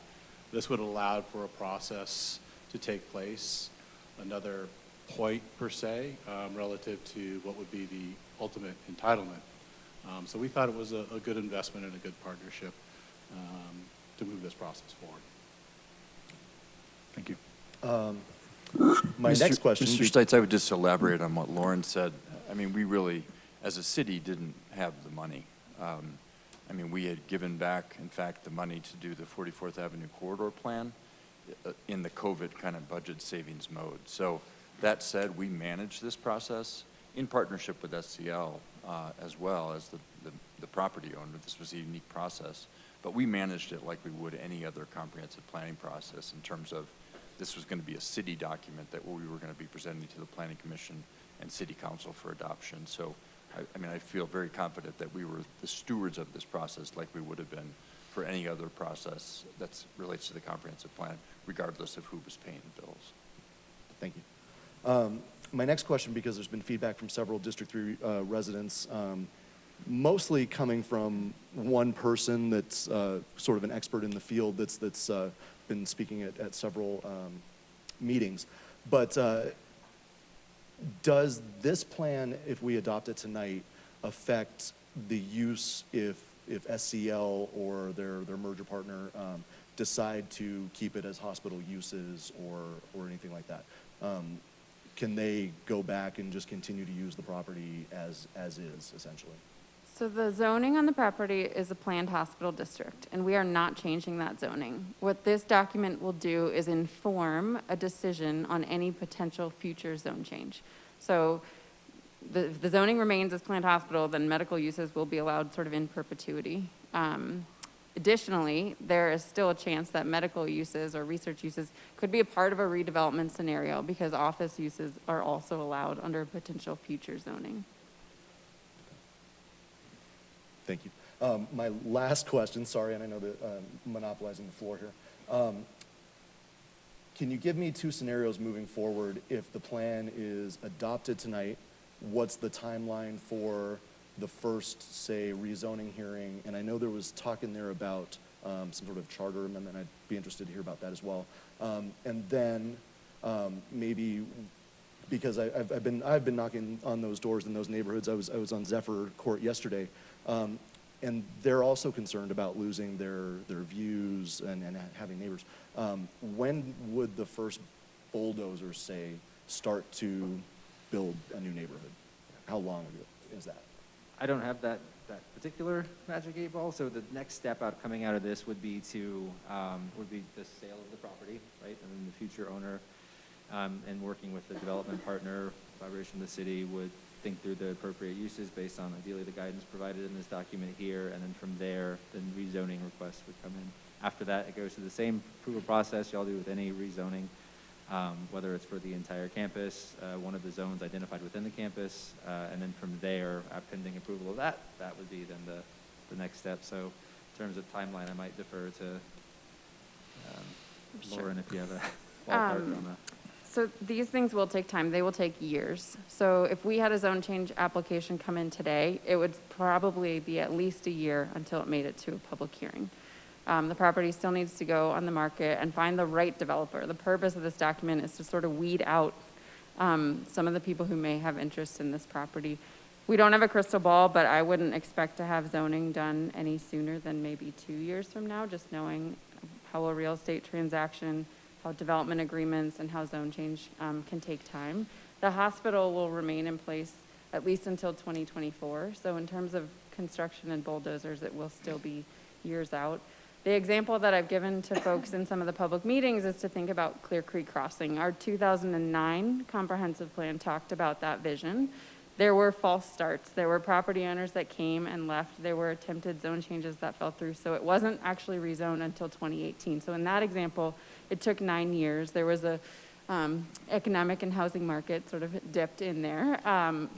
This would allow for a process to take place, another point per se, relative to what would be the ultimate entitlement. So we thought it was a good investment and a good partnership to move this process forward. Thank you. My next question. Mr. Stites, I would just elaborate on what Lauren said. I mean, we really, as a city, didn't have the money. I mean, we had given back, in fact, the money to do the 44th Avenue corridor plan in the COVID kind of budget savings mode. So that said, we managed this process in partnership with SCL as well as the property owner. This was a unique process, but we managed it like we would any other comprehensive planning process in terms of this was going to be a city document that we were going to be presenting to the Planning Commission and City Council for adoption. So, I mean, I feel very confident that we were the stewards of this process like we would have been for any other process that relates to the comprehensive plan, regardless of who was paying the bills. Thank you. My next question, because there's been feedback from several District 3 residents, mostly coming from one person that's sort of an expert in the field that's been speaking at several meetings. But does this plan, if we adopt it tonight, affect the use if SCL or their merger partner decide to keep it as hospital uses or anything like that? Can they go back and just continue to use the property as is, essentially? So the zoning on the property is a planned hospital district, and we are not changing that zoning. What this document will do is inform a decision on any potential future zone change. So if the zoning remains as planned hospital, then medical uses will be allowed sort of in perpetuity. Additionally, there is still a chance that medical uses or research uses could be a part of a redevelopment scenario because office uses are also allowed under potential future zoning. Thank you. My last question, sorry, and I know that I'm monopolizing the floor here. Can you give me two scenarios moving forward if the plan is adopted tonight? What's the timeline for the first, say, rezoning hearing? And I know there was talk in there about some sort of charter amendment. I'd be interested to hear about that as well. And then maybe, because I've been knocking on those doors in those neighborhoods. I was on Zephyr Court yesterday, and they're also concerned about losing their views and having neighbors. When would the first bulldozers, say, start to build a new neighborhood? How long ago is that? I don't have that particular magic 8 ball. So the next step coming out of this would be the sale of the property, right? And then the future owner, and working with the development partner, collaboration with the city, would think through the appropriate uses based on ideally the guidance provided in this document here, and then from there, the rezoning request would come in. After that, it goes through the same approval process y'all do with any rezoning, whether it's for the entire campus, one of the zones identified within the campus, and then from there, pending approval of that would be then the next step. So in terms of timeline, I might defer to Lauren if you have a ballpark on that. So these things will take time. They will take years. So if we had a zone change application come in today, it would probably be at least a year until it made it to a public hearing. The property still needs to go on the market and find the right developer. The purpose of this document is to sort of weed out some of the people who may have interest in this property. We don't have a crystal ball, but I wouldn't expect to have zoning done any sooner than maybe 2 years from now, just knowing how a real estate transaction, how development agreements, and how zone change can take time. The hospital will remain in place at least until 2024. So in terms of construction and bulldozers, it will still be years out. The example that I've given to folks in some of the public meetings is to think about Clear Creek Crossing. Our 2009 comprehensive plan talked about that vision. there were false starts. There were property owners that came and left. There were attempted zone changes that fell through. So it wasn't actually rezoned until 2018. So in that example, it took 9 years. There was a economic and housing market sort of dipped in there.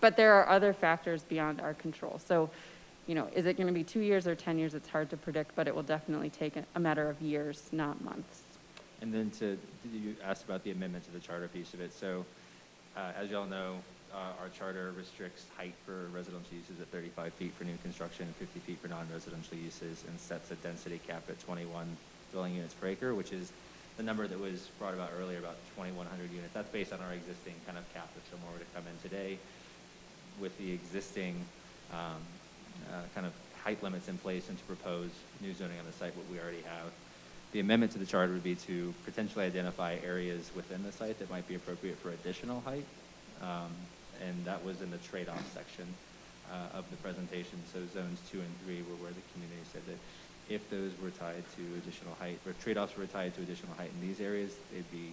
But there are other factors beyond our control. So, you know, is it going to be 2 years or 10 years? It's hard to predict, but it will definitely take a matter of years, not months. And then you asked about the amendment to the charter piece of it. So as y'all know, our charter restricts height for residential uses at 35 feet for new construction and 50 feet for non-residential uses, and sets a density cap at 21 dwelling units per acre, which is the number that was brought about earlier, about 2,100 units. That's based on our existing kind of cap if someone were to come in today. With the existing kind of height limits in place and to propose new zoning on the site, what we already have. The amendment to the charter would be to potentially identify areas within the site that might be appropriate for additional height. And that was in the trade-off section of the presentation. So zones 2 and 3 were where the community said that if those were tied to additional height, or trade-offs were tied to additional height in these areas, they'd be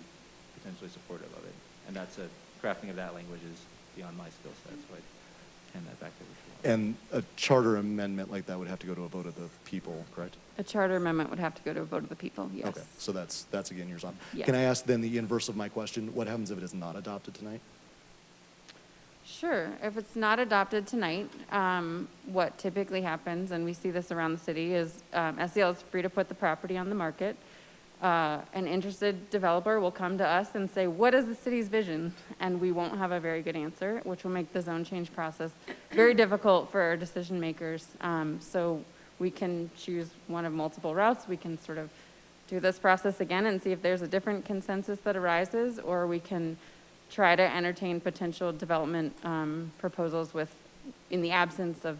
potentially supportive of it. And that's crafting of that language is beyond my skill set, so I'd hand that back over to you. And a charter amendment like that would have to go to a vote of the people, correct? A charter amendment would have to go to a vote of the people, yes. Okay, so that's again yours on. Yes. Can I ask then the inverse of my question? What happens if it is not adopted tonight? Sure. If it's not adopted tonight, what typically happens, and we see this around the city, is SEL is free to put the property on the market. An interested developer will come to us and say, what is the city's vision? And we won't have a very good answer, which will make the zone change process very difficult for our decision makers. So we can choose one of multiple routes. We can sort of do this process again and see if there's a different consensus that arises, or we can try to entertain potential development proposals in the absence of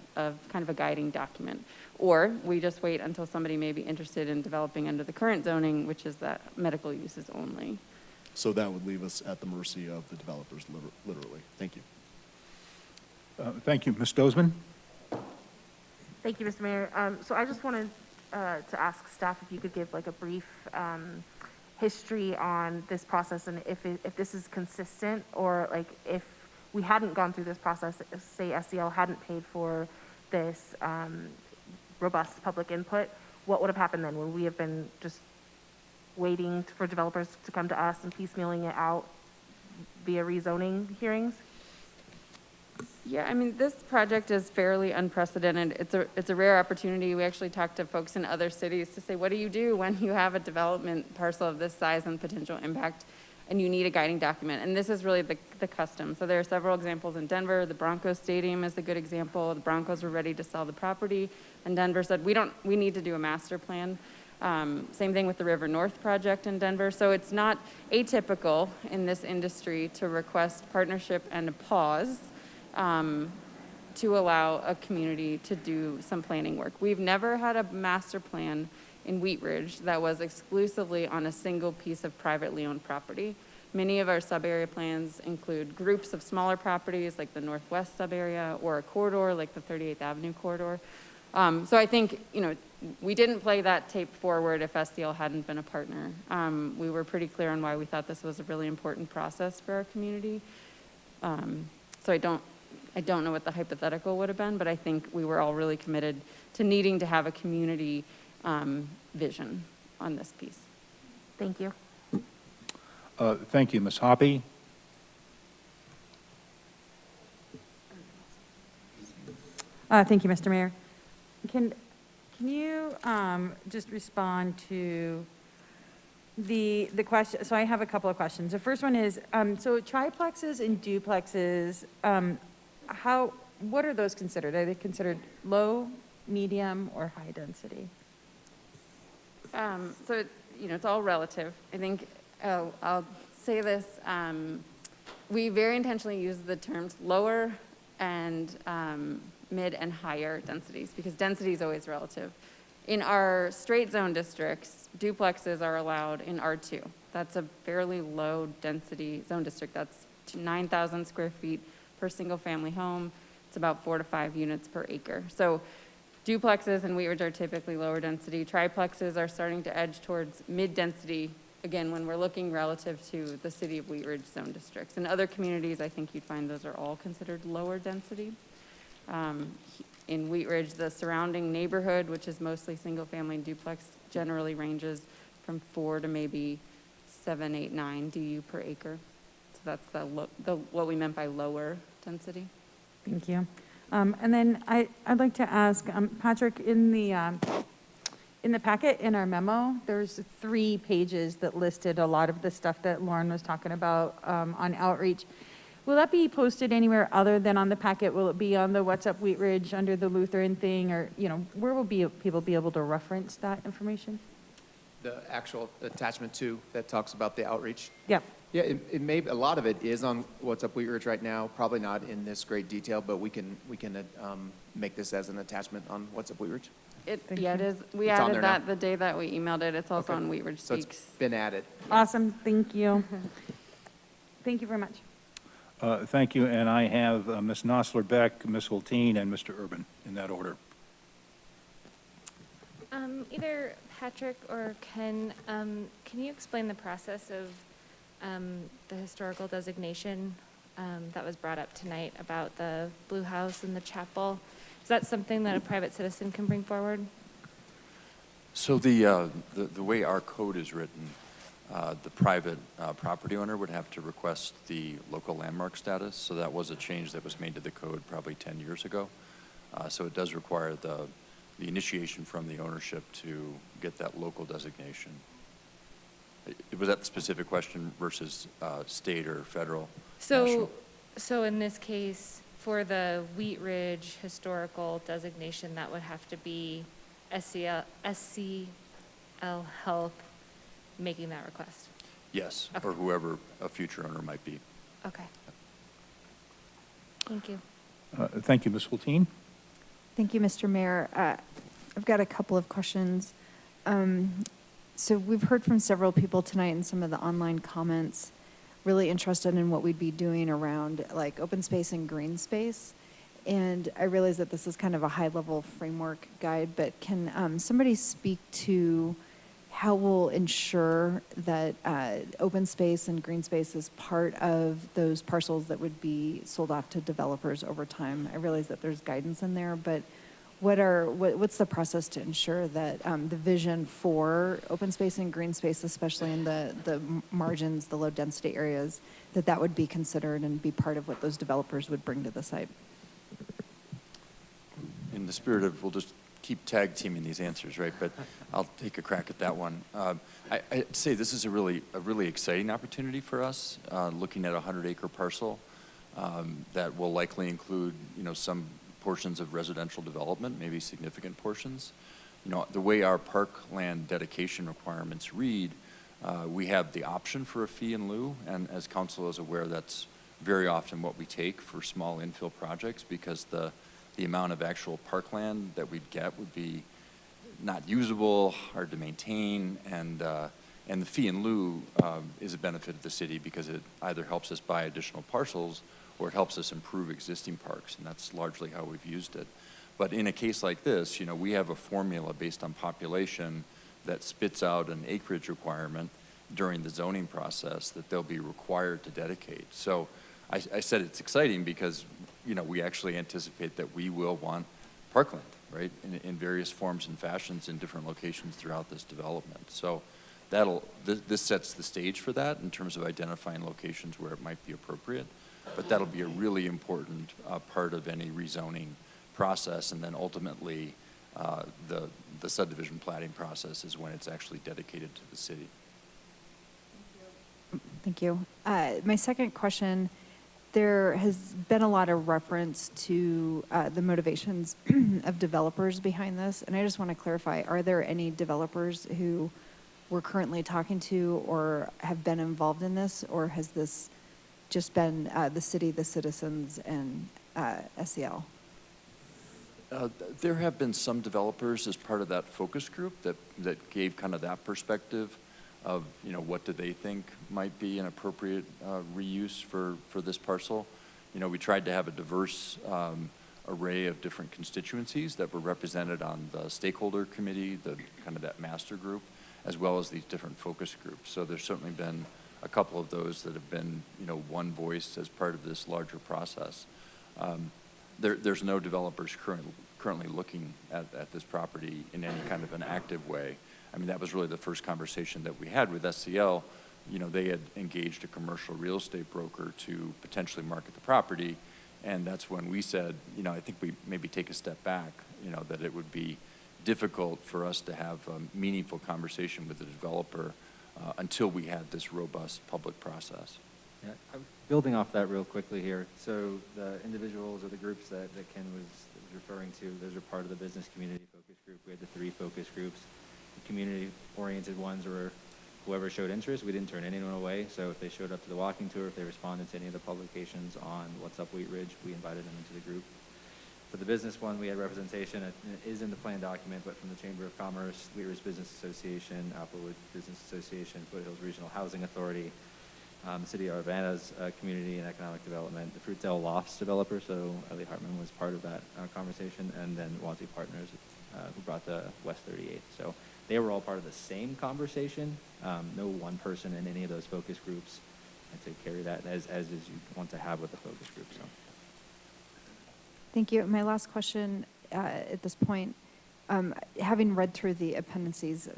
kind of a guiding document. Or we just wait until somebody may be interested in developing under the current zoning, which is that medical uses only. So that would leave us at the mercy of the developers, literally. Thank you. Thank you. Ms. Dozeman? Thank you, Mr. Mayor. So I just wanted to ask staff if you could give like a brief history on this process, and if this is consistent, or like if we hadn't gone through this process, if, say SEL hadn't paid for this robust public input, what would have happened then? Would we have been just waiting for developers to come to us and piecemealing it out via rezoning hearings? Yeah, I mean, this project is fairly unprecedented. It's a rare opportunity. We actually talked to folks in other cities to say, what do you do when you have a development parcel of this size and potential impact, and you need a guiding document? And this is really the custom. So there are several examples in Denver. The Broncos Stadium is a good example. The Broncos were ready to sell the property, and Denver said, we need to do a master plan. Same thing with the River North project in Denver. So it's not atypical in this industry to request partnership and a pause to allow a community to do some planning work. We've never had a master plan in Wheat Ridge that was exclusively on a single piece of privately owned property. Many of our sub-area plans include groups of smaller properties like the Northwest sub-area, or a corridor like the 38th Avenue corridor. So I think, you know, we didn't play that tape forward if SEL hadn't been a partner. We were pretty clear on why we thought this was a really important process for our community. So I don't know what the hypothetical would have been, but I think we were all really committed to needing to have a community vision on this piece. Thank you. Thank you. Ms. Hoppy? Thank you, Mr. Mayor. Can you just respond to the question? So I have a couple of questions. The first one is, so triplexes and duplexes, what are those considered? Are they considered low, medium, or high density? So, you know, it's all relative. I think I'll say this. We very intentionally use the terms lower and mid and higher densities, because density is always relative. In our straight zone districts, duplexes are allowed in R2. That's a fairly low density zone district. That's 9,000 square feet per single family home. It's about 4 to 5 units per acre. So duplexes and Wheat Ridge are typically lower density. Triplexes are starting to edge towards mid density again, when we're looking relative to the city of Wheat Ridge zone districts. In other communities, I think you'd find those are all considered lower density. In Wheat Ridge, the surrounding neighborhood, which is mostly single-family duplex, generally ranges from 4 to maybe 7, 8, 9 DU per acre. So that's what we meant by lower density. Thank you. And then I'd like to ask, Patrick, in the packet, in our memo, there's 3 pages that listed a lot of the stuff that Lauren was talking about on outreach. Will that be posted anywhere other than on the packet? Will it be on the What's Up Wheat Ridge under the Lutheran thing, or, where will people be able to reference that information? The actual attachment 2 that talks about the outreach. Yep. Yeah, it may, a lot of it is on What's Up Wheat Ridge right now, probably not in this great detail, but we can make this as an attachment on What's Up Wheat Ridge. It is. We It's on added there that now. the day that we emailed it. It's also Okay. on Wheat Ridge So Speaks. it's been added. Awesome, thank you. Thank you very much. Thank you, and I have Ms. Nosler-Beck, Ms. Hulteen, and Mr. Urban, in that order. Either Patrick or Ken, can you explain the process of the historical designation that was brought up tonight about the Blue House and the chapel? Is that something that a private citizen can bring forward? So the way our code is written, the private property owner would have to request the local landmark status. So that was a change that was made to the code probably 10 years ago. So it does require the initiation from the ownership to get that local designation. Was that the specific question versus state or federal? National? So in this case, for the Wheat Ridge historical designation, that would have to be SCL Health making that request? Yes, Okay. or whoever a future owner might be. Okay. Thank you. Thank you, Ms. Hulteen. Thank you, Mr. Mayor. I've got a couple of questions. So we've heard from several people tonight in some of the online comments, really interested in what we'd be doing around like open space and green space. And I realize that this is kind of a high-level framework guide, but can somebody speak to how we'll ensure that open space and green space is part of those parcels that would be sold off to developers over time? I realize that there's guidance in there, but what's the process to ensure that the vision for open space and green space, especially in the margins, the low density areas, that would be considered and be part of what those developers would bring to the site? In the spirit of, we'll just keep tag teaming these answers, right? But I'll take a crack at that one. I'd say this is a really exciting opportunity for us, looking at a 100-acre parcel that will likely include, some portions of residential development, maybe significant portions. The way our parkland dedication requirements read, we have the option for a fee in lieu, and as council is aware, that's very often what we take for small infill projects because the amount of actual parkland that we'd get would be not usable, hard to maintain, and the fee in lieu is a benefit of the city because it either helps us buy additional parcels or it helps us improve existing parks, and that's largely how we've used it. But in a case like this, we have a formula based on population that spits out an acreage requirement during the zoning process that they'll be required to dedicate. So I said it's exciting because, we actually anticipate that we will want parkland, right, in various forms and fashions in different locations throughout this development. So this sets the stage for that in terms of identifying locations where it might be appropriate, but that'll be a really important part of any rezoning process, and then ultimately the subdivision platting process is when it's actually dedicated to the city. Thank you. My second question, there has been a lot of reference to the motivations of developers behind this, and I just want to clarify, are there any developers who we're currently talking to or have been involved in this, or has this just been the city, the citizens, and SEL? There have been some developers as part of that focus group that gave kind of that perspective of, what do they think might be an appropriate reuse for this parcel. We tried to have a diverse array of different constituencies that were represented on the stakeholder committee, the kind of that master group, as well as these different focus groups. So there's certainly been a couple of those that have been, one voice as part of this larger process. There's no developers currently looking at this property in any kind of an active way. I mean, that was really the first conversation that we had with SCL. They had engaged a commercial real estate broker to potentially market the property. And that's when we said, I think we maybe take a step back, that it would be difficult for us to have a meaningful conversation with the developer until we had this robust public process. Yeah, building off that real quickly here. So the individuals or the groups that Ken was referring to, those are part of the business community focus group. We had the 3 focus groups. The community-oriented ones were whoever showed interest. We didn't turn anyone away. So if they showed up to the walking tour, if they responded to any of the publications on What's Up Wheat Ridge, we invited them into the group. For the business one, we had representation. It is in the plan document, but from the Chamber of Commerce, Wheat Ridge Business Association, Applewood Business Association, Foothills Regional Housing Authority, City of Urbana's Community and Economic Development, the Fruitdale Lofts developer, so Ellie Hartman was part of that conversation, and then Wanty Partners, who brought the West 38. So they were all part of the same conversation. No one person in any of those focus groups, and to carry that as is you want to have with the focus group. So. Thank you. My last question at this point, having read through the appendices,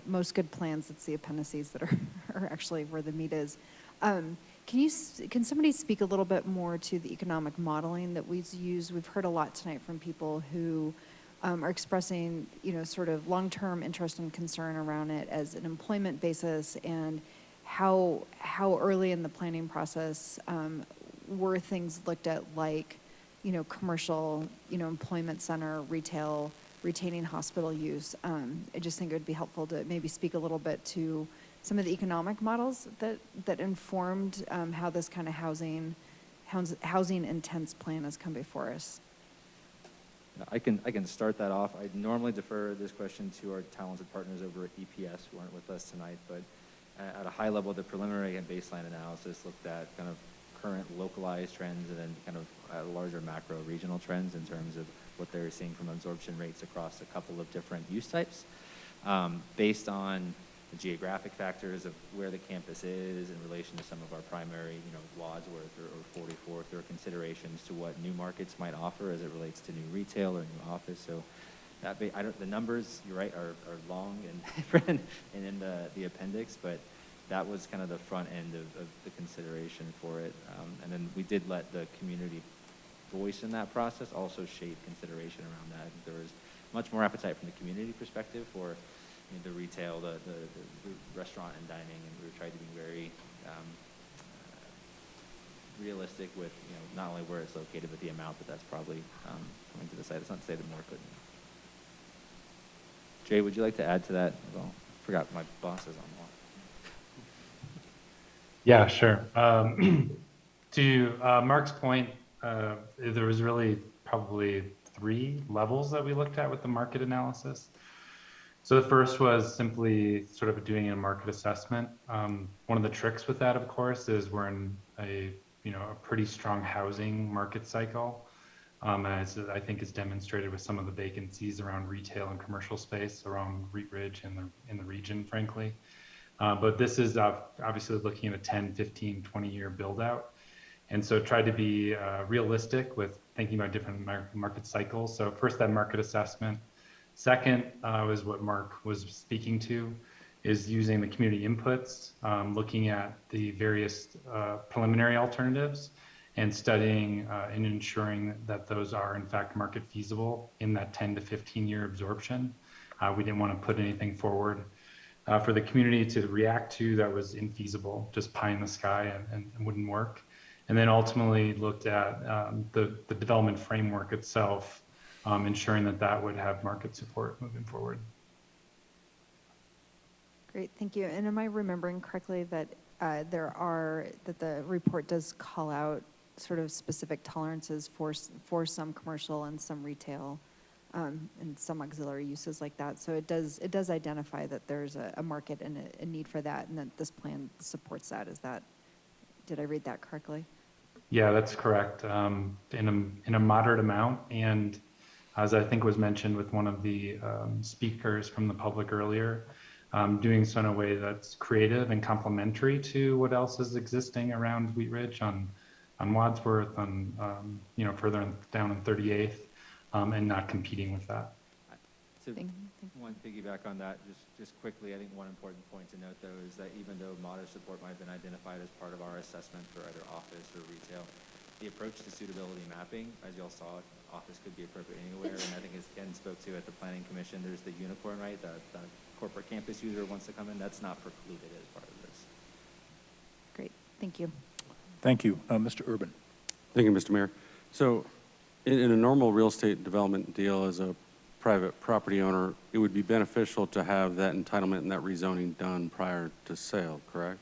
most good plans, it's the appendices that are actually where the meat is. Can somebody speak a little bit more to the economic modeling that we use? We've heard a lot tonight from people who are expressing, sort of long-term interest and concern around it as an employment basis, and how early in the planning process were things looked at, like, commercial, employment center, retail, retaining hospital use. I just think it would be helpful to maybe speak a little bit to some of the economic models that informed how this kind of housing intense plan has come before us. I can start that off. I normally defer this question to our talented partners over at EPS who aren't with us tonight, but at a high level, the preliminary and baseline analysis looked at kind of current localized trends and then kind of larger macro regional trends in terms of what they're seeing from absorption rates across a couple of different use types, based on the geographic factors of where the campus is in relation to some of our primary, Wadsworth or 44th, or considerations to what new markets might offer as it relates to new retail or new office. So that the numbers, you're right, are long and different and in the appendix, but that was kind of the front end of the consideration for it. And then we did let the community voice in that process also shape consideration around that. There was much more appetite from the community perspective for the retail, the restaurant and dining, and we tried to be very realistic with not only where it's located, but the amount that's probably coming to the site. It's not to say that more couldn't. Jay, would you like to add to that? Well, I forgot my boss is on the line. Yeah, sure. To Mark's point, there was really probably 3 levels that we looked at with the market analysis. So the first was simply sort of doing a market assessment. One of the tricks with that, of course, is we're in a pretty strong housing market cycle, as I think is demonstrated with some of the vacancies around retail and commercial space around Wheat Ridge and in the region, frankly. But this is obviously looking at a 10, 15, 20-year build out. And so tried to be realistic with thinking about different market cycles. So first, that market assessment. Second was what Mark was speaking to, is using the community inputs, looking at the various preliminary alternatives and studying and ensuring that those are in fact market feasible in that 10 to 15-year absorption. We didn't want to put anything forward for the community to react to that was infeasible, just pie in the sky and wouldn't work. And then ultimately looked at the development framework itself, ensuring that would have market support moving forward. Great, thank you. And am I remembering correctly that that the report does call out sort of specific tolerances for some commercial and some retail and some auxiliary uses like that? So it does identify that there's a market and a need for that, and that this plan supports that. Did I read that correctly? Yeah, that's correct. In a moderate amount, and as I think was mentioned with one of the speakers from the public earlier, doing so in a way that's creative and complementary to what else is existing around Wheat Ridge on Wadsworth, further down in 38th, and not competing with that. So one piggyback on that, just quickly, I think one important point to note though is that even though modest support might have been identified as part of our assessment for either office or retail, the approach to suitability mapping, as y'all saw, office could be appropriate anywhere, and I think as Ken spoke to at the Planning Commission, there's the unicorn, right? The corporate campus user wants to come in, that's not precluded as part of this. Great, thank you. Thank you. Mr. Urban. Thank you, Mr. Mayor. So in a normal real estate development deal as a private property owner, it would be beneficial to have that entitlement and that rezoning done prior to sale, correct?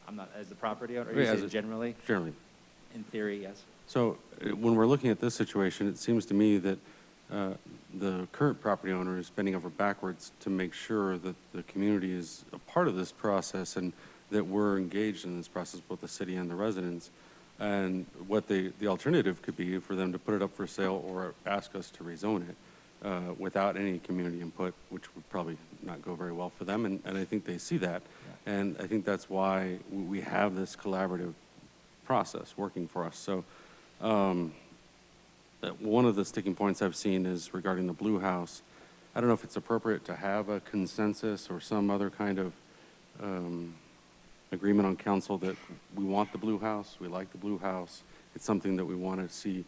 I'm not, as the property owner, Yeah, you say generally? Generally. In theory, yes. So when we're looking at this situation, it seems to me that the current property owner is bending over backwards to make sure that the community is a part of this process and that we're engaged in this process, both the city and the residents. And what the alternative could be for them to put it up for sale or ask us to rezone it without any community input, which would probably not go very well for them. And I think they see that. Yeah. And I think that's why we have this collaborative process working for us. So one of the sticking points I've seen is regarding the Blue House. I don't know if it's appropriate to have a consensus or some other kind of agreement on council that we want the Blue House, we like the Blue House. It's something that we want to see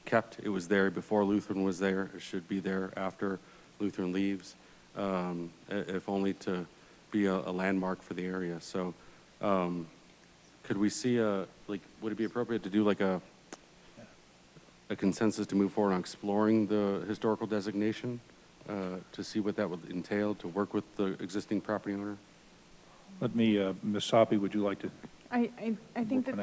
kept. It was there before Lutheran was there. It should be there after Lutheran leaves, if only to be a landmark for the area. So could we see would it be appropriate to do like a consensus to move forward on exploring the historical designation to see what that would entail, to work with the existing property owner? Let me, Ms. Sopi, would you like to? I think that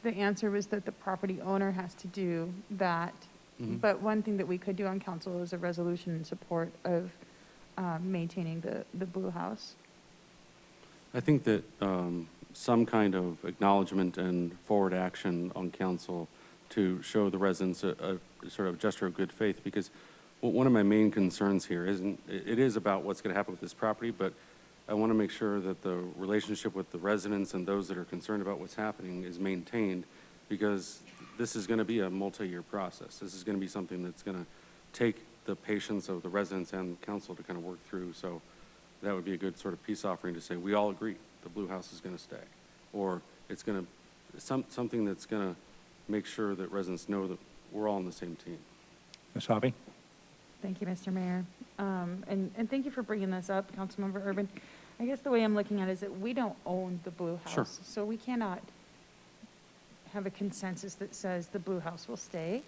the answer was that the property owner has to do that. Mm-hmm. But one thing that we could do on council is a resolution in support of maintaining the Blue House. I think that some kind of acknowledgement and forward action on council to show the residents a sort of gesture of good faith, because one of my main concerns here it is about what's going to happen with this property, but I want to make sure that the relationship with the residents and those that are concerned about what's happening is maintained, because this is going to be a multi-year process. This is going to be something that's going to take the patience of the residents and council to kind of work through. So that would be a good sort of peace offering to say, we all agree the Blue House is going to stay, or it's going to, something that's going to make sure that residents know that we're all on the same team. Ms. Hobby? Thank you, Mr. Mayor. And thank you for bringing this up, Councilmember Urban. I guess the way I'm looking at it is that we don't own the Blue House. Sure. So we cannot have a consensus that says the Blue House will stay.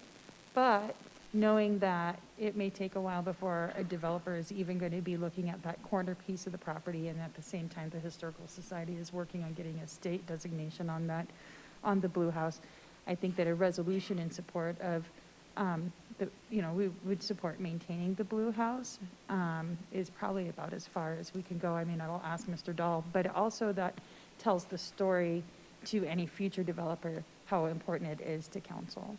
But knowing that it may take a while before a developer is even going to be looking at that corner piece of the property, and at the same time the Historical Society is working on getting a state designation on that, on the Blue House, I think that a resolution in support of we would support maintaining the Blue House is probably about as far as we can go. I mean, I will ask Mr. Dahl, but also that tells the story to any future developer how important it is to council.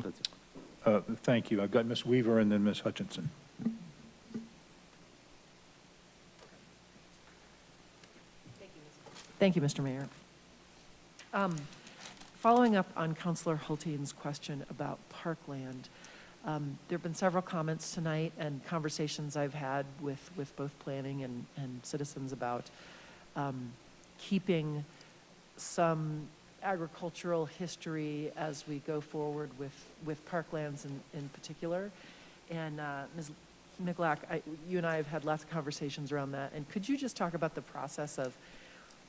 That's it. Thank you. I've got Ms. Weaver and then Ms. Hutchinson. Thank you, Mr. Mayor. Following up on Councilor Hultine's question about parkland, there have been several comments tonight and conversations I've had with both planning and citizens about keeping some agricultural history as we go forward with parklands in particular. And Ms. Michalak, you and I have had lots of conversations around that. And could you just talk about the process of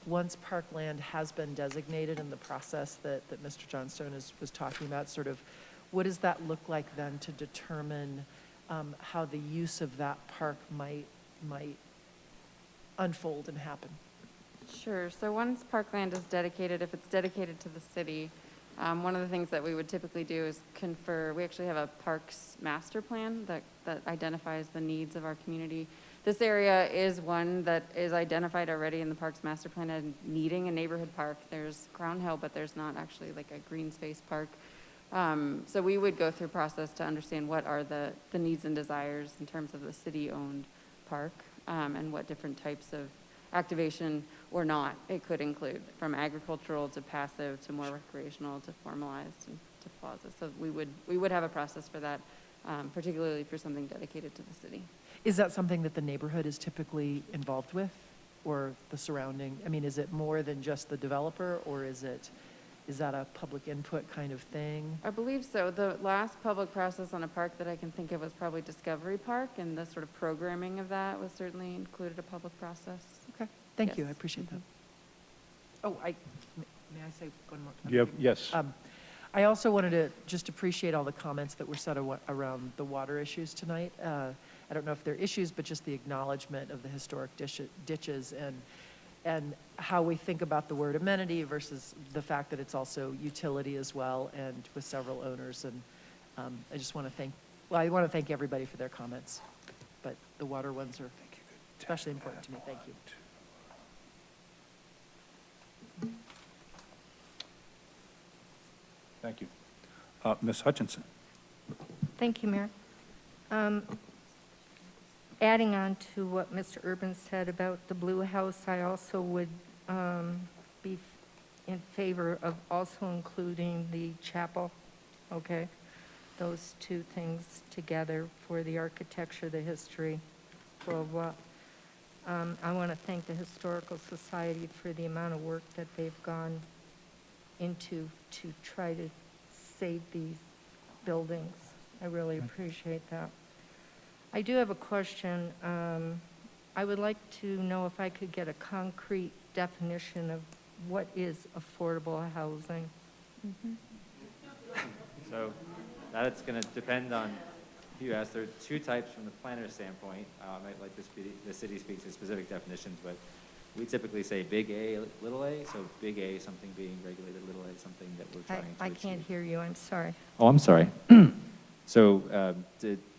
once parkland has been designated in the process that Mr. Johnstone was talking about, sort of what does that look like then to determine how the use of that park might unfold and happen? Sure. So once parkland is dedicated, if it's dedicated to the city, one of the things that we would typically do is confer. We actually have a parks master plan that identifies the needs of our community. This area is one that is identified already in the Parks Master Plan as needing a neighborhood park. There's Crown Hill, but there's not actually like a green space park So we would go through a process to understand what are the needs and desires in terms of the city-owned park, and what different types of activation or not it could include, from agricultural to passive to more recreational to formalized and to plaza. So we would have a process for that, particularly for something dedicated to the city. Is that something that the neighborhood is typically involved with, or the surrounding? I mean, is it more than just the developer, or is that a public input kind of thing? I believe so. The last public process on a park that I can think of was probably Discovery Park, and the sort of programming of that was certainly included a public process. Okay, thank you, I Yes. appreciate that. Oh, may I say one more? Yep, yes. I also wanted to just appreciate all the comments that were said around the water issues tonight. I don't know if they're issues, but just the acknowledgement of the historic ditches and how we think about the word amenity versus the fact that it's also utility as well, and with several owners. And I just want to thank everybody for their comments, but the water ones are especially important to me. Thank you. Thank you. Ms. Hutchinson. Thank you, Mayor. Adding on to what Mr. Urban said about the Blue House, I also would be in favor of also including the chapel, okay? Those two things together for the architecture, the history, blah, blah. I want to thank the Historical Society for the amount of work that they've gone into to try to save these buildings. I really appreciate that. I do have a question. I would like to know if I could get a concrete definition of what is affordable housing. So that's going to depend on who you ask. There are two types from the planner's standpoint. I might like the city speaks to specific definitions, but we typically say big A, little a. So big A, something being regulated, little a, something that we're trying to I achieve. can't hear you, I'm sorry. Oh, I'm sorry. So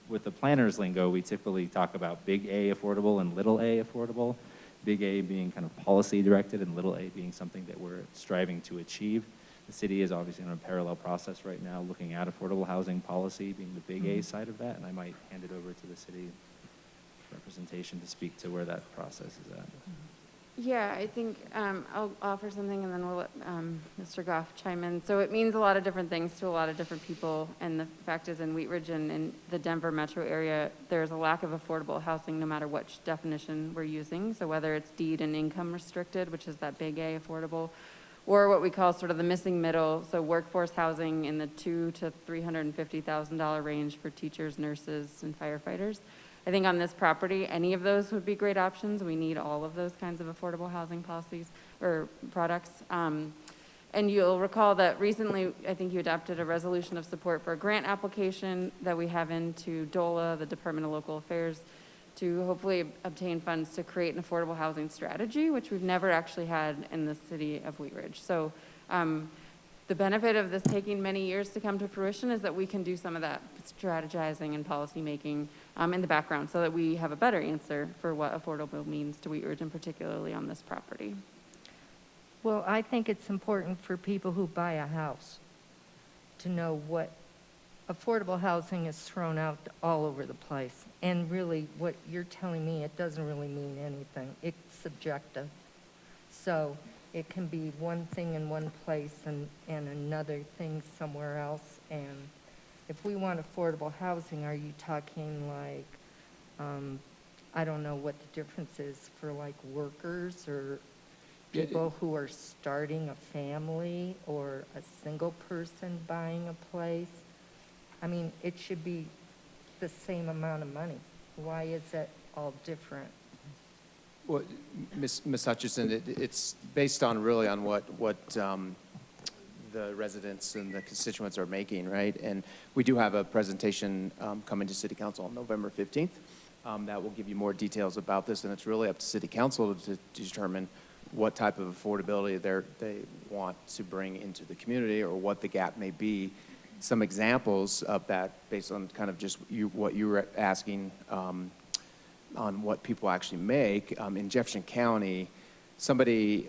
with the planner's lingo, we typically talk about big A affordable and little a affordable. Big A being kind of policy directed and little a being something that we're striving to achieve. The city is obviously in a parallel process right now looking at affordable housing policy being the big A side of that, and I might hand it over to the city representation to speak to where that process is at. Yeah, I think I'll offer something and then we'll let Mr. Goff chime in. So it means a lot of different things to a lot of different people, and the fact is in Wheat Ridge and in the Denver metro area, there's a lack of affordable housing no matter which definition we're using. So whether it's deed and income restricted, which is that big A affordable, or what we call sort of the missing middle, so workforce housing in the $200,000 to $350,000 range for teachers, nurses, and firefighters. I think on this property, any of those would be great options. We need all of those kinds of affordable housing policies or products. And you'll recall that recently, I think you adopted a resolution of support for a grant application that we have into DOLA, the Department of Local Affairs, to hopefully obtain funds to create an affordable housing strategy, which we've never actually had in the city of Wheat Ridge. So the benefit of this taking many years to come to fruition is that we can do some of that strategizing and policy making in the background so that we have a better answer for what affordable means to Wheat Ridge and particularly on this property. Well, I think it's important for people who buy a house to know what affordable housing is thrown out all over the place. And really, what you're telling me, it doesn't really mean anything. It's subjective. So it can be one thing in one place and another thing somewhere else. And if we want affordable housing, are you talking like, I don't know what the difference is for like workers or people who are starting a family or a single person buying a place? I mean, it should be the same amount of money. Why is it all different? Well, Ms. Hutchison, it's based on really on what the residents and the constituents are making, right? And we do have a presentation coming to City Council on November 15th that will give you more details about this, and it's really up to City Council to determine what type of affordability they want to bring into the community or what the gap may be. Some examples of that based on kind of just what you were asking on what people actually make. In Jefferson County, somebody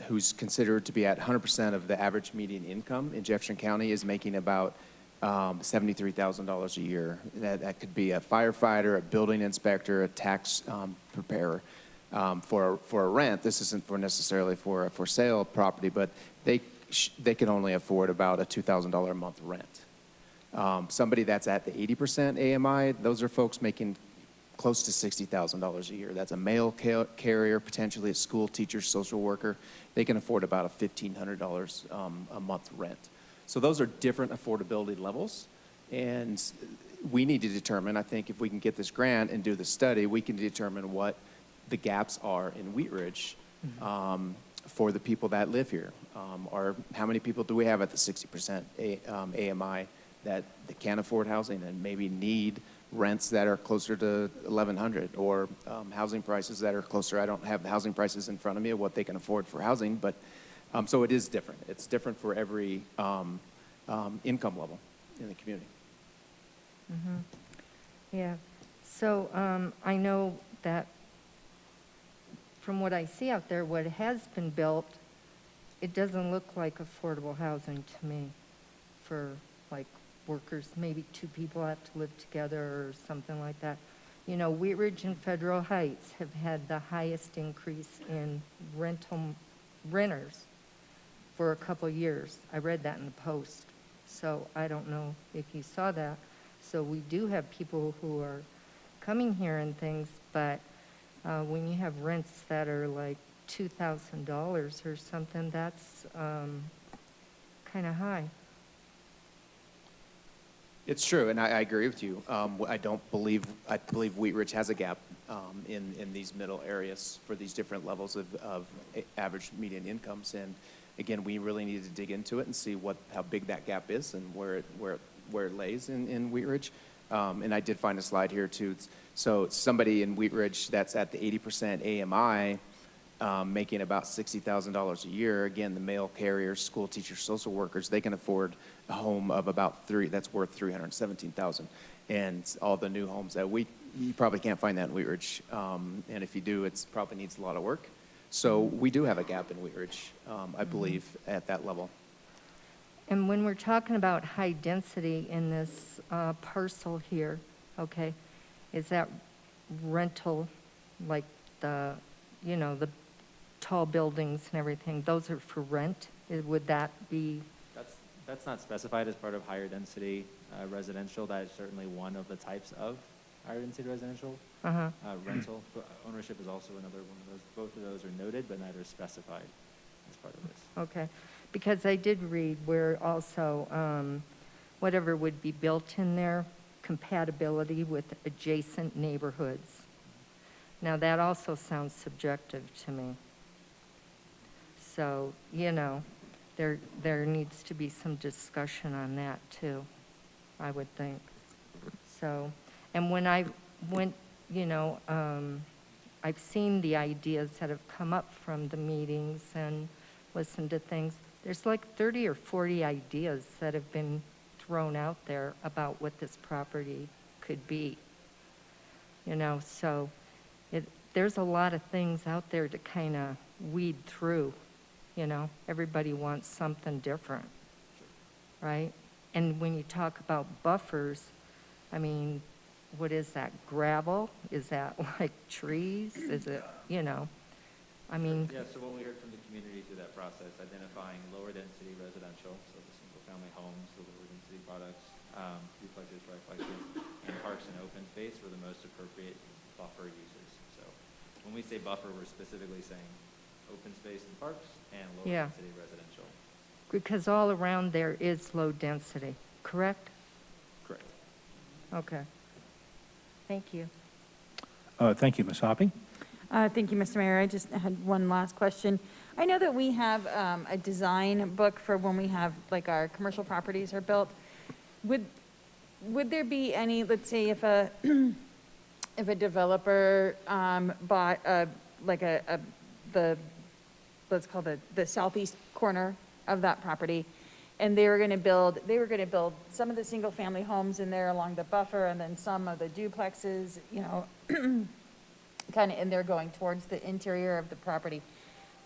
who's considered to be at 100% of the average median income in Jefferson County is making about $73,000 a year. That could be a firefighter, a building inspector, a tax preparer. For a rent, this isn't for necessarily for a for sale property, but they can only afford about a $2,000 a month rent. Somebody that's at the 80% AMI, those are folks making close to $60,000 a year. That's a mail carrier, potentially a school teacher, social worker. They can afford about a $1,500 a month rent. So those are different affordability levels. And we need to determine, I think if we can get this grant and do the study, we can determine what the gaps are in Wheat Ridge for the people that live here. Or how many people do we have at the 60% AMI that can't afford housing and maybe need rents that are closer to 1,100 or housing prices that are closer. I don't have the housing prices in front of me of what they can afford for housing, but so it is different. It's different for every income level in the community. Yeah. So I know that from what I see out there, what has been built, it doesn't look like affordable housing to me for like workers. Maybe two people have to live together or something like that. You know, Wheat Ridge and Federal Heights have had the highest increase in renters for a couple years. I read that in the Post. So I don't know if you saw that. So we do have people who are coming here and things, but when you have rents that are like $2,000 or something, that's kind of high. It's true, and I agree with you. I believe Wheat Ridge has a gap in these middle areas for these different levels of average median incomes. And again, we really need to dig into it and see how big that gap is and where it lays in Wheat Ridge. And I did find a slide here too. So somebody in Wheat Ridge that's at the 80% AMI, making about $60,000 a year. Again, the mail carriers, school teachers, social workers, they can afford a home of about that's worth $317,000. And all the new homes that you probably can't find that in Wheat Ridge. And if you do, it probably needs a lot of work. So we do have a gap in Wheat Ridge, I believe, at that level. And when we're talking about high density in this parcel here, okay, is that rental, like the tall buildings and everything, those are for rent? Would that be? That's not specified as part of higher density residential. That is certainly one of the types of higher density residential. Rental ownership is also another one of those. Both of those are noted, but neither is specified as part of this. Okay, because I did read where also whatever would be built in there, compatibility with adjacent neighborhoods. Now that also sounds subjective to me. So, there needs to be some discussion on that too, I would think. So, and when I went, I've seen the ideas that have come up from the meetings and listened to things. There's like 30 or 40 ideas that have been thrown out there about what this property could be. So there's a lot of things out there to kind of weed through. Everybody wants something different, right? And when you talk about buffers, I mean, what is that, gravel? Is that like trees? Is it, I mean. Yeah, so what we heard from the community through that process, identifying lower density residential, so the single family homes, the lower density products, duplexes, triplexes, and parks and open space were the most appropriate buffer uses. So when we say buffer, we're specifically saying open space and parks and lower density residential. Because all around there is low density, correct? Correct. Okay. Thank you. Thank you, Ms. Hoppy. Thank you, Mr. Mayor. I just had one last question. I know that we have a design book for when we have, like, our commercial properties are built. Would there be any, let's say if a developer bought let's call the southeast corner of that property, and they were going to build some of the single family homes in there along the buffer, and then some of the duplexes, kind of in there going towards the interior of the property.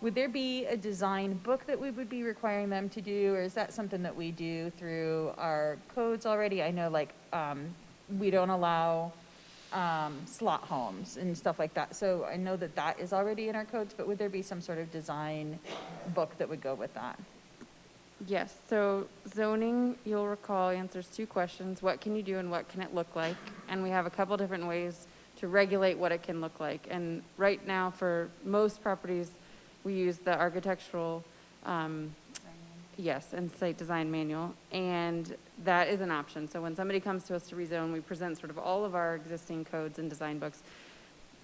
would there be a design book that we would be requiring them to do, or is that something that we do through our codes already? I know like, we don't allow, slot homes and stuff like that. So I know that that is already in our codes, but would there be some sort of design book that would go with that? Yes, so zoning, you'll recall, answers two questions: what can you do and what can it look like? And we have a couple different ways to regulate what it can look like. And right now, for most properties, we use the architectural, yes, and site design manual, and that is an option. So when somebody comes to us to rezone, we present sort of all of our existing codes and design books.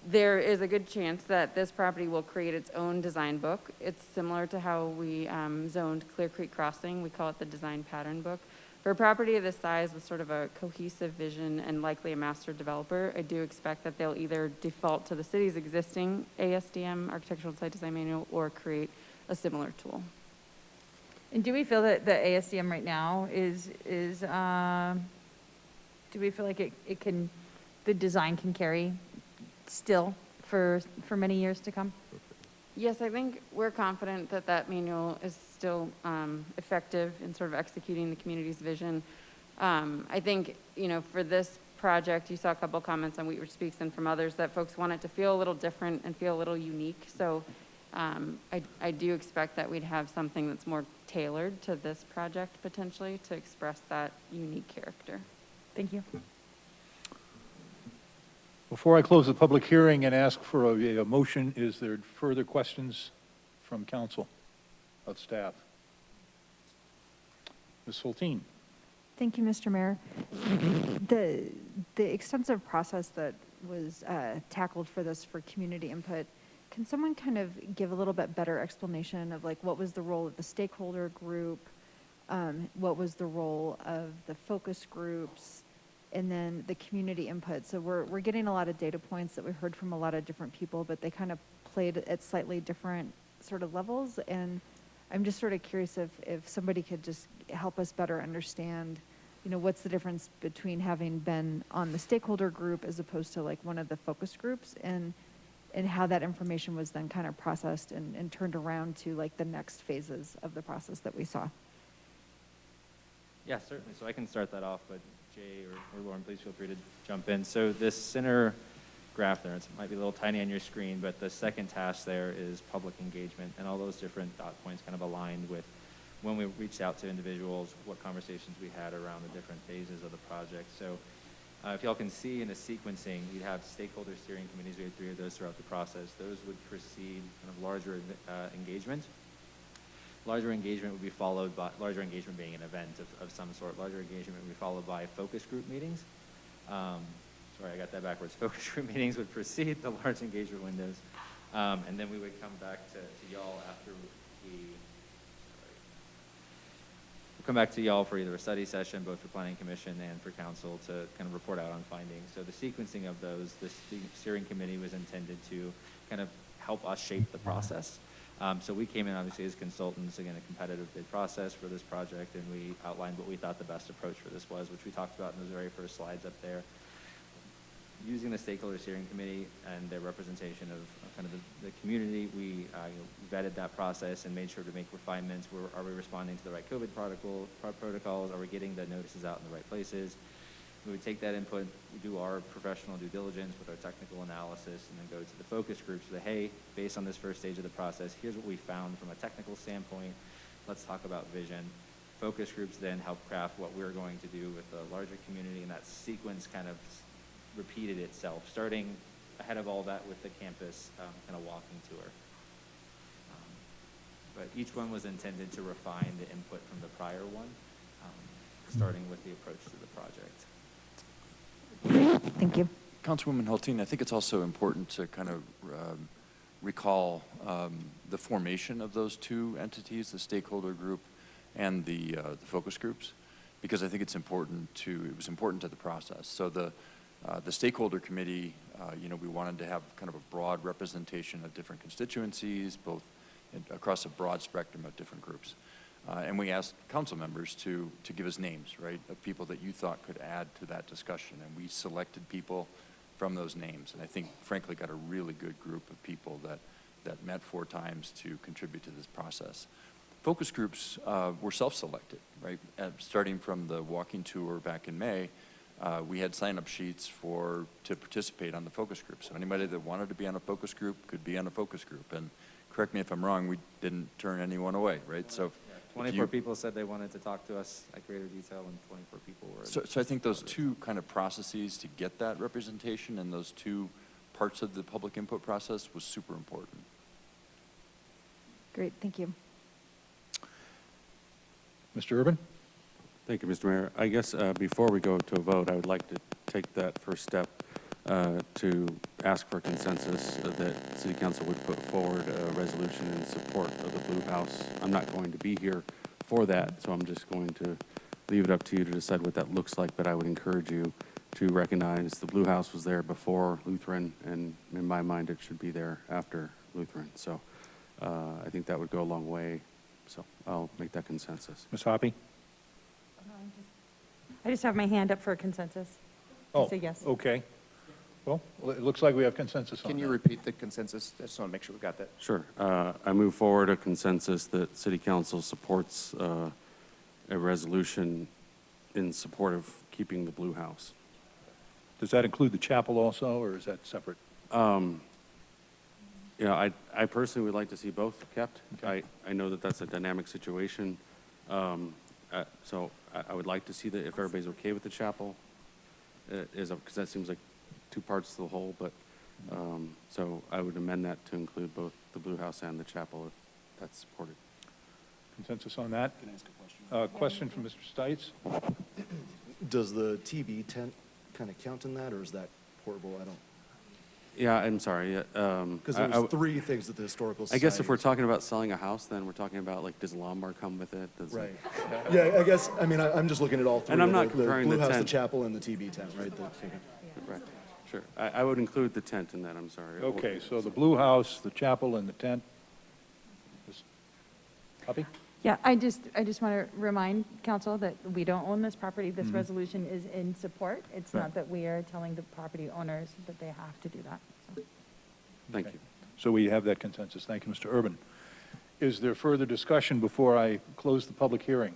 There is a good chance that this property will create its own design book. It's similar to how we zoned Clear Creek Crossing. We call it the design pattern book. For a property of this size with sort of a cohesive vision and likely a master developer, I do expect that they'll either default to the city's existing ASDM, Architectural and Site Design Manual, or create a similar tool. And do we feel that the ASDM right now do we feel like it can, the design can carry still for many years to come? Yes, I think we're confident that that manual is still effective in sort of executing the community's vision. I think, you know, for this project, you saw a couple comments on Wheatridge Speaks and from others that folks want it to feel a little different and feel a little unique. So I do expect that we'd have something that's more tailored to this project potentially to express that unique character. Thank you. Before I close the public hearing and ask for a motion, is there further questions from council of staff? Ms. Soltine. Thank you, Mr. Mayor. The extensive process that was tackled for this for community input, can someone kind of give a little bit better explanation of like what was the role of the stakeholder group, what was the role of the focus groups, and then the community input? So we're getting a lot of data points that we heard from a lot of different people, but they kind of played at slightly different sort of levels. And I'm just sort of curious if somebody could just help us better understand, you know, what's the difference between having been on the stakeholder group as opposed to like one of the focus groups, and how that information was then kind of processed and turned around to like the next phases of the process that we saw. Yeah, certainly. So I can start that off, but Jay or Lauren, please feel free to jump in. So this center graph there, it might be a little tiny on your screen, but the second task there is public engagement, and all those different dot points kind of aligned with when we reached out to individuals, what conversations we had around the different phases of the project. So if y'all can see in the sequencing, we'd have stakeholder steering committees. We had 3 of those throughout the process. Those would precede kind of larger engagement. Larger engagement would be followed by, larger engagement being an event of some sort, larger engagement would be followed by focus group meetings. Sorry, I got that backwards. Focus group meetings would precede the large engagement windows. And then we would come back to y'all after we'll come back to y'all for either a study session, both for Planning Commission and for Council, to kind of report out on findings. So the sequencing of those, the steering committee was intended to kind of help us shape the process. So we came in obviously as consultants, again, a competitive bid process for this project, and we outlined what we thought the best approach for this was, which we talked about in those very first slides up there. Using the stakeholder steering committee and their representation of kind of the community, we vetted that process and made sure to make refinements. Are we responding to the right COVID protocols? Are we getting the notices out in the right places? We would take that input, we do our professional due diligence with our technical analysis, and then go to the focus groups with, hey, based on this first stage of the process, here's what we found from a technical standpoint. Let's talk about vision. Focus groups then help craft what we're going to do with the larger community, and that sequence kind of repeated itself, starting ahead of all that with the campus kind of walking tour. But each one was intended to refine the input from the prior one, starting with the approach to the project. Thank you. Councilwoman Hultine, I think it's also important to kind of recall the formation of those two entities, the stakeholder group and the focus groups, because I think it's important it was important to the process. So the stakeholder committee, we wanted to have kind of a broad representation of different constituencies, both across a broad spectrum of different groups. And we asked council members to give us names, right, of people that you thought could add to that discussion. And we selected people from those names. And I think, frankly, got a really good group of people that that met 4 times to contribute to this process. Focus groups were self-selected, right? Starting from the walking tour back in May, we had sign-up sheets to participate on the focus group. So anybody that wanted to be on a focus group could be on a focus group. And correct me if I'm wrong, we didn't turn anyone away, right? So 24 people said they wanted to talk to us at greater detail, and 24 people were. So I think those 2 kind of processes to get that representation and those 2 parts of the public input process was super important. Great, thank you. Mr. Urban? Thank you, Mr. Mayor. I guess before we go to a vote, I would like to take that first step to ask for consensus that City Council would put forward a resolution in support of the Blue House. I'm not going to be here for that, so I'm just going to leave it up to you to decide what that looks like, but I would encourage you to recognize the Blue House was there before Lutheran, and in my mind, it should be there after Lutheran. So I think that would go a long way. So I'll make that consensus. Ms. Hoppy? I just have my hand up for a consensus. Oh, Say yes. okay. Well, it looks like we have consensus on that. Can you repeat the consensus? I just want to make sure we got that. Sure. I move forward a consensus that City Council supports a resolution in support of keeping the Blue House. Does that include the chapel also, or is that separate? You know, I personally would like to see both kept. Okay. I know that that's a dynamic situation. So I would like to see that if everybody's okay with the chapel, because that seems like 2 parts to the whole, but so I would amend that to include both the Blue House and the chapel if that's supported. Consensus on that? Can I ask a question? Question from Mr. Stites? Does the TB tent kind of count in that, or is that portable? I don't. Yeah, I'm sorry. Because there's 3 things that the historical I society. guess if we're talking about selling a house, then we're talking about, like, does a lawnmower come with it? Does Right. Yeah, I guess, I mean, I'm just looking at all 3. And I'm not the comparing Blue the House, the tent. chapel, and the TB tent, right? Right, sure. I would include the tent in that, I'm sorry. Okay, so the Blue House, the chapel, and the tent. Ms. Hoppy? Yeah, I just want to remind council that we don't own this property. This Mhm. resolution is in support. It's Right. not that we are telling the property owners that they have to do that. So. Thank Okay. you. So we have that consensus. Thank you, Mr. Urban. Is there further discussion before I close the public hearing?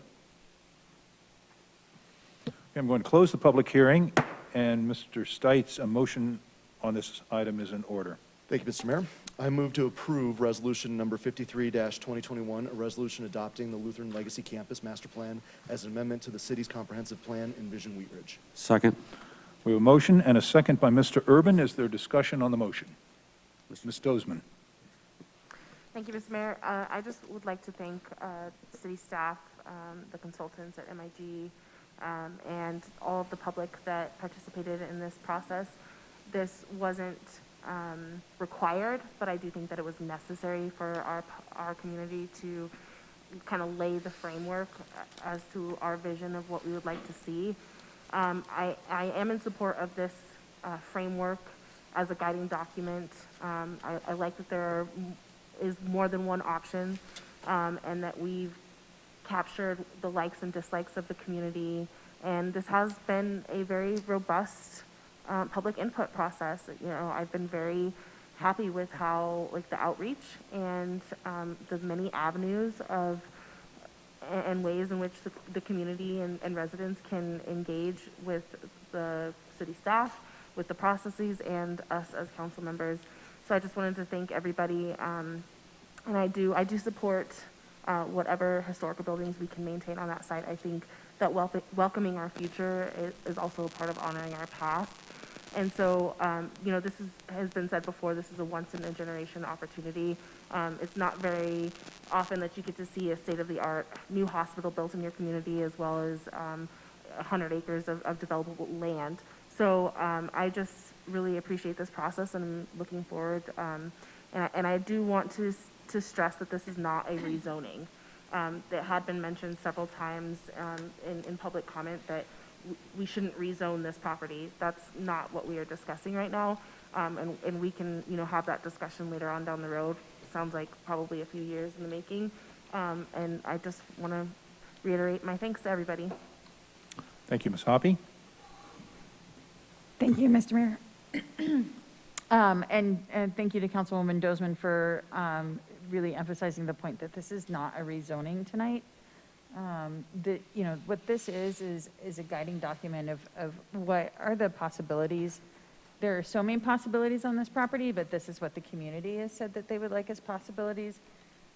Okay, I'm going to close the public hearing, and Mr. Stites, a motion on this item is in order. Thank you, Mr. Mayor. I move to approve resolution number 53-2021, a resolution adopting the Lutheran Legacy Campus Master Plan as an amendment to the city's comprehensive plan, Envision Wheat Ridge. Second. We have a motion and a second by Mr. Urban. Is there discussion on the motion? Ms. Dozeman. Thank you, Mr. Mayor. I just would like to thank city staff, the consultants at MIG, and all of the public that participated in this process. This wasn't required, but I do think that it was necessary for our community to kind of lay the framework as to our vision of what we would like to see. I am in support of this framework as a guiding document. I like that there is more than one option, and that we've captured the likes and dislikes of the community. And this has been a very robust public input process. You know, I've been very happy with how, like, the outreach and the many avenues of and ways in which the community and residents can engage with the city staff, with the processes, and us as council members. So I just wanted to thank everybody, and I do support whatever historical buildings we can maintain on that site. I think that welcoming our future is also a part of honoring our past. And so, you know, has been said before, this is a once-in-a-generation opportunity. It's not very often that you get to see a state-of-the-art new hospital built in your community, as well as 100 acres of developable land. So I just really appreciate this process, and I'm looking forward. And I do want to stress that this is not a rezoning. That had been mentioned several times in public comment that we shouldn't rezone this property. That's not what we are discussing right now. And we can, you know, have that discussion later on down the road. Sounds like probably a few years in the making. And I just want to reiterate my thanks to everybody. Thank you, Ms. Hoppy. Thank you, Mr. Mayor. And thank you to Councilwoman Dozeman for really emphasizing the point that this is not a rezoning tonight. What this is a guiding document of what are the possibilities. There are so many possibilities on this property, but this is what the community has said that they would like as possibilities.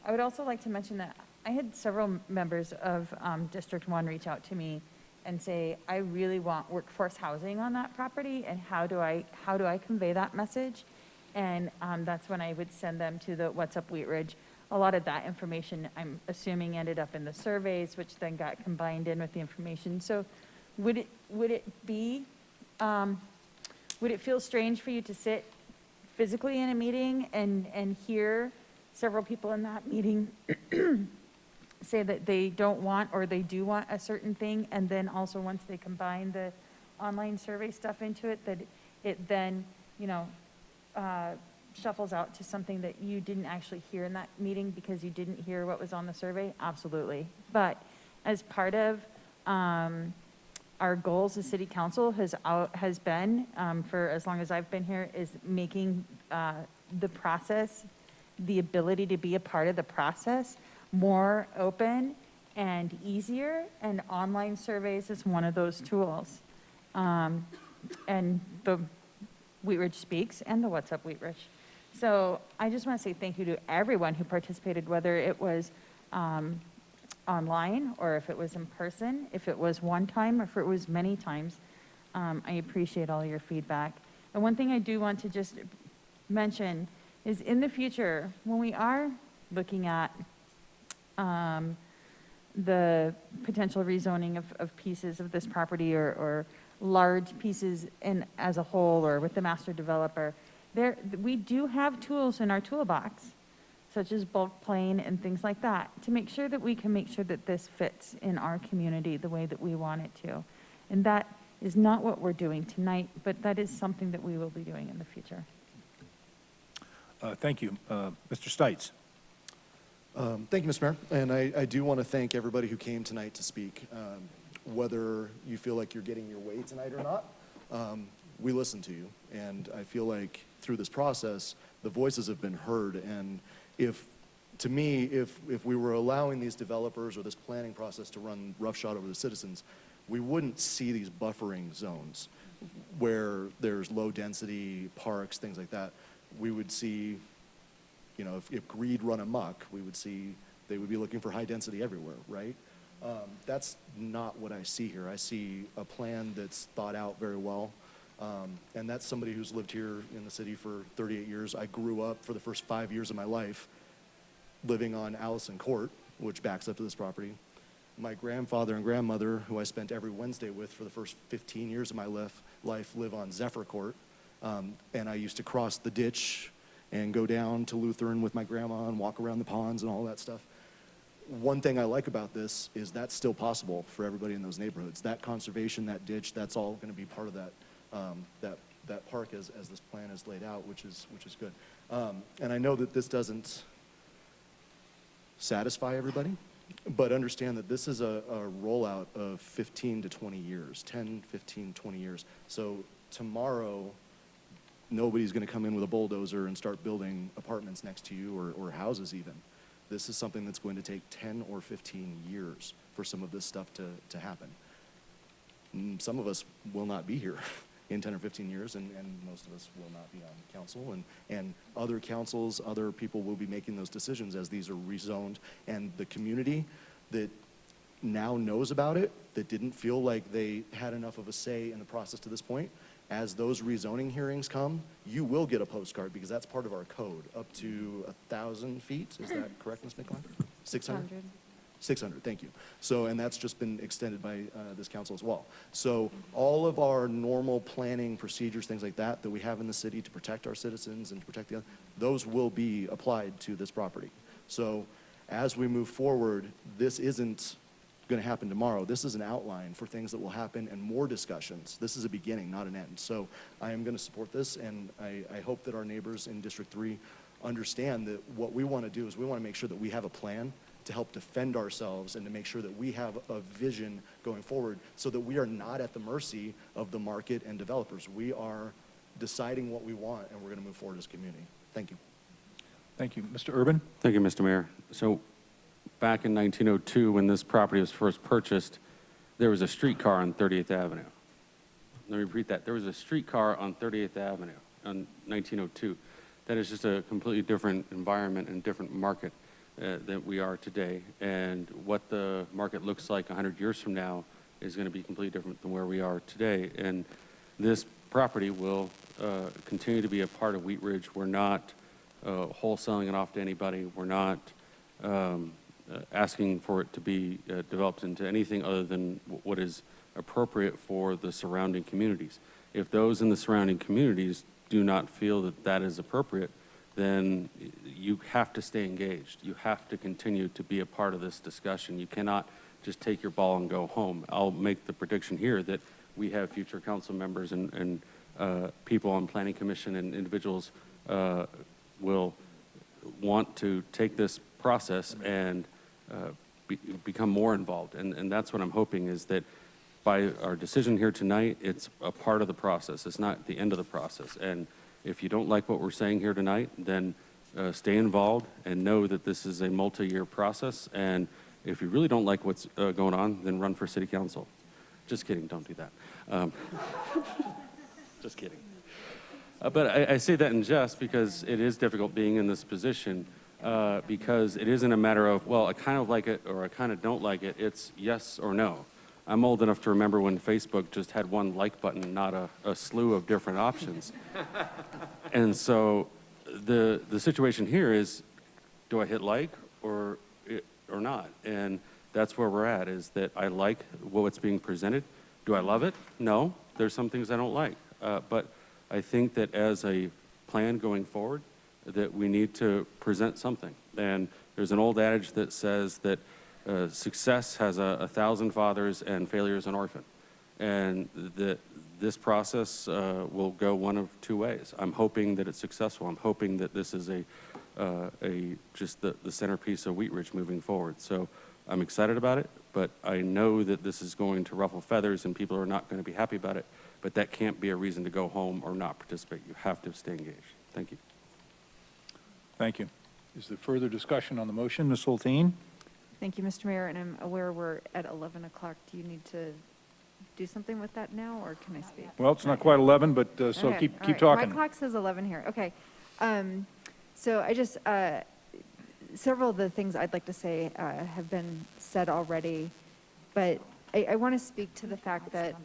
I would also like to mention that I had several members of District 1 reach out to me and say, I really want workforce housing on that property, and how do I convey that message? And that's when I would send them to the What's Up Wheat Ridge. A lot of that information, I'm assuming, ended up in the surveys, which then got combined in with the information. So would it feel strange for you to sit physically in a meeting and hear several people in that meeting say that they don't want or they do want a certain thing, and then also once they combine the online survey stuff into it, that it then, shuffles out to something that you didn't actually hear in that meeting because you didn't hear what was on the survey? Absolutely. But as part of our goals as city council has been, for as long as I've been here, is making the process, the ability to be a part of the process, more open and easier, and online surveys is one of those tools. And the Wheat Ridge Speaks and the What's Up Wheat Ridge. So I just want to say thank you to everyone who participated, whether it was online or if it was in person, if it was one time or if it was many times. I appreciate all your feedback. And one thing I do want to just mention is in the future, when we are looking at the potential rezoning of pieces of this property or large pieces as a whole, or with the master developer, we do have tools in our toolbox, such as bulk plane and things like that, to make sure that we can make sure that this fits in our community the way that we want it to. And that is not what we're doing tonight, but that is something that we will be doing in the future. Thank you. Mr. Stites. Thank you, Mr. Mayor. And I do want to thank everybody who came tonight to speak. Whether you feel like you're getting your way tonight or not, we listen to you. And I feel like through this process, the voices have been heard. And if we were allowing these developers or this planning process to run roughshod over the citizens, we wouldn't see these buffering zones where there's low density parks, things like that. We would see, if greed run amok, we would see they would be looking for high density everywhere, right? That's not what I see here. I see a plan that's thought out very well. And that's somebody who's lived here in the city for 38 years. I grew up for the first 5 years of my life living on Allison Court, which backs up to this property. My grandfather and grandmother, who I spent every Wednesday with for the first 15 years of my life, live on Zephyr Court. And I used to cross the ditch and go down to Lutheran with my grandma and walk around the ponds and all that stuff. One thing I like about this is that's still possible for everybody in those neighborhoods. That conservation, that ditch, that's all going to be part of that that park as this plan is laid out, which is good. And I know that this doesn't satisfy everybody, but understand that this is a rollout of 15 to 20 years, 10, 15, 20 years. So tomorrow, nobody's going to come in with a bulldozer and start building apartments next to you or houses even. This is something that's going to take 10 or 15 years for some of this stuff to happen. Some of us will not be here in 10 or 15 years, and most of us will not be on council, and other councils, other people will be making those decisions as these are rezoned, and the community that now knows about it, that didn't feel like they had enough of a say in the process to this point, as those rezoning hearings come, you will get a postcard because that's part of our code, up to 1,000 feet. Is that correct, Ms. McClellan? 600? 600, thank you. So, and that's just been extended by this council as well. So all of our normal planning procedures, things like that we have in the city to protect our citizens and to protect the other, those will be applied to this property. So as we move forward, this isn't going to happen tomorrow. This is an outline for things that will happen and more discussions. This is a beginning, not an end. So I am going to support this, and I hope that our neighbors in District 3 understand that what we want to do is we want to make sure that we have a plan to help defend ourselves and to make sure that we have a vision going forward so that we are not at the mercy of the market and developers. We are deciding what we want, and we're going to move forward as a community. Thank you. Thank you. Mr. Urban? Thank you, Mr. Mayor. So back in 1902, when this property was first purchased, there was a streetcar on 30th Avenue. Let me repeat that. There was a streetcar on 30th Avenue in 1902. That is just a completely different environment and different market that we are today. And what the market looks like 100 years from now is going to be completely different than where we are today. And this property will continue to be a part of Wheat Ridge. We're not wholesaling it off to anybody. We're not asking for it to be developed into anything other than what is appropriate for the surrounding communities. If those in the surrounding communities do not feel that that is appropriate, then you have to stay engaged. You have to continue to be a part of this discussion. You cannot just take your ball and go home. I'll make the prediction here that we have future council members and people on planning commission and individuals will want to take this process and become more involved. And that's what I'm hoping, is that by our decision here tonight, it's a part of the process. It's not the end of the process. And if you don't like what we're saying here tonight, then stay involved and know that this is a multi-year process. And if you really don't like what's going on, then run for city council. Just kidding, don't do that. Just kidding. But I say that in jest because it is difficult being in this position, because it isn't a matter of, well, I kind of like it or I kind of don't like it. It's yes or no. I'm old enough to remember when Facebook just had one like button, not a slew of different options. And so the situation here is, do I hit like or not? And that's where we're at, is that I like what's being presented. Do I love it? No. There's some things I don't like. But I think that as a plan going forward, that we need to present something. And there's an old adage that says that success has 1,000 fathers and failure is an orphan. And that this process will go one of two ways. I'm hoping that it's successful. I'm hoping that this is just the centerpiece of Wheat Ridge moving forward. So I'm excited about it, but I know that this is going to ruffle feathers and people are not going to be happy about it, but that can't be a reason to go home or not participate. You have to stay engaged. Thank you. Thank you. Is there further discussion on the motion? Ms. Hulteen? Thank you, Mr. Mayor, and I'm aware we're at 11 o'clock. Do you need to do something with that now, or can I speak? Well, it's not quite 11, but so Okay, keep all right. talking. My clock says 11 here. Okay. So I just, several of the things I'd like to say have been said already, but I want to speak to the fact that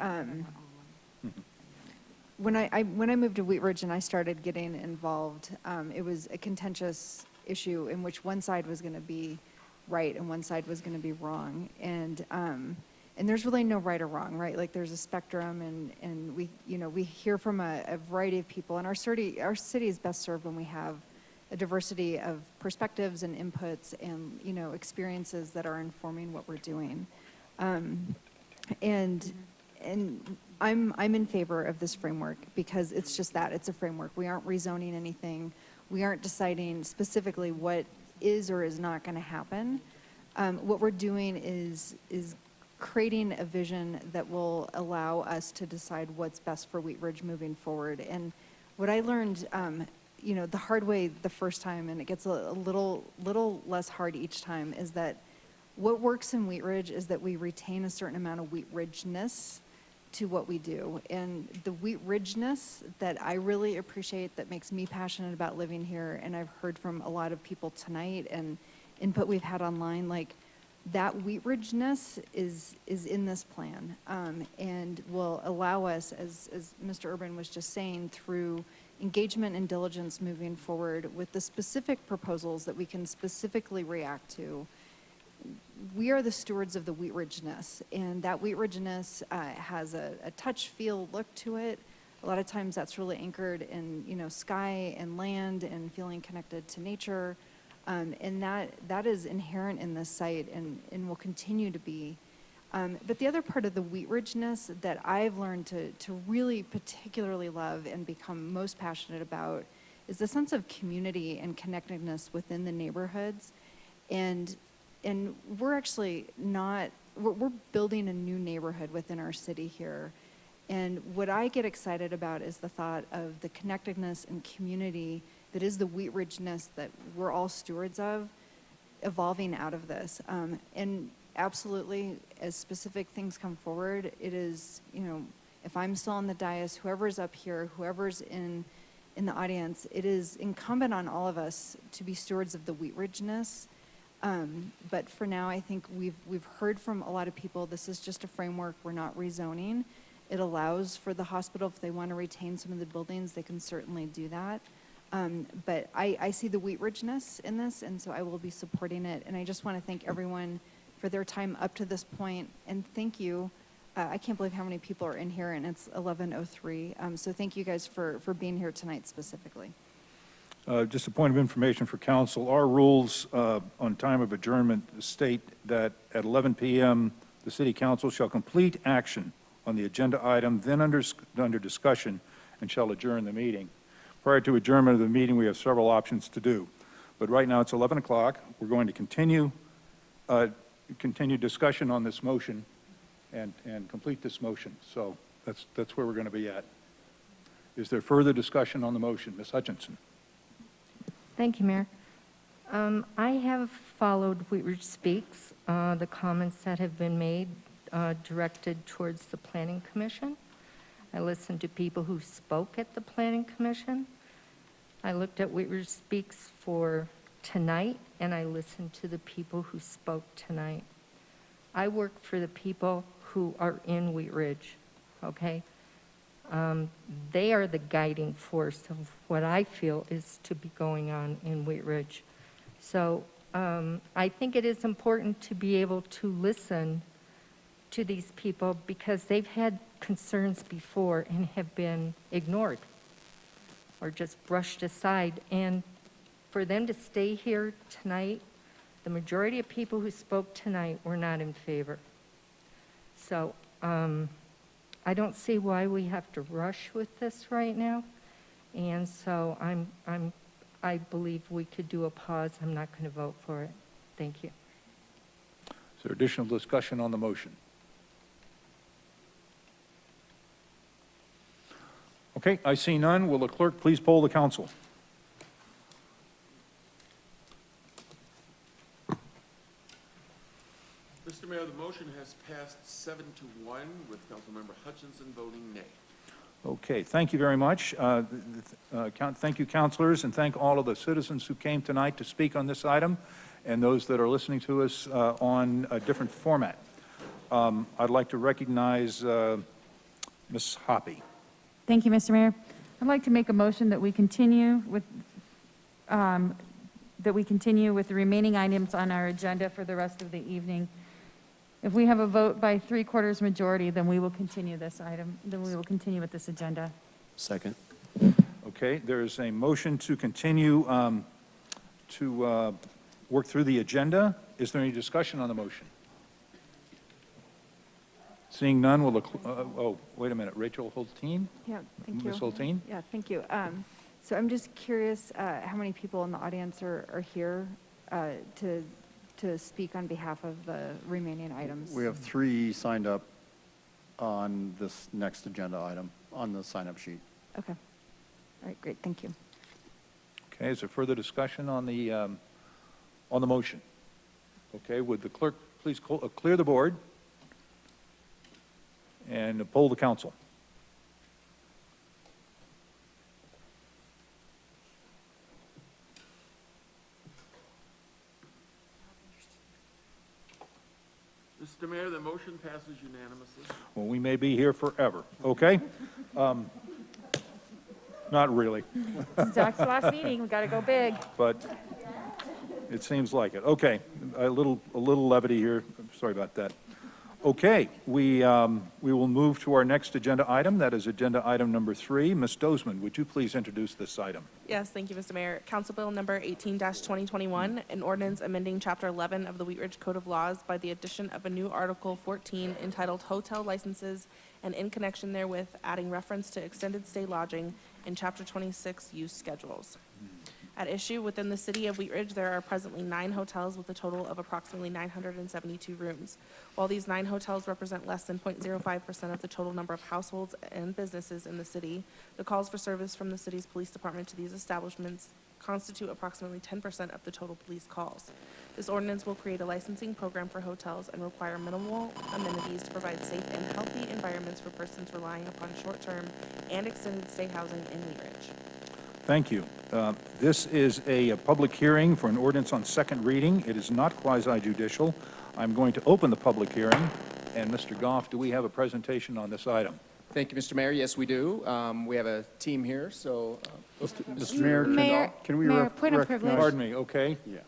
when I moved to Wheat Ridge and I started getting involved, it was a contentious issue in which one side was going to be right and one side was going to be wrong. And there's really no right or wrong, right? Like there's a spectrum, and we hear from a variety of people, and our city is best served when we have a diversity of perspectives and inputs and experiences that are informing what we're doing. And I'm in favor of this framework because it's just that, it's a framework. We aren't rezoning anything. We aren't deciding specifically what is or is not going to happen. What we're doing is creating a vision that will allow us to decide what's best for Wheat Ridge moving forward. And what I learned, the hard way the first time, and it gets a little less hard each time, is that what works in Wheat Ridge is that we retain a certain amount of Wheat Ridge-ness to what we do. And the Wheat Ridge-ness that I really appreciate, that makes me passionate about living here, and I've heard from a lot of people tonight and input we've had online, like that Wheat Ridge-ness is in this plan, and will allow us, as Mr. Urban was just saying, through engagement and diligence moving forward with the specific proposals that we can specifically react to. We are the stewards of the Wheat Ridge-ness, and that Wheat Ridge-ness has a touch, feel, look to it. A lot of times that's really anchored in sky and land and feeling connected to nature, and that is inherent in this site and will continue to be. But the other part of the Wheat Ridge-ness that I've learned to really particularly love and become most passionate about is the sense of community and connectedness within the neighborhoods. And we're actually not, we're building a new neighborhood within our city here. And what I get excited about is the thought of the connectedness and community that is the Wheat Ridge-ness that we're all stewards of, evolving out of this. And absolutely, as specific things come forward, it is, you know, if I'm still on the dais, whoever's up here, whoever's in the audience, it is incumbent on all of us to be stewards of the Wheat Ridge-ness. But for now, I think we've heard from a lot of people, this is just a framework, we're not rezoning. It allows for the hospital, if they want to retain some of the buildings, they can certainly do that. But I see the Wheat Ridge-ness in this, and so I will be supporting it. And I just want to thank everyone for their time up to this point, and thank you. I can't believe how many people are in here, and it's 11:03. So thank you guys for being here tonight specifically. Just a point of information for council. Our rules on time of adjournment state that at 11 p.m., the city council shall complete action on the agenda item, then under discussion, and shall adjourn the meeting. Prior to adjournment of the meeting, we have several options to do. But right now, it's 11 o'clock. We're going to continue discussion on this motion and complete this motion. So that's where we're going to be at. Is there further discussion on the motion? Ms. Hutchinson. Thank you, Mayor. I have followed Wheat Ridge Speaks, the comments that have been made directed towards the Planning Commission. I listened to people who spoke at the Planning Commission. I looked at Wheat Ridge Speaks for tonight, and I listened to the people who spoke tonight. I work for the people who are in Wheat Ridge, okay? They are the guiding force of what I feel is to be going on in Wheat Ridge. So I think it is important to be able to listen to these people because they've had concerns before and have been ignored or just brushed aside. And for them to stay here tonight, the majority of people who spoke tonight were not in favor. So I don't see why we have to rush with this right now. And so I believe we could do a pause. I'm not going to vote for it. Thank you. Is there additional discussion on the motion? Okay, I see none. Will the clerk please poll the council? Mr. Mayor, the motion has passed 7-1 with Councilmember Hutchinson voting nay. Okay, thank you very much. Thank you, councilors, and thank all of the citizens who came tonight to speak on this item and those that are listening to us on a different format. I'd like to recognize Ms. Hoppy. Thank you, Mr. Mayor. I'd like to make a motion that we continue with the remaining items on our agenda for the rest of the evening. If we have a vote by 3/4 majority, then we will continue this item, then we will continue with this agenda. Second. Okay, there is a motion to continue to work through the agenda. Is there any discussion on the motion? Seeing none, will the, oh, wait a minute, Rachel Hulteen? Yeah, thank you. Ms. Hulteen? Yeah, thank you. So I'm just curious how many people in the audience are here to speak on behalf of the remaining items. We have 3 signed up on this next agenda item on the sign-up sheet. Okay. All right, great, thank you. Okay, is there further discussion on the motion? Okay, would the clerk please clear the board and poll the council? Mr. Mayor, the motion passes unanimously. Well, we may be here forever, okay? Not really. Zach's last meeting, we got to go big. But it seems like it. Okay, a little levity here. Sorry about that. Okay, we will move to our next agenda item. That is agenda item number 3. Ms. Dozman, would you please introduce this item? Yes, thank you, Mr. Mayor. Council Bill number 18-2021, an ordinance amending Chapter 11 of the Wheat Ridge Code of Laws by the addition of a new Article 14 entitled Hotel Licenses, and in connection therewith, adding reference to extended stay lodging in Chapter 26 use schedules. At issue within the city of Wheat Ridge, there are presently 9 hotels with a total of approximately 972 rooms. While these 9 hotels represent less than 0.05% of the total number of households and businesses in the city, the calls for service from the city's police department to these establishments constitute approximately 10% of the total police calls. This ordinance will create a licensing program for hotels and require minimal amenities to provide safe and healthy environments for persons relying upon short-term and extended stay housing in Wheat Ridge. Thank you. This is a public hearing for an ordinance on second reading. It is not quasi-judicial. I'm going to open the public hearing. And Mr. Goff, do we have a presentation on this item? Thank you, Mr. Mayor. Yes, we do. We have a team here, so. Mr. Mayor, can we Mayor, point of privilege. Pardon me, okay? Yeah.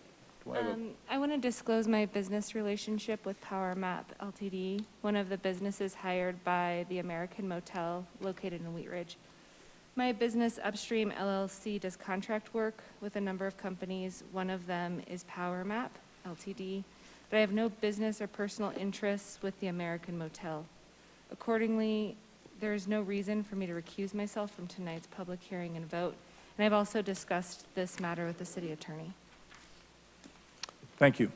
Do I have a- I want to disclose my business relationship with Power Map Ltd., one of the businesses hired by the American Motel located in Wheat Ridge. My business, Upstream LLC, does contract work with a number of companies. One of them is Power Map Ltd., but I have no business or personal interests with the American Motel. Accordingly, there is no reason for me to recuse myself from tonight's public hearing and vote, and I've also discussed this matter with the city attorney. Thank you.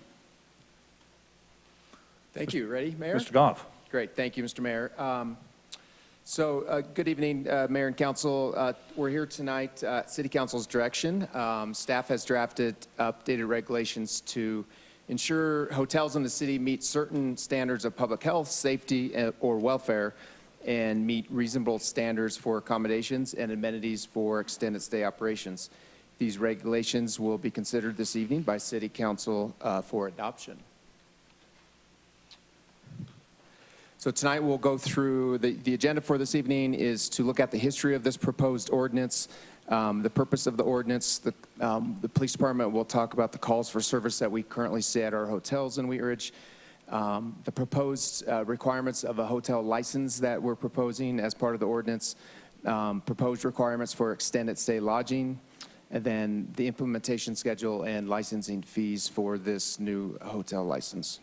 Thank you. Ready, Mayor? Mr. Goff. Great. Thank you, Mr. Mayor. Good evening, Mayor and Council. We're here tonight at City Council's direction. Staff has drafted updated regulations to ensure hotels in the city meet certain standards of public health, safety, or welfare, and meet reasonable standards for accommodations and amenities for extended stay operations. These regulations will be considered this evening by City Council for adoption. So tonight we'll go through, the agenda for this evening is to look at the history of this proposed ordinance, the purpose of the ordinance. The police department will talk about the calls for service that we currently see at our hotels in Wheat Ridge, the proposed requirements of a hotel license that we're proposing as part of the ordinance, proposed requirements for extended stay lodging, and then the implementation schedule and licensing fees for this new hotel license.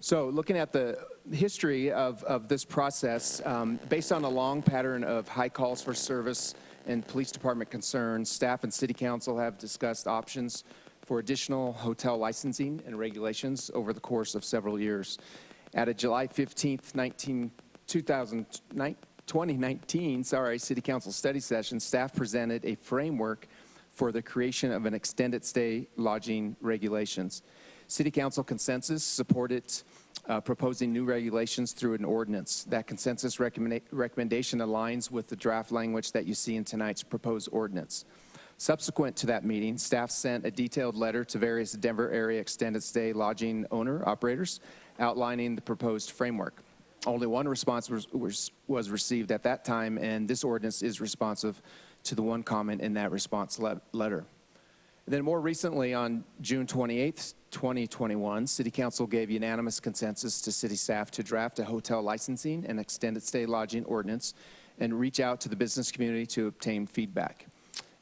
So looking at the history of this process, based on a long pattern of high calls for service and police department concerns, staff and city council have discussed options for additional hotel licensing and regulations over the course of several years. At a July 15th, 2019, City Council study session, staff presented a framework for the creation of an extended stay lodging regulations. City Council consensus supported proposing new regulations through an ordinance. That consensus recommendation aligns with the draft language that you see in tonight's proposed ordinance. Subsequent to that meeting, staff sent a detailed letter to various Denver area extended stay lodging owner-operators outlining the proposed framework. Only one response was received at that time, and this ordinance is responsive to the one comment in that response letter. And then more recently, on June 28th, 2021, City Council gave unanimous consensus to city staff to draft a hotel licensing and extended stay lodging ordinance and reach out to the business community to obtain feedback.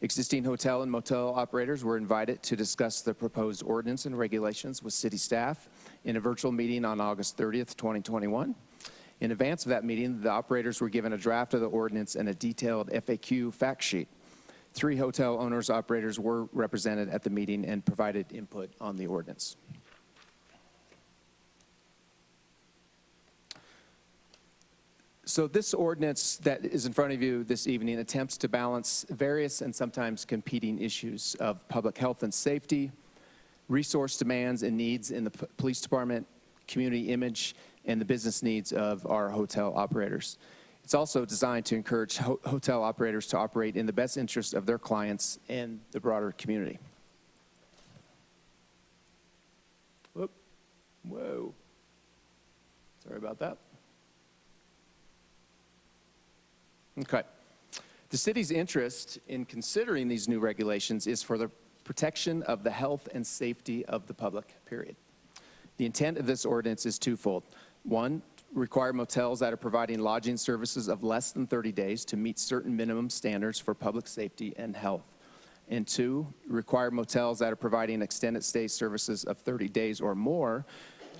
Existing hotel and motel operators were invited to discuss the proposed ordinance and regulations with city staff in a virtual meeting on August 30th, 2021. In advance of that meeting, the operators were given a draft of the ordinance and a detailed FAQ fact sheet. 3 hotel owners operators were represented at the meeting and provided input on the ordinance. So this ordinance that is in front of you this evening attempts to balance various and sometimes competing issues of public health and safety, resource demands and needs in the police department, community image, and the business needs of our hotel operators. It's also designed to encourage hotel operators to operate in the best interest of their clients and the broader community. Whoop. Whoa. Sorry about that. Okay. The city's interest in considering these new regulations is for the protection of the health and safety of the public, period. The intent of this ordinance is twofold. One, require motels that are providing lodging services of less than 30 days to meet certain minimum standards for public safety and health. And 2, require motels that are providing extended stay services of 30 days or more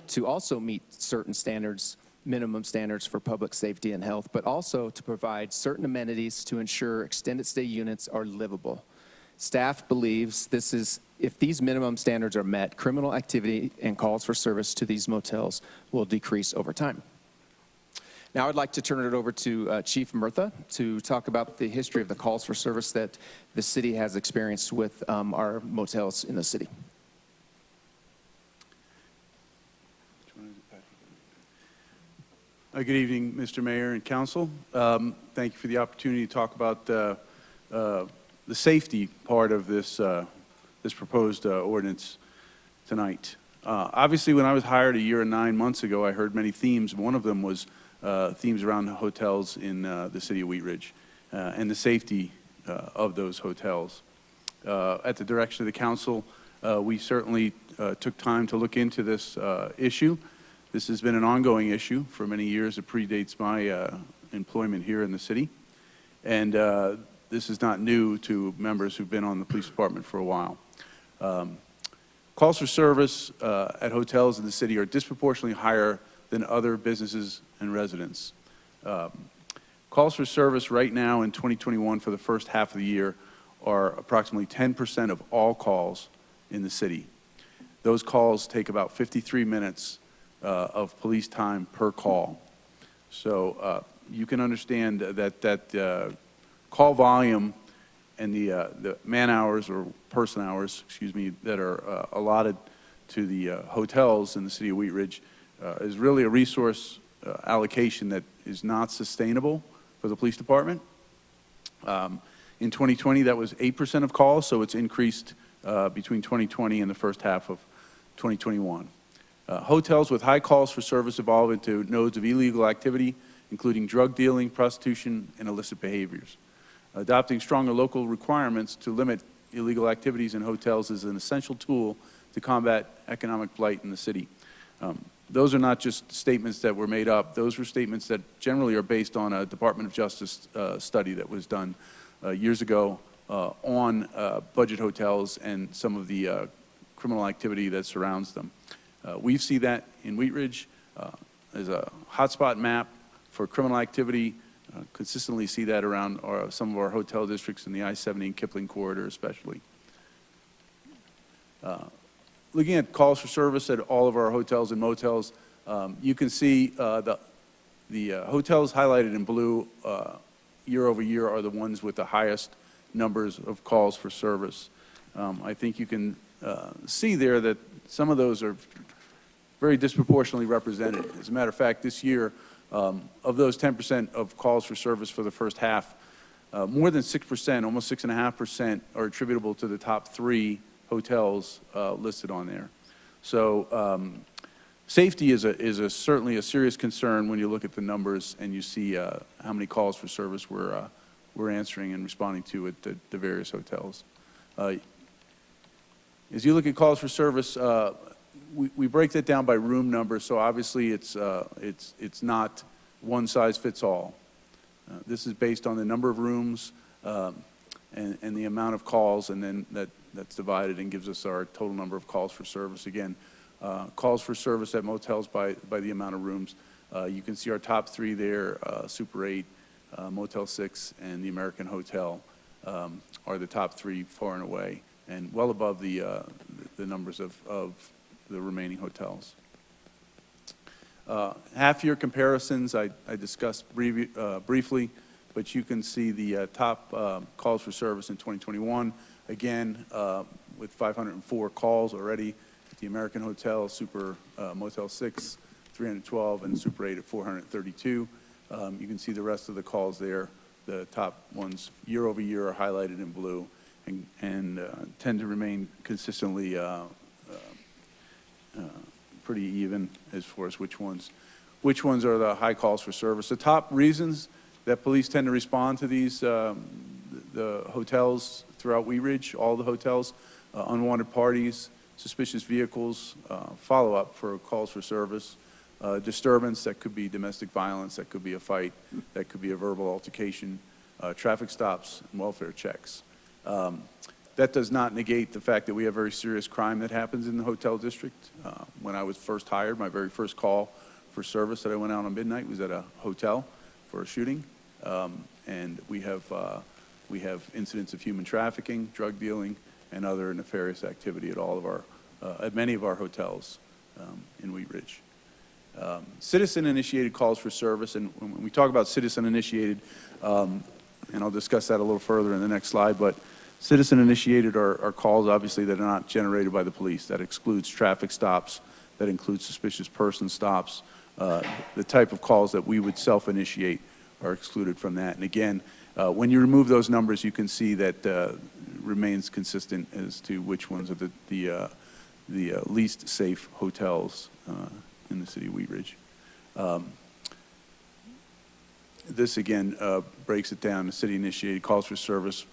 to also meet certain standards minimum standards for public safety and health, but also to provide certain amenities to ensure extended stay units are livable. Staff believes if these minimum standards are met, criminal activity and calls for service to these motels will decrease over time. Now I'd like to turn it over to Chief Murtha to talk about the history of the calls for service that the city has experienced with our motels in the city. Good evening, Mr. Mayor and Council. Thank you for the opportunity to talk about the safety part of this proposed ordinance tonight. Obviously, when I was hired a year and 9 months ago, I heard many themes. One of them was themes around the hotels in the city of Wheat Ridge and the safety of those hotels. At the direction of the council, we certainly took time to look into this issue. This has been an ongoing issue for many years. It predates my employment here in the city. And this is not new to members who've been on the police department for a while. Calls for service at hotels in the city are disproportionately higher than other businesses and residents. Calls for service right now in 2021 for the first half of the year are approximately 10% of all calls in the city. Those calls take about 53 minutes of police time per call. So you can understand that call volume and the man hours or person hours, excuse me, that are allotted to the hotels in the city of Wheat Ridge is really a resource allocation that is not sustainable for the police department. In 2020, that was 8% of calls, so it's increased between 2020 and the first half of 2021. Hotels with high calls for service evolve into nodes of illegal activity, including drug dealing, prostitution, and illicit behaviors. Adopting stronger local requirements to limit illegal activities in hotels is an essential tool to combat economic blight in the city. Those are not just statements that were made up. Those were statements that generally are based on a Department of Justice study that was done years ago on budget hotels and some of the criminal activity that surrounds them. We see that in Wheat Ridge as a hotspot map for criminal activity. Consistently see that around some of our hotel districts in the I-70 and Kipling corridor especially. Looking at calls for service at all of our hotels and motels, you can see the hotels highlighted in blue year over year are the ones with the highest numbers of calls for service. I think you can see there that some of those are very disproportionately represented. As a matter of fact, this year, of those 10% of calls for service for the first half, more than 6%, almost 6.5%, are attributable to the top 3 hotels listed on there. So safety is certainly a serious concern when you look at the numbers and you see how many calls for service we're answering and responding to at the various hotels. As you look at calls for service, we break that down by room number, so obviously it's not one size fits all. This is based on the number of rooms and the amount of calls, and then that's divided and gives us our total number of calls for service. Again, calls for service at motels by the amount of rooms. You can see our top 3 there, Super 8, Motel 6, and the American Hotel are the top 3 far and away, and well above the numbers of the remaining hotels. Half-year comparisons I discussed briefly, but you can see the top calls for service in 2021, again, with 504 calls already at the American Hotel, Super Motel 6, 312, and Super 8 at 432. You can see the rest of the calls there. The top ones year over year are highlighted in blue and tend to remain consistently pretty even as far as which ones are the high calls for service. The top reasons that police tend to respond to these the hotels throughout Wheat Ridge, all the hotels, unwanted parties, suspicious vehicles, follow-up for calls for service, disturbance, that could be domestic violence, that could be a fight, that could be a verbal altercation, traffic stops, and welfare checks. That does not negate the fact that we have very serious crime that happens in the hotel district. When I was first hired, my very first call for service that I went out on midnight was at a hotel for a shooting. And we have incidents of human trafficking, drug dealing, and other nefarious activity at all of our, at many of our hotels in Wheat Ridge. Citizen-initiated calls for service, and when we talk about citizen-initiated, and I'll discuss that a little further in the next slide, but citizen-initiated are calls, obviously, that are not generated by the police. That excludes traffic stops, that includes suspicious person stops. The type of calls that we would self-initiate are excluded from that. And again, when you remove those numbers, you can see that remains consistent as to which ones are the least safe hotels in the city of Wheat Ridge. This again breaks it down to city-initiated calls for service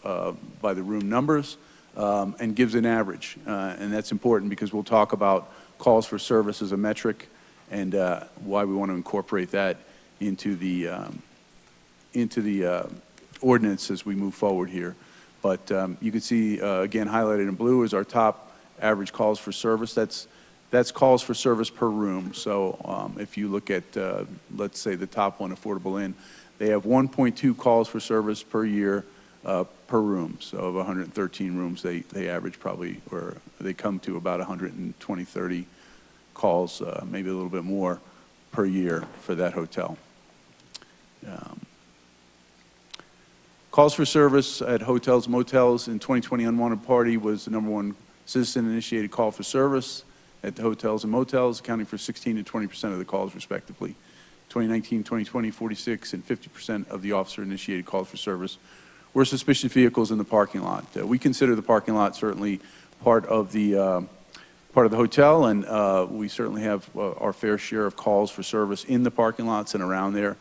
by the room numbers and gives an average. And that's important because we'll talk about calls for service as a metric and why we want to incorporate that into the ordinance as we move forward here. But you can see, again, highlighted in blue is our top average calls for service. That's calls for service per room. So if you look at, let's say, the top one, Affordable Inn, they have 1.2 calls for service per year per room. So of 113 rooms, they average probably, or they come to about 120, 30 calls, maybe a little bit more per year for that hotel. Calls for service at hotels, motels in 2020 Unwanted Party was the #1 citizen-initiated call for service at the hotels and motels, accounting for 16 and 20% of the calls respectively. 2019, 2020, 46 and 50% of the officer-initiated calls for service were suspicious vehicles in the parking lot. We consider the parking lot certainly part of the hotel, and we certainly have our fair share of calls for service in the parking lots and around there.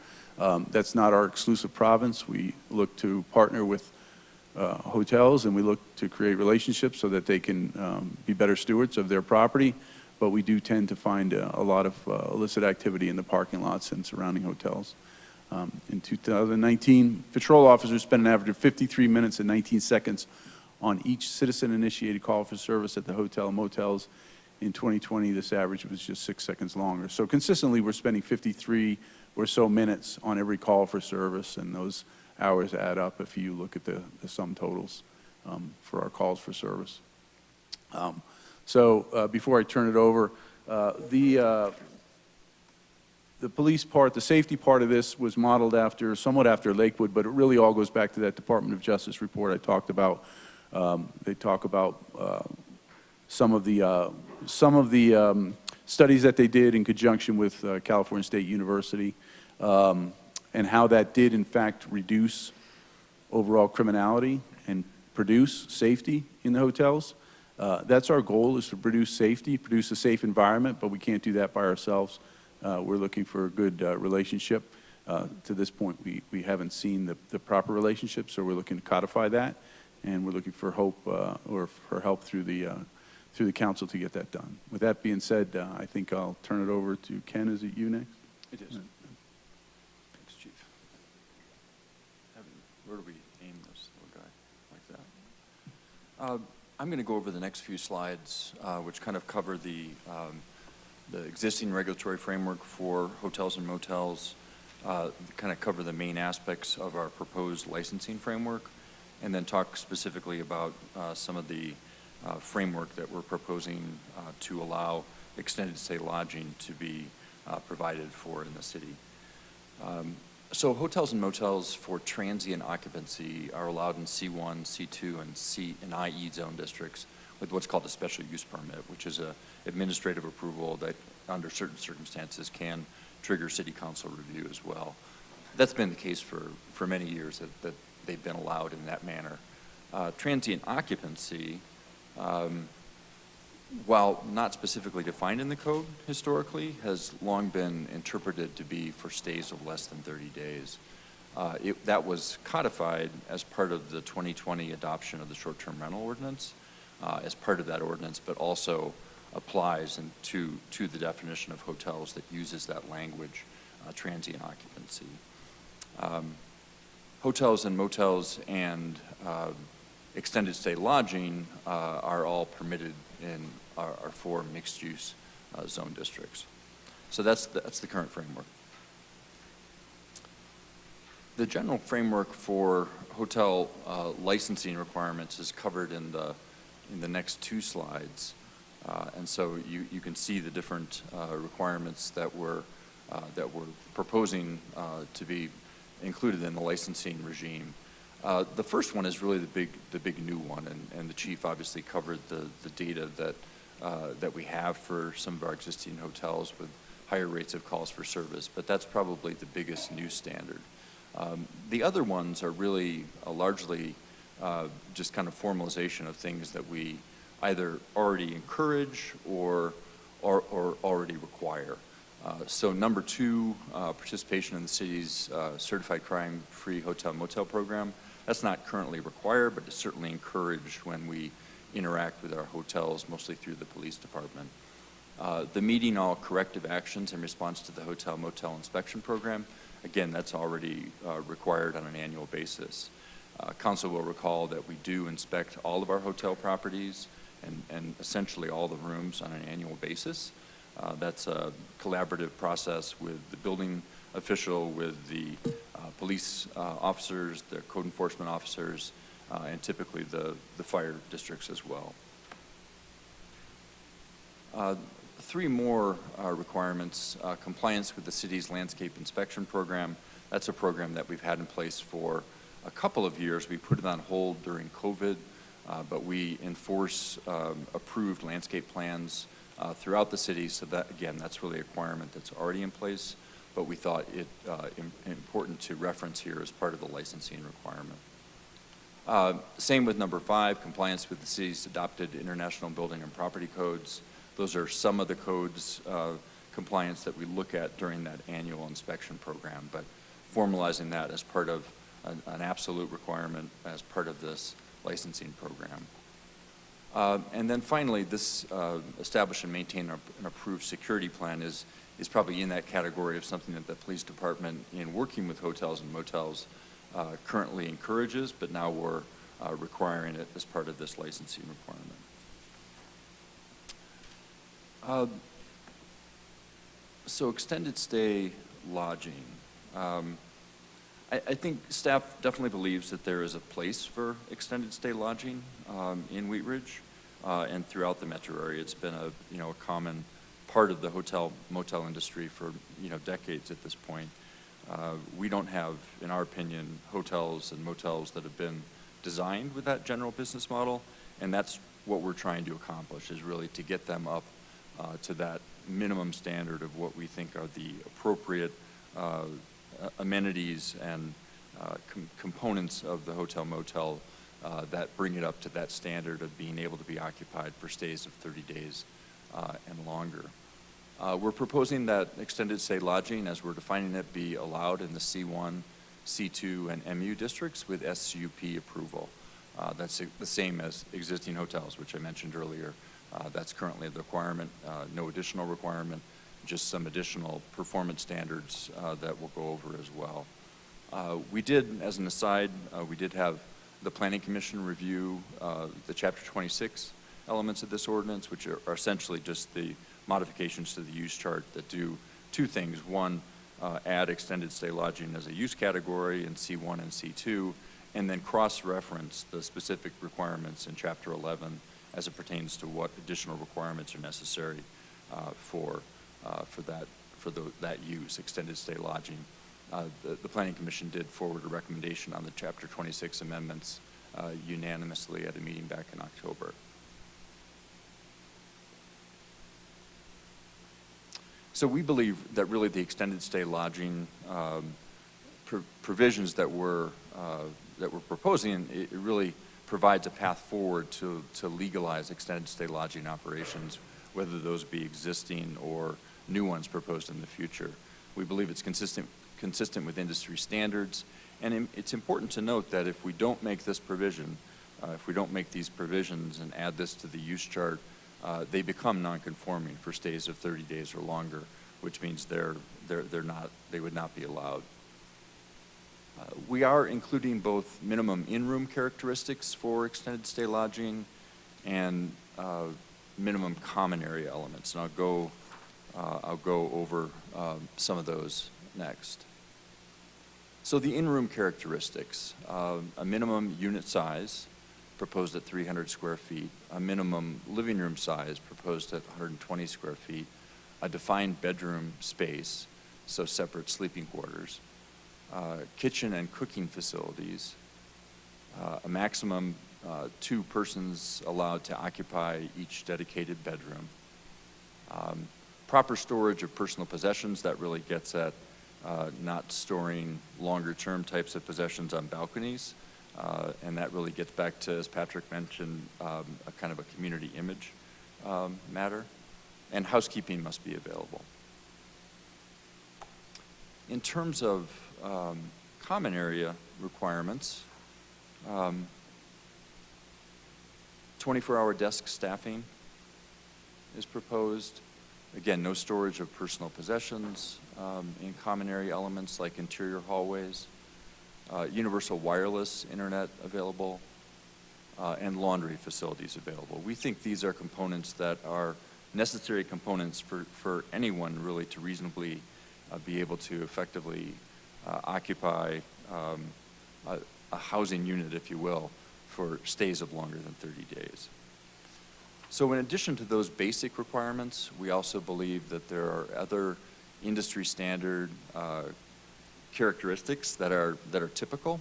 That's not our exclusive province. We look to partner with hotels, and we look to create relationships so that they can be better stewards of their property. But we do tend to find a lot of illicit activity in the parking lots and surrounding hotels. In 2019, patrol officers spent an average of 53 minutes and 19 seconds on each citizen-initiated call for service at the hotel and motels. In 2020, this average was just 6 seconds longer. So consistently, we're spending 53 or so minutes on every call for service, and those hours add up if you look at the sum totals for our calls for service. So before I turn it over, the police part, the safety part of this was modeled somewhat after Lakewood, but it really all goes back to that Department of Justice report I talked about. They talk about some of the studies that they did in conjunction with California State University, and how that did in fact reduce overall criminality and produce safety in the hotels. That's our goal, is to produce safety, produce a safe environment, but we can't do that by ourselves. We're looking for a good relationship. To this point, we haven't seen the proper relationship, so we're looking to codify that, and we're looking for hope or for help through the council to get that done. With that being said, I think I'll turn it over to Ken. Is it you next? It is. Thanks, Chief. Where do we aim this little guy? Like that? I'm going to go over the next few slides, which kind of cover the existing regulatory framework for hotels and motels, kind of cover the main aspects of our proposed licensing framework, and then talk specifically about some of the framework that we're proposing to allow extended stay lodging to be provided for in the city. So hotels and motels for transient occupancy are allowed in C1, C2, and C and IE zone districts with what's called a special use permit, which is an administrative approval that under certain circumstances can trigger city council review as well. That's been the case for many years that they've been allowed in that manner. Transient occupancy, while not specifically defined in the code historically, has long been interpreted to be for stays of less than 30 days. That was codified as part of the 2020 adoption of the short-term rental ordinance, as part of that ordinance, but also applies to the definition of hotels that uses that language, transient occupancy. Hotels and motels and extended stay lodging are all permitted in our four mixed-use zone districts. So that's the current framework. The general framework for hotel licensing requirements is covered in the next two slides. And so you can see the different requirements that we're proposing to be included in the licensing regime. The first one is really the big new one, and the chief obviously covered the data that we have for some of our existing hotels with higher rates of calls for service, but that's probably the biggest new standard. The other ones are really largely just kind of formalization of things that we either already encourage or already require. So number 2, participation in the city's certified crime-free hotel motel program. That's not currently required, but it's certainly encouraged when we interact with our hotels, mostly through the police department. The meeting all corrective actions in response to the hotel motel inspection program. Again, that's already required on an annual basis. Council will recall that we do inspect all of our hotel properties and essentially all the rooms on an annual basis. That's a collaborative process with the building official, with the police officers, the code enforcement officers, and typically the fire districts as well. 3 more requirements. Compliance with the city's landscape inspection program. That's a program that we've had in place for a couple of years. We put it on hold during COVID, but we enforce approved landscape plans throughout the city, so that, again, that's really a requirement that's already in place, but we thought it important to reference here as part of the licensing requirement. Same with number 5, compliance with the city's adopted international building and property codes. Those are some of the codes compliance that we look at during that annual inspection program, but formalizing that as part of an absolute requirement as part of this licensing program. And then finally, this establish and maintain an approved security plan is probably in that category of something that the police department, in working with hotels and motels, currently encourages, but now we're requiring it as part of this licensing requirement. So extended stay lodging. I think staff definitely believes that there is a place for extended stay lodging in Wheat Ridge and throughout the metro area. It's been a common part of the hotel motel industry for decades at this point. We don't have, in our opinion, hotels and motels that have been designed with that general business model, and that's what we're trying to accomplish, is really to get them up to that minimum standard of what we think are the appropriate amenities and components of the hotel motel that bring it up to that standard of being able to be occupied for stays of 30 days and longer. We're proposing that extended stay lodging, as we're defining it, be allowed in the C1, C2, and MU districts with SUP approval. That's the same as existing hotels, which I mentioned earlier. That's currently the requirement, no additional requirement, just some additional performance standards that we'll go over as well. We did, as an aside, we did have the Planning Commission review the Chapter 26 elements of this ordinance, which are essentially just the modifications to the use chart that do 2 things. One, add extended stay lodging as a use category in C1 and C2, and then cross-reference the specific requirements in Chapter 11 as it pertains to what additional requirements are necessary for that use, extended stay lodging. The Planning Commission did forward a recommendation on the Chapter 26 amendments unanimously at a meeting back in October. So we believe that really the extended stay lodging provisions that we're proposing, it really provides a path forward to legalize extended stay lodging operations, whether those be existing or new ones proposed in the future. We believe it's consistent with industry standards, and it's important to note that if we don't make this provision, if we don't make these provisions and add this to the use chart, they become non-conforming for stays of 30 days or longer, which means they would not be allowed. We are including both minimum in-room characteristics for extended stay lodging and minimum common area elements. And I'll go I'll go over some of those next. So the in-room characteristics, a minimum unit size proposed at 300 square feet, a minimum living room size proposed at 120 square feet, a defined bedroom space, so separate sleeping quarters, kitchen and cooking facilities, a maximum 2 persons allowed to occupy each dedicated bedroom, proper storage of personal possessions. That really gets at not storing longer-term types of possessions on balconies, and that really gets back to, as Patrick mentioned, a kind of a community image matter, and housekeeping must be available. In terms of common area requirements, 24-hour desk staffing is proposed. Again, no storage of personal possessions in common area elements like interior hallways, universal wireless internet available, and laundry facilities available. We think these are components that are necessary components for anyone really to reasonably be able to effectively occupy a housing unit, if you will, for stays of longer than 30 days. So in addition to those basic requirements, we also believe that there are other industry standard characteristics that are typical,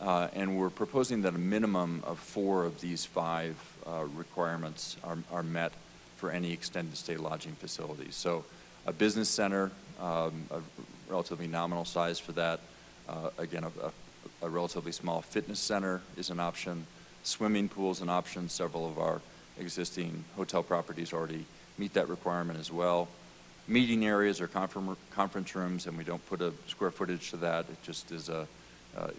and we're proposing that a minimum of 4 of these 5 requirements are met for any extended stay lodging facility. So a business center, a relatively nominal size for that. Again, a relatively small fitness center is an option. Swimming pool is an option. Several of our existing hotel properties already meet that requirement as well. Meeting areas or conference rooms, and we don't put a square footage to that. It just is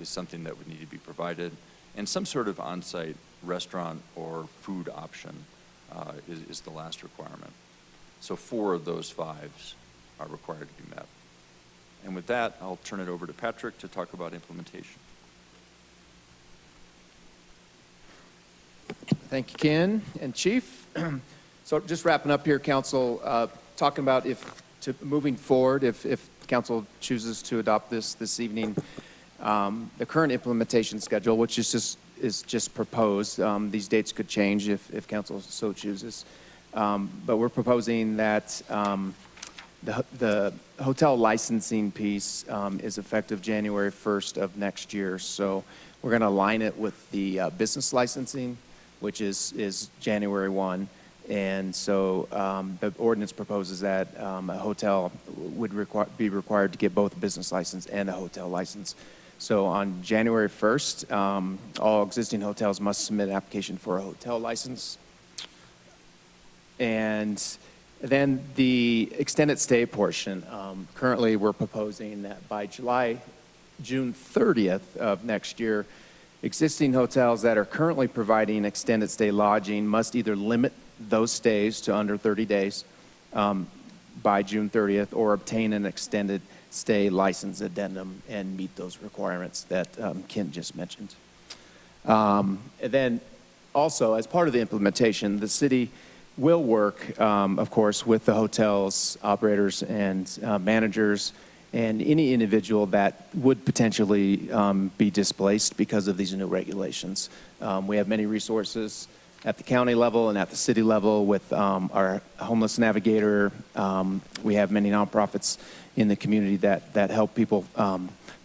something that would need to be provided. And some sort of on-site restaurant or food option is the last requirement. So 4 of those 5 are required to be met. And with that, I'll turn it over to Patrick to talk about implementation. Thank you, Ken and Chief. So just wrapping up here, Council, talking about moving forward, if Council chooses to adopt this evening, the current implementation schedule, which is just proposed. These dates could change if Council so chooses. But we're proposing that the hotel licensing piece is effective January 1st of next year. So we're going to align it with the business licensing, which is January 1. And so the ordinance proposes that a hotel would be required to get both a business license and a hotel license. So on January 1st, all existing hotels must submit an application for a hotel license. And then the extended stay portion, currently we're proposing that by June 30th of next year, existing hotels that are currently providing extended stay lodging must either limit those stays to under 30 days by June 30th or obtain an extended stay license addendum and meet those requirements that Ken just mentioned. And then also, as part of the implementation, the city will work, of course, with the hotels, operators, and managers, and any individual that would potentially be displaced because of these new regulations. We have many resources at the county level and at the city level with our homeless navigator. We have many nonprofits in the community that help people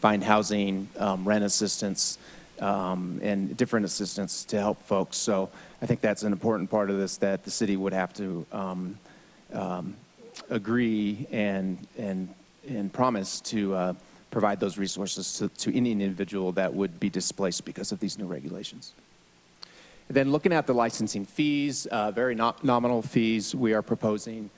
find housing, rent assistance, and different assistance to help folks. So I think that's an important part of this, that the city would have to agree and promise to provide those resources to any individual that would be displaced because of these new regulations. And then looking at the licensing fees, very nominal fees we are proposing.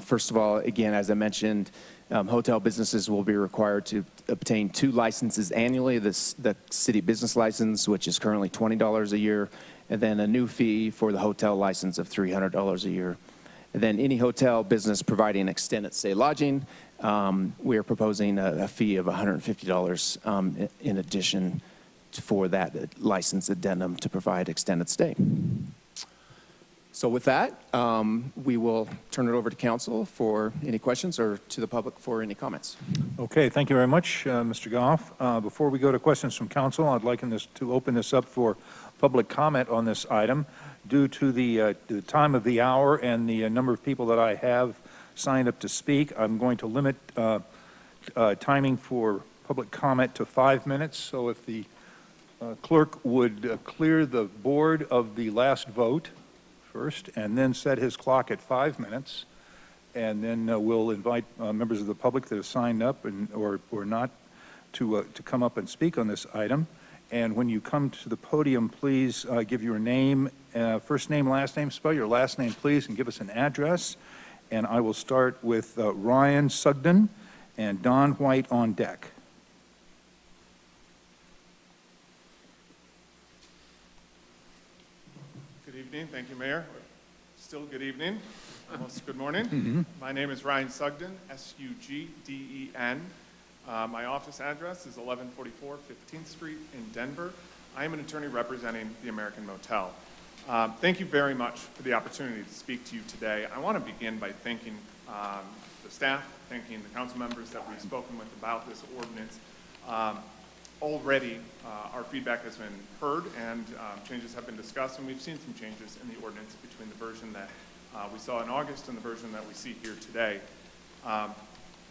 First of all, again, as I mentioned, hotel businesses will be required to obtain 2 licenses annually. The city business license, which is currently $20 a year, and then a new fee for the hotel license of $300 a year. And then any hotel business providing extended stay lodging, we are proposing a fee of $150 in addition for that license addendum to provide extended stay. So with that, we will turn it over to council for any questions or to the public for any comments. Okay, thank you very much, Mr. Goff. Before we go to questions from council, I'd like to open this up for public comment on this item. Due to the time of the hour and the number of people that I have signed up to speak, I'm going to limit timing for public comment to 5 minutes. So if the clerk would clear the board of the last vote first, and then set his clock at 5 minutes, and then we'll invite members of the public that have signed up or not to come up and speak on this item. And when you come to the podium, please give your name, first name, last name, spell your last name, please, and give us an address. And I will start with Ryan Sugden and Don White on deck. Good evening. Thank you, Mayor. Still good evening. Almost good morning. My name is Ryan Sugden, S-U-G-D-E-N. My office address is 1144 15th Street in Denver. I am an attorney representing the American Motel. Thank you very much for the opportunity to speak to you today. I want to begin by thanking the staff, thanking the council members that we've spoken with about this ordinance. Already, our feedback has been heard and changes have been discussed, and we've seen some changes in the ordinance between the version that we saw in August and the version that we see here today.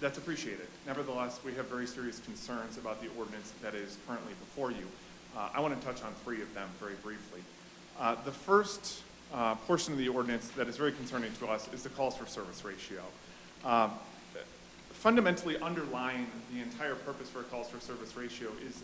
That's appreciated. Nevertheless, we have very serious concerns about the ordinance that is currently before you. I want to touch on 3 of them very briefly. The first portion of the ordinance that is very concerning to us is the calls for service ratio. Fundamentally underlying the entire purpose for a calls for service ratio is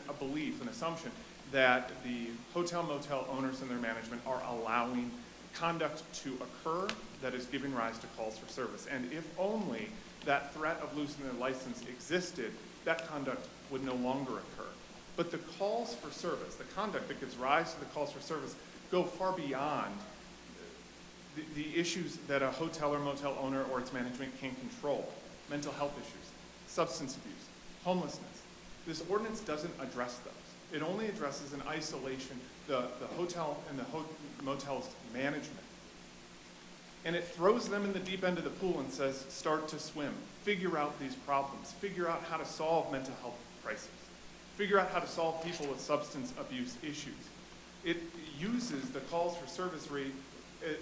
a belief, an assumption that the hotel motel owners and their management are allowing conduct to occur that is giving rise to calls for service. And if only that threat of losing their license existed, that conduct would no longer occur. But the calls for service, the conduct that gives rise to the calls for service, go far beyond the issues that a hotel or motel owner or its management can control. Mental health issues, substance abuse, homelessness. This ordinance doesn't address those. It only addresses in isolation the hotel and the motel's management. And it throws them in the deep end of the pool and says, start to swim, figure out these problems, figure out how to solve mental health crises, figure out how to solve people with substance abuse issues. It uses the calls for service rate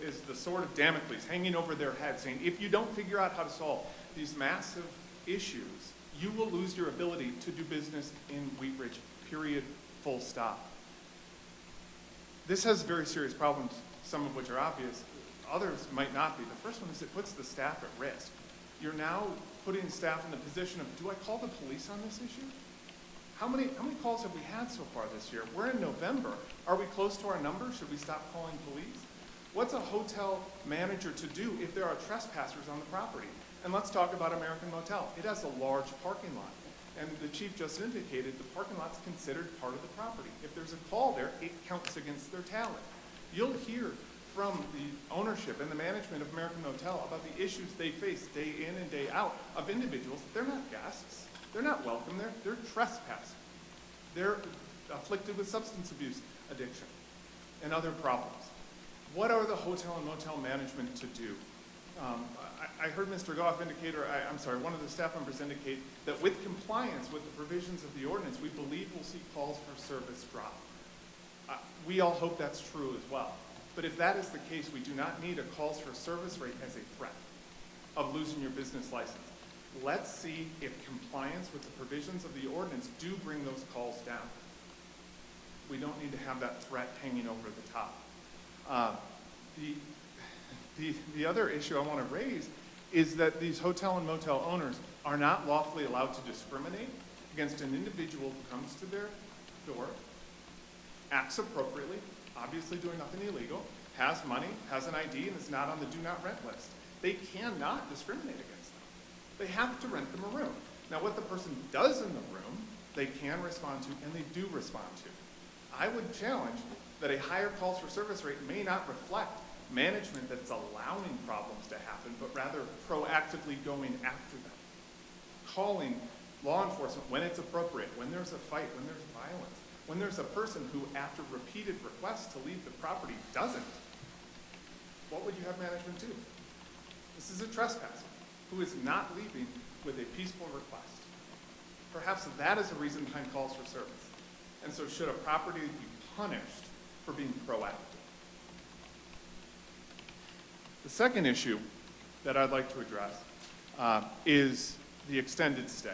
as the sword of Damocles hanging over their head, saying, if you don't figure out how to solve these massive issues, you will lose your ability to do business in Wheat Ridge, period, full stop. This has very serious problems, some of which are obvious. Others might not be. The first one is it puts the staff at risk. You're now putting staff in the position of, do I call the police on this issue? How many calls have we had so far this year? We're in November. Are we close to our number? Should we stop calling police? What's a hotel manager to do if there are trespassers on the property? And let's talk about American Motel. It has a large parking lot. And the chief just indicated the parking lot's considered part of the property. If there's a call there, it counts against their talent. You'll hear from the ownership and the management of American Motel about the issues they face day in and day out of individuals. They're not guests. They're not welcome. They're trespassing. They're afflicted with substance abuse addiction and other problems. What are the hotel and motel management to do? I heard Mr. Goff indicate, one of the staff members indicate that with compliance with the provisions of the ordinance, we believe we'll see calls for service drop. We all hope that's true as well. But if that is the case, we do not need a calls for service rate as a threat of losing your business license. Let's see if compliance with the provisions of the ordinance do bring those calls down. We don't need to have that threat hanging over the top. The other issue I want to raise is that these hotel and motel owners are not lawfully allowed to discriminate against an individual who comes to their door, acts appropriately, obviously doing nothing illegal, has money, has an ID, and is not on the do not rent list. They cannot discriminate against them. They have to rent them a room. Now, what the person does in the room, they can respond to, and they do respond to. I would challenge that a higher calls for service rate may not reflect management that's allowing problems to happen, but rather proactively going after them. Calling law enforcement when it's appropriate, when there's a fight, when there's violence, when there's a person who, after repeated requests to leave the property, doesn't, what would you have management do? This is a trespasser who is not leaving with a peaceful request. Perhaps that is a reason behind calls for service. And so should a property be punished for being proactive? The second issue that I'd like to address is the extended stay.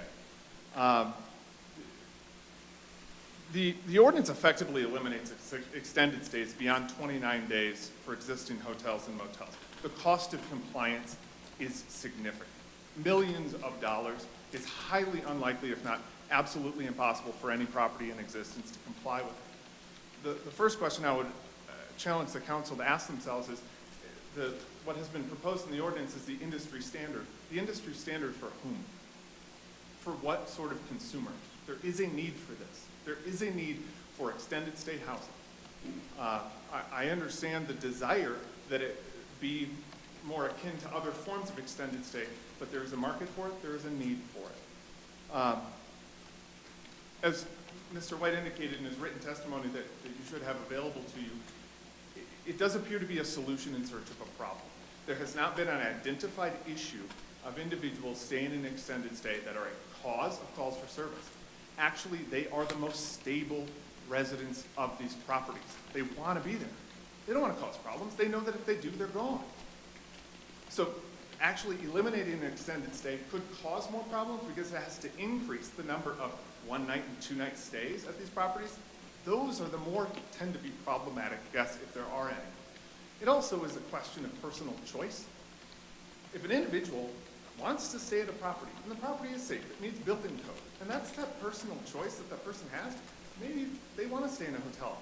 The ordinance effectively eliminates extended stays beyond 29 days for existing hotels and motels. The cost of compliance is significant. Millions of dollars. It's highly unlikely, if not absolutely impossible, for any property in existence to comply with it. The first question I would challenge the council to ask themselves is, what has been proposed in the ordinance is the industry standard. The industry standard for whom? For what sort of consumer? There is a need for this. There is a need for extended stay housing. I understand the desire that it be more akin to other forms of extended stay, but there is a market for it, there is a need for it. As Mr. White indicated in his written testimony that you should have available to you, it does appear to be a solution in search of a problem. There has not been an identified issue of individuals staying in extended stay that are a cause of calls for service. Actually, they are the most stable residents of these properties. They want to be there. They don't want to cause problems. They know that if they do, they're gone. So actually eliminating an extended stay could cause more problems because it has to increase the number of one-night and two-night stays at these properties. Those are the more tend to be problematic, yes, if there are any. It also is a question of personal choice. If an individual wants to stay at a property, and the property is safe, it meets built-in code, and that's that personal choice that that person has, maybe they want to stay in a hotel.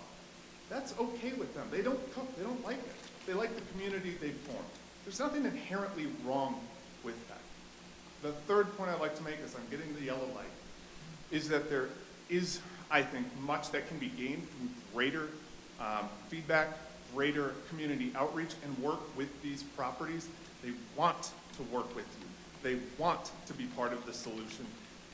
That's okay with them. They don't cook, they don't like it. They like the community they've formed. There's nothing inherently wrong with that. The third point I'd like to make as I'm getting the yellow light is that there is, I think, much that can be gained from greater feedback, greater community outreach, and work with these properties. They want to work with you. They want to be part of the solution.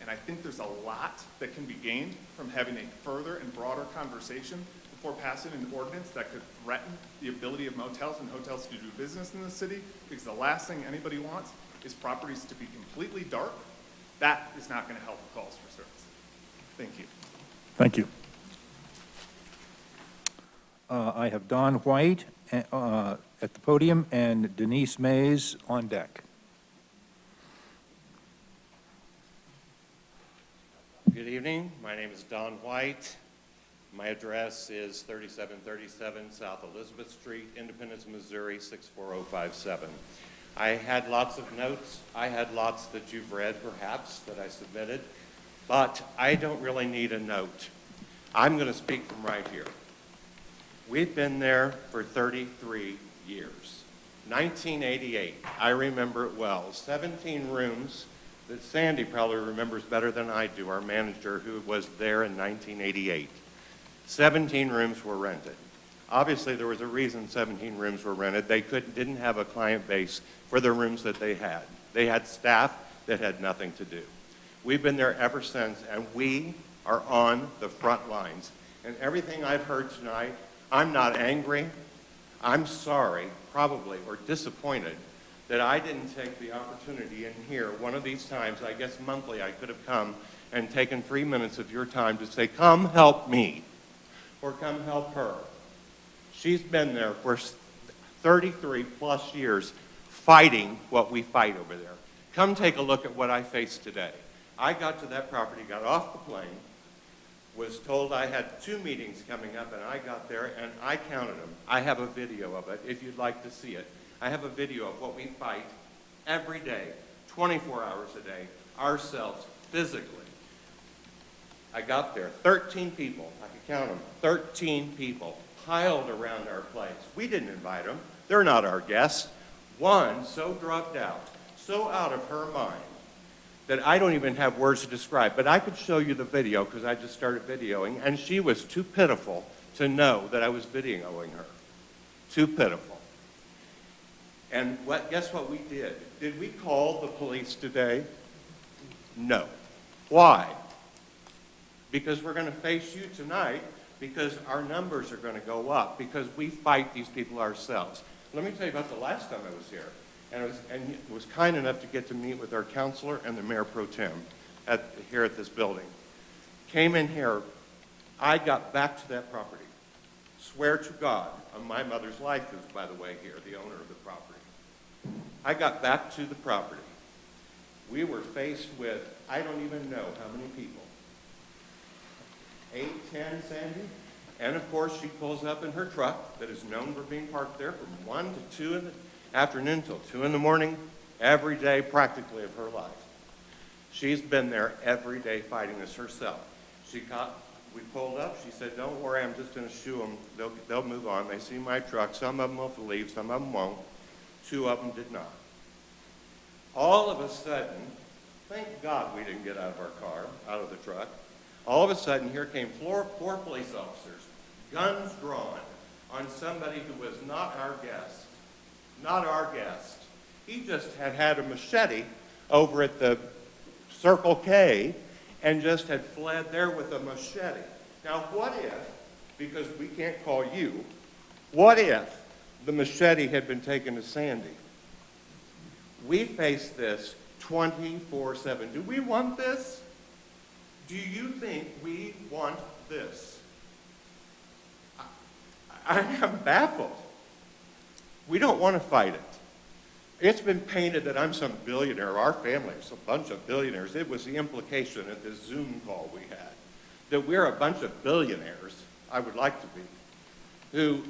And I think there's a lot that can be gained from having a further and broader conversation before passing an ordinance that could threaten the ability of motels and hotels to do business in the city, because the last thing anybody wants is properties to be completely dark. That is not going to help calls for service. Thank you. Thank you. I have Don White at the podium and Denise Mays on deck. Good evening. My name is Don White. My address is 3737 South Elizabeth Street, Independence, Missouri, 64057. I had lots of notes. I had lots that you've read, perhaps, that I submitted, but I don't really need a note. I'm going to speak from right here. We've been there for 33 years. 1988, I remember it well. 17 rooms that Sandy probably remembers better than I do, our manager who was there in 1988. 17 rooms were rented. Obviously, there was a reason 17 rooms were rented. They didn't have a client base for the rooms that they had. They had staff that had nothing to do. We've been there ever since, and we are on the front lines. And everything I've heard tonight, I'm not angry. I'm sorry, probably, or disappointed that I didn't take the opportunity in here one of these times. I guess monthly I could have come and taken 3 minutes of your time to say, come help me, or come help her. She's been there for 33 plus years fighting what we fight over there. Come take a look at what I face today. I got to that property, got off the plane, was told I had 2 meetings coming up, and I got there and I counted them. I have a video of it if you'd like to see it. I have a video of what we fight every day, 24 hours a day, ourselves, physically. I got there, 13 people, I could count them, 13 people piled around our place. We didn't invite them. They're not our guests. One so drugged out, so out of her mind, that I don't even have words to describe. But I could show you the video because I just started videoing, and she was too pitiful to know that I was videoing her. Too pitiful. And guess what we did? Did we call the police today? No. Why? Because we're going to face you tonight, because our numbers are going to go up, because we fight these people ourselves. Let me tell you about the last time I was here. And he was kind enough to get to meet with our counselor and the mayor pro tem here at this building. Came in here, I got back to that property. Swear to God, my mother's life is, by the way, here, the owner of the property. I got back to the property. We were faced with, I don't even know how many people. 8, 10, Sandy? And of course, she pulls up in her truck that is known for being parked there from 1 to 2 in the afternoon till 2 in the morning, every day practically of her life. She's been there every day fighting this herself. We pulled up, she said, don't worry, I'm just gonna shoo them, they'll move on. They see my truck, some of them will leave, some of them won't. 2 of them did not. All of a sudden, thank God we didn't get out of our car, out of the truck. All of a sudden, here came 4 police officers, guns drawn, on somebody who was not our guest. Not our guest. He just had a machete over at the Circle K and just had fled there with a machete. Now, what if, because we can't call you, what if the machete had been taken to Sandy? We face this 24/7. Do we want this? Do you think we want this? I am baffled. We don't want to fight it. It's been painted that I'm some billionaire. Our family is a bunch of billionaires. It was the implication at this Zoom call we had, that we're a bunch of billionaires, I would like to be, who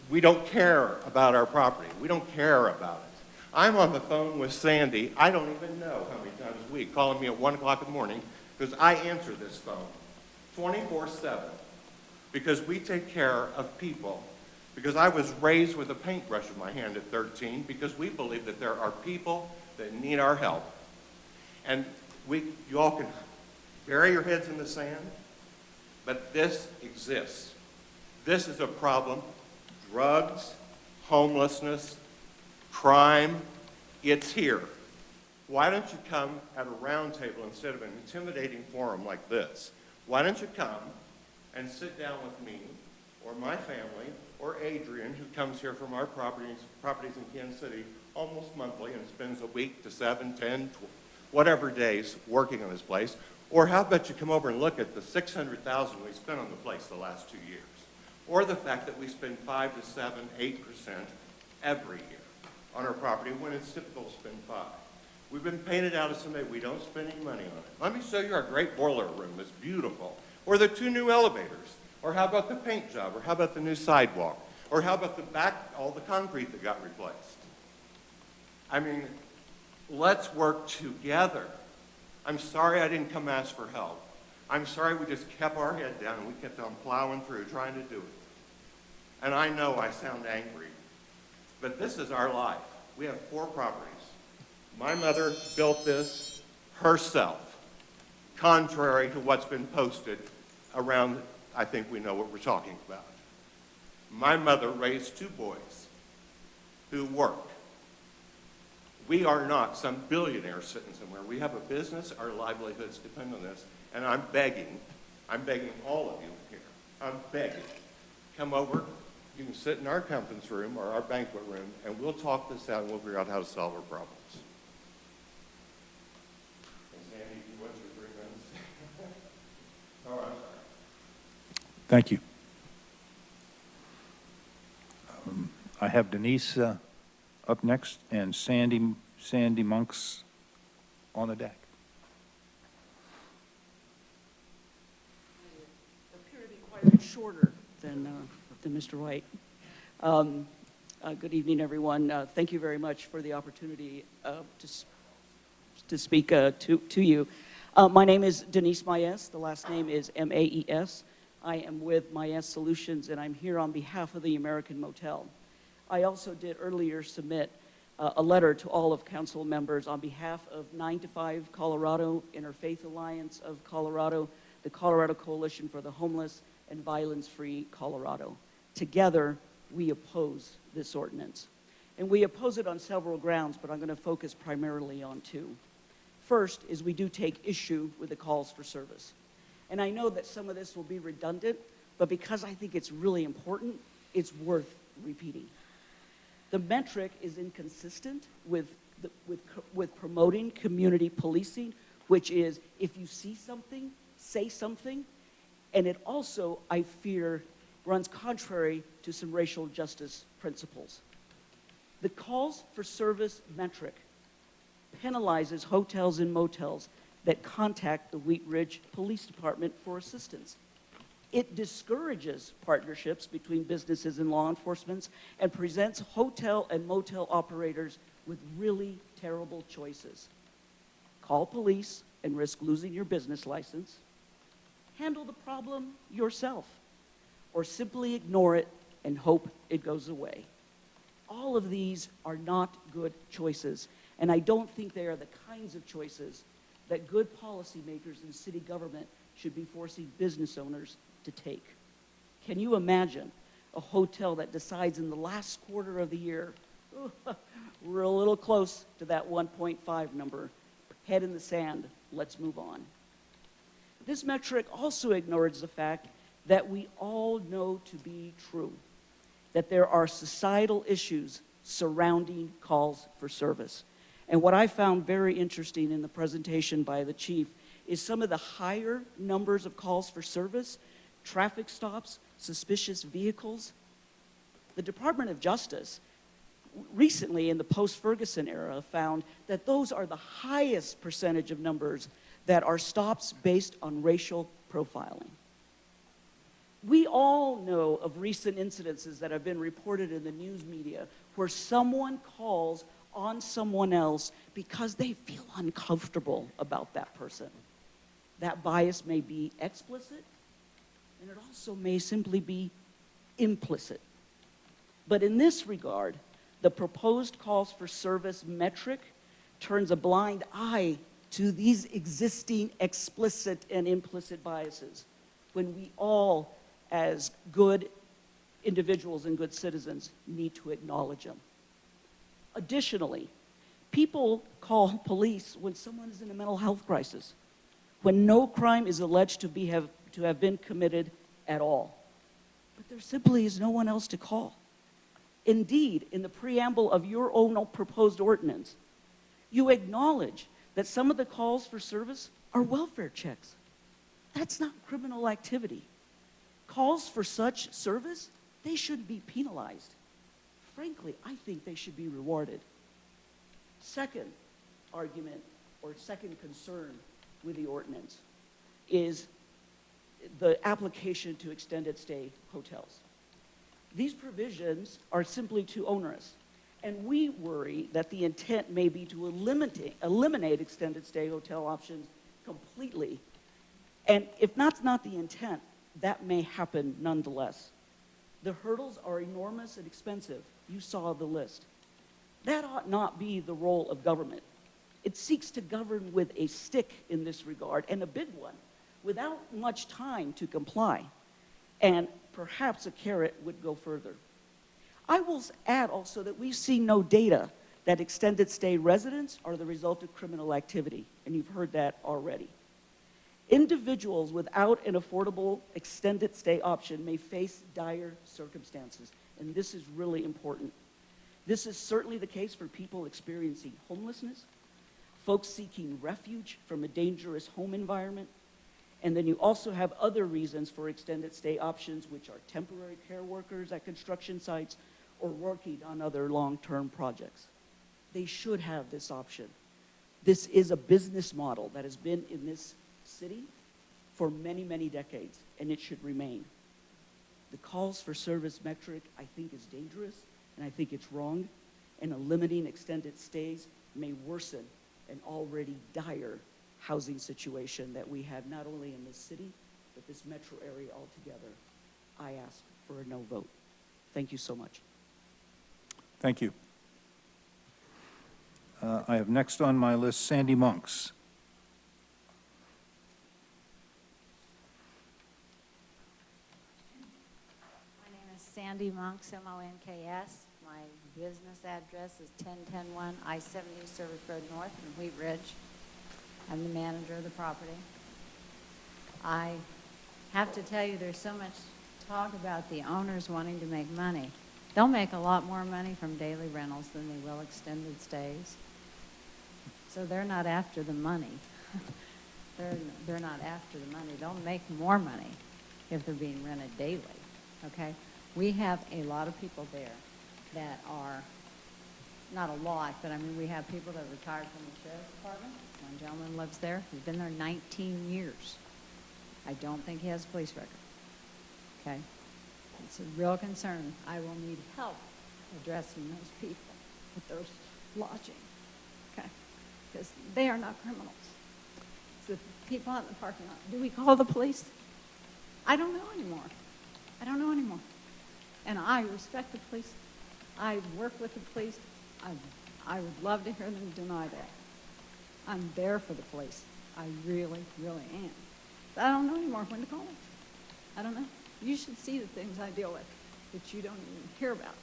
we don't care about our property. We don't care about it. I'm on the phone with Sandy, I don't even know how many times a week, calling me at 1 o'clock in the morning, because I answer this phone 24/7, because we take care of people. Because I was raised with a paintbrush in my hand at 13, because we believe that there are people that need our help. And you all can bury your heads in the sand, but this exists. This is a problem. Drugs, homelessness, crime, it's here. Why don't you come at a round table instead of an intimidating forum like this? Why don't you come and sit down with me or my family or Adrian, who comes here from our properties in Kansas City almost monthly and spends a week to 7, 10, whatever days working on this place. Or how about you come over and look at the $600,000 we spent on the place the last 2 years? Or the fact that we spend 5 to 7, 8% every year on our property when it's typical to spend 5. We've been painted out as somebody, we don't spend any money on it. Let me show you our great boiler room. It's beautiful. Or the 2 new elevators. Or how about the paint job? Or how about the new sidewalk? Or how about all the concrete that got replaced? I mean, let's work together. I'm sorry I didn't come ask for help. I'm sorry we just kept our head down and we kept on plowing through, trying to do it. And I know I sound angry, but this is our life. We have 4 properties. My mother built this herself, contrary to what's been posted around. I think we know what we're talking about. My mother raised 2 boys who work. We are not some billionaire sitting somewhere. We have a business, our livelihoods depend on this, and I'm begging all of you here, I'm begging, come over, you can sit in our conference room or our banquet room, and we'll talk this out and we'll figure out how to solve our problems. And Sandy, you went through 3 minutes. Oh, I'm sorry. Thank you. I have Denise up next and Sandy Monk's on the deck. Appear to be quite a bit shorter than Mr. White. Good evening, everyone. Thank you very much for the opportunity to speak to you. My name is Denise Maes. The last name is Maes. I am with Maes Solutions, and I'm here on behalf of the American Motel. I also did earlier submit a letter to all of council members on behalf of 9 to 5 Colorado, Interfaith Alliance of Colorado, the Colorado Coalition for the Homeless, and Violence-Free Colorado. Together, we oppose this ordinance. And we oppose it on several grounds, but I'm going to focus primarily on 2. First is we do take issue with the calls for service. And I know that some of this will be redundant, but because I think it's really important, it's worth repeating. The metric is inconsistent with promoting community policing, which is if you see something, say something. And it also, I fear, runs contrary to some racial justice principles. The calls for service metric penalizes hotels and motels that contact the Wheat Ridge Police Department for assistance. It discourages partnerships between businesses and law enforcement and presents hotel and motel operators with really terrible choices. Call police and risk losing your business license. Handle the problem yourself, or simply ignore it and hope it goes away. All of these are not good choices, and I don't think they are the kinds of choices that good policymakers in city government should be forcing business owners to take. Can you imagine a hotel that decides in the last quarter of the year, we're a little close to that 1.5 number, head in the sand, let's move on. This metric also ignores the fact that we all know to be true, that there are societal issues surrounding calls for service. And what I found very interesting in the presentation by the chief is some of the higher numbers of calls for service, traffic stops, suspicious vehicles. The Department of Justice recently in the post-Ferguson era found that those are the highest percentage of numbers that are stops based on racial profiling. We all know of recent incidences that have been reported in the news media where someone calls on someone else because they feel uncomfortable about that person. That bias may be explicit, and it also may simply be implicit. But in this regard, the proposed calls for service metric turns a blind eye to these existing explicit and implicit biases when we all, as good individuals and good citizens, need to acknowledge them. Additionally, people call police when someone is in a mental health crisis, when no crime is alleged to have been committed at all. But there simply is no one else to call. Indeed, in the preamble of your own proposed ordinance, you acknowledge that some of the calls for service are welfare checks. That's not criminal activity. Calls for such service, they should be penalized. Frankly, I think they should be rewarded. Second argument, or second concern with the ordinance, is the application to extended stay hotels. These provisions are simply too onerous, and we worry that the intent may be to eliminate extended stay hotel options completely. And if that's not the intent, that may happen nonetheless. The hurdles are enormous and expensive. You saw the list. That ought not be the role of government. It seeks to govern with a stick in this regard, and a big one, without much time to comply. And perhaps a carrot would go further. I will add also that we see no data that extended stay residents are the result of criminal activity, and you've heard that already. Individuals without an affordable extended stay option may face dire circumstances, and this is really important. This is certainly the case for people experiencing homelessness, folks seeking refuge from a dangerous home environment, and then you also have other reasons for extended stay options, which are temporary care workers at construction sites or working on other long-term projects. They should have this option. This is a business model that has been in this city for many, many decades, and it should remain. The calls for service metric, I think, is dangerous, and I think it's wrong, and limiting extended stays may worsen an already dire housing situation that we have not only in this city, but this metro area altogether. I ask for a no vote. Thank you so much. Thank you. I have next on my list Sandy Monks. My name is Sandy Monks, M-O-N-K-S. My business address is 10101 I-70 Service Road North in Wheat Ridge. I'm the manager of the property. I have to tell you, there's so much talk about the owners wanting to make money. They'll make a lot more money from daily rentals than they will extended stays. So they're not after the money. They're not after the money. They'll make more money if they're being rented daily, okay? We have a lot of people there that are, not a lot, but I mean, we have people that retired from the sheriff's department. One gentleman lives there. He's been there 19 years. I don't think he has a police record, okay? It's a real concern. I will need help addressing those people with those lodging, okay? Because they are not criminals. It's the people out in the parking lot. Do we call the police? I don't know anymore. I don't know anymore. And I respect the police. I work with the police. I would love to hear them deny that. I'm there for the police. I really, really am. But I don't know anymore when to call them. I don't know. You should see the things I deal with that you don't even hear about.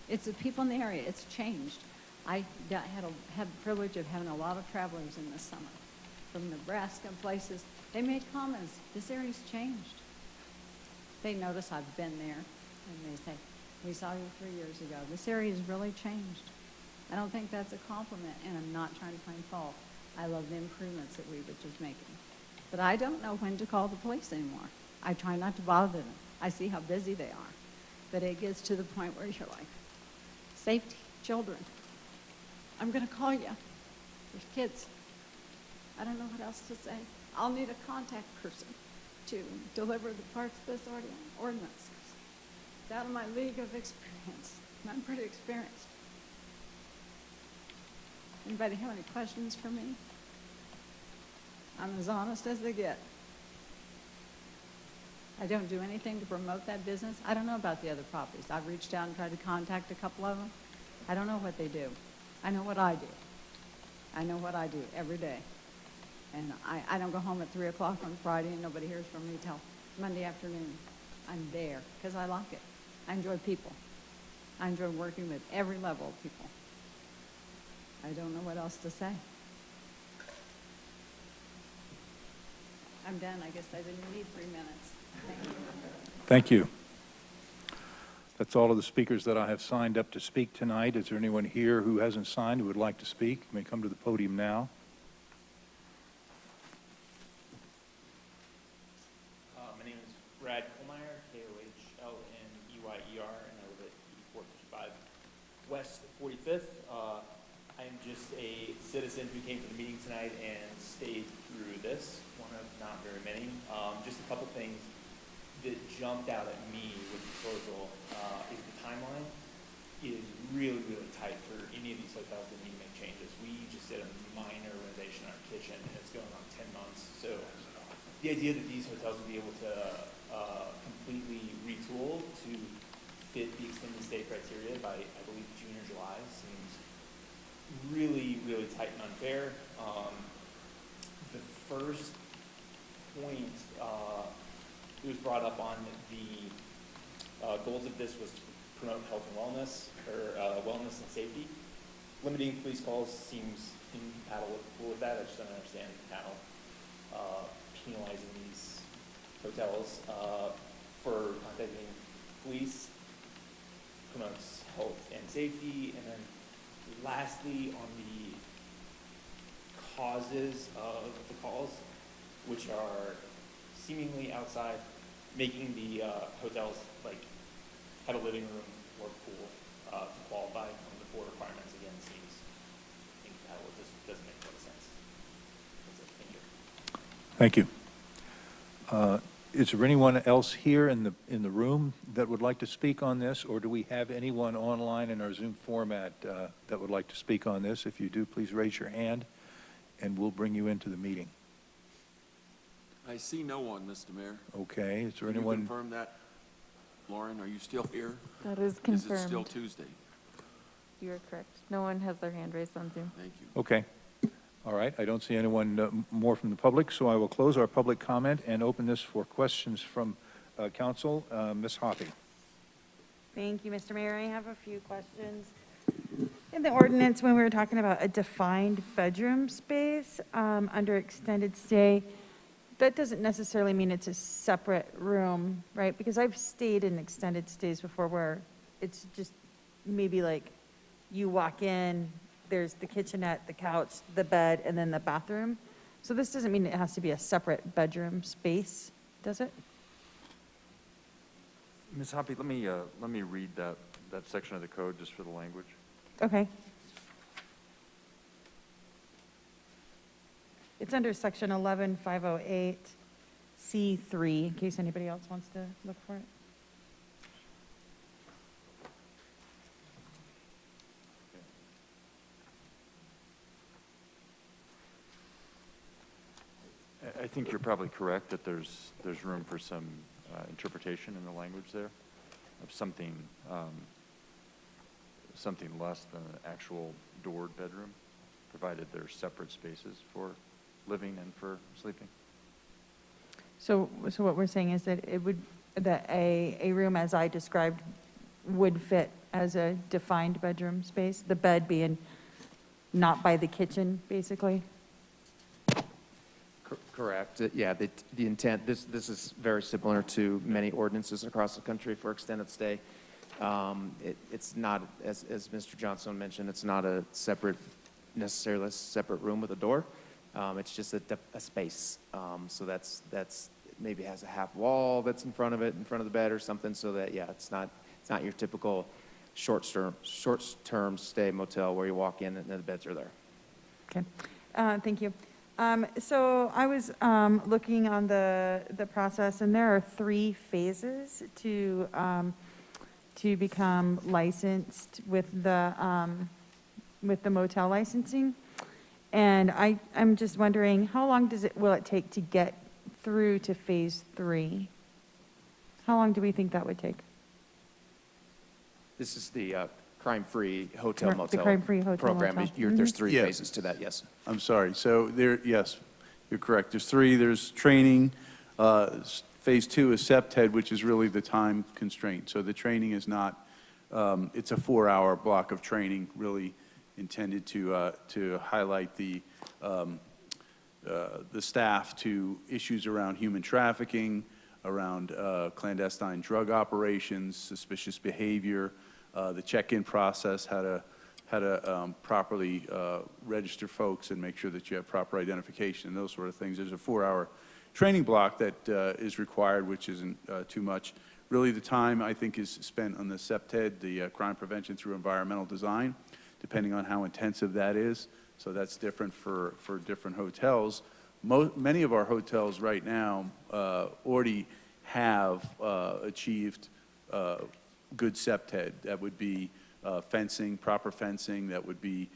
It's the people in the area. It's changed. I had the privilege of having a lot of travelers in the summer from Nebraska and places. They made comments. This area's changed. They notice I've been there, and they say, we saw you 3 years ago. This area has really changed. I don't think that's a compliment, and I'm not trying to find fault. I love the improvements that Riebel is making. But I don't know when to call the police anymore. I try not to bother them. I see how busy they are. But it gets to the point where you're like, safety, children. I'm going to call you. There's kids. I don't know what else to say. I'll need a contact person to deliver the parts of this ordinance. It's out of my league of experience. And I'm pretty experienced. Anybody have any questions for me? I'm as honest as they get. I don't do anything to promote that business. I don't know about the other properties. I've reached out and tried to contact a couple of them. I don't know what they do. I know what I do. I know what I do every day. And I don't go home at 3 o'clock on Friday and nobody hears from me till Monday afternoon. I'm there because I like it. I enjoy people. I enjoy working with every level of people. I don't know what else to say. I'm done. I guess I didn't need 3 minutes. Thank you. Thank you. That's all of the speakers that I have signed up to speak tonight. Is there anyone here who hasn't signed who would like to speak? You may come to the podium now. My name is Brad Kohlmeyer, Kohlmeyer, and I live at 8455 West 45th. I'm just a citizen who came to the meeting tonight and stayed through this, one of not very many. Just a couple things that jumped out at me with the proposal is the timeline is really, really tight for any of these hotels that need to make changes. We just did a minor renovation in our kitchen, and it's going on 10 months. So the idea that these hotels would be able to completely retool to fit the extended stay criteria by, I believe, June or July seems really, really tight and unfair. The first point it was brought up on the goals of this was to promote health and wellness, or wellness and safety. Limiting police calls seems incompatible with that. I just don't understand how penalizing these hotels for contacting police promotes health and safety. And then lastly, on the causes of the calls, which are seemingly outside, making the hotels like have a living room or pool to qualify under the 4 requirements again seems incompatible. It just doesn't make a lot of sense. That's it. Thank you. Thank you. Is there anyone else here in the room that would like to speak on this, or do we have anyone online in our Zoom format that would like to speak on this? If you do, please raise your hand, and we'll bring you into the meeting. I see no one, Mr. Mayor. Okay. Is there Can you anyone? confirm that? Lauren, are you still here? That is Is it confirmed. still Tuesday? You're correct. No one has their hand raised on Zoom. Thank you. Okay. All right. I don't see anyone more from the public, so I will close our public comment and open this for questions from council. Ms. Hoppy. Thank you, Mr. Mayor. I have a few questions. In the ordinance, when we were talking about a defined bedroom space under extended stay, that doesn't necessarily mean it's a separate room, right? Because I've stayed in extended stays before where it's just maybe like you walk in, there's the kitchenette, the couch, the bed, and then the bathroom. So this doesn't mean it has to be a separate bedroom space, does it? Ms. Hoppy, let me read that section of the code just for the language. Okay. It's under section 11508 C3, in case anybody else wants to look for it. I think you're probably correct that there's room for some interpretation in the language there of something less than an actual doored bedroom, provided there's separate spaces for living and for sleeping. So what we're saying is that that a room as I described would fit as a defined bedroom space, the bed being not by the kitchen, basically? Correct. Yeah, the intent, this is very similar to many ordinances across the country for extended stay. It's not, as Mr. Johnson mentioned, it's not necessarily a separate room with a door. It's just a space. So that's maybe has a half wall that's in front of the bed or something, so that, yeah, it's not your typical short-term stay motel where you walk in and the beds are there. Okay, thank you. So I was looking on the process, and there are 3 phases to become licensed with the motel licensing. And I'm just wondering, how long will it take to get through to phase 3? How long do we think that would take? This is the crime-free hotel The motel crime-free hotel program. motel. There's 3 Yeah. phases to that, yes. I'm sorry. So yes, you're correct. There's 3. There's training. Phase 2 is SEPTED, which is really the time constraint. So the training is not, it's a 4-hour block of training, really intended to highlight the staff to issues around human trafficking, around clandestine drug operations, suspicious behavior, the check-in process, how to properly register folks and make sure that you have proper identification and those sort of things. There's a 4-hour training block that is required, which isn't too much. Really, the time, I think, is spent on the SEPTED, the crime prevention through environmental design, depending on how intensive that is. So that's different for different hotels. Many of our hotels right now already have achieved good SEPTED. That would be fencing, proper fencing, that would be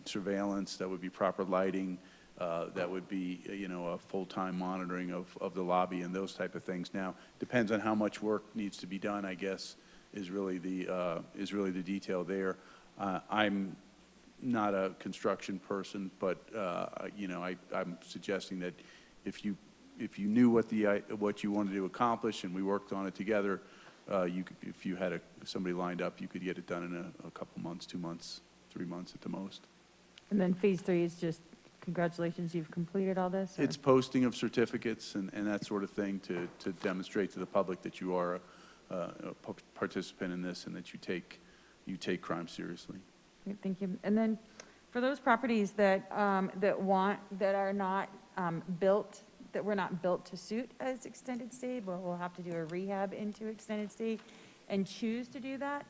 surveillance, that would be proper lighting, that would be, a full-time monitoring of the lobby and those type of things. Now, depends on how much work needs to be done, I guess, is really the detail there. I'm not a construction person, but, I'm suggesting that if you knew what you wanted to accomplish and we worked on it together, if you had somebody lined up, you could get it done in a couple months, 2 months, 3 months at the most. And then phase 3 is just, congratulations, you've completed all this? Or? It's posting of certificates and that sort of thing to demonstrate to the public that you are a participant in this and that you take crime seriously. Great, thank you. And then for those properties that are not built, that were not built to suit as extended stay, but we'll have to do a rehab into extended stay and choose to do that.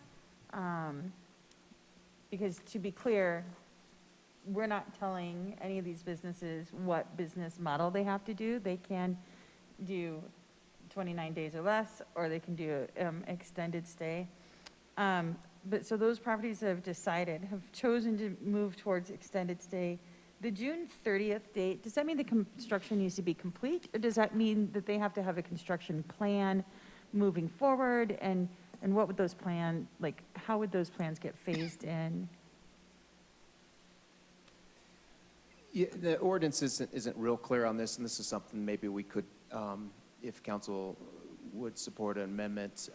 Because to be clear, we're not telling any of these businesses what business model they have to do. They can do 29 days or less, or they can do extended stay. But so those properties have chosen to move towards extended stay. The June 30th date, does that mean the construction needs to be complete? Or does that mean that they have to have a construction plan moving forward? And what would those how would those plans get phased in? Yeah, the ordinance isn't real clear on this, and this is something maybe we could, if council would support an amendment,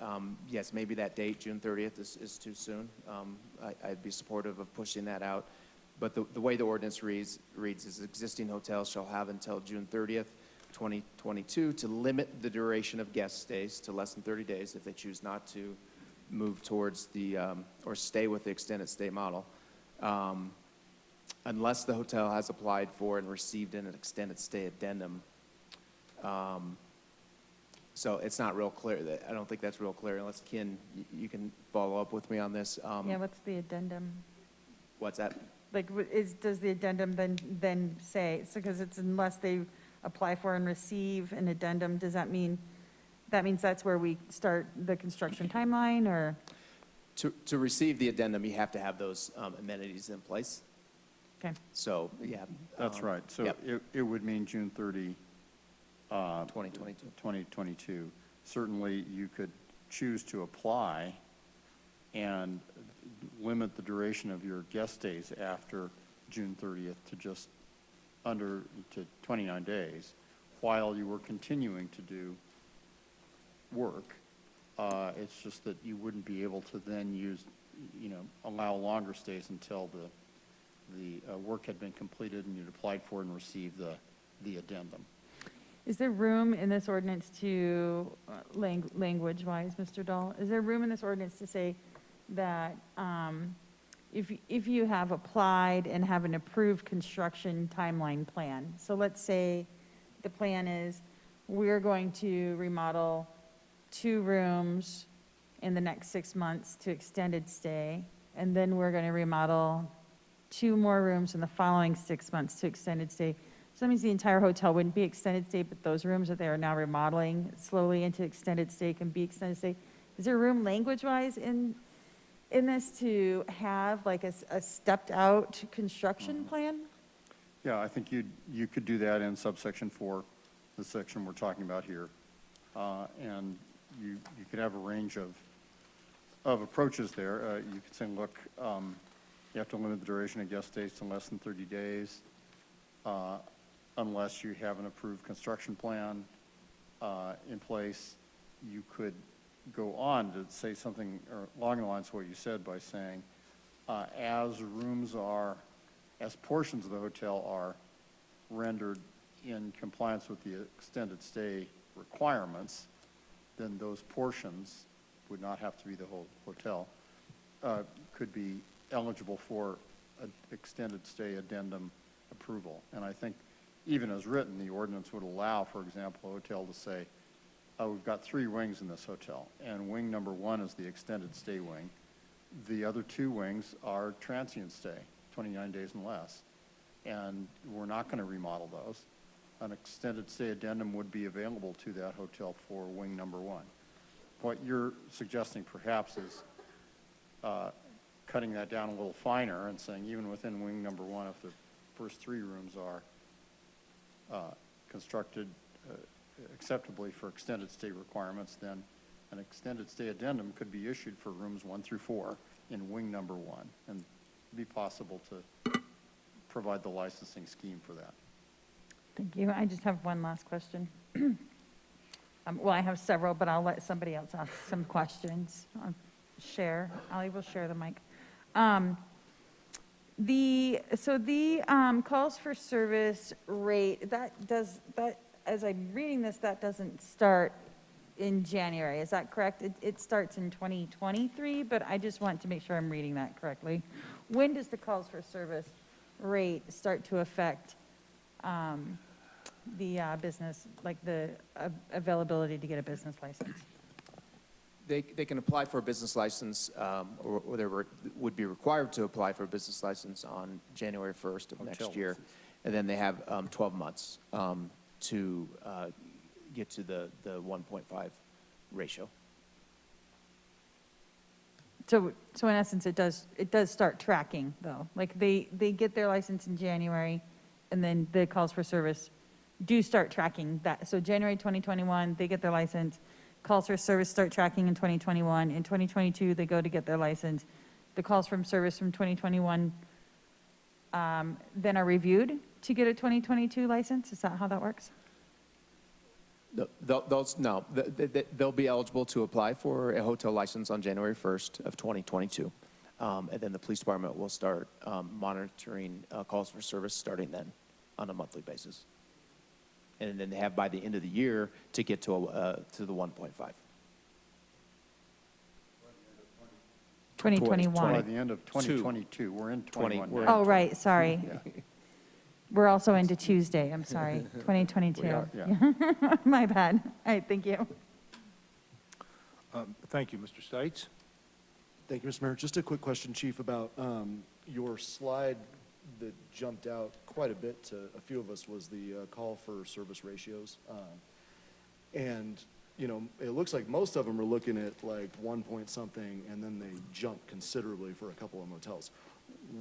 yes, maybe that date, June 30th, is too soon. I'd be supportive of pushing that out. But the way the ordinance reads is existing hotels shall have until June 30th 2022 to limit the duration of guest stays to less than 30 days if they choose not to move towards the, or stay with the extended stay model, unless the hotel has applied for and received an extended stay addendum. So it's not real clear. I don't think that's real clear unless, Ken, you can follow up with me on this. Yeah, what's the addendum? What's that? Like, does the addendum then say, so because it's unless they apply for and receive an addendum, does that mean, that means that's where we start the construction timeline, or? To receive the addendum, you have to have those amenities in place. Okay. So, yeah. That's right. So yep. it would mean June 30, 2022. 2022. Certainly, you could choose to apply and limit the duration of your guest stays after June 30th to just to 29 days, while you were continuing to do work. It's just that you wouldn't be able to then allow longer stays until the work had been completed and you'd applied for and received the addendum. Is there room in this ordinance to, language-wise, Mr. Dahl, is there room in this ordinance to say that if you have applied and have an approved construction timeline plan, so let's say the plan is we're going to remodel 2 rooms in the next 6 months to extended stay, and then we're going to remodel 2 more rooms in the following 6 months to extended stay. So that means the entire hotel wouldn't be extended stay, but those rooms that they are now remodeling slowly into extended stay can be extended stay. Is there room language-wise in this to have like a stepped-out construction plan? Yeah, I think you could do that in subsection 4, the section we're talking about here. And you could have a range of approaches there. You could say, look, you have to limit the duration of guest stays to less than 30 days unless you have an approved construction plan in place. You could go on to say something along the lines of what you said by saying, as portions of the hotel are rendered in compliance with the extended stay requirements, then those portions would not have to be the whole hotel, could be eligible for an extended stay addendum approval. And I think even as written, the ordinance would allow, for example, a hotel to say, we've got 3 wings in this hotel, and wing number 1 is the extended stay wing. The other 2 wings are transient stay, 29 days and less, and we're not going to remodel those. An extended stay addendum would be available to that hotel for wing number 1. What you're suggesting perhaps is cutting that down a little finer and saying even within wing number 1, if the first 3 rooms are constructed acceptably for extended stay requirements, then an extended stay addendum could be issued for rooms 1 through 4 in wing number 1, and be possible to provide the licensing scheme for that. Thank you. I just have one last question. Well, I have several, but I'll let somebody else ask some questions. I will share the mic. The calls for service rate, as I'm reading this, that doesn't start in January. Is that correct? It starts in 2023, but I just want to make sure I'm reading that correctly. When does the calls for service rate start to affect the business, like the availability to get a business license? They can apply for a business license, or they would be required to apply for a business license on January 1st of next year. And then they have 12 months to get to the 1.5 ratio. So in essence, it does start tracking, though. Like they get their license in January, and then the calls for service do start tracking that. So January 2021, they get their license. Calls for service start tracking in 2021. In 2022, they go to get their license. The calls from service from 2021 then are reviewed to get a 2022 license. Is that how that works? They'll be eligible to apply for a hotel license on January 1st of 2022. And then the police department will start monitoring calls for service starting then on a monthly basis. and then they have by the end of the year to get to the 1.5. 2021. By the end of 2022, we're in 21 we're now. Oh, right, sorry. Yeah. We're also into Tuesday, I'm sorry, 2022. We are, yeah. My bad. All right, thank you. Thank you, Mr. Stites. Thank you, Mr. Mayor. Just a quick question, Chief, about your slide that jumped out quite a bit to a few of us was the call for service ratios. And, you know, it looks like most of them are looking at like 1 point something, and then they jump considerably for a couple of motels.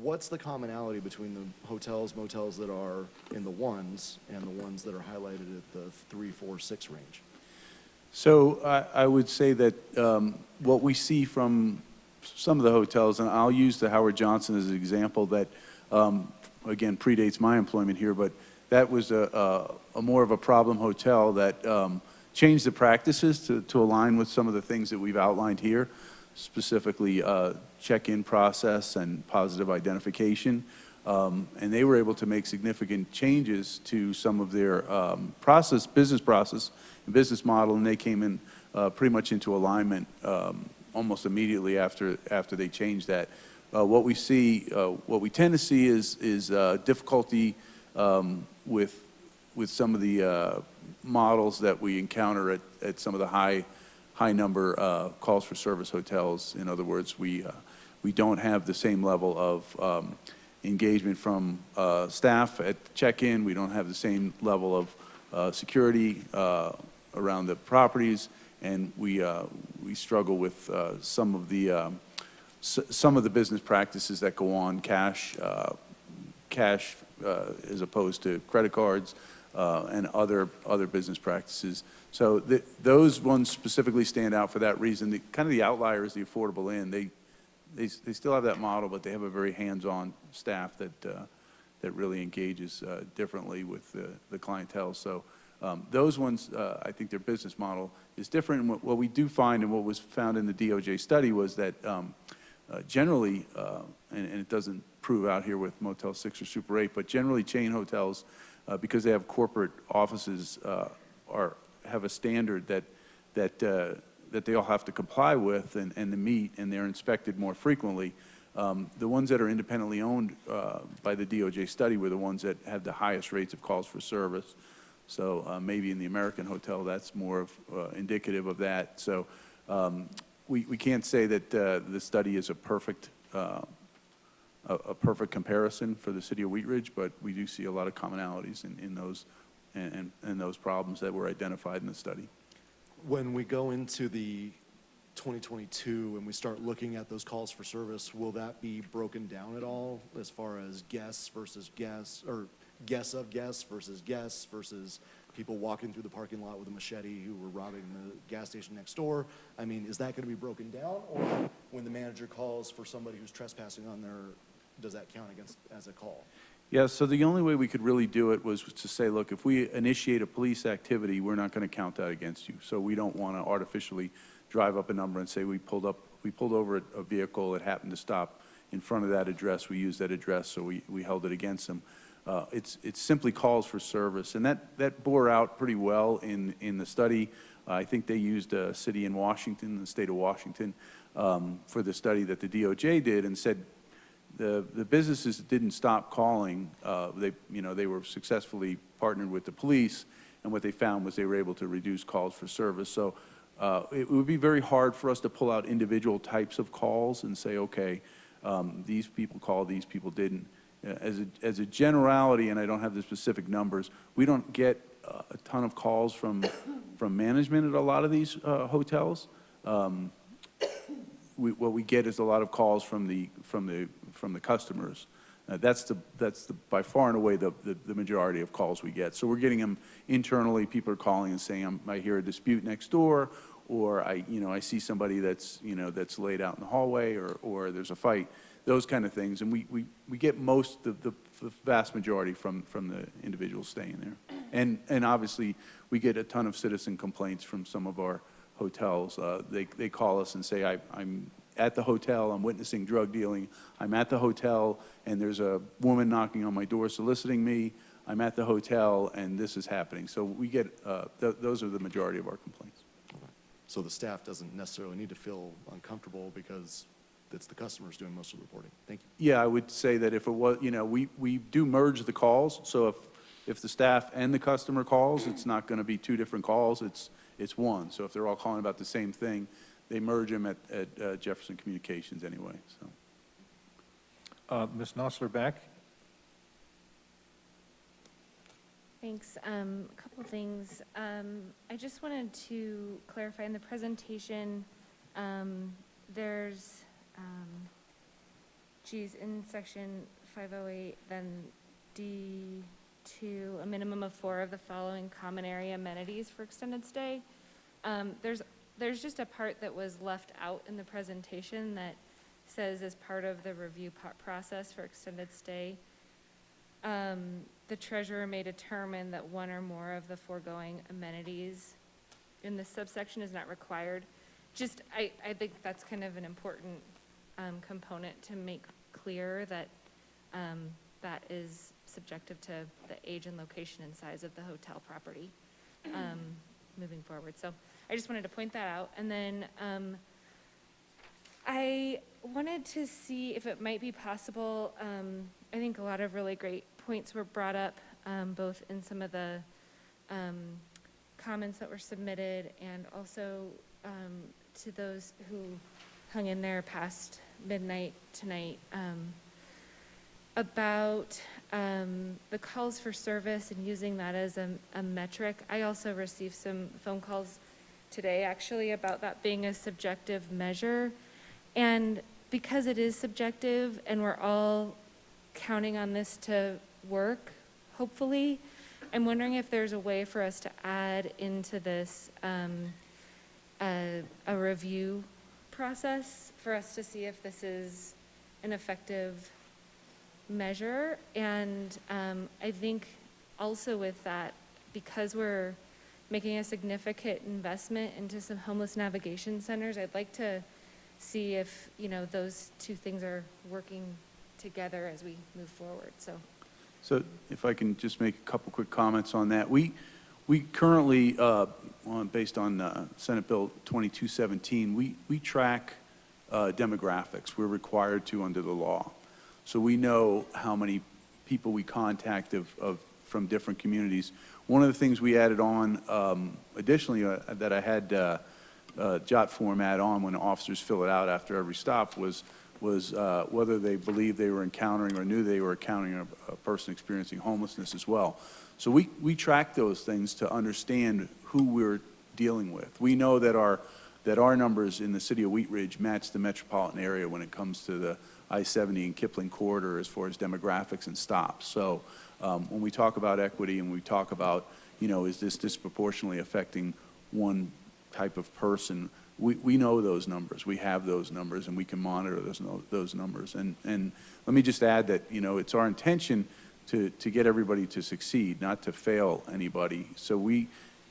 What's the commonality between the hotels, motels that are in the ones and the ones that are highlighted at the 3, 4, 6 range? So I would say that what we see from some of the hotels, and I'll use the Howard Johnson as an example that, again, predates my employment here, but that was a more of a problem hotel that changed the practices to align with some of the things that we've outlined here, specifically check-in process and positive identification. And they were able to make significant changes to some of their business process and business model, and they came in pretty much into alignment almost immediately after they changed that. What we tend to see is difficulty with some of the models that we encounter at some of the high number calls for service hotels. In other words, we don't have the same level of engagement from staff at check-in. We don't have the same level of security around the properties, and we struggle with some of the business practices that go on cash as opposed to credit cards and other business practices. So those ones specifically stand out for that reason. Kind of the outlier is the Affordable Inn. They still have that model, but they have a very hands-on staff that really engages differently with the clientele. So those ones, I think their business model is different. And what we do find, and what was found in the DOJ study, was that generally, and it doesn't prove out here with Motel 6 or Super 8, but generally chain hotels, because they have corporate offices, have a standard that they all have to comply with and to meet, and they're inspected more frequently. The ones that are independently owned by the DOJ study were the ones that had the highest rates of calls for service. So maybe in the American hotel, that's more of indicative of that. So we can't say that the study is a perfect comparison for the city of Wheat Ridge, but we do see a lot of commonalities in those and those problems that were identified in the study. When we go into the 2022 and we start looking at those calls for service, will that be broken down at all as far as guests versus guests, or guests of guests versus people walking through the parking lot with a machete who were robbing the gas station next door? I mean, is that going to be broken down? Or when the manager calls for somebody who's trespassing on their, does that count as a call? Yeah, so the only way we could really do it was to say, look, if we initiate a police activity, we're not going to count that against you. So we don't want to artificially drive up a number and say we pulled over a vehicle, it happened to stop in front of that address, we used that address, so we held it against them. It's simply calls for service, and that bore out pretty well in the study. I think they used a city in Washington, the state of Washington, for the study that the DOJ did, and said the businesses didn't stop calling. They were successfully partnered with the police, and what they found was they were able to reduce calls for service. So it would be very hard for us to pull out individual types of calls and say, okay, these people called, these people didn't. As a generality, and I don't have the specific numbers, we don't get a ton of calls from management at a lot of these hotels. What we get is a lot of calls from the customers. That's by far and away the majority of calls we get. So we're getting them internally. People are calling and saying, I hear a dispute next door, or I see somebody that's laid out in the hallway, or there's a fight. Those kind of things, and we get the vast majority from the individuals staying there, and obviously we get a ton of citizen complaints from some of our hotels. They call us and say, I'm at the hotel, I'm witnessing drug dealing, I'm at the hotel, and there's a woman knocking on my door soliciting me, I'm at the hotel and this is happening. So we get, those are the majority of our complaints. So the staff doesn't necessarily need to feel uncomfortable because it's the customers doing most of the reporting. Thank you. Yeah, I would say that if it was, we do merge the calls, so if the staff and the customer calls, it's not going to be two different calls, it's one. So if they're all calling about the same thing, they merge them at Jefferson Communications anyway, so. Ms. Nosler-Beck? Thanks. A couple of things. I just wanted to clarify in the presentation, there's, in section 508, then D2, a minimum of 4 of the following common area amenities for extended stay. There's just a part that was left out in the presentation that says as part of the review process for extended stay, the treasurer may determine that one or more of the foregoing amenities in this subsection is not required. Just, I think that's kind of an important component to make clear that that is subjective to the age and location and size of the hotel property moving forward. So I just wanted to point that out. And then I wanted to see if it might be possible, I think a lot of really great points were brought up, both in some of the comments that were submitted and also to those who hung in there past midnight tonight, about the calls for service and using that as a metric. I also received some phone calls today actually about that being a subjective measure. And because it is subjective and we're all counting on this to work, hopefully, I'm wondering if there's a way for us to add into this a review process for us to see if this is an effective measure. And I think also with that, because we're making a significant investment into some homeless navigation centers, I'd like to see if, those two things are working together as we move forward. So if I can just make a couple quick comments on that. We currently, based on Senate Bill 2217, we track demographics. We're required to under the law. So we know how many people we contact from different communities. One of the things we added on additionally that I had jot form add on when officers fill it out after every stop was whether they believed they were encountering or knew they were encountering a person experiencing homelessness as well. So we track those things to understand who we're dealing with. We know that our numbers in the city of Wheat Ridge match the metropolitan area when it comes to the I-70 and Kipling corridor as far as demographics and stops. So when we talk about equity and we talk about, is this disproportionately affecting one type of person, we know those numbers. We have those numbers, and we can monitor those numbers. And let me just add that, it's our intention to get everybody to succeed, not to fail anybody. So we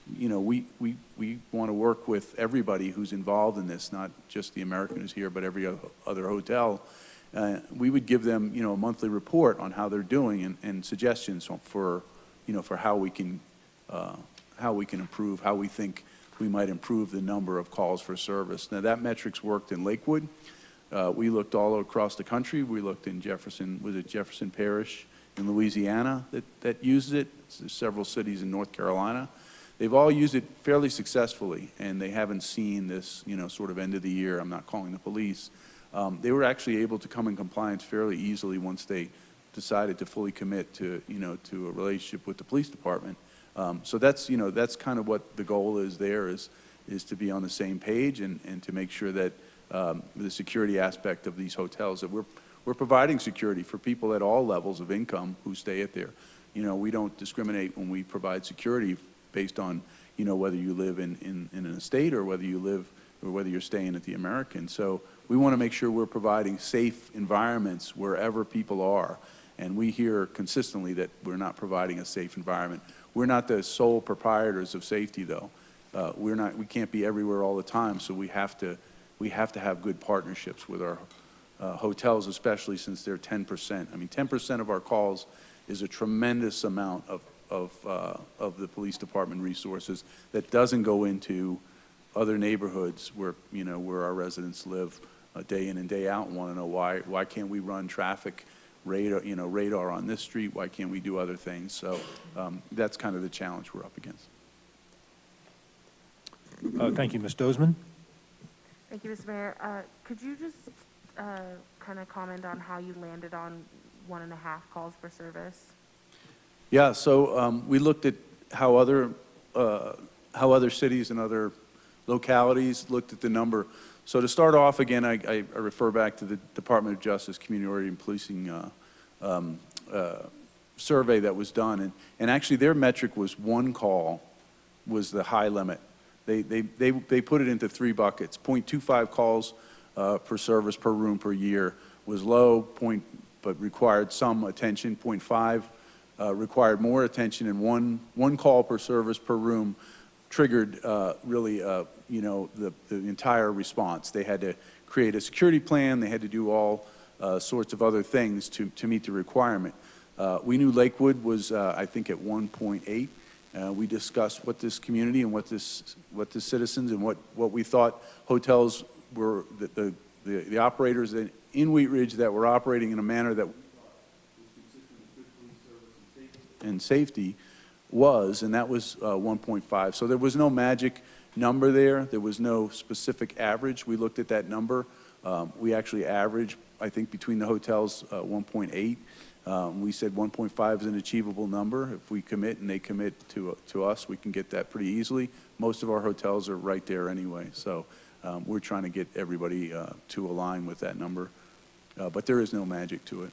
want to work with everybody who's involved in this, not just the American who's here, but every other hotel. We would give them, a monthly report on how they're doing and suggestions for how we can improve, how we think we might improve the number of calls for service. Now, that metric's worked in Lakewood. We looked all across the country. We looked in Jefferson Parish in Louisiana that uses it. There's several cities in North Carolina. They've all used it fairly successfully, and they haven't seen this, sort of end of the year, I'm not calling the police. They were actually able to come in compliance fairly easily once they decided to fully commit to, to a relationship with the police department. So that's, that's kind of what the goal is there, is to be on the same page and to make sure that the security aspect of these hotels, that we're providing security for people at all levels of income who stay at there. We don't discriminate when we provide security based on, whether you live in an estate or whether you're staying at the American. So we want to make sure we're providing safe environments wherever people are. And we hear consistently that we're not providing a safe environment. We're not the sole proprietors of safety, though. We can't be everywhere all the time, so we have to have good partnerships with our hotels, especially since they're 10%. I mean, 10% of our calls is a tremendous amount of the police department resources that doesn't go into other neighborhoods where, you know, where our residents live day in and day out and want to know why can't we run traffic radar on this street? Why can't we do other things? So that's kind of the challenge we're up against. Thank you, Ms. Dozeman. Thank you, Mr. Mayor. Could you just kind of comment on how you landed on 1.5 calls for service? Yeah, so we looked at how other cities and other localities looked at the number. So to start off, again, I refer back to the Department of Justice Community and Policing survey that was done, and actually their metric was 1 call was the high limit. They put it into 3 buckets. 0.25 calls per service per room per year was low, but required some attention. 0.5 required more attention, and one call per service per room triggered really, you know, the entire response. They had to create a security plan. They had to do all sorts of other things to meet the requirement. We knew Lakewood was, I think, at 1.8. We discussed what this community and what the citizens and what we thought hotels were, the operators in Wheat Ridge that were operating in a manner that was consistent with good police service and safety was, and that was 1.5. So there was no magic number there. There was no specific average. We looked at that number. We actually averaged, I think, between the hotels 1.8. We said 1.5 is an achievable number. If we commit and they commit to us, we can get that pretty easily. Most of our hotels are right there anyway. So we're trying to get everybody to align with that number. But there is no magic to it.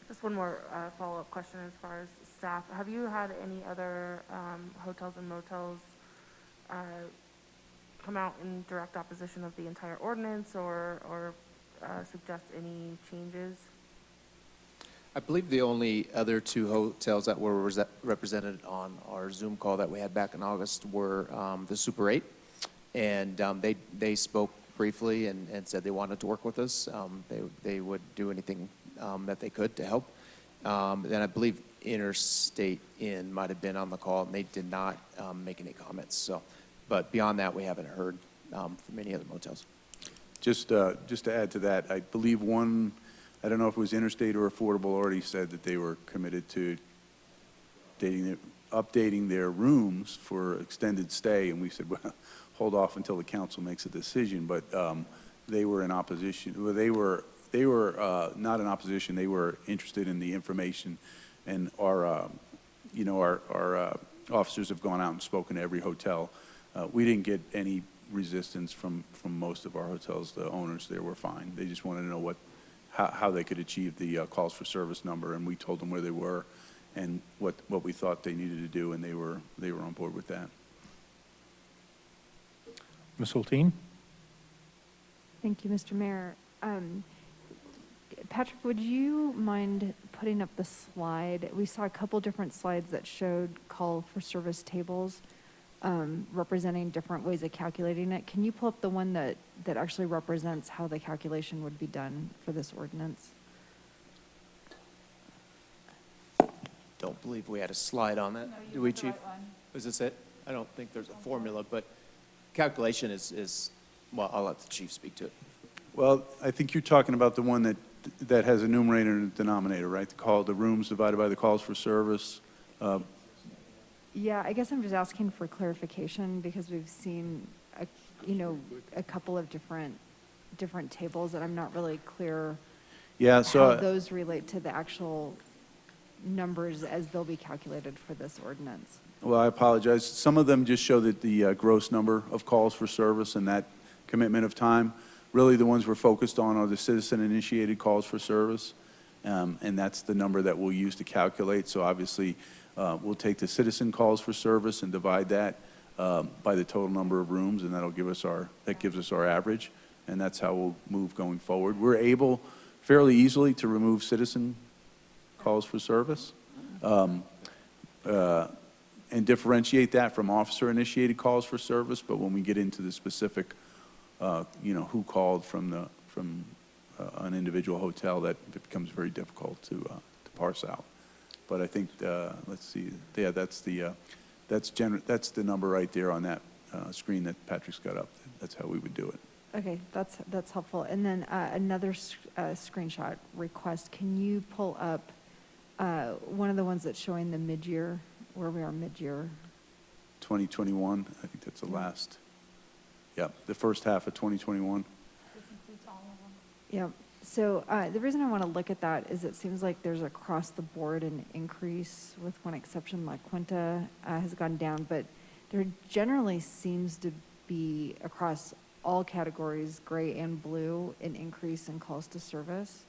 Just one more follow-up question as far as staff. Have you had any other hotels and motels come out in direct opposition of the entire ordinance or suggest any changes? I believe the only other 2 hotels that were represented on our Zoom call that we had back in August were the Super 8, and they spoke briefly and said they wanted to work with us. They would do anything that they could to help. Then I believe Interstate Inn might have been on the call, and they did not make any comments. So, but beyond that, we haven't heard from any other motels. Just to add to that, I believe one, I don't know if it was Interstate or Affordable, already said that they were committed to updating their rooms for extended stay, and we said, well, hold off until the council makes a decision. But they were in opposition. Well, they were not in opposition. They were interested in the information, and our officers have gone out and spoken to every hotel. We didn't get any resistance from most of our hotels. The owners there were fine. They just wanted to know how they could achieve the calls for service number, and we told them where they were and what we thought they needed to do, and they were on board with that. Ms. Hulteen? Thank you, Mr. Mayor. Patrick, would you mind putting up the slide? We saw a couple different slides that showed call for service tables representing different ways of calculating it. Can you pull up the one that actually represents how the calculation would be done for this ordinance? Don't believe we had a slide on that. Do we, Chief? Is this it? I don't think there's a formula, but calculation is well, I'll let the chief speak to it. Well, I think you're talking about the one that has a numerator and a denominator, right? The rooms divided by the calls for service. Yeah, I guess I'm just asking for clarification because we've seen, a couple of different tables that I'm not really clear Yeah, so how those relate to the actual numbers as they'll be calculated for this ordinance. well, I apologize. Some of them just show that the gross number of calls for service and that commitment of time. Really, the ones we're focused on are the citizen-initiated calls for service, and that's the number that we'll use to calculate. So obviously, we'll take the citizen calls for service and divide that by the total number of rooms, and that gives us our average, and that's how we'll move going forward. We're able fairly easily to remove citizen calls for service and differentiate that from officer-initiated calls for service. But when we get into the specific, who called from an individual hotel that it becomes very difficult to parse out. But I think, let's see, yeah, that's the number right there on that screen that Patrick's got up. That's how we would do it. Okay, that's helpful. And then another screenshot request. Can you pull up one of the ones that's showing the mid-year, where we are mid-year? 2021, I think that's the last, yeah, the first half of 2021. Yep. So the reason I want to look at that is it seems like there's across the board an increase, with one exception. La Quinta has gone down, but there generally seems to be across all categories, gray and blue, an increase in calls to service.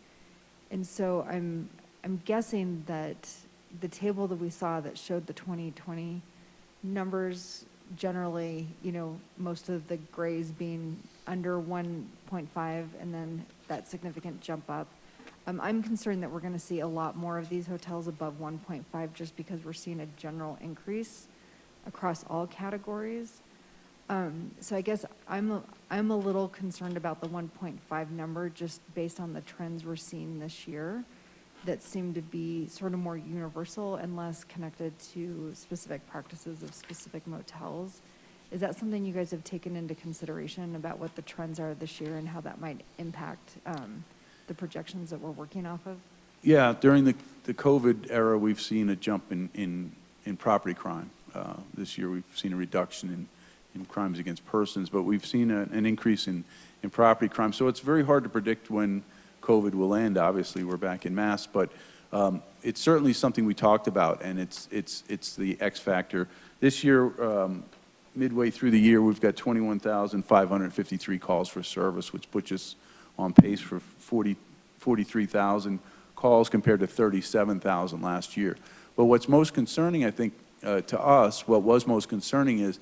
And so I'm guessing that the table that we saw that showed the 2020 numbers, generally, you know, most of the grays being under 1.5 and then that significant jump up. I'm concerned that we're going to see a lot more of these hotels above 1.5 just because we're seeing a general increase across all categories. So I guess I'm a little concerned about the 1.5 number just based on the trends we're seeing this year that seem to be sort of more universal and less connected to specific practices of specific motels. Is that something you guys have taken into consideration about what the trends are this year and how that might impact the projections that we're working off of? Yeah, during the COVID era, we've seen a jump in property crime. This year, we've seen a reduction in crimes against persons, but we've seen an increase in property crime. So it's very hard to predict when COVID will end. Obviously, we're back in mass, but it's certainly something we talked about, and it's the X factor. This year, midway through the year, we've got 21,553 calls for service, which puts us on pace for 43,000 calls compared to 37,000 last year. But what's most concerning, I think, to us, what was most concerning is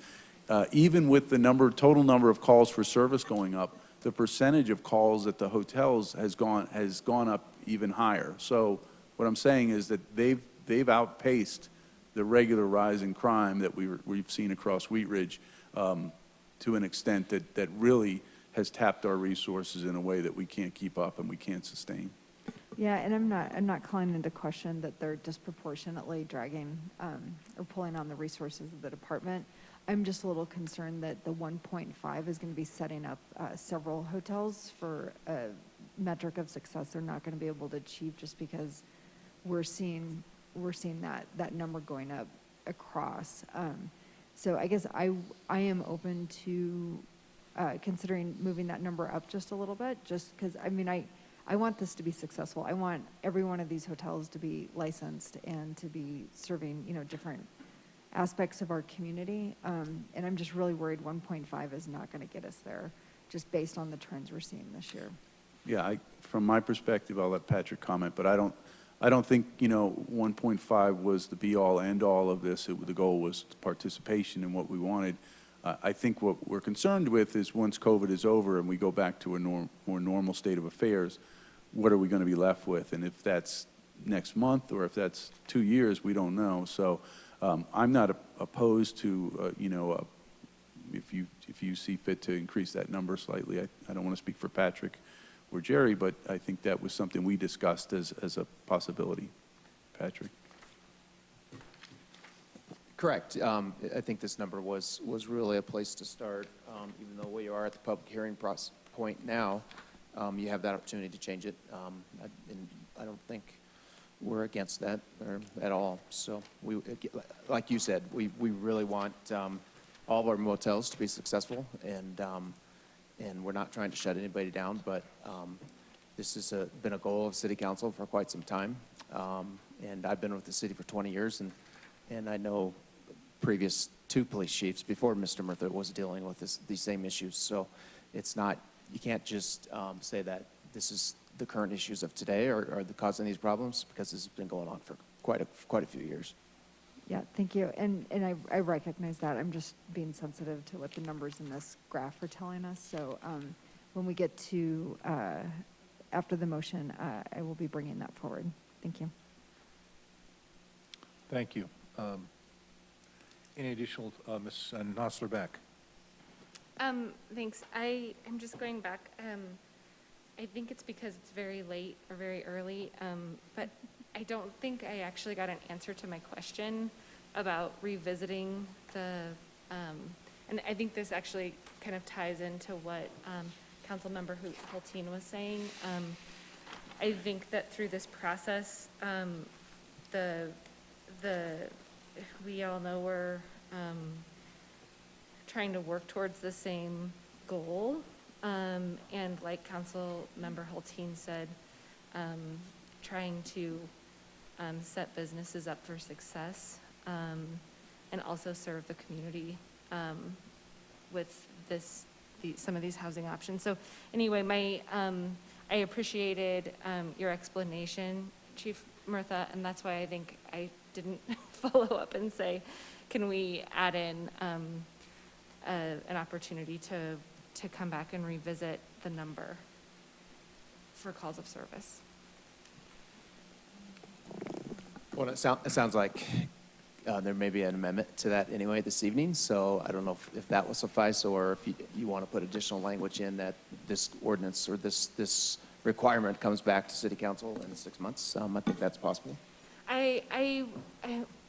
even with the total number of calls for service going up, the percentage of calls at the hotels has gone up even higher. So what I'm saying is that they've outpaced the regular rise in crime that we've seen across Wheat Ridge to an extent that really has tapped our resources in a way that we can't keep up and we can't sustain. Yeah, and I'm not calling into question that they're disproportionately dragging or pulling on the resources of the department. I'm just a little concerned that the 1.5 is going to be setting up several hotels for a metric of success they're not going to be able to achieve just because we're seeing that number going up across. So I guess I am open to considering moving that number up just a little bit, just because, I mean, I want this to be successful. I want every one of these hotels to be licensed and to be serving, you know, different aspects of our community. And I'm just really worried 1.5 is not going to get us there, just based on the trends we're seeing this year. Yeah, from my perspective, I'll let Patrick comment, but I don't think, you know, 1.5 was the be-all, end-all of this. The goal was participation in what we wanted. I think what we're concerned with is once COVID is over and we go back to a more normal state of affairs, what are we going to be left with? And if that's next month or if that's 2 years, we don't know. So I'm not opposed to, you know, if you see fit to increase that number slightly. I don't want to speak for Patrick or Jerry, but I think that was something we discussed as a possibility. Patrick? Correct. I think this number was really a place to start, even though we are at the public hearing point now. You have that opportunity to change it, and I don't think we're against that at all. So we, like you said, we really want all of our motels to be successful, and we're not trying to shut anybody down, but this has been a goal of City Council for quite some time, and I've been with the city for 20 years, and I know previous 2 police chiefs before Mr. Murtha was dealing with these same issues. So it's not, you can't just say that this is the current issues of today are the causing these problems, because this has been going on for quite a few years. Yeah, thank you. And I recognize that. I'm just being sensitive to what the numbers in this graph are telling us. So when we get to after the motion, I will be bringing that forward. Thank you. Thank you. Any additional, Ms. Nosler-Beck? Thanks. I am just going back. I think it's because it's very late or very early, but I don't think I actually got an answer to my question about revisiting the, and I think this actually kind of ties into what Councilmember Hulteen was saying. I think that through this process, we all know we're trying to work towards the same goal. And like Councilmember Hulteen said, trying to set businesses up for success and also serve the community with some of these housing options. So anyway, I appreciated your explanation, Chief Murtha, and that's why I think I didn't follow up and say, can we add in an opportunity to come back and revisit the number for calls of service? Well, it sounds like there may be an amendment to that anyway this evening, so I don't know if that will suffice, or if you want to put additional language in that this ordinance or this requirement comes back to City Council in 6 months. I think that's possible. I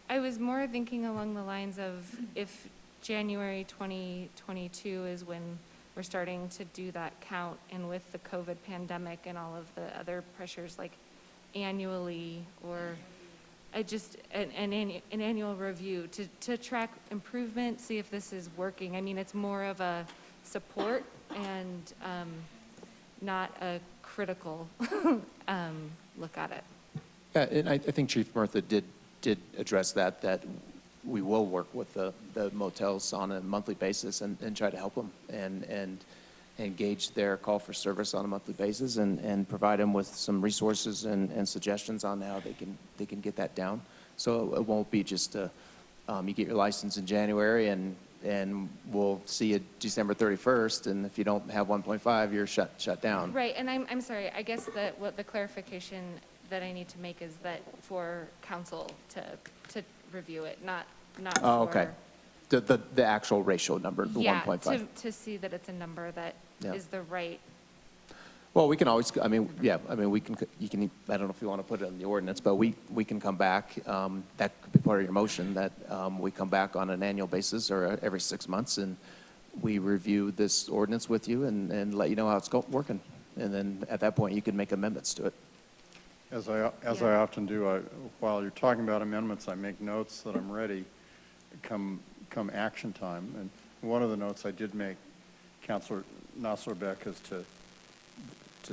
was more thinking along the lines of if January 2022 is when we're starting to do that count, and with the COVID pandemic and all of the other pressures, like annually, or an annual review to track improvement, see if this is working. I mean, it's more of a support and not a critical look at it. Yeah, and I think Chief Murtha did address that we will work with the motels on a monthly basis and try to help them and engage their call for service on a monthly basis and provide them with some resources and suggestions on how they can get that down. So it won't be just you get your license in January and we'll see you December 31st, and if you don't have 1.5, you're shut down. Right, and I'm sorry, I guess that what the clarification that I need to make is that for council to review it, not Oh, for. okay. The actual ratio number, the 1.5. Yeah, to see that it's a number that is the right. Well, we can always, I mean, you can, I don't know if you want to put it in the ordinance, but we can come back, that could be part of your motion, that we come back on an annual basis or every 6 months, and we review this ordinance with you and let you know how it's working. And then at that point, you can make amendments to it. As I often do, while you're talking about amendments, I make notes that I'm ready come action time. And one of the notes I did make, Councilor Nasserbeck, is to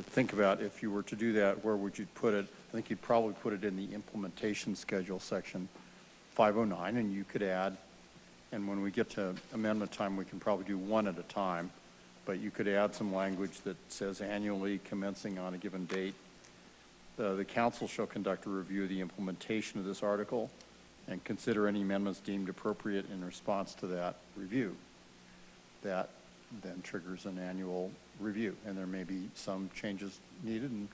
think about if you were to do that, where would you put it? I think you'd probably put it in the implementation schedule section 509, and you could add, and when we get to amendment time, we can probably do one at a time, but you could add some language that says annually commencing on a given date. The council shall conduct a review of the implementation of this article and consider any amendments deemed appropriate in response to that review. That then triggers an annual review, and there may be some changes needed and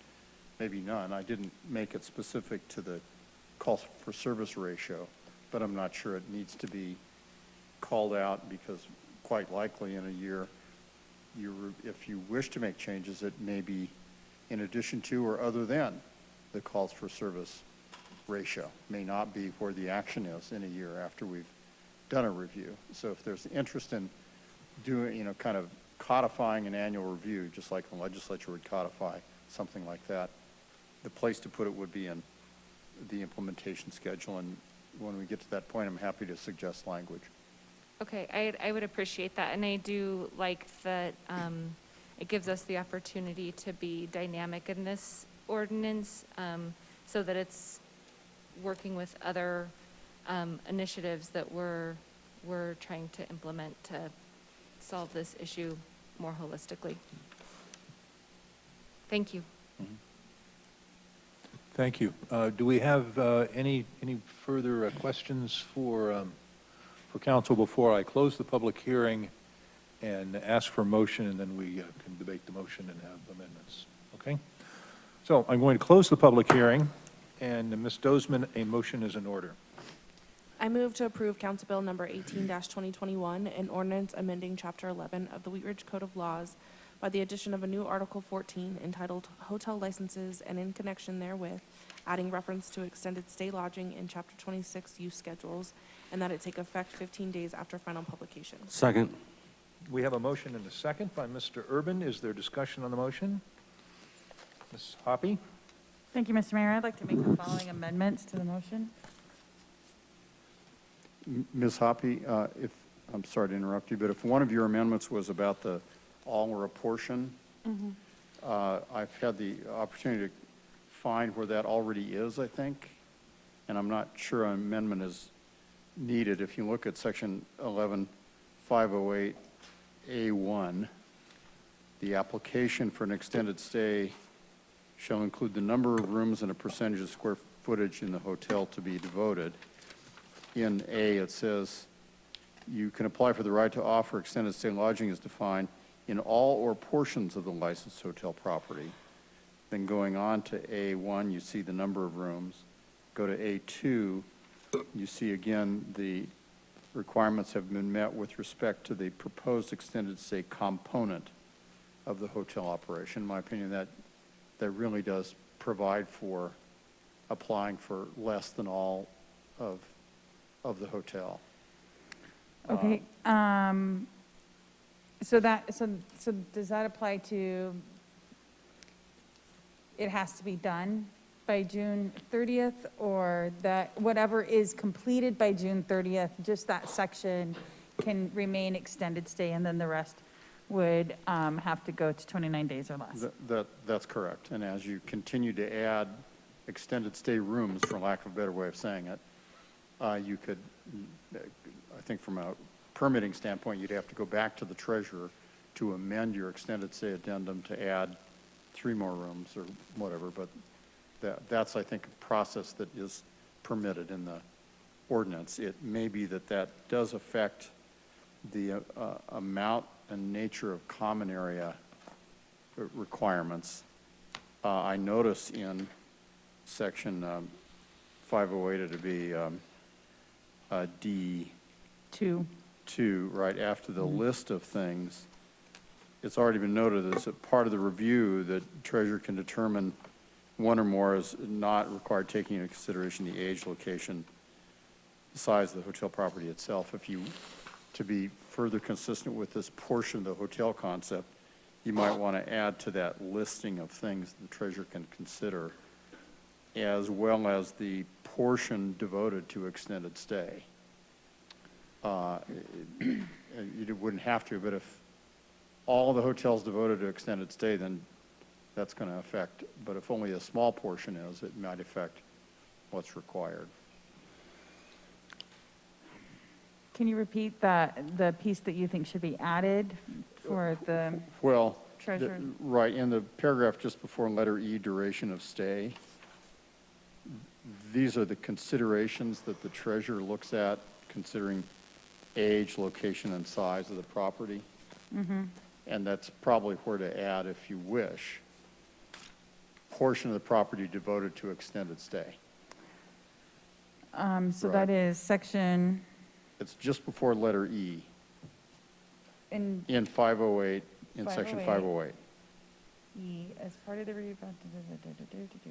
maybe none. I didn't make it specific to the call for service ratio, but I'm not sure it needs to be called out, because quite likely in a year, if you wish to make changes, it may be in addition to or other than the calls for service ratio. May not be where the action is in a year after we've done a review. So if there's interest in doing, kind of codifying an annual review, just like the legislature would codify something like that, the place to put it would be in the implementation schedule. And when we get to that point, I'm happy to suggest language. Okay, I would appreciate that, and I do like that it gives us the opportunity to be dynamic in this ordinance, so that it's working with other initiatives that we're trying to implement to solve this issue more holistically. Thank you. Mm-hmm. Thank you. Do we have any further questions for council before I close the public hearing and ask for a motion, and then we can debate the motion and have amendments? Okay? So I'm going to close the public hearing, and Ms. Dozeman, a motion is in order. I move to approve Council Bill number 18-2021, an ordinance amending Chapter 11 of the Wheat Ridge Code of Laws by the addition of a new Article 14 entitled Hotel Licenses and in connection therewith, adding reference to extended stay lodging in Chapter 26 use schedules, and that it take effect 15 days after final publication. Second. We have a motion and a second by Mr. Urban. Is there discussion on the motion? Ms. Hoppy? Thank you, Mr. Mayor. I'd like to make the following amendments to the motion. Ms. Hoppy, I'm sorry to interrupt you, but if one of your amendments was about the all or a portion, I've had the opportunity to find where that already is, I think, and I'm not sure an amendment is needed. If you look at section 11508A1, the application for an extended stay shall include the number of rooms and a percentage of square footage in the hotel to be devoted. In A, it says, you can apply for the right to offer extended stay lodging as defined in all or portions of the licensed hotel property. Then going on to A1, you see the number of rooms. Go to A2, you see again the requirements have been met with respect to the proposed extended stay component of the hotel operation. In my opinion, that really does provide for applying for less than all of the hotel. Okay, so does that apply to, it has to be done by June 30th, or that whatever is completed by June 30th, just that section can remain extended stay, and then the rest would have to go to 29 days or less? That's correct. And as you continue to add extended stay rooms, for lack of a better way of saying it, you could, I think from a permitting standpoint, you'd have to go back to the treasurer to amend your extended stay addendum to add 3 more rooms or whatever, but that's, I think, a process that is permitted in the ordinance. It may be that does affect the amount and nature of common area requirements. I notice in section 508 it would be D2, right after the list of things. It's already been noted as a part of the review that treasurer can determine one or more is not required, taking into consideration the age, location, the size of the hotel property itself. If you, to be further consistent with this portion of the hotel concept, you might want to add to that listing of things the treasurer can consider, as well as the portion devoted to extended stay. You wouldn't have to, but if all the hotels devoted to extended stay, then that's going to affect, but if only a small portion is, it might affect what's required. Can you repeat the piece that you think should be added for the treasurer? Right, in the paragraph just before letter E, duration of stay, these are the considerations that the treasurer looks at, considering age, location, and size of the property. And that's probably where to add, if you wish, portion of the property devoted to extended stay. So that is section, It's just before letter E in in 508, in section 508. E, as part of the review.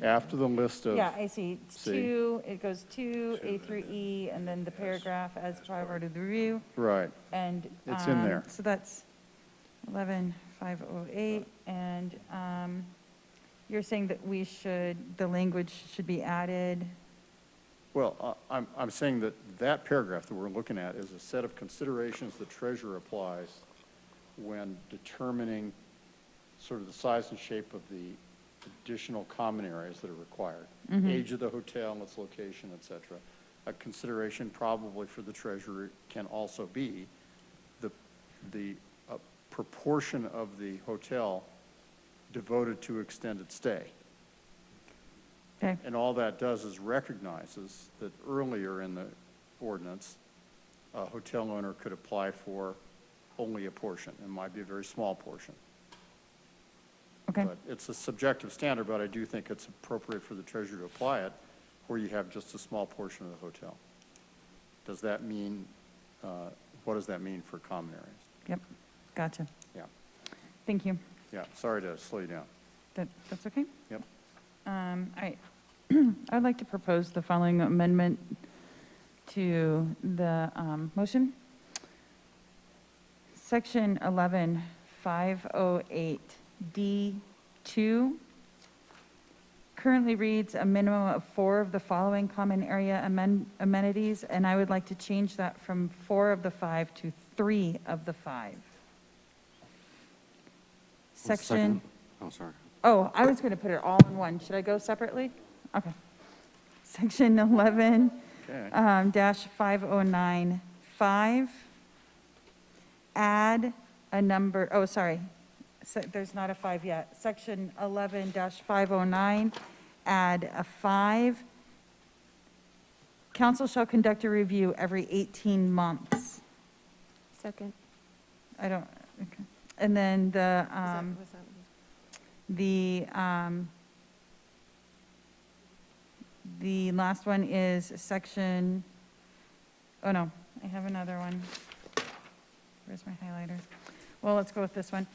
After the list of. Yeah, I see. Two, it goes to A through E, and then the paragraph as part of the review. Right. And. It's in there. So that's 11-508, and you're saying that the language should be added? Well, I'm saying that paragraph that we're looking at is a set of considerations the treasurer applies when determining sort of the size and shape of the additional common areas that are required. Age of the hotel, its location, et cetera. A consideration probably for the treasurer can also be the proportion of the hotel devoted to extended stay. Okay. And all that does is recognizes that earlier in the ordinance, a hotel owner could apply for only a portion. It might be a very small portion. Okay. But it's a subjective standard, but I do think it's appropriate for the treasurer to apply it where you have just a small portion of the hotel. Does that mean, what does that mean for common areas? Yep, gotcha. Yeah. Thank you. Yeah, sorry to slow you down. That's okay? Yep. I'd like to propose the following amendment to the motion. Section 11508D2 currently reads a minimum of 4 of the following common area amenities, and I would like to change that from 4 of the 5 to 3 of the 5. Section, Oh, sorry. oh, I was going to put it all in one. Should I go separately? Okay. Section 11 dash 5095, add a number, oh, sorry, there's not a 5 yet. Section 11 dash 509, add a 5. Council shall conduct a review every 18 months. Second. I don't, okay. And then the, the last one is section, oh no, I have another one. Where's my highlighter? Well, let's go with this one.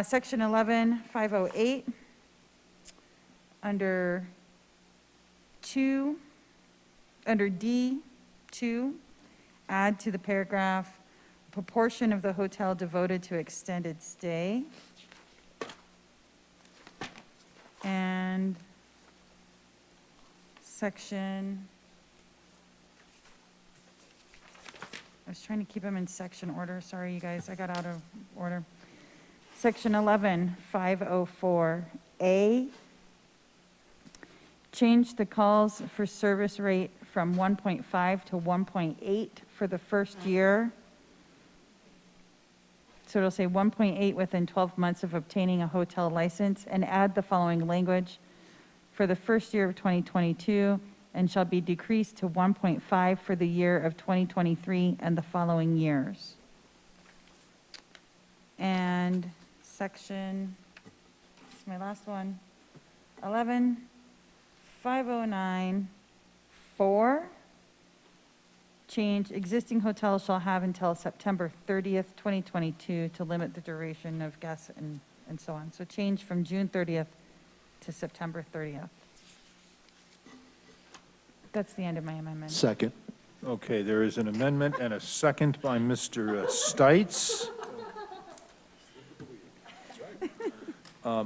Section 11508, under D2, add to the paragraph, proportion of the hotel devoted to extended stay. And section, I was trying to keep them in section order. Sorry, you guys, I got out of order. Section 11504A, change the calls for service rate from 1.5 to 1.8 for the first year. So it'll say 1.8 within 12 months of obtaining a hotel license, and add the following language: for the first year of 2022, and shall be decreased to 1.5 for the year of 2023 and the following years. And section, this is my last one, 11509-4, change existing hotels shall have until September 30th, 2022 to limit the duration of guests and so on. So change from June 30th to September 30th. That's the end of my amendment. Second. Okay, there is an amendment and a second by Mr. Stites.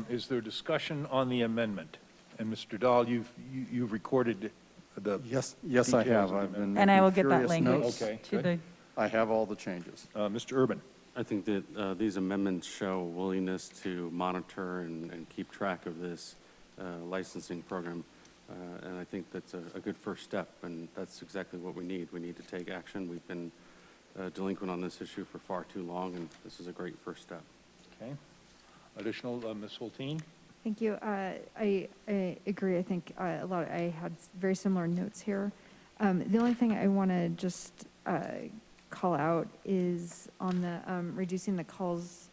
Is there discussion on the amendment? And Mr. Dahl, you've recorded the Yes, I details have. of the I've been And I will making get that furious language notes. Okay, to good. the, I have all the changes. Mr. Urban. I think that these amendments show willingness to monitor and keep track of this licensing program. And I think that's a good first step, and that's exactly what we need. We need to take action. We've been delinquent on this issue for far too long, and this is a great first step. Okay. Additional, Ms. Hulteen? Thank you. I agree. I think I had very similar notes here. The only thing I want to just call out is on the reducing the calls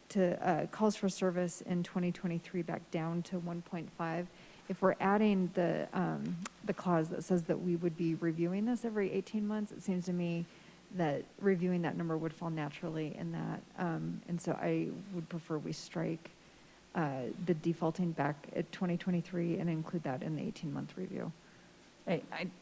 for service in 2023 back down to 1.5. If we're adding the clause that says that we would be reviewing this every 18 months, it seems to me that reviewing that number would fall naturally in that. And so I would prefer we strike the defaulting back at 2023 and include that in the 18-month review.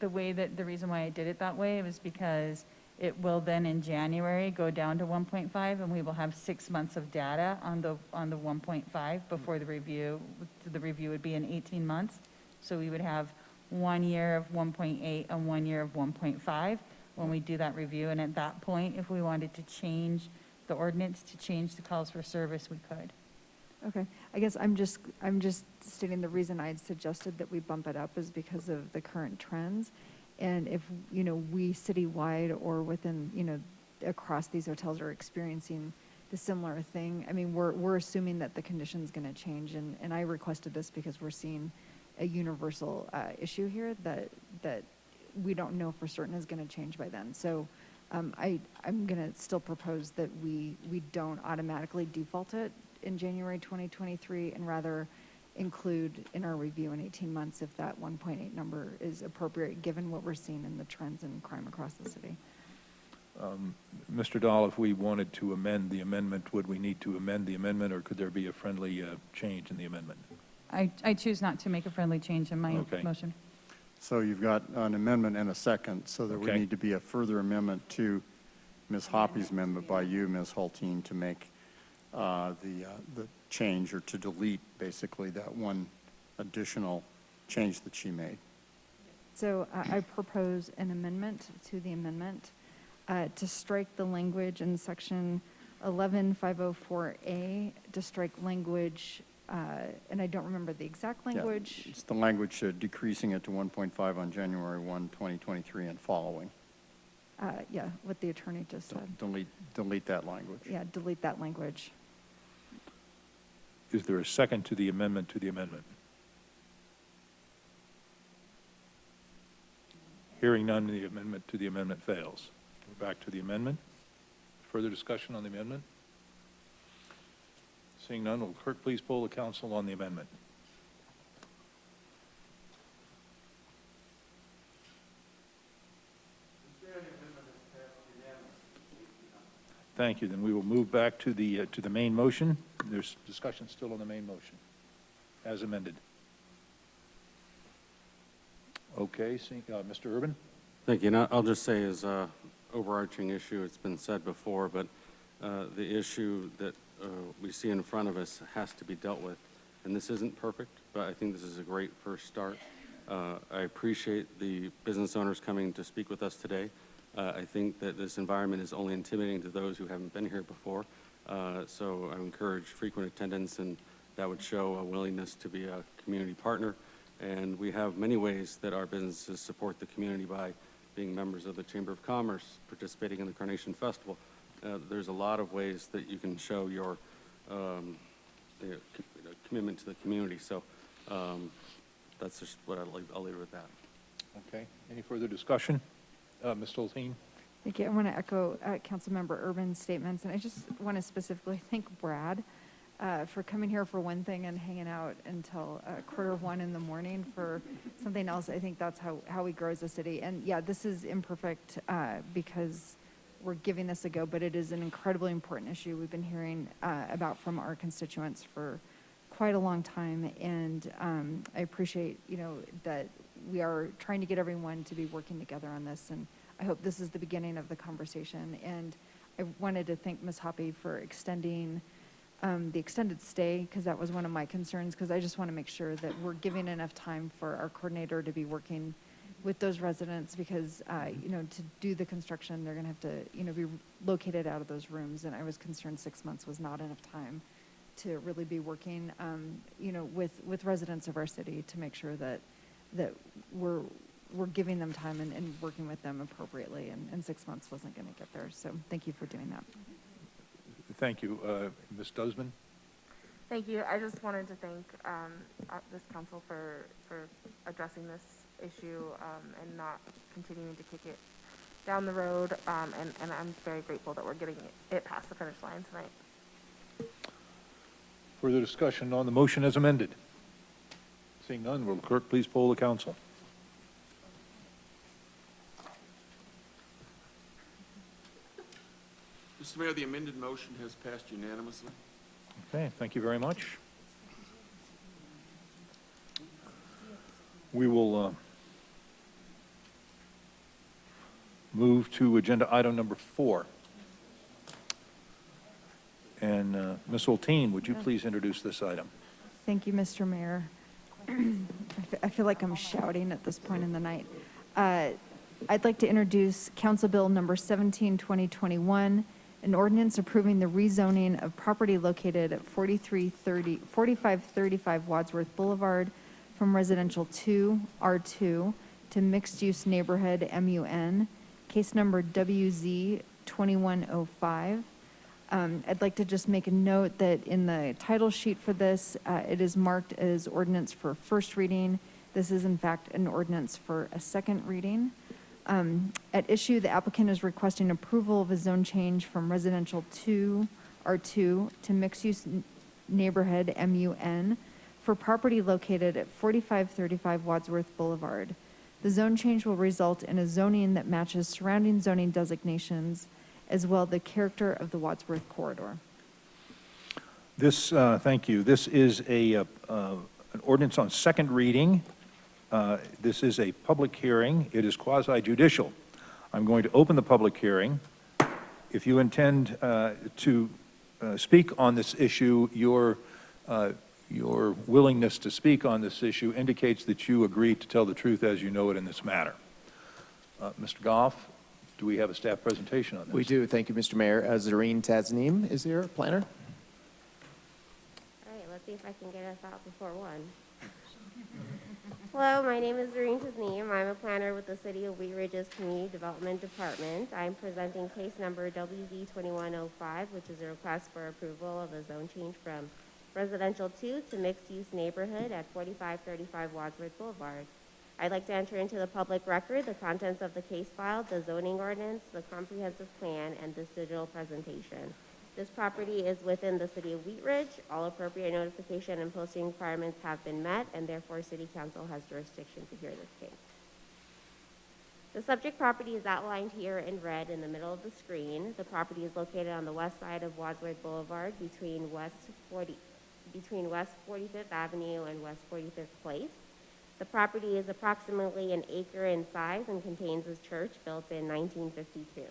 the reason why I did it that way was because it will then in January go down to 1.5, and we will have 6 months of data on the 1.5 before the review. The review would be in 18 months. So we would have 1 year of 1.8 and 1 year of 1.5 when we do that review. And at that point, if we wanted to change the ordinance to change the calls for service, we could. Okay, I guess I'm just stating the reason I had suggested that we bump it up is because of the current trends. And if, we citywide or within, across these hotels are experiencing the similar thing, I mean, we're assuming that the condition's going to change. And I requested this because we're seeing a universal issue here that we don't know for certain is going to change by then. So I'm going to still propose that we don't automatically default it in January 2023 and rather include in our review in 18 months if that 1.8 number is appropriate given what we're seeing in the trends in crime across the city. Mr. Dahl, if we wanted to amend the amendment, would we need to amend the amendment, or could there be a friendly change in the amendment? I choose not to make a friendly change in my Okay. motion. So you've got an amendment and a second, so there would Okay. need to be a further amendment to Ms. Hoppy's amendment by you, Ms. Hulteen, to make the change, or to delete basically that one additional change that she made. So I propose an amendment to the amendment to strike the language in section 11504A, to strike language, and I don't remember the exact Yeah, language. it's the language decreasing it to 1.5 on January 1, 2023 and following. Yeah, what the attorney just said. Delete that language. Yeah, delete that language. Is there a second to the amendment to the amendment? Hearing none, the amendment to the amendment fails. We're back to the amendment. Further discussion on the amendment? Seeing none, will clerk please poll the council on the amendment? Thank you. Then we will move back to the main motion. There's discussion still on the main motion, as amended. Okay, Mr. Urban? Thank you. And I'll just say as a overarching issue, it's been said before, but the issue that we see in front of us has to be dealt with. And this isn't perfect, but I think this is a great first start. I appreciate the business owners coming to speak with us today. I think that this environment is only intimidating to those who haven't been here before. So I encourage frequent attendance, and that would show a willingness to be a community partner. And we have many ways that our businesses support the community by being members of the Chamber of Commerce, participating in the Carnation Festival. There's a lot of ways that you can show your commitment to the community. So that's just what I'll leave it with that. Okay. Any further discussion? Ms. Hulteen? Thank you. I want to echo Councilmember Urban's statements, and I just want to specifically thank Brad for coming here for one thing and hanging out until 1:45 in the morning for something else. I think that's how we grow as a city. And yeah, this is imperfect because we're giving this a go, but it is an incredibly important issue we've been hearing about from our constituents for quite a long time. And I appreciate, that we are trying to get everyone to be working together on this. And I hope this is the beginning of the conversation. And I wanted to thank Ms. Hoppy for extending the extended stay, because that was one of my concerns, because I just want to make sure that we're giving enough time for our coordinator to be working with those residents, because, to do the construction, they're going to have to, be located out of those rooms. And I was concerned 6 months was not enough time to really be working, with residents of our city to make sure that we're giving them time and working with them appropriately. And 6 months wasn't going to get there. So thank you for doing that. Thank you. Ms. Dusman? Thank you. I just wanted to thank this council for addressing this issue and not continuing to kick it down the road. And I'm very grateful that we're getting it past the finish line tonight. Further discussion on the motion as amended? Seeing none, will the clerk please poll the council? Mr. Mayor, the amended motion has passed unanimously. Okay, thank you very much. We will move to agenda item number 4. And Ms. Hulteen, would you please introduce this item? Thank you, Mr. Mayor. I feel like I'm shouting at this point in the night. I'd like to introduce Council Bill number 17, 2021, an ordinance approving the rezoning of property located at 4535 Wadsworth Boulevard from residential 2, R2, to mixed-use neighborhood, MUN, case number WZ 2105. I'd like to just make a note that in the title sheet for this, it is marked as ordinance for first reading. This is in fact an ordinance for a second reading. At issue, the applicant is requesting approval of a zone change from residential 2, R2, to mixed-use neighborhood, MUN, for property located at 4535 Wadsworth Boulevard. The zone change will result in a zoning that matches surrounding zoning designations, as well the character of the Wadsworth corridor. This, thank you. This is an ordinance on second reading. This is a public hearing. It is quasi-judicial. I'm going to open the public hearing. If you intend to speak on this issue, your willingness to speak on this issue indicates that you agree to tell the truth as you know it in this matter. Mr. Goff, do we have a staff presentation on this? We do. Thank you, Mr. Mayor. Zareen Tasneem is here, planner. All right, let's see if I can get us out before 1. Hello, my name is Zareen Tasneem. I'm a planner with the City of Wheat Ridge's Community Development Department. I'm presenting case number WZ2105, which is a request for approval of a zone change from residential 2 to mixed-use neighborhood at 4535 Wadsworth Boulevard. I'd like to enter into the public record the contents of the case file, the zoning ordinance, the comprehensive plan, and this digital presentation. This property is within the City of Wheat Ridge. All appropriate notification and posting requirements have been met, and therefore City Council has jurisdiction to hear this case. The subject property is outlined here in red in the middle of the screen. The property is located on the west side of Wadsworth Boulevard between West 45th Avenue and West 45th Place. The property is approximately an acre in size and contains a church built in 1952.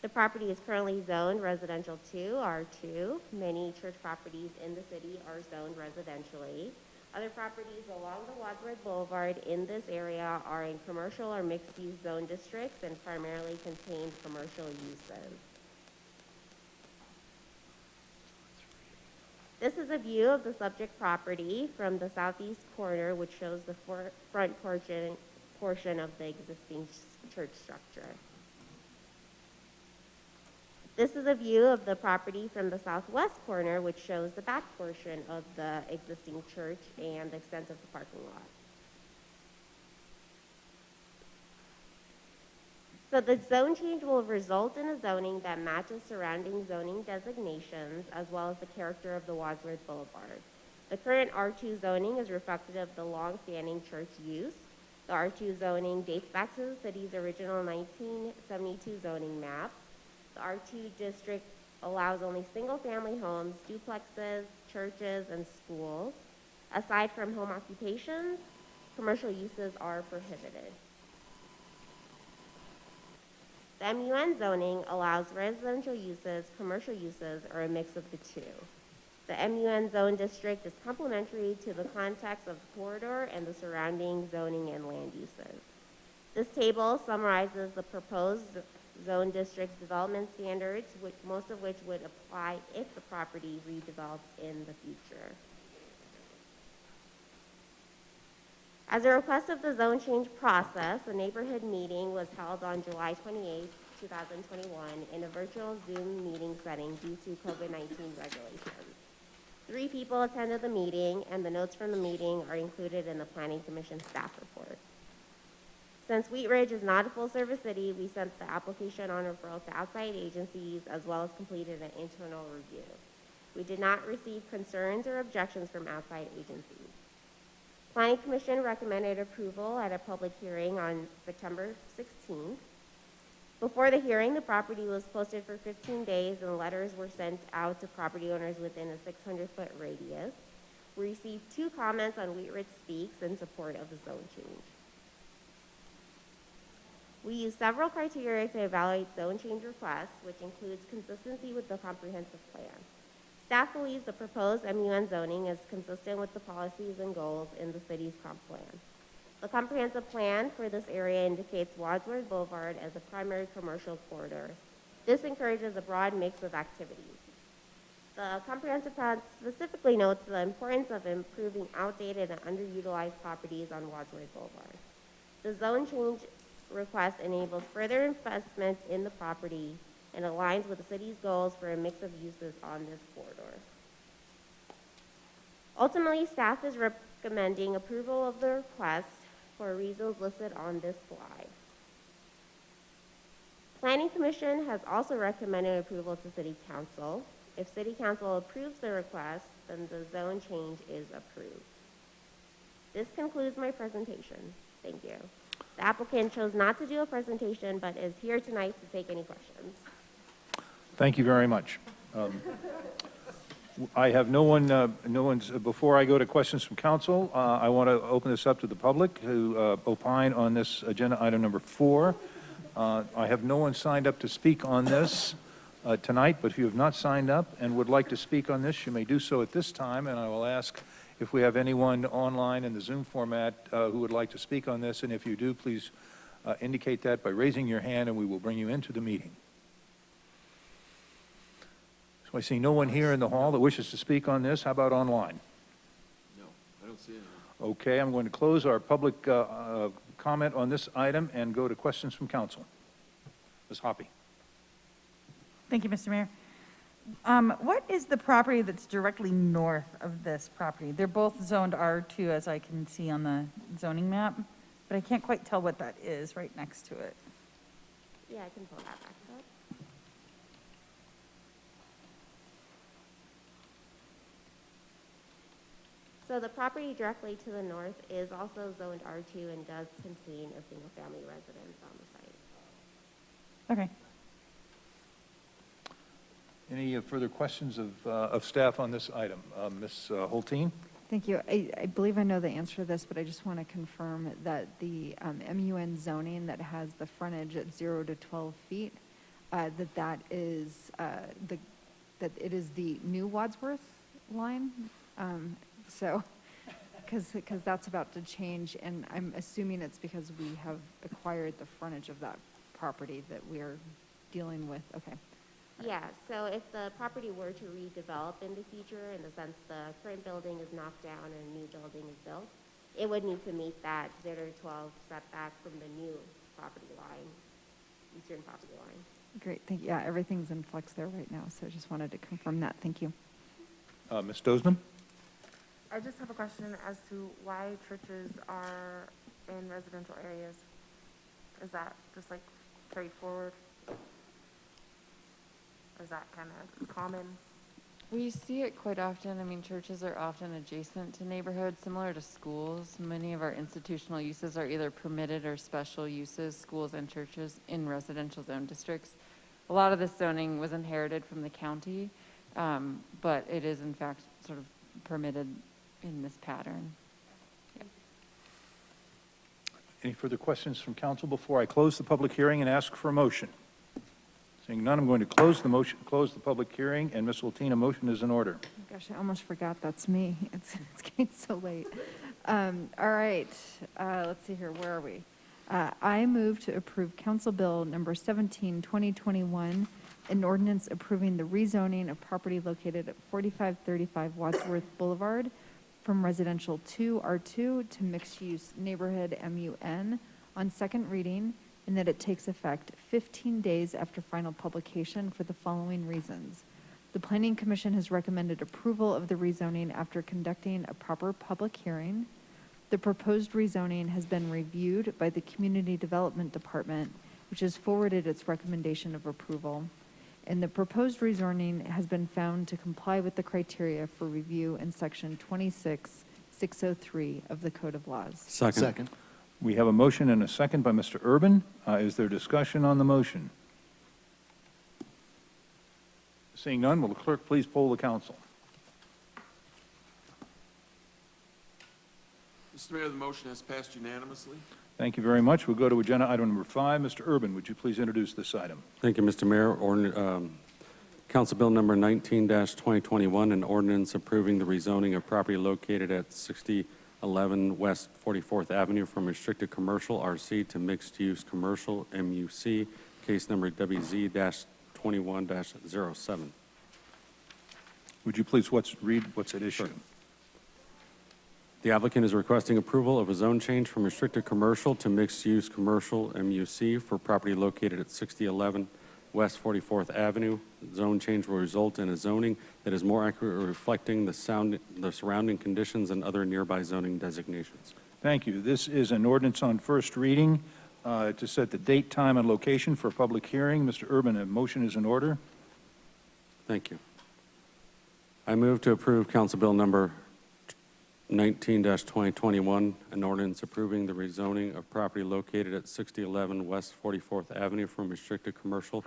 The property is currently zoned residential 2, R2. Many church properties in the city are zoned residentially. Other properties along the Wadsworth Boulevard in this area are in commercial or mixed-use zone districts and primarily contain commercial uses. This is a view of the subject property from the southeast corner, which shows the front portion of the existing church structure. This is a view of the property from the southwest corner, which shows the back portion of the existing church and the extent of the parking lot. So the zone change will result in a zoning that matches surrounding zoning designations as well as the character of the Wadsworth Boulevard. The current R2 zoning is reflective of the long-standing church use. The R2 zoning dates back to the city's original 1972 zoning map. The R2 district allows only single-family homes, duplexes, churches, and schools. Aside from home occupations, commercial uses are prohibited. The MUN zoning allows residential uses, commercial uses, or a mix of the two. The MUN zone district is complementary to the context of the corridor and the surrounding zoning and land uses. This table summarizes the proposed zone district's development standards, most of which would apply if the property redevelops in the future. As a request of the zone change process, a neighborhood meeting was held on July 28, 2021 in a virtual Zoom meeting setting due to COVID-19 regulations. 3 people attended the meeting, and the notes from the meeting are included in the Planning Commission staff report. Since Wheat Ridge is not a full-service city, we sent the application on referral to outside agencies as well as completed an internal review. We did not receive concerns or objections from outside agencies. Planning Commission recommended approval at a public hearing on September 16th. Before the hearing, the property was posted for 15 days and letters were sent out to property owners within a 600-foot radius. We received 2 comments on Wheat Ridge Speaks in support of the zone change. We use several criteria to evaluate zone change requests, which includes consistency with the comprehensive plan. Staff believes the proposed MUN zoning is consistent with the policies and goals in the city's comp plan. The comprehensive plan for this area indicates Wadsworth Boulevard as a primary commercial corridor. This encourages a broad mix of activities. The comprehensive plan specifically notes the importance of improving outdated and underutilized properties on Wadsworth Boulevard. The zone change request enables further investment in the property and aligns with the city's goals for a mix of uses on this corridor. Ultimately, staff is recommending approval of the request for reasons listed on this slide. Planning Commission has also recommended approval to City Council. If City Council approves the request, then the zone change is approved. This concludes my presentation. Thank you. The applicant chose not to do a presentation, but is here tonight to take any questions. Thank you very much. I have no one's, before I go to questions from council, I want to open this up to the public to opine on this agenda item number 4. I have no one signed up to speak on this tonight, but if you have not signed up and would like to speak on this, you may do so at this time, and I will ask if we have anyone online in the Zoom format who would like to speak on this, and if you do, please indicate that by raising your hand, and we will bring you into the meeting. So I see no one here in the hall that wishes to speak on this. How about online? No, I don't see anyone. Okay, I'm going to close our public comment on this item and go to questions from council. Ms. Hoppy. Thank you, Mr. Mayor. What is the property that's directly north of this property? They're both zoned R2, as I can see on the zoning map, but I can't quite tell what that is right next to it. Yeah, I can pull that back up. So the property directly to the north is also zoned R2 and does contain a single-family residence on the site. Okay. Any further questions of staff on this item? Ms. Holteen? Thank you. I believe I know the answer to this, but I just want to confirm that the MUN zoning that has the frontage at 0 to 12 feet, that it is the new Wadsworth line. So, because that's about to change, and I'm assuming it's because we have acquired the frontage of that property that we are dealing with. Okay. Yeah, so if the property were to redevelop in the future, in the sense the current building is knocked down and a new building is built, it would need to meet that 0 to 12 setback from the new property line, eastern property line. Great. Thank you. Yeah, everything's in flux there right now, so I just wanted to confirm that. Thank you. Ms. Dozman? I just have a question as to why churches are in residential areas. Is that just like carried forward? Or is that kind of common? We see it quite often. I mean, churches are often adjacent to neighborhoods, similar to schools. Many of our institutional uses are either permitted or special uses, schools and churches in residential zone districts. A lot of this zoning was inherited from the county, but it is in fact sort of permitted in this pattern. Yeah. Any further questions from council before I close the public hearing and ask for a motion? Seeing none, I'm going to close the public hearing, and Ms. Holteen, a motion is in order. Gosh, I almost forgot that's me. It's getting so late. All right, let's see here. Where are we? I move to approve Council Bill number 17, 2021, an ordinance approving the rezoning of property located at 4535 Wadsworth Boulevard from residential 2 R2 to mixed-use neighborhood MUN on second reading, and that it takes effect 15 days after final publication for the following reasons. The Planning Commission has recommended approval of the rezoning after conducting a proper public hearing. The proposed rezoning has been reviewed by the Community Development Department, which has forwarded its recommendation of approval. And the proposed rezoning has been found to comply with the criteria for review in section 26603 of the Code of Laws. Second. We have a motion and a second by Mr. Urban. Is there discussion on the motion? Seeing none, will the clerk please poll the council? Mr. Mayor, the motion has passed unanimously. Thank you very much. We'll go to agenda item number 5. Mr. Urban, would you please introduce this item? Thank you, Mr. Mayor. Council Bill number 19-2021, an ordinance approving the rezoning of property located at 6011 West 44th Avenue from restricted commercial RC to mixed-use commercial MUC, case number WZ-21-07. Would you please read what's at issue? Sure. The applicant is requesting approval of a zone change from restricted commercial to mixed-use commercial MUC for property located at 6011 West 44th Avenue. The zone change will result in a zoning that is more accurately reflecting the surrounding conditions and other nearby zoning designations. Thank you. This is an ordinance on first reading to set the date, time, and location for a public hearing. Mr. Urban, a motion is in order. Thank you. I move to approve Council Bill number 19-2021, an ordinance approving the rezoning of property located at 6011 West 44th Avenue from restricted commercial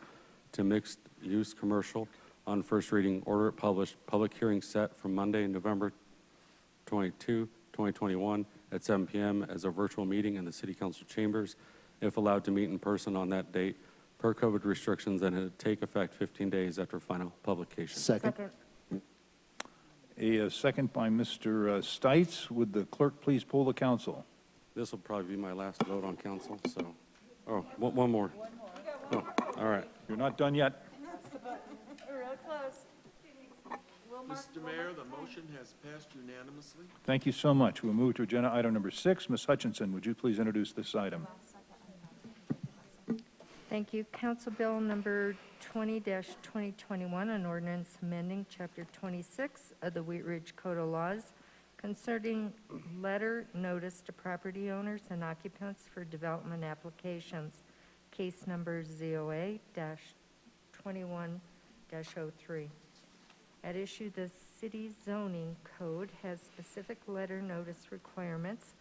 to mixed-use commercial on first reading. Order it published. Public hearing set for Monday, November 22, 2021 at 7 p.m. as a virtual meeting in the City Council chambers, if allowed to meet in person on that date, per COVID restrictions, and it take effect 15 days after final publication. Second. A second by Mr. Stites. Would the clerk please poll the council? This will probably be my last vote on council, so, oh, one more. Oh, all right. You're not done yet? Real close. Mr. Mayor, the motion has passed unanimously. Thank you so much. We'll move to agenda item number 6. Ms. Hutchinson, would you please introduce this item? Thank you. Council Bill number 20-2021, an ordinance amending Chapter 26 of the Wheat Ridge Code of Laws concerning letter notice to property owners and occupants for development applications, case number ZOA-21-03. At issue, the city's zoning code has specific letter notice requirements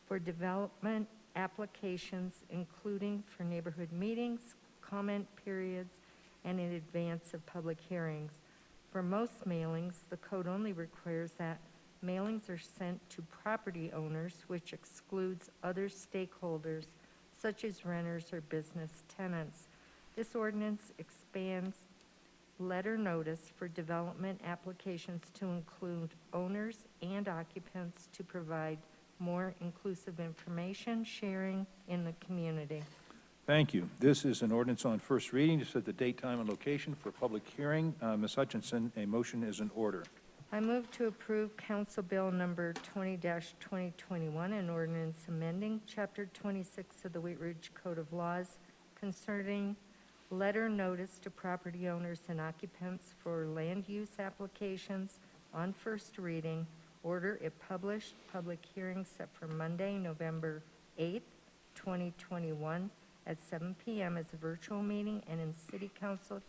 for development applications, including for neighborhood meetings, comment periods, and in advance of public hearings. For most mailings, the code only requires that mailings are sent to property owners, which excludes other stakeholders, such as renters or business tenants. This ordinance expands letter notice for development applications to include owners and occupants to provide more inclusive information sharing in the community. Thank you. This is an ordinance on first reading to set the date, time, and location for public hearing. Ms. Hutchinson, a motion is in order. I move to approve Council Bill number 20-2021, an ordinance amending Chapter 26 of the Wheat Ridge Code of Laws concerning letter notice to property owners and occupants for land use applications on first reading. Order it published. Public hearing set for Monday, November 8th, 2021 at 7 p.m. as a virtual meeting and in City Council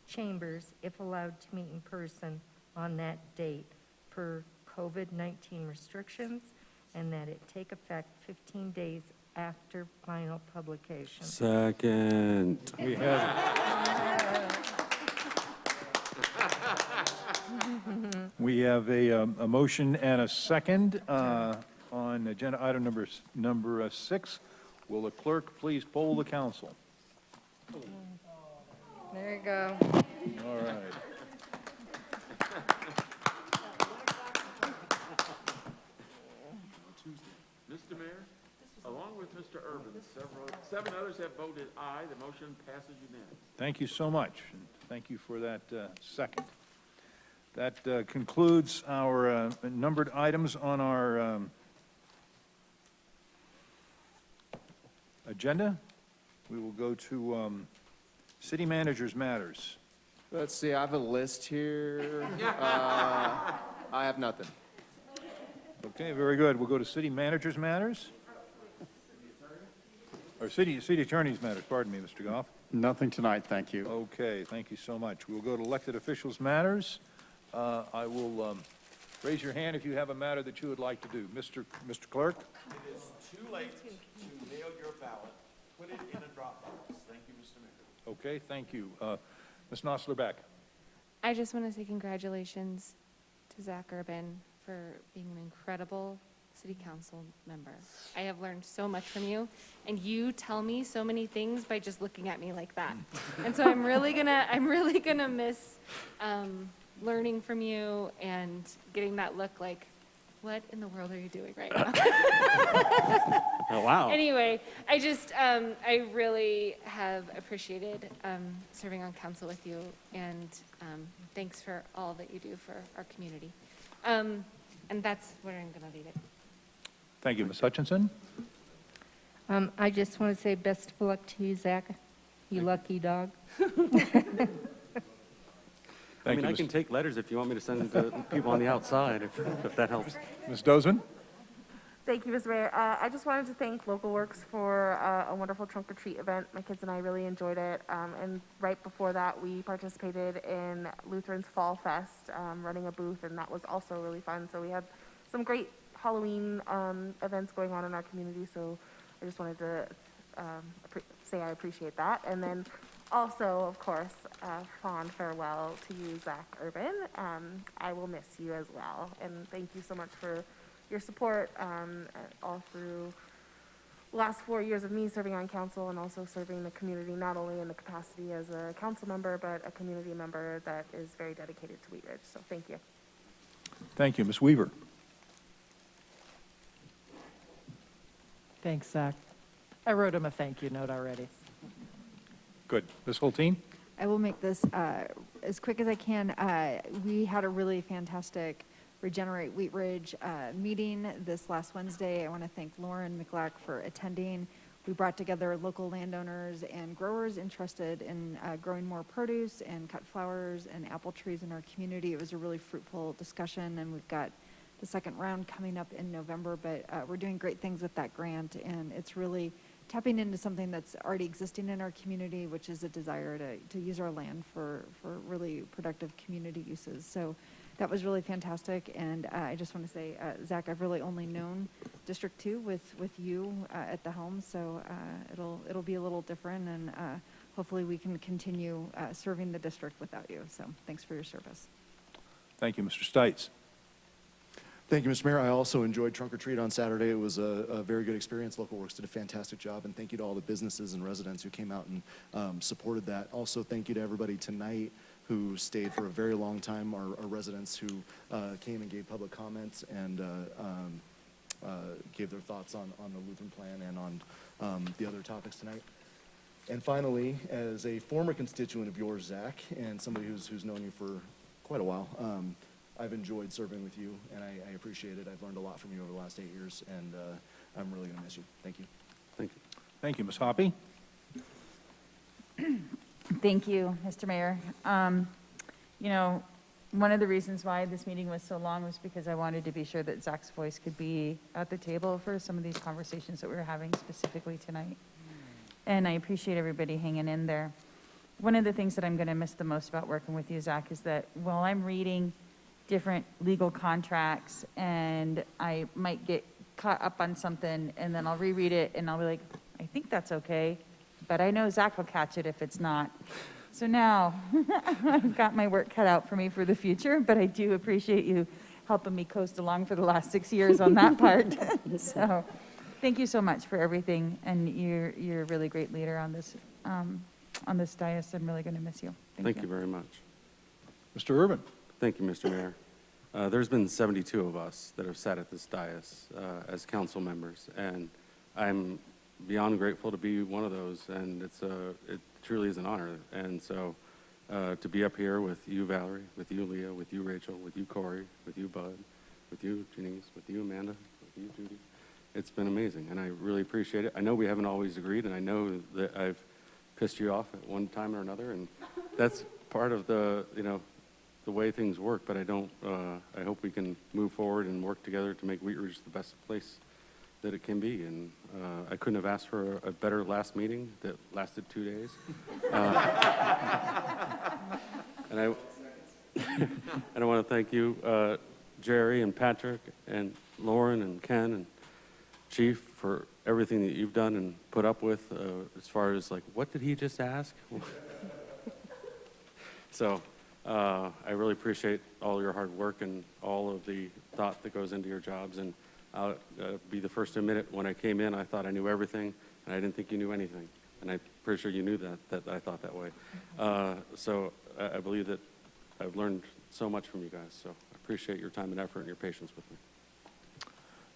chambers if allowed to meet in person on that date per COVID-19 restrictions, and that it take effect 15 days after final publication. Second. We have a motion and a second on agenda item number 6. Will the clerk please poll the council? There you go. All right. Mr. Mayor, along with Mr. Urban, seven others have voted aye. The motion passes unanimously. Thank you so much, and thank you for that second. That concludes our numbered items on our agenda. We will go to city managers' matters. Let's see, I have a list here. I have nothing. Okay, very good. We'll go to city managers' matters. Or city attorneys' matters, pardon me, Mr. Goff. Nothing tonight, thank you. Okay, thank you so much. We'll go to elected officials' matters. I will raise your hand if you have a matter that you would like to do. Mr. Clerk? It is too late to mail your ballot. Put it in a drop box. Thank you, Mr. Mayor. Okay, thank you. Ms. Nosler-Beck? I just want to say congratulations to Zach Urban for being an incredible city council member. I have learned so much from you, and you tell me so many things by just looking at me like that. And so I'm really gonna miss learning from you and getting that look like, what in the world are you doing right now? Oh, wow. Anyway, I just, I really have appreciated serving on council with you, and thanks for all that you do for our community. And that's where I'm going to leave it. Thank you. Ms. Hutchinson? I just want to say best of luck to you, Zach, you lucky dog. I mean, I can take letters if you want me to send to people on the outside, if that helps. Ms. Dozeman? Thank you, Mr. Mayor. I just wanted to thank Local Works for a wonderful trunk or treat event. My kids and I really enjoyed it. And right before that, we participated in Lutheran's Fall Fest, running a booth, and that was also really fun. So we had some great Halloween events going on in our community, so I just wanted to say I appreciate that. And then also, of course, fond farewell to you, Zach Urban. I will miss you as well, and thank you so much for your support all through the last 4 years of me serving on council and also serving the community, not only in the capacity as a council member, but a community member that is very dedicated to Wheat Ridge. So thank you. Thank you. Ms. Weaver. Thanks, Zach. I wrote him a thank you note already. Good. Ms. Hulteen? I will make this as quick as I can. We had a really fantastic Regenerate Wheat Ridge meeting this last Wednesday. I want to thank Lauren McLack for attending. We brought together local landowners and growers interested in growing more produce and cut flowers and apple trees in our community. It was a really fruitful discussion, and we've got the second round coming up in November, but we're doing great things with that grant, and it's really tapping into something that's already existing in our community, which is a desire to use our land for really productive community uses. So that was really fantastic, and I just want to say, Zach, I've really only known District 2 with you at the helm, so it'll be a little different, and hopefully we can continue serving the district without you. So thanks for your service. Thank you. Mr. Stites. Thank you, Mr. Mayor. I also enjoyed Trunk or Treat on Saturday. It was a very good experience. Local Works did a fantastic job, and thank you to all the businesses and residents who came out and supported that. Also, thank you to everybody tonight who stayed for a very long time, our residents who came and gave public comments and gave their thoughts on the Lutheran plan and on the other topics tonight. And finally, as a former constituent of yours, Zach, and somebody who's known you for quite a while, I've enjoyed serving with you, and I appreciate it. I've learned a lot from you over the last 8 years, and I'm really going to miss you. Thank you. Thank you. Thank you. Ms. Hoppy? Thank you, Mr. Mayor. You know, one of the reasons why this meeting was so long was because I wanted to be sure that Zach's voice could be at the table for some of these conversations that we were having specifically tonight. And I appreciate everybody hanging in there. One of the things that I'm going to miss the most about working with you, Zach, is that while I'm reading different legal contracts and I might get caught up on something and then I'll reread it and I'll be like, I think that's okay, but I know Zach will catch it if it's not. So now I've got my work cut out for me for the future, but I do appreciate you helping me coast along for the last 6 years on that part. So thank you so much for everything, and you're a really great leader on this dais. I'm really going to miss you. Thank you very much. Mr. Urban. Thank you, Mr. Mayor. There's been 72 of us that have sat at this dais as council members, and I'm beyond grateful to be one of those, and it truly is an honor. And so to be up here with you, Valerie, with you, Leah, with you, Rachel, with you, Corey, with you, Bud, with you, Janice, with you, Amanda, with you, Judy, it's been amazing, and I really appreciate it. I know we haven't always agreed, and I know that I've pissed you off at one time or another, and that's part of the way things work, but I hope we can move forward and work together to make Wheat Ridge the best place that it can be. And I couldn't have asked for a better last meeting that lasted 2 days. And I want to thank you, Jerry and Patrick and Lauren and Ken and Chief, for everything that you've done and put up with as far as like, what did he just ask? So I really appreciate all your hard work and all of the thought that goes into your jobs. And I'll be the first to admit it. When I came in, I thought I knew everything, and I didn't think you knew anything. And I'm pretty sure you knew that I thought that way. So I believe that I've learned so much from you guys. So I appreciate your time and effort and your patience with me.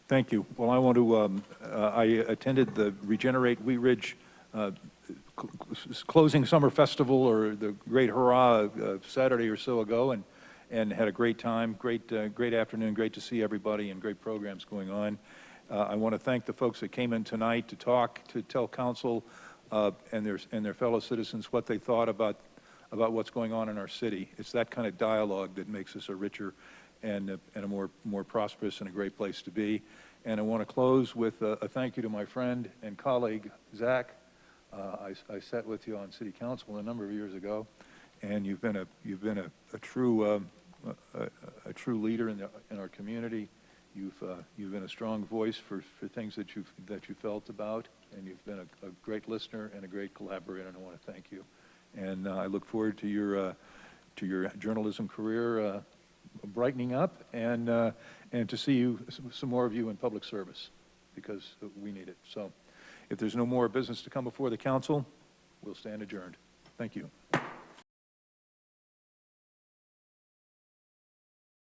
Thank you. Well, I want to, I attended the Regenerate Wheat Ridge closing summer festival, or the Great Hurrah, Saturday or so ago, and had a great time, great afternoon, great to see everybody, and great programs going on. I want to thank the folks that came in tonight to talk, to tell council and their fellow citizens what they thought about what's going on in our city. It's that kind of dialogue that makes us a richer and a more prosperous and a great place to be. And I want to close with a thank you to my friend and colleague, Zach. I sat with you on city council a number of years ago, and you've been a true leader in our community. You've been a strong voice for things that you felt about, and you've been a great listener and a great collaborator, and I want to thank you. And I look forward to your journalism career brightening up, and to see you, some more of you in public service, because we need it. So if there's no more business to come before the council, we'll stand adjourned. Thank you.